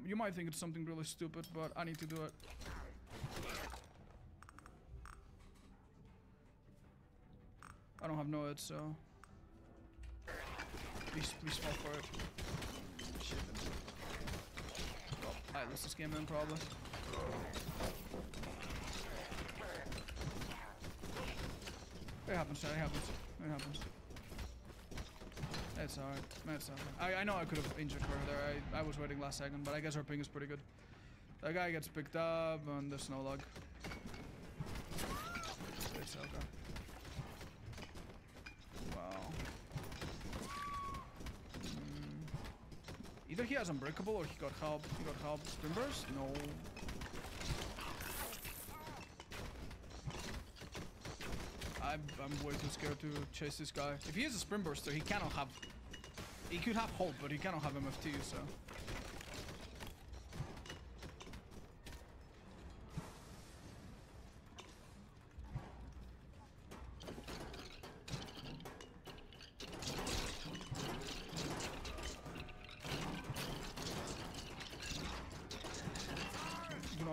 You might think it's something really stupid, but I need to do it. I don't have no it, so... Please fall for it. Shit. Oh, I lose this game then, probably. It happens, chat. It happens. It happens. It's alright. It's alright. I know I could have injured her there. I was waiting last second, but I guess her ping is pretty good. That guy gets picked up, and there's no lag. It's okay. Wow. Either he has Unbreakable or he got help. He got help. Spin Burst? No. I'm way too scared to chase this guy. If he is a Spin Burster, he cannot have... He could have Hold, but he cannot have MFT, so...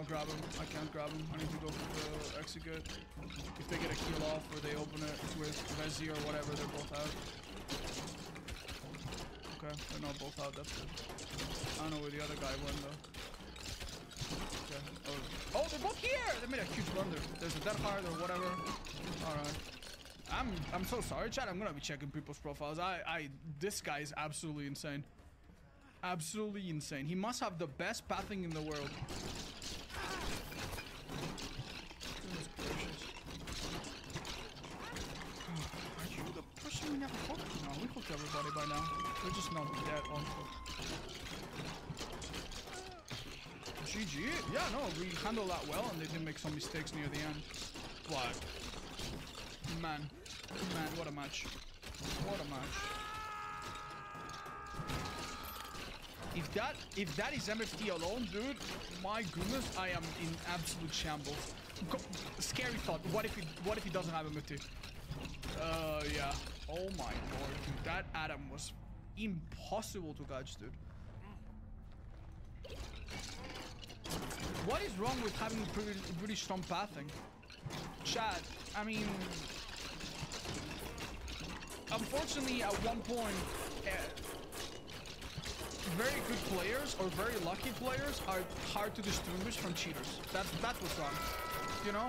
cannot grab him. I can't grab him. I need to go for the execute. If they get a kill off or they open it with Resi or whatever, they're both out. Okay, they're not both out. That's good. I don't know where the other guy went though. Okay. Oh, they're both here! They made a huge blunder. There's a dead hard or whatever. Alright. I'm so sorry, chat. I'm gonna be checking people's profiles. This guy is absolutely insane. Absolutely insane. He must have the best pathing in the world. Goodness gracious. Are you the person we never hooked? No, we hooked everybody by now. They're just not dead on foot. GG. Yeah, no, we handled that well and they didn't make some mistakes near the end. But man, what a match. What a match. If that is MFT alone, dude, my goodness, I am in absolute shambles. Scary thought. What if he doesn't have MFT? Yeah. Oh my lord, dude, that Adam was impossible to catch, dude. What is wrong with having pretty strong pathing? Chad, I mean, unfortunately, at one point, very good players or very lucky players are hard to distinguish from cheaters. That's what's wrong. You know?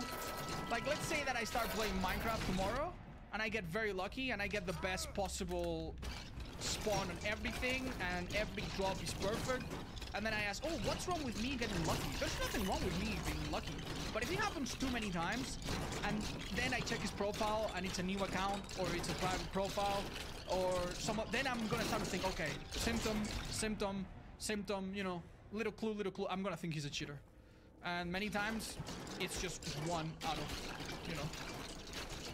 Like, let's say that I start playing Minecraft tomorrow, and I get very lucky, and I get the best possible spawn on everything, and every drop is perfect. And then I ask, oh, what's wrong with me getting lucky? There's nothing wrong with me being lucky. But if it happens too many times, and then I check his profile, and it's a new account, or it's a private profile, or then I'm gonna start to think, okay, symptom, you know, little clue, I'm gonna think he's a cheater. And many times, it's just one out of, you know.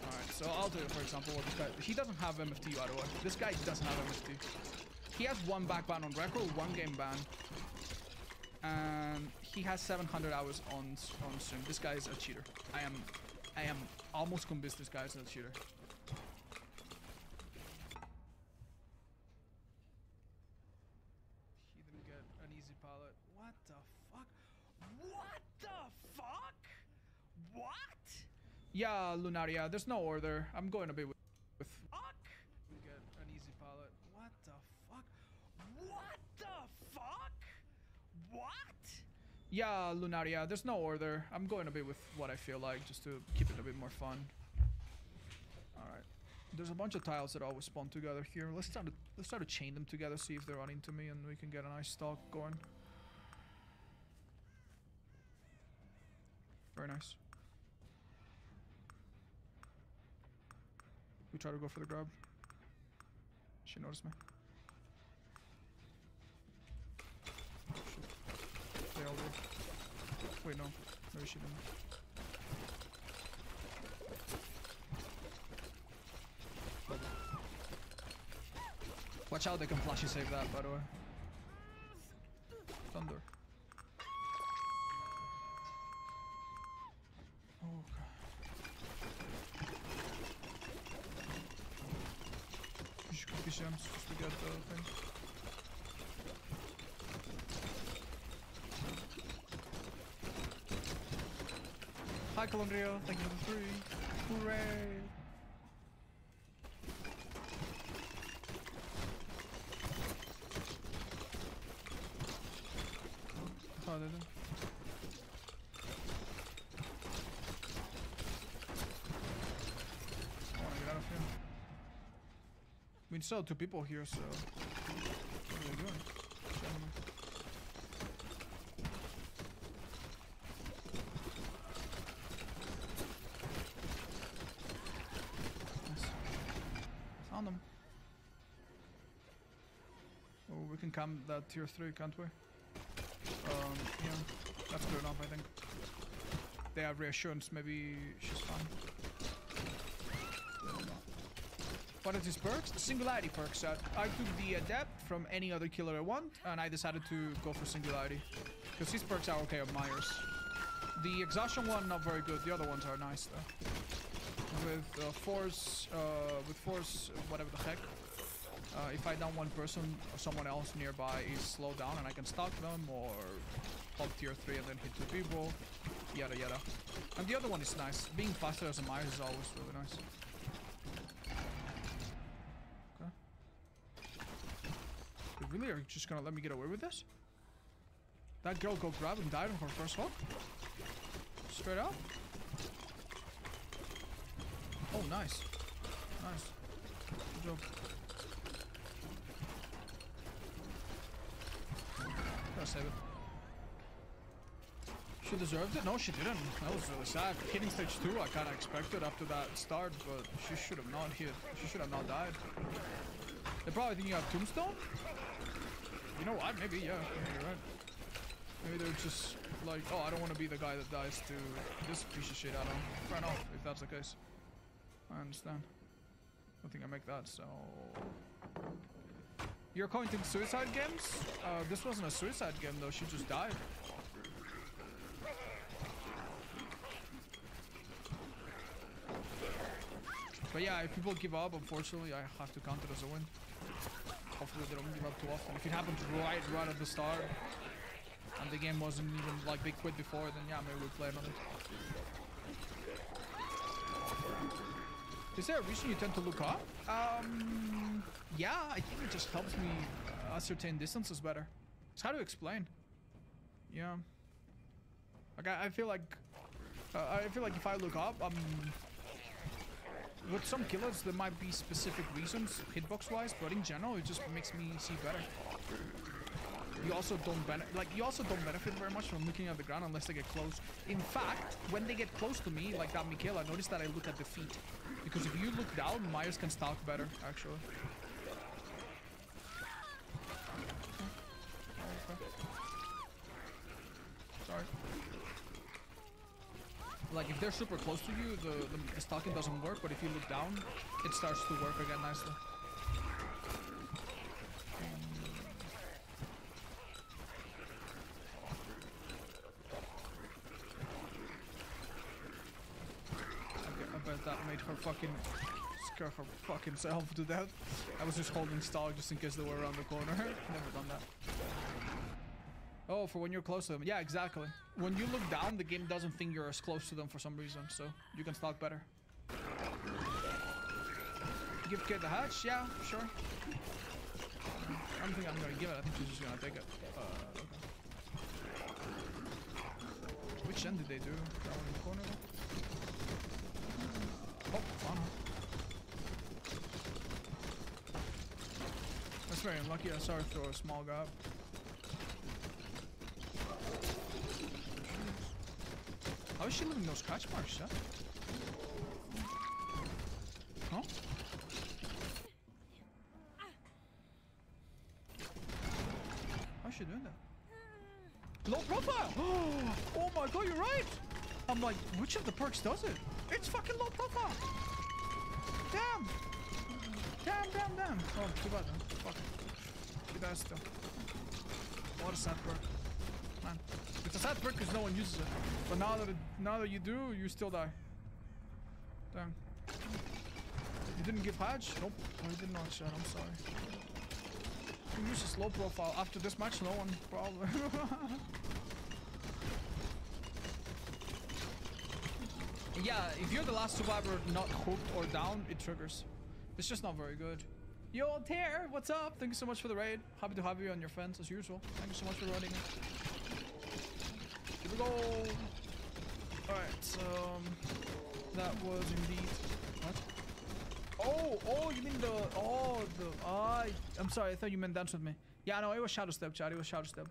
Alright, so I'll tell you, for example, what this guy, he doesn't have MFT, by the way. This guy doesn't have MFT. He has one back ban on record, one game ban. And he has 700 hours on stream. This guy is a cheater. I am almost convinced this guy is a cheater. He didn't get an easy pallet. What the fuck? What the fuck? What? Yeah, Lunaria, there's no order. I'm going a bit with fuck. Didn't get an easy pallet. What the fuck? What the fuck? What? Yeah, Lunaria, there's no order. I'm going a bit with what I feel like, just to keep it a bit more fun. Alright. There's a bunch of tiles that always spawn together here. Let's try to chain them together, see if they're running to me, and we can get a nice stalk going. Very nice. We try to go for the grab. She noticed me. Wait, no. Maybe she didn't. Watch out, they can flashy save that, by the way. Thunder. Okay. Cookie gems, just to get the thing. Hi, Colondrio. Thank you for the 3. Hooray! Oh, they did. I wanna get out of here. We still have 2 people here, so what are they doing? Found them. Oh, we can come that tier 3, can't we? Yeah, that's good enough, I think. They have reassurance, maybe she's fine. What are these perks? The Singularity perks. I took the Adept from any other killer I want, and I decided to go for Singularity. Because these perks are okay on Myers. The Exhaustion one, not very good. The other ones are nice, though. With Force, whatever the heck. If I down one person, someone else nearby is slowed down and I can stalk them, or pop tier 3 and then hit 2 people, yada yada. And the other one is nice. Being faster as a Myers is always really nice. Okay. They really are just gonna let me get away with this? That girl go grab and died on her first hook? Straight up? Oh, nice. Nice. Good job. Gotta save it. She deserved it? No, she didn't. That was really sad. Hitting stage 2, I kinda expected after that start, but she should have not hit. She should have not died. They probably think you have Tombstone? You know what? Maybe, yeah. You're right. Maybe they're just like, oh, I don't want to be the guy that dies to this piece of shit. I don't. Fair enough, if that's the case. I understand. I don't think I make that, so... You're counting suicide games? This wasn't a suicide game though, she just died. But yeah, if people give up, unfortunately, I have to count it as a win. Hopefully they don't give up too often. If it happens right at the start, and the game wasn't even like they quit before, then yeah, maybe we'll play another. Is there a reason you tend to look up? Yeah, I think it just helps me ascertain distances better. It's hard to explain. Yeah. Like I feel like if I look up, with some killers there might be specific reasons hitbox wise, but in general it just makes me see better. You also don't benefit very much from looking at the ground unless they get close. In fact, when they get close to me, like that Mikhail, I noticed that I look at the feet. Because if you look down, Myers can stalk better, actually. Okay. Sorry. Like, if they're super close to you, the stalking doesn't work, but if you look down, it starts to work again nicely. That made her fucking scare her fucking self to death. I was just holding stall just in case they were around the corner. Never done that. Oh, for when you're close to them. Yeah, exactly. When you look down, the game doesn't think you're as close to them for some reason, so you can stalk better. Give Kate the hatch? Yeah, sure. I don't think I'm gonna give it. I think she's just gonna take it. Okay. Which end did they do? That one in the corner? Oh, fun. That's very unlucky. I saw her throw a small gap. How is she leaving those scratch marks, yeah? Huh? How's she doing that? Low profile! Oh my god, you're right! I'm like, which of the perks does it? It's fucking low profile! Damn! Damn! Oh, too bad, man. Fuck. She dies still. What a sad perk. Man. It's a sad perk because no one uses it. But now that you do, you still die. Damn. You didn't give Hajj? Nope. No, you did not, Chad. I'm sorry. You use this low profile. After this match, no one, probably. Yeah, if you're the last survivor not hooked or down, it triggers. It's just not very good. Yo, Tear, what's up? Thank you so much for the raid. Happy to have you on your fence as usual. Thank you so much for running. Here we go. Alright, so that was indeed what? Oh, you mean I'm sorry, I thought you meant dance with me. Yeah, no, it was Shadow Step, Chad. It was Shadow Step.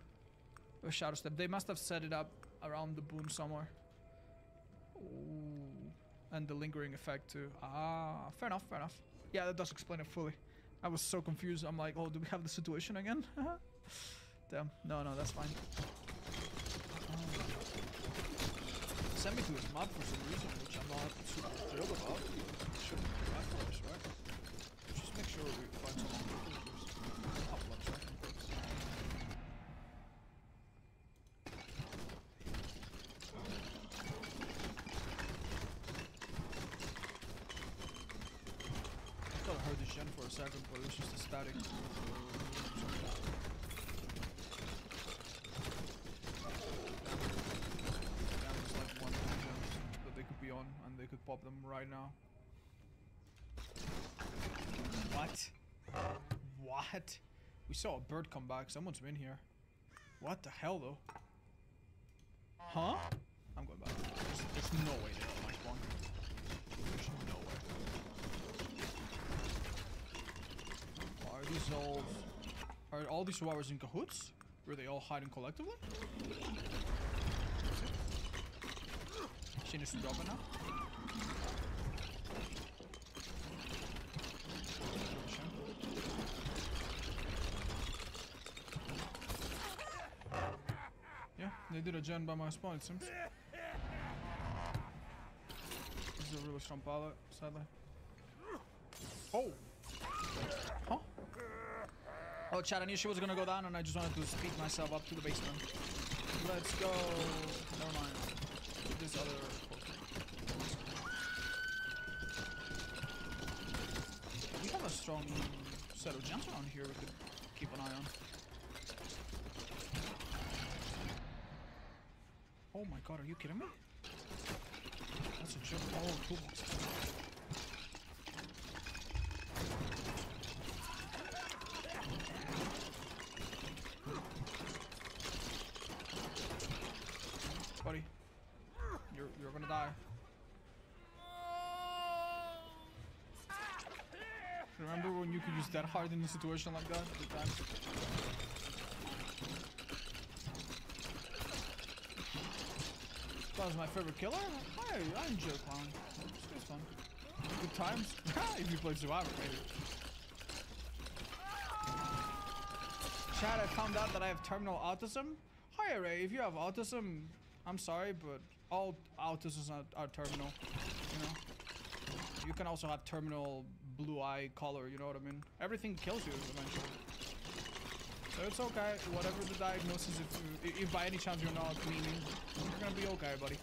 It was Shadow Step. They must have set it up around the boon somewhere. Ooh. And the lingering effect too. Ah, fair enough. Yeah, that does explain it fully. I was so confused. I'm like, oh, do we have the situation again? Damn. No, that's fine. Send me to his mod for some reason, which I'm not super thrilled about. Shouldn't be bad for us, right? Just make sure we find some uploads, right? I heard this gen for a second, but it was just a static. Damn, there's like one gens that they could be on, and they could pop them right now. What? What? We saw a bird come back. Someone's been here. What the hell, though? Huh? I'm going back. There's no way they're on my spawn. There's no way. Are these all... Are all these survivors in cahoots? Were they all hiding collectively? She needs to drop it now. Yeah, they did a gen by my spawn, it seems. This is a really strong pallet, sadly. Oh! Huh? Oh, chat, I knew she was gonna go down and I just wanted to speed myself up to the basement. Let's go! Never mind. This other... We have a strong set of gems around here we could keep an eye on. Oh my god, are you kidding me? That's a joke. Oh, toolbox. Buddy, you're gonna die. Remember when you could use that hard in a situation like that? Good times. That was my favorite killer. I enjoy clown. It's fun. Good times. If you played Survivor, maybe. Chad, I found out that I have terminal autism. Hi, Ray. If you have autism, I'm sorry, but all autisms are terminal. You know. You can also have terminal blue eye color. You know what I mean? Everything kills you eventually. So it's okay, whatever the diagnosis, if by any chance you're not meaning, you're gonna be okay, buddy.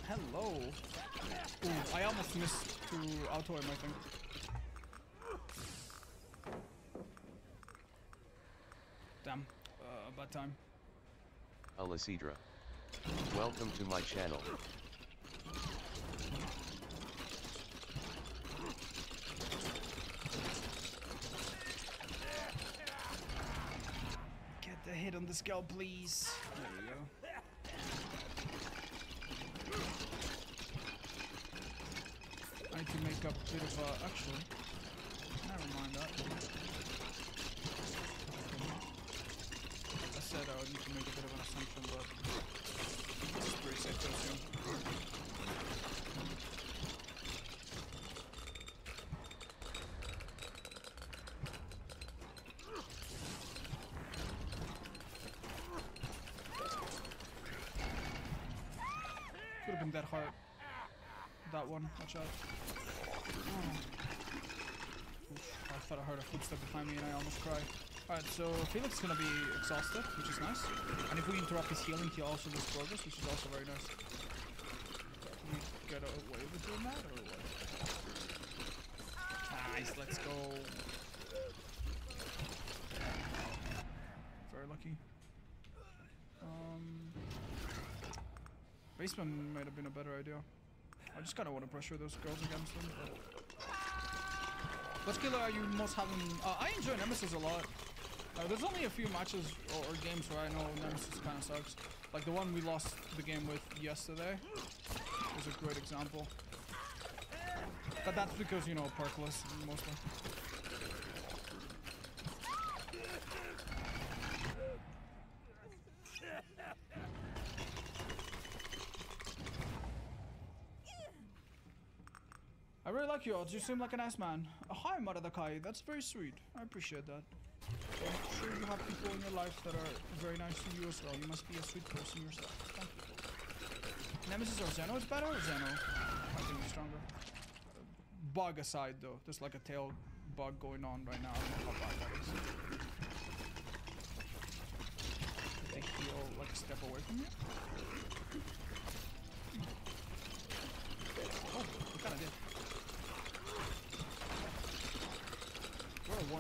Hello. Ooh, I almost missed to auto aim, I think. Damn, bad time. Alicidra. Welcome to my channel. Get the hit on the skull, please. There we go. I need to make up a bit of actually. Never mind that. I said I would need to make a bit of an assumption, but it's pretty safe to assume. Could have been that hard. That one, watch out. Oh. Oof, I thought I heard a footstep behind me and I almost cried. Alright, so Felix is gonna be exhausted, which is nice. And if we interrupt his healing, he also loses progress, which is also very nice. Can we get away with doing that, or what? Nice, let's go. Very lucky. Basement might have been a better idea. I just kind of want to pressure those girls against them. But... What killer are you most having? I enjoy Nemesis a lot. There's only a few matches or games where I know Nemesis kind of sucks. Like the one we lost the game with yesterday is a great example. But that's because, you know, perkless mostly. I really like you, Odds. You seem like a nice man. Hi, Maradakai. That's very sweet. I appreciate that. I'm sure you have people in your life that are very nice to you as well. You must be a sweet person yourself. Thank you. Nemesis or Zeno is better? Zeno. I think it's stronger. Bug aside, though. There's like a tail bug going on right now. I don't know how bad that is. Did they heal like a step away from you?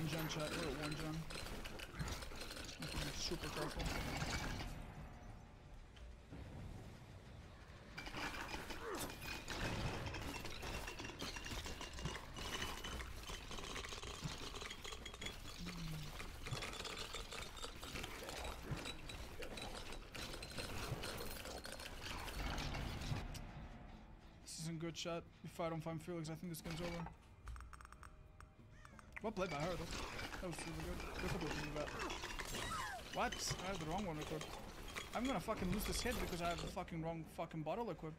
1 gen chat. We're at 1 gen. Super careful. This isn't good, chat. If I don't find Felix, I think this game's over. Well played by her, though. That was really good. Look at that. What? I have the wrong one equipped. I'm gonna fucking lose this hit because I have the fucking wrong fucking bottle equipped.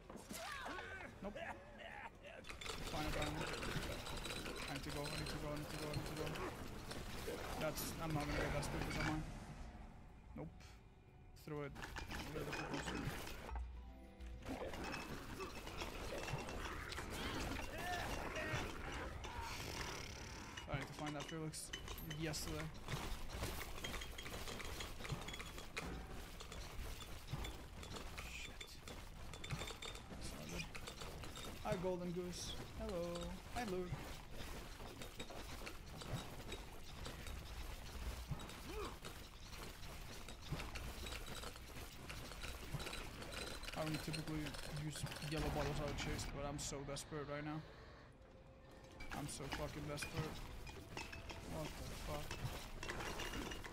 Nope. Fine, fine. I need to go, I need to go, I need to go, I need to go. That's... I'm not gonna get that stupid, am I? Nope. Throw it. I need to find that Felix yesterday. Hi, Golden Goose. Hello. Hi, Luke. I only typically use yellow bottles out of chase, but I'm so desperate right now. I'm so fucking desperate. What the fuck?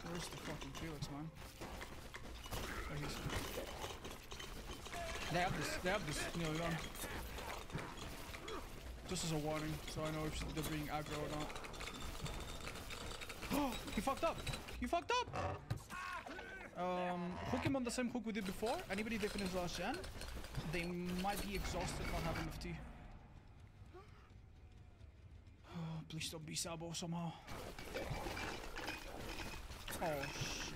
Where's the fucking Felix, man? Oh, he's... They have this nearly done. Just as a warning, so I know if they're being aggro or not. Oh, he fucked up! He fucked up! Hook him on the same hook we did before. Anybody that finished last gen, they might be exhausted not having enough tea. Oh, please don't be Sabo somehow. Oh shit.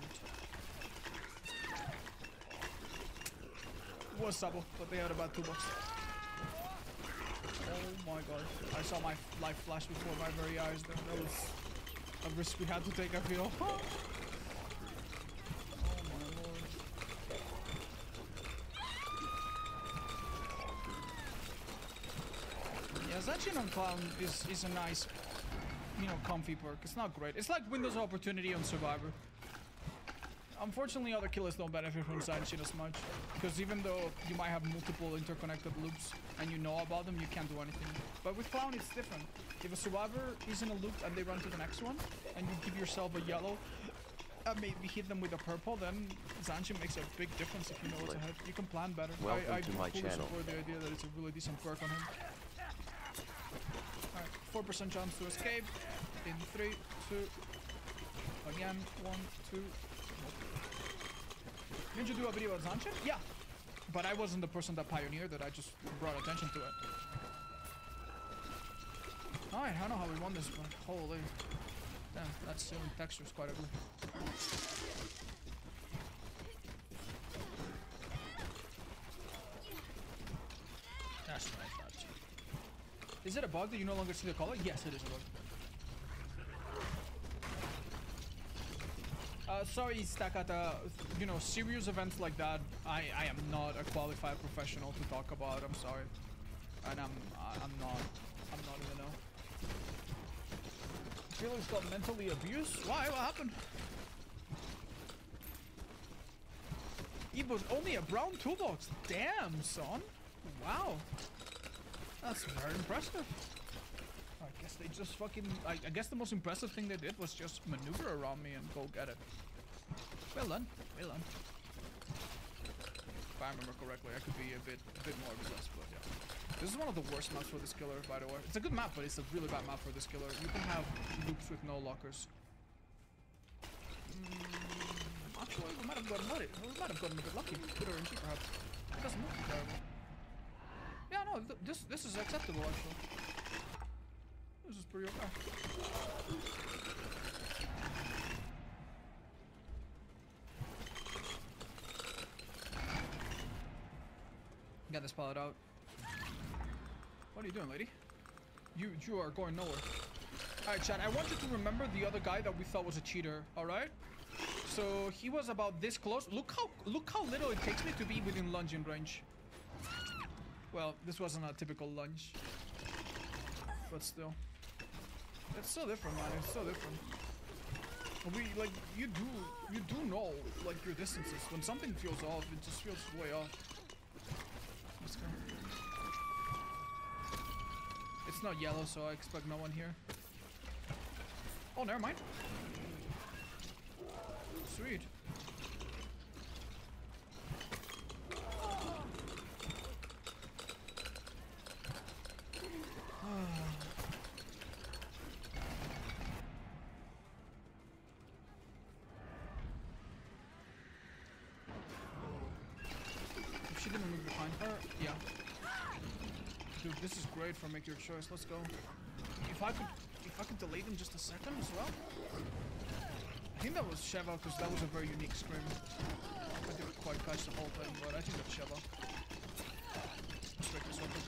It was Sabo, but they had about $2. Oh my god. I saw my life flash before my very eyes. That was a risk we had to take, I feel. Oh my lord. Yeah, Zacian on Clown is a nice, you know, comfy perk. It's not great. It's like Windows Opportunity on Survivor. Unfortunately, other killers don't benefit from Zacian as much. Because even though you might have multiple interconnected loops and you know about them, you can't do anything. But with Clown, it's different. If a survivor is in a loop and they run to the next one, and you give yourself a yellow, and maybe hit them with a purple, then Zacian makes a big difference if you know what's ahead. You can plan better. Welcome to my fully channel. support the idea that it's a really decent perk on him. Alright, 4% chance to escape. In 3, 2, again, 1, 2. Didn't you do a video about Zacian? Yeah. But I wasn't the person that pioneered it, I just brought attention to it. Alright, I don't know how we won this, but holy. Damn, that ceiling texture is quite ugly. That's what I thought. Is it a bug that you no longer see the color? Yes, it is a bug. Sorry, Stakata, you know, serious events like that, I am not a qualified professional to talk about, I'm sorry. And I'm not in the know. Felix got mentally abused? Why? What happened? It was only a brown toolbox. Damn, son. Wow. That's very impressive. I guess they just fucking... I guess the most impressive thing they did was just maneuver around me and go get it. Well done. Well done. If I remember correctly, I could be a bit more obsessed, but yeah. This is one of the worst maps for this killer, by the way. It's a good map, but it's a really bad map for this killer. You can have loops with no lockers. Actually, we might have gotten lucky. We might have gotten a bit lucky. Good RNG, perhaps. It doesn't look terrible. Yeah, no, this is acceptable, actually. This is pretty okay. Get this pallet out. What are you doing, lady? You are going nowhere. Alright, chat, I want you to remember the other guy that we thought was a cheater, alright? So he was about this close. Look how little it takes me to be within lunging range. Well, this wasn't a typical lunge. But still. It's so different, man. It's so different. Like, you do know, like, your distances. When something feels off, it just feels way off. Let's go. It's not yellow, so I expect no one here. Oh, never mind. Sweet. If she didn't move behind her, yeah. Dude, this is great for make your choice. Let's go. If I could delay them just a second as well. I think that was Sheva because that was a very unique scream. I didn't quite catch the whole thing, but I think that's Sheva. Let's break this open.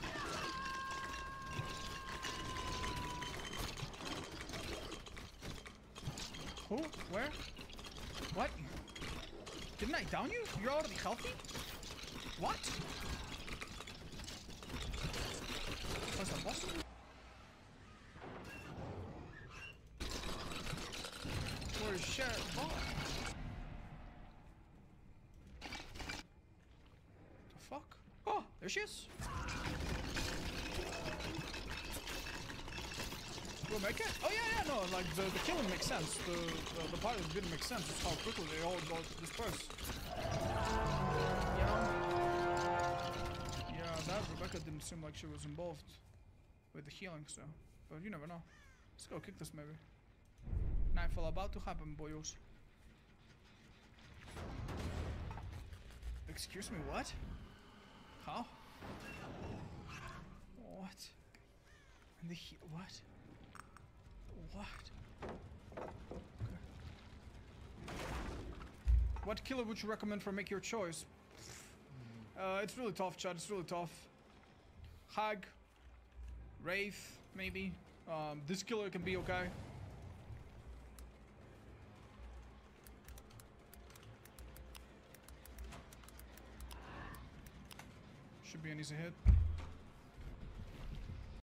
Who? Where? What? Didn't I down you? You're already healthy? What? What's that boss? Where's Sheriff? Oh. The fuck? Oh, there she is. We'll make it? Oh yeah, no, like the killing makes sense. The part that didn't make sense is how quickly they all got dispersed. Yeah, that Rebecca didn't seem like she was involved with the healing, so. But you never know. Let's go kick this maybe. Nightfall about to happen, boyos. Excuse me, what? How? What? And the what? What? Okay. What killer would you recommend for make your choice? It's really tough, Chad. It's really tough. Hag, Wraith, maybe. This killer can be okay. Should be an easy hit.